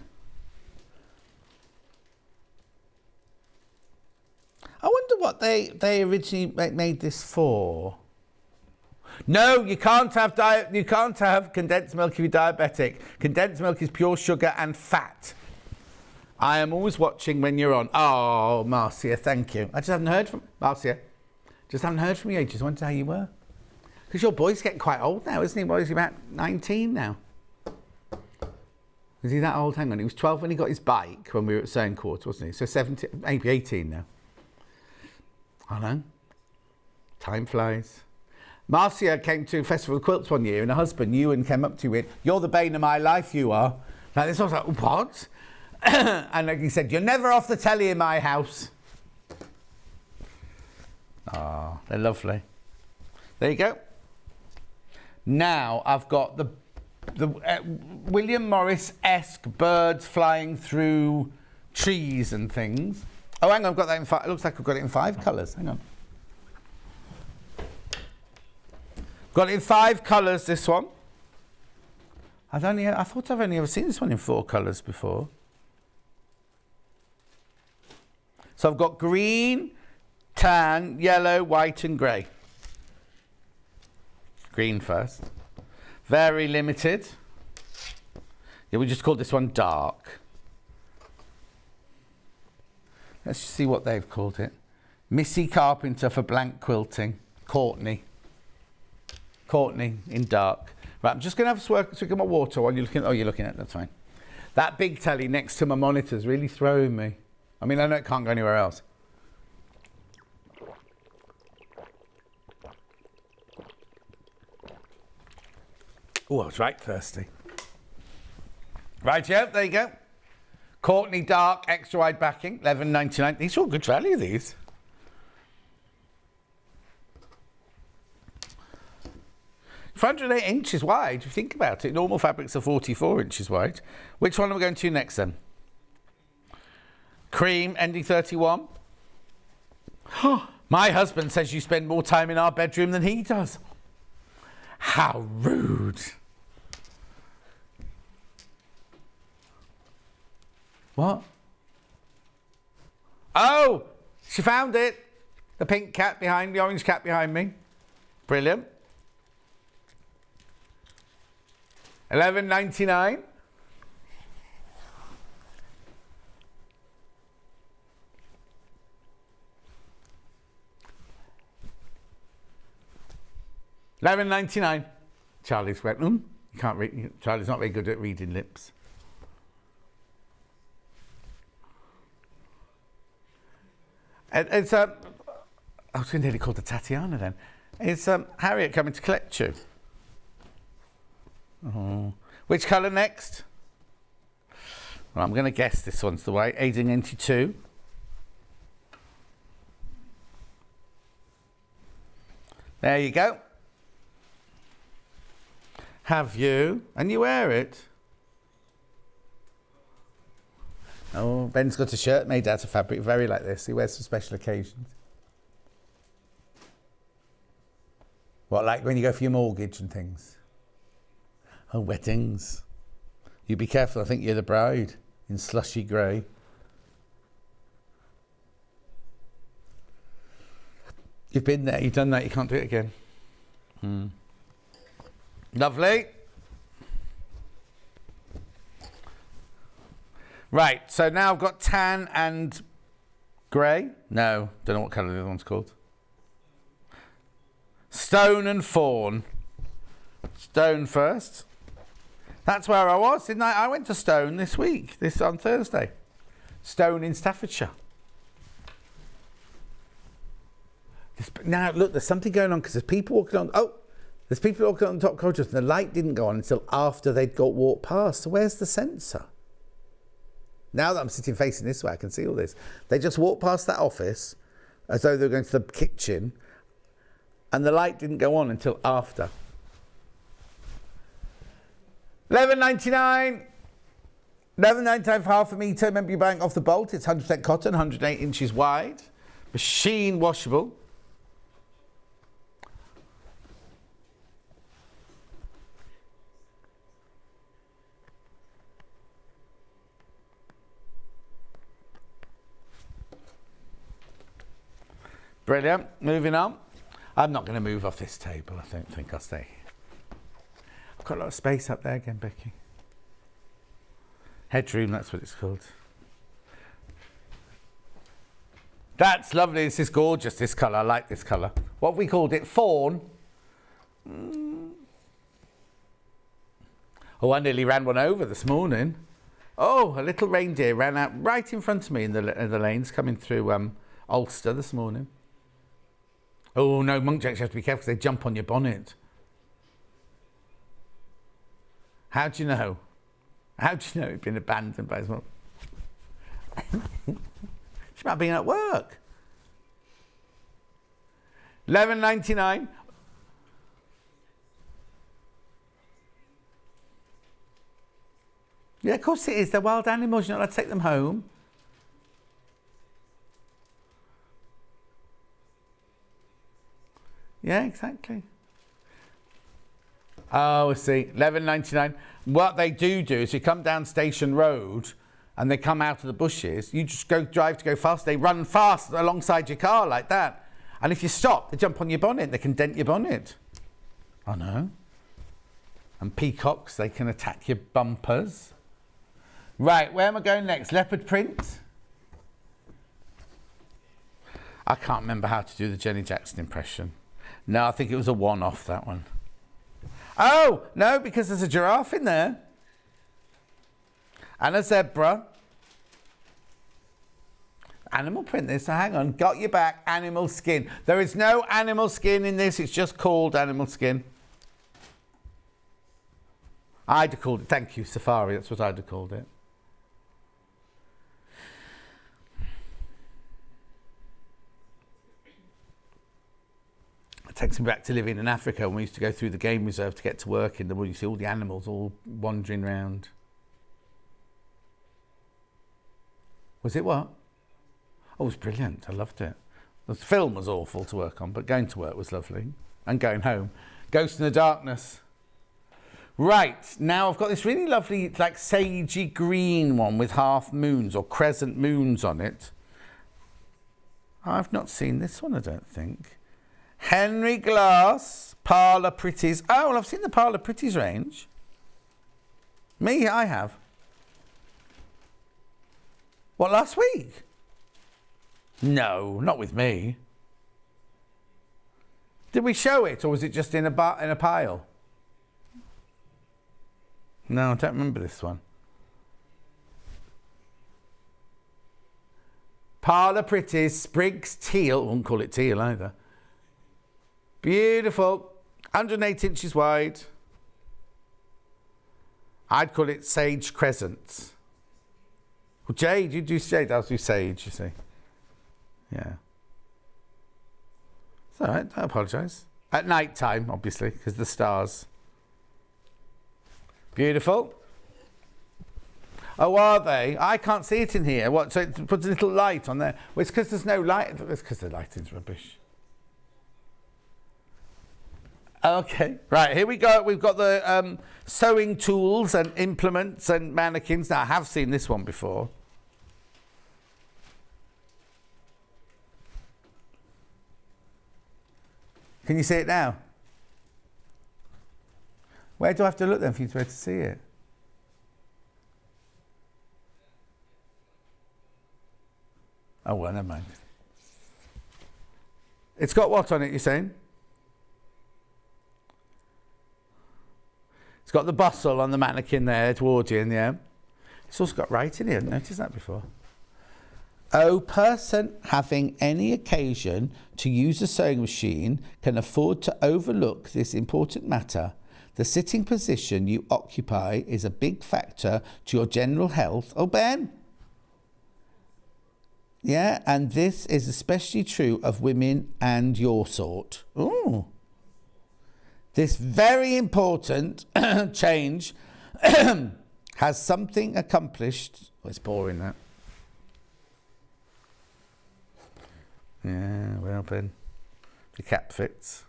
I wonder what they originally made this for. No, you can't have condensed milk if you're diabetic. Condensed milk is pure sugar and fat. I am always watching when you're on. Oh, Marcia, thank you. I just haven't heard from Marcia. Just haven't heard from you ages. I wondered how you were. Because your boy's getting quite old now, isn't he? What is he, about 19 now? Is he that old? Hang on, he was 12 when he got his bike when we were at Sewing Quarter, wasn't he? So 17, maybe 18 now. I know. Time flies. Marcia came to Festival of Quilts one year and her husband, Ewan, came up to you with, "You're the bane of my life, you are." Like this, I was like, "What?" And like he said, "You're never off the telly in my house." Oh, they're lovely. There you go. Now I've got the William Morris-esque birds flying through trees and things. Oh, hang on, I've got that in 5. It looks like I've got it in 5 colours. Hang on. Got it in 5 colours, this one. I thought I've only ever seen this one in 4 colours before. So I've got green, tan, yellow, white and grey. Green first. Very limited. Yeah, we just called this one dark. Let's just see what they've called it. Missy Carpenter for blank quilting. Courtney in dark. Right, I'm just going to have a swig of my water while you're looking. Oh, you're looking at it, that's fine. That big telly next to my monitor is really throwing me. I mean, I know it can't go anywhere else. Oh, I was right thirsty. Right, yeah, there you go. Courtney Dark, extra wide backing, $11.99. These are all good value, these. For 108 inches wide, if you think about it, normal fabrics are 44 inches wide. Which one are we going to next then? Cream, ending 31. My husband says you spend more time in our bedroom than he does. How rude. What? Oh, she found it. The pink cat behind, the orange cat behind me. Brilliant. $11.99. $11.99. Charlie's went, you can't read. Charlie's not very good at reading lips. It's I was nearly called the Tatiana then. It's Harriet coming to collect you. Oh. Which colour next? Well, I'm going to guess this one's the way. 1892. There you go. Have you? And you wear it. Oh, Ben's got a shirt made out of fabric, very like this. He wears for special occasions. What, like when you go for your mortgage and things? Oh, weddings. You be careful, I think you're the bride in slushy grey. You've been there, you've done that, you can't do it again. Lovely. Right, so now I've got tan and grey. No, don't know what colour the other one's called. Stone and fawn. Stone first. That's where I was, didn't I? I went to Stone this week, on Thursday. Stone in Staffordshire. Now, look, there's something going on because there's people walking on. Oh, there's people walking on the top corridors, and the light didn't go on until after they'd got walked past. So where's the sensor? Now that I'm sitting facing this way, I can see all this. They just walked past that office as though they were going to the kitchen, and the light didn't go on until after. $11.99. $11.99 for half a metre. Remember, you're buying off the bolt. It's 100% cotton, 108 inches wide. Machine washable. Brilliant. Moving on. I'm not going to move off this table. I don't think I'll stay here. I've got a lot of space up there again, Becky. Headroom, that's what it's called. That's lovely. This is gorgeous, this colour. I like this colour. What have we called it? Fawn? Oh, I nearly ran one over this morning. Oh, a little reindeer ran out right in front of me in the lanes coming through Ulster this morning. Oh, no, muntjacs, you have to be careful because they jump on your bonnet. How do you know? How do you know it'd been abandoned by his mum? She might have been at work. $11.99. Yeah, of course it is. They're wild animals. You're not allowed to take them home. Yeah, exactly. Oh, I see. $11.99. What they do is you come down Station Road and they come out of the bushes. You just drive to go fast. They run fast alongside your car like that. And if you stop, they jump on your bonnet. They can dent your bonnet. I know. And peacocks, they can attack your bumpers. Right, where am I going next? Leopard print. I can't remember how to do the Jenny Jackson impression. No, I think it was a one-off, that one. Oh, no, because there's a giraffe in there. And a zebra. Animal print this, so hang on. Got your back, animal skin. There is no animal skin in this, it's just called animal skin. I'd have called it, thank you, safari, that's what I'd have called it. Takes me back to living in Africa when we used to go through the game reserve to get to work in the wood. You see all the animals all wandering around. Was it what? Oh, it was brilliant. I loved it. The film was awful to work on, but going to work was lovely. And going home. Ghost in the Darkness. Right, now I've got this really lovely, like, sagey green one with half moons or crescent moons on it. I've not seen this one, I don't think. Henry Glass, Parlour Pretties. Oh, well, I've seen the Parlour Pretties range. Me, I have. What, last week? No, not with me. Did we show it, or was it just in a pile? No, I don't remember this one. Parlour Pretties, Sprigs Teal. I wouldn't call it teal either. Beautiful. 108 inches wide. I'd call it Sage Crescents. Well, jade, you do jade, I'll do sage, you see. Yeah. It's all right, I apologise. At night time, obviously, because the stars. Beautiful. Oh, are they? I can't see it in here. What? So it puts a little light on there. Well, it's because there's no light. It's because the lighting's rubbish. Okay, right, here we go. We've got the sewing tools and implements and mannequins. Now, I have seen this one before. Can you see it now? Where do I have to look then for you to be able to see it? Oh, well, never mind. It's got what on it, you're saying? It's got the bustle on the mannequin there, Edwardian, yeah. It's also got writing here, I hadn't noticed that before. Oh, person having any occasion to use a sewing machine can afford to overlook this important matter. The sitting position you occupy is a big factor to your general health. Oh, Ben? Yeah, and this is especially true of women and your sort. Ooh. This very important change has something accomplished. Oh, it's boring, that. Yeah, well, Ben. The cap fits.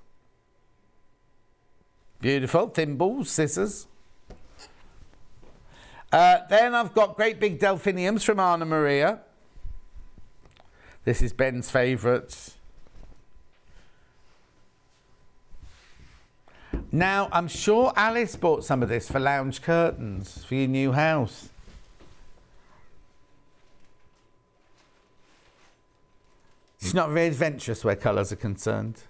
Beautiful. Thimbles, scissors. Then I've got great big delphiniums from Anna Maria. This is Ben's favourite. Now, I'm sure Alice bought some of this for lounge curtains for your new house. She's not very adventurous where colours are concerned.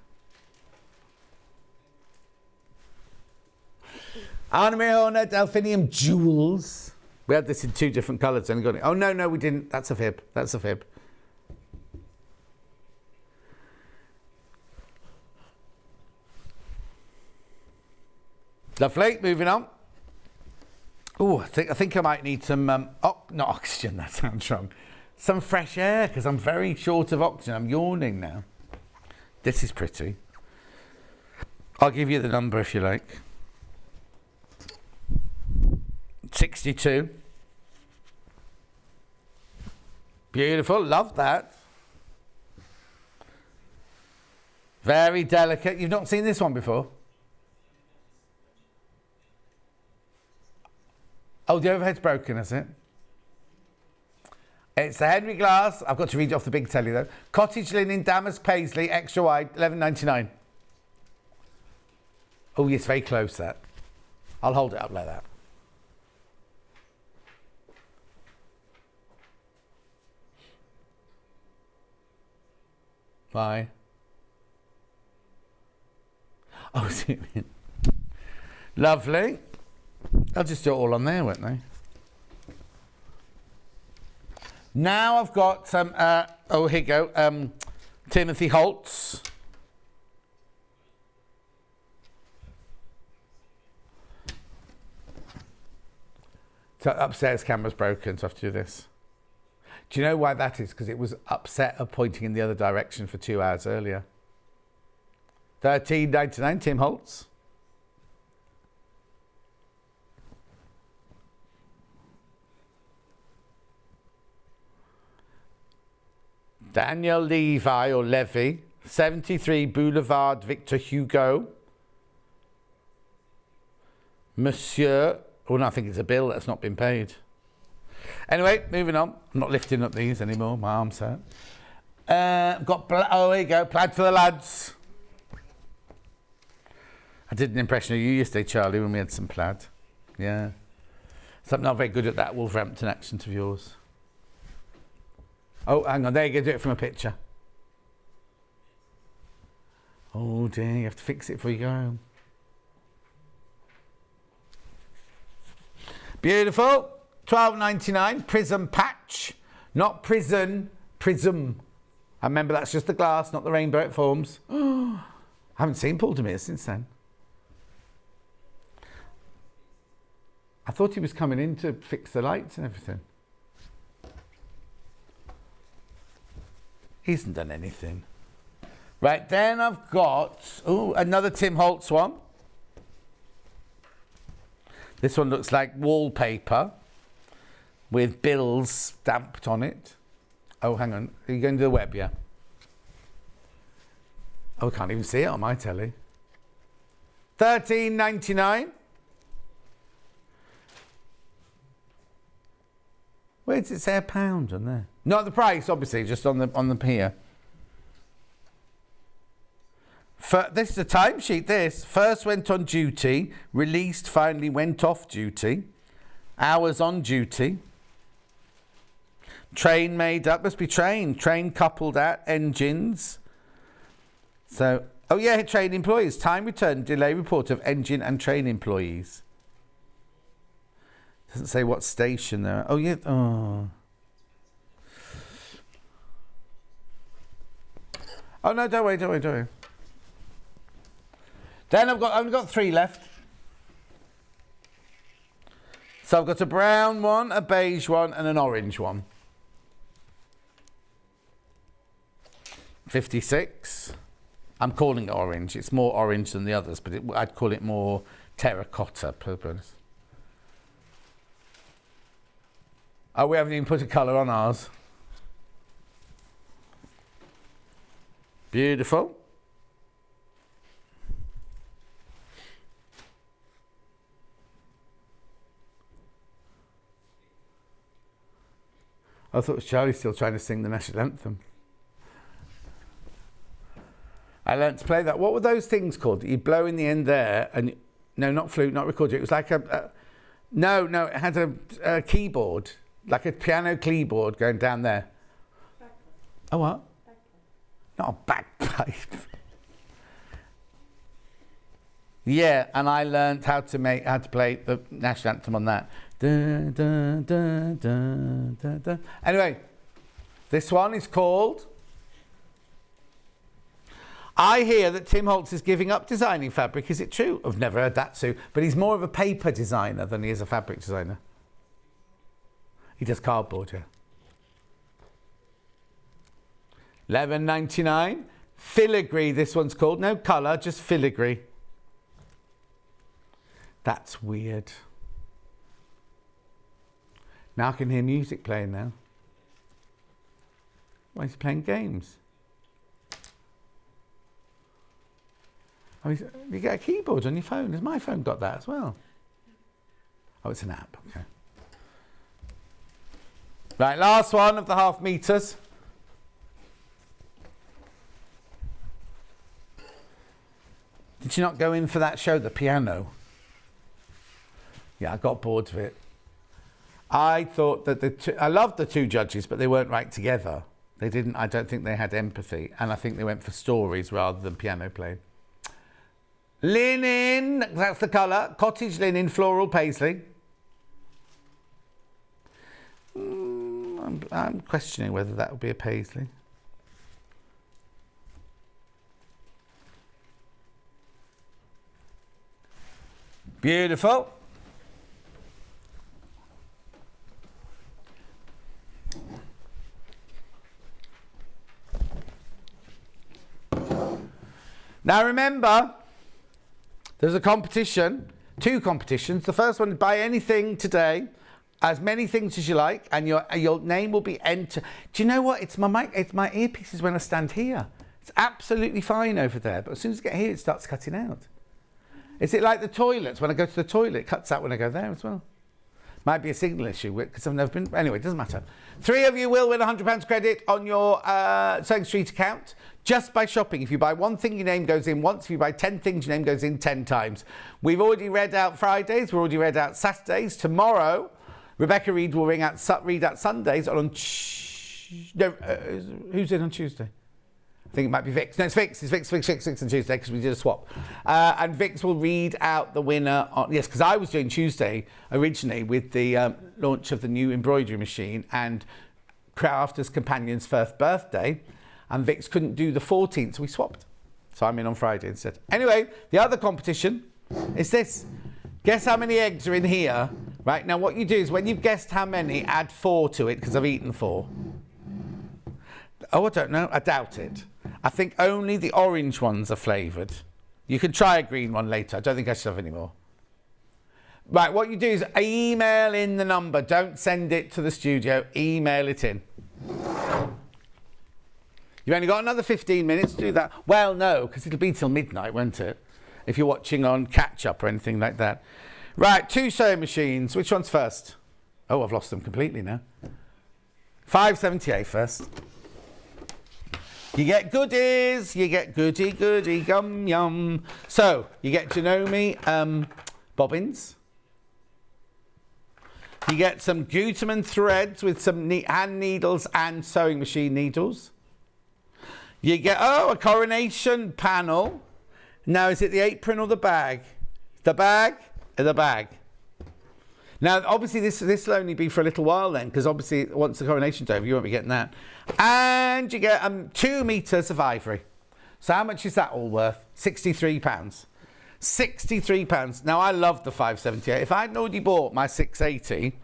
Anna Maria Delphinium Jewels. We had this in 2 different colours and got it. Oh, no, we didn't. That's a fib. That's a fib. Lovely. Moving on. Oh, I think I might need some, not oxygen, that sounds wrong. Some fresh air, because I'm very short of oxygen. I'm yawning now. This is pretty. I'll give you the number if you like. 62. Beautiful. Love that. Very delicate. You've not seen this one before? Oh, the overhead's broken, is it? It's the Henry Glass. I've got to read it off the big telly, though. Cottage linen, damask paisley, extra wide, $11.99. Oh, yes, very close, that. I'll hold it up like that. Why? Oh, see. Lovely. I'll just do it all on there, won't they? Now I've got some, here you go, Timothy Holtz. So upstairs camera's broken, so I have to do this. Do you know why that is? Because it was upset of pointing in the other direction for 2 hours earlier. 13.99, Tim Holtz. Daniel Levi or Levy, 73 Boulevard Victor Hugo. Monsieur, oh no, I think it's a bill that's not been paid. Anyway, moving on. I'm not lifting up these anymore, my arm's hurt. Oh, here you go, plaid for the lads. I did an impression of you yesterday, Charlie, when we had some plaid. Yeah. So I'm not very good at that Wolverhampton accent of yours. Oh, hang on, there you go, do it from a picture. Oh dear, you have to fix it before you go home. Beautiful. £12.99, prism patch. Not prison, prism. I remember that's just the glass, not the rainbow it forms. I haven't seen Paul Demere since then. I thought he was coming in to fix the lights and everything. He hasn't done anything. Right, then I've got, another Tim Holtz one. This one looks like wallpaper with bills stamped on it. Oh, hang on. Are you going to the web, yeah? Oh, I can't even see it on my telly. £13.99. Where does it say £1 on there? Not the price, obviously, just on the pier. This is a timesheet, this. First went on duty, released, finally went off duty. Hours on duty. Train made up, must be train. Train coupled at engines. So, oh yeah, train employees. Time return, delay report of engine and train employees. Doesn't say what station they're at. Oh yeah, oh. Oh no, don't worry. Then I've only got 3 left. So I've got a brown one, a beige one, and an orange one. 56. I'm calling it orange. It's more orange than the others, but I'd call it more terracotta purpose. Oh, we haven't even put a colour on ours. Beautiful. I thought it was Charlie still trying to sing the national anthem. I learnt to play that. What were those things called? You blow in the end there, and no, not flute, not recorder. It was like no, it had a keyboard, like a piano keyboard going down there. Bagpipe. A what? Bagpipe. Not a bagpipe. Yeah, and I learnt how to play the national anthem on that. Dun, dun, dun, dun, dun, dun. Anyway, this one is called. I hear that Tim Holtz is giving up designing fabric. Is it true? I've never heard that, Sue. But he's more of a paper designer than he is a fabric designer. He does cardboard, yeah. £11.99. Filigree, this one's called. No colour, just filigree. That's weird. Now I can hear music playing now. Why is he playing games? Oh, you get a keyboard on your phone. Has my phone got that as well? Oh, it's an app. Okay. Right, last one of the half meters. Did you not go in for that show, The Piano? Yeah, I got bored of it. I thought that I loved the 2 judges, but they weren't right together. They didn't. I don't think they had empathy, and I think they went for stories rather than piano playing. Linen, that's the colour. Cottage linen, floral paisley. I'm questioning whether that would be a paisley. Beautiful. Now remember, there's a competition, 2 competitions. The first one is buy anything today, as many things as you like, and your name will be entered. Do you know what? It's my mic, it's my earpieces when I stand here. It's absolutely fine over there, but as soon as I get here, it starts cutting out. Is it like the toilets? When I go to the toilet, it cuts out when I go there as well. Might be a signal issue because I've never been. Anyway, it doesn't matter. 3 of you will win £100 credit on your Sewing Street account just by shopping. If you buy 1 thing, your name goes in once. If you buy 10 things, your name goes in 10 times. We've already read out Fridays. We've already read out Saturdays. Tomorrow, Rebecca Reed will read out Sundays. Who's in on Tuesday? I think it might be Vix. No, it's Vix. It's Vix on Tuesday because we did a swap. And Vix will read out the winner on... Yes, because I was doing Tuesday originally with the launch of the new embroidery machine and Crafters Companion's first birthday. And Vix couldn't do the 14th, so we swapped. So I'm in on Friday instead. Anyway, the other competition is this. Guess how many eggs are in here. Right, now what you do is when you've guessed how many, add 4 to it because I've eaten 4. Oh, I don't know. I doubt it. I think only the orange ones are flavoured. You can try a green one later. I don't think I should have any more. Right, what you do is email in the number. Don't send it to the studio. Email it in. You've only got another 15 minutes to do that. Well, no, because it'll be till midnight, won't it? If you're watching on catch-up or anything like that. Right, 2 sewing machines. Which one's first? Oh, I've lost them completely now. 578 first. You get goodies, you get goody, gum, yum. So, you get Janome bobbins. You get some Gutermann threads with some hand needles and sewing machine needles. You get, a coronation panel. Now, is it the apron or the bag? The bag? The bag. Now, obviously, this will only be for a little while then, because obviously, once the coronation's over, you won't be getting that. And you get 2 metres of ivory. So how much is that all worth? £63. £63. Now, I love the 578. If I hadn't already bought my 680,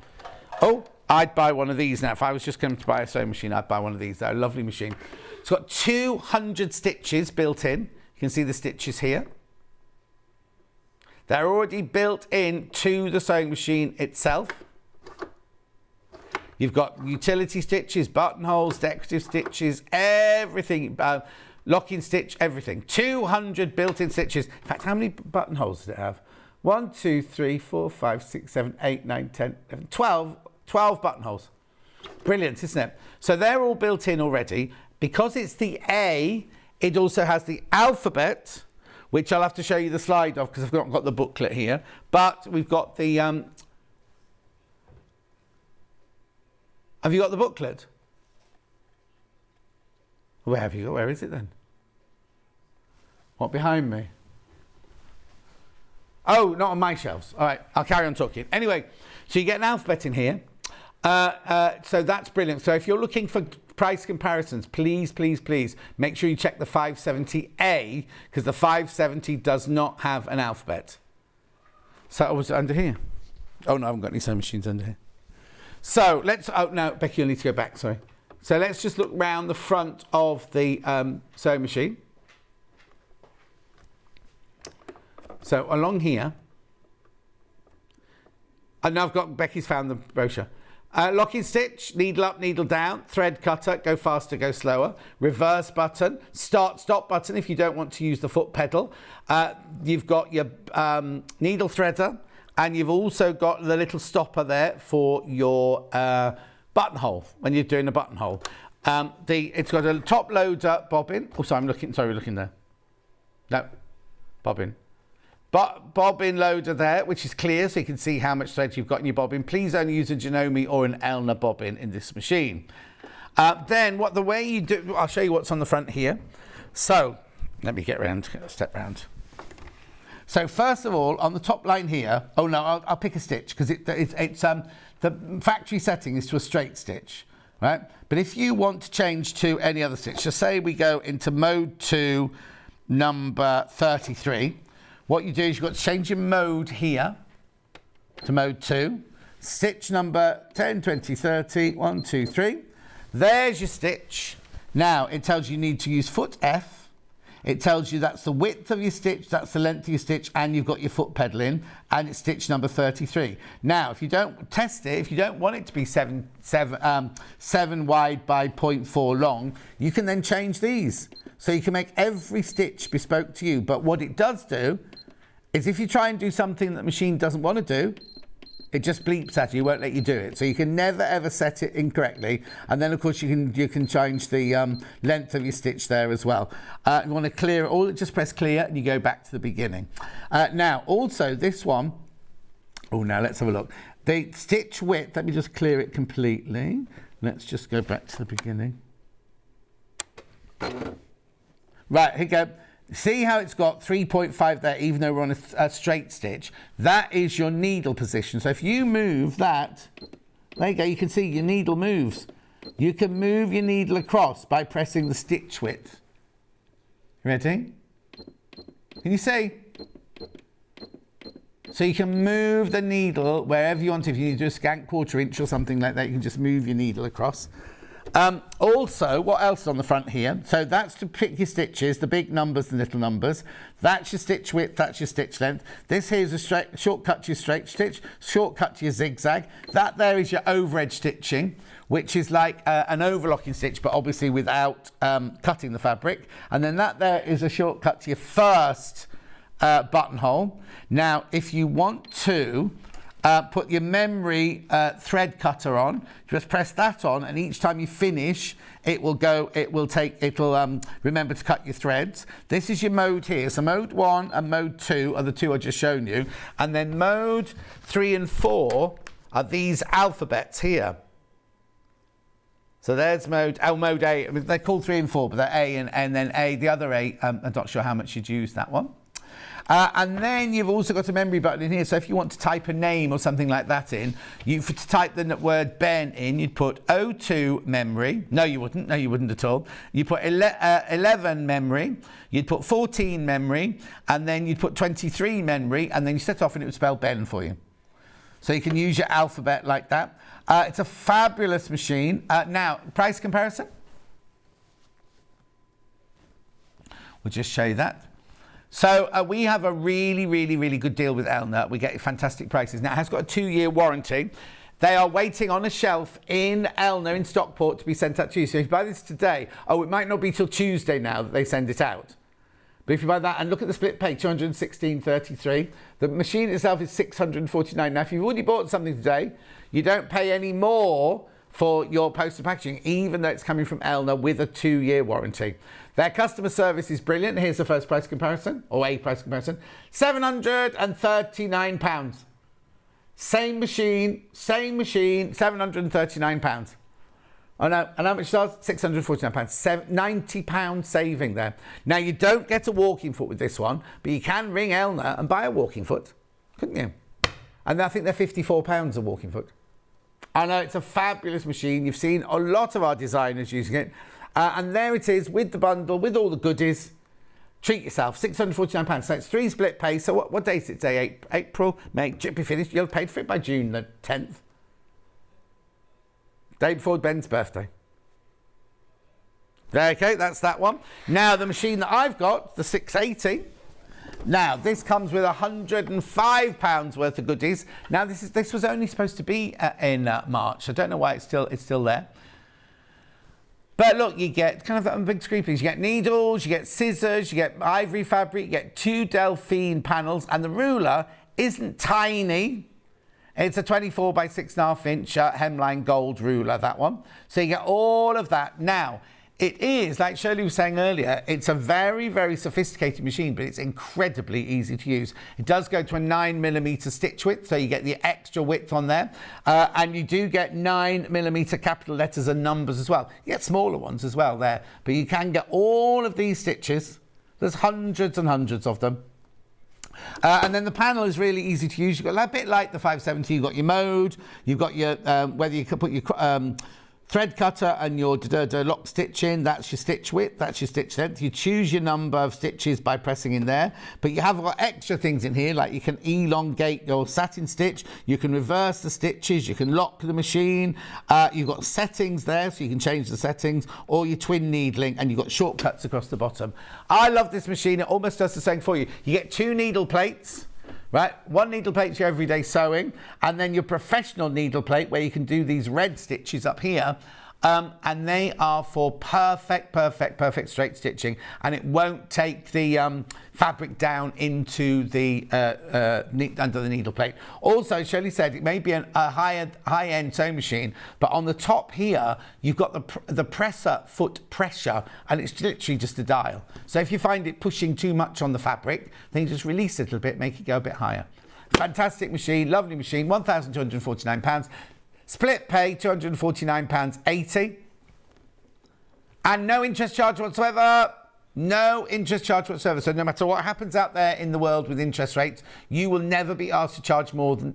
I'd buy one of these now. If I was just going to buy a sewing machine, I'd buy one of these. They're a lovely machine. It's got 200 stitches built in. You can see the stitches here. They're already built in to the sewing machine itself. You've got utility stitches, buttonholes, decorative stitches, everything, locking stitch, everything. 200 built-in stitches. In fact, how many buttonholes does it have? 1, 2, 3, 4, 5, 6, 7, 8, 9, 10, 11, 12 buttonholes. Brilliant, isn't it? So they're all built in already. Because it's the A, it also has the alphabet, which I'll have to show you the slide of because I've not got the booklet here. But we've got the... have you got the booklet? Where have you got? Where is it then? What, behind me? Oh, not on my shelves. All right, I'll carry on talking. Anyway, so you get an alphabet in here. So that's brilliant. So if you're looking for price comparisons, please make sure you check the 570A because the 570 does not have an alphabet. So it was under here. Oh no, I haven't got any sewing machines under here. So let's, oh no, Becky, you'll need to go back, sorry. So let's just look round the front of the sewing machine. So along here, and now I've got, Becky's found the brochure. Locking stitch, needle up, needle down, thread cutter, go faster, go slower, reverse button, stop button if you don't want to use the foot pedal. You've got your needle threader and you've also got the little stopper there for your buttonhole when you're doing a buttonhole. It's got a top loader bobbin. Oh, sorry, we're looking there. No, bobbin. Bobbin loader there, which is clear, so you can see how much thread you've got in your bobbin. Please only use a Janome or an Elna bobbin in this machine. Then, the way you do, I'll show you what's on the front here. So, let me step round. So, first of all, on the top line here, oh no, I'll pick a stitch because it's the factory setting is to a straight stitch, right? But if you want to change to any other stitch, just say we go into mode 2, number 33. What you do is you've got to change your mode here to mode 2. Stitch number 10, 20, 30, 1, 2, 3. There's your stitch. Now, it tells you need to use foot F It tells you that's the width of your stitch, that's the length of your stitch, and you've got your foot pedal in, and it's stitch number 33. Now, if you don't test it, if you don't want it to be 7 wide by 0.4 long, you can then change these. So you can make every stitch bespoke to you. But what it does do is if you try and do something that the machine doesn't want to do, it just bleeps at you, won't let you do it. So you can never ever set it incorrectly. And then of course you can change the length of your stitch there as well. You want to clear it all, just press clear and you go back to the beginning. Now also this one, now let's have a look. The stitch width, let me just clear it completely. Let's just go back to the beginning. Right, here you go. See how it's got 3.5 there, even though we're on a straight stitch? That is your needle position. So if you move that, there you go, you can see your needle moves. You can move your needle across by pressing the stitch width. Ready? Can you see? So you can move the needle wherever you want. If you need to do a scant quarter inch or something like that, you can just move your needle across. Also, what else is on the front here? So that's to pick your stitches, the big numbers and little numbers. That's your stitch width, that's your stitch length. This here is a shortcut to your straight stitch, shortcut to your zigzag. That there is your overedge stitching, which is like an overlocking stitch, but obviously without cutting the fabric. And then that there is a shortcut to your first buttonhole. Now, if you want to put your memory thread cutter on, just press that on, and each time you finish, it will remember to cut your threads. This is your mode here. So mode 1 and mode 2 are the two I just shown you. And then mode 3 and 4 are these alphabets here. So there's mode A. I mean, they're called 3 and 4, but they're A and then A. The other A, I'm not sure how much you'd use that one. And then you've also got a memory button in here. So if you want to type a name or something like that in, to type the word Ben in, you'd put 02 memory. No, you wouldn't. No, you wouldn't at all. You put 11 memory. You'd put 14 memory. And then you'd put 23 memory. And then you set off and it would spell Ben for you. So you can use your alphabet like that. It's a fabulous machine. Now, price comparison. We'll just show you that. So we have a really, really, really good deal with Elna. We get fantastic prices. Now, it has got a 2-year warranty. They are waiting on a shelf in Elna, in Stockport, to be sent out to you. So if you buy this today, it might not be till Tuesday now that they send it out. But if you buy that and look at the split pay, 216.33. The machine itself is 649. Now, if you've already bought something today, you don't pay any more for your postal packaging, even though it's coming from Elna with a 2-year warranty. Their customer service is brilliant. Here's the first price comparison, or a price comparison. £739. Same machine, £739. Oh no, and how much does? £649. £90 saving there. Now, you don't get a walking foot with this one, but you can ring Elna and buy a walking foot, couldn't you? And I think they're £54 a walking foot. I know, it's a fabulous machine. You've seen a lot of our designers using it. And there it is with the bundle, with all the goodies. Treat yourself, £649. So it's 3 split pay. So what date is it today? April, May, be finished. You'll have paid for it by June the 10th. Day before Ben's birthday. Okay, that's that one. Now, the machine that I've got, the 680. Now, this comes with £105 worth of goodies. Now, this was only supposed to be in March. I don't know why it's still there. But look, you get kind of big screen piece. You get needles, you get scissors, you get ivory fabric, you get 2 Delphine panels, and the ruler isn't tiny. It's a 24 by 6.5 inch hemline gold ruler, that one. So you get all of that. Now, it is, like Shirley was saying earlier, it's a very, very sophisticated machine, but it's incredibly easy to use. It does go to a 9mm stitch width, so you get the extra width on there. And you do get 9mm capital letters and numbers as well. You get smaller ones as well there, but you can get all of these stitches. There's hundreds and hundreds of them. And then the panel is really easy to use. You've got a bit like the 570, you've got your mode, you've got your, whether you can put your thread cutter and your lock stitching, that's your stitch width, that's your stitch length. You choose your number of stitches by pressing in there, but you have got extra things in here, like you can elongate your satin stitch, you can reverse the stitches, you can lock the machine, you've got settings there, so you can change the settings, or your twin needling, and you've got shortcuts across the bottom. I love this machine, it almost does the same for you. You get 2 needle plates, right? 1 needle plate for your everyday sewing, and then your professional needle plate where you can do these red stitches up here, and they are for perfect straight stitching, and it won't take the fabric down into the under the needle plate. Also, Shirley said it may be a high-end sewing machine, but on the top here you've got the presser foot pressure, and it's literally just a dial. So if you find it pushing too much on the fabric, then you just release it a little bit, make it go a bit higher. Fantastic machine, lovely machine, £1,249. Split pay, £249.80. And no interest charge whatsoever. No interest charge whatsoever. So no matter what happens out there in the world with interest rates, you will never be asked to charge more than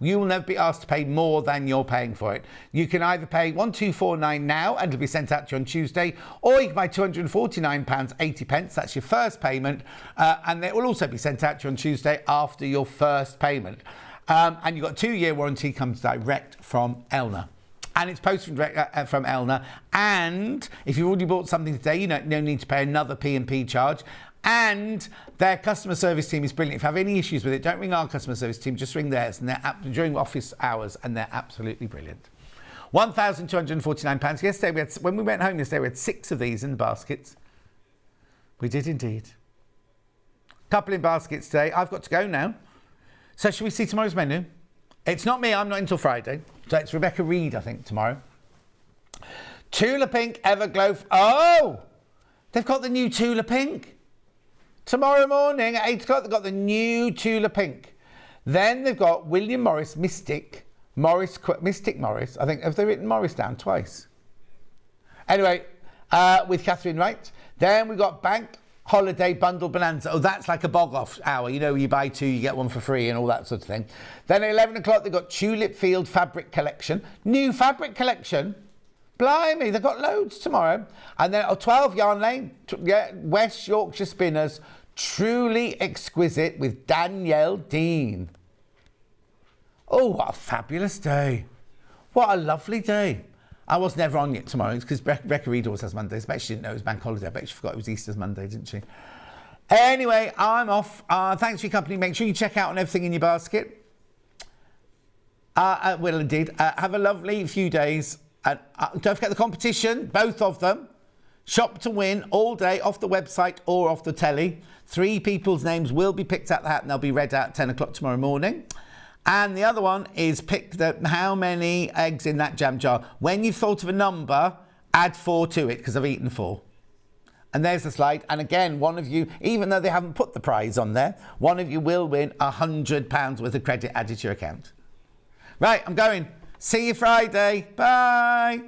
you will never be asked to pay more than you're paying for it. You can either pay £1,249 now and it'll be sent out to you on Tuesday, or you can buy £249.80. That's your first payment, and it will also be sent out to you on Tuesday after your first payment. And you've got a 2-year warranty, comes direct from Elna. And it's posted direct from Elna. And if you've already bought something today, you don't no need to pay another P&P charge. And their customer service team is brilliant. If you have any issues with it, don't ring our customer service team, just ring theirs. And they're during office hours, and they're absolutely brilliant. £1,249. Yesterday, when we went home yesterday, we had 6 of these in baskets. We did indeed. Couple in baskets today. I've got to go now. So shall we see tomorrow's menu? It's not me, I'm not until Friday. So it's Rebecca Reed, I think, tomorrow. Tula Pink Everglow. Oh! They've got the new Tula Pink. Tomorrow morning at 8 o'clock, they've got the new Tula Pink. Then they've got William Morris Mystic Morris. I think, have they written Morris down twice? Anyway, with Catherine Wright. Then we've got Bank Holiday Bundle Bonanza. Oh, that's like a bog-off hour. You know, you buy 2, you get 1 for free and all that sort of thing. Then at 11 o'clock, they've got Tulip Field Fabric Collection. New fabric collection. Blimey, they've got loads tomorrow. And then 12 Yarn Lane, West Yorkshire Spinners. Truly Exquisite with Danielle Dean. Oh, what a fabulous day. What a lovely day. I was never on yet tomorrow because Rebecca Reed always has Mondays. I bet she didn't know it was Bank Holiday. I bet she forgot it was Easter's Monday, didn't she? Anyway, I'm off. Thanks for your company. Make sure you check out on everything in your basket. Will indeed. Have a lovely few days. Don't forget the competition, both of them. Shop to win all day off the website or off the telly. 3 people's names will be picked out the hat and they'll be read out at 10 o'clock tomorrow morning. And the other one is pick how many eggs in that jam jar. When you've thought of a number, add 4 to it, because I've eaten 4. And there's the slide. And again, one of you, even though they haven't put the prize on there, one of you will win £100 worth of credit added to your account. Right, I'm going. See you Friday. Bye.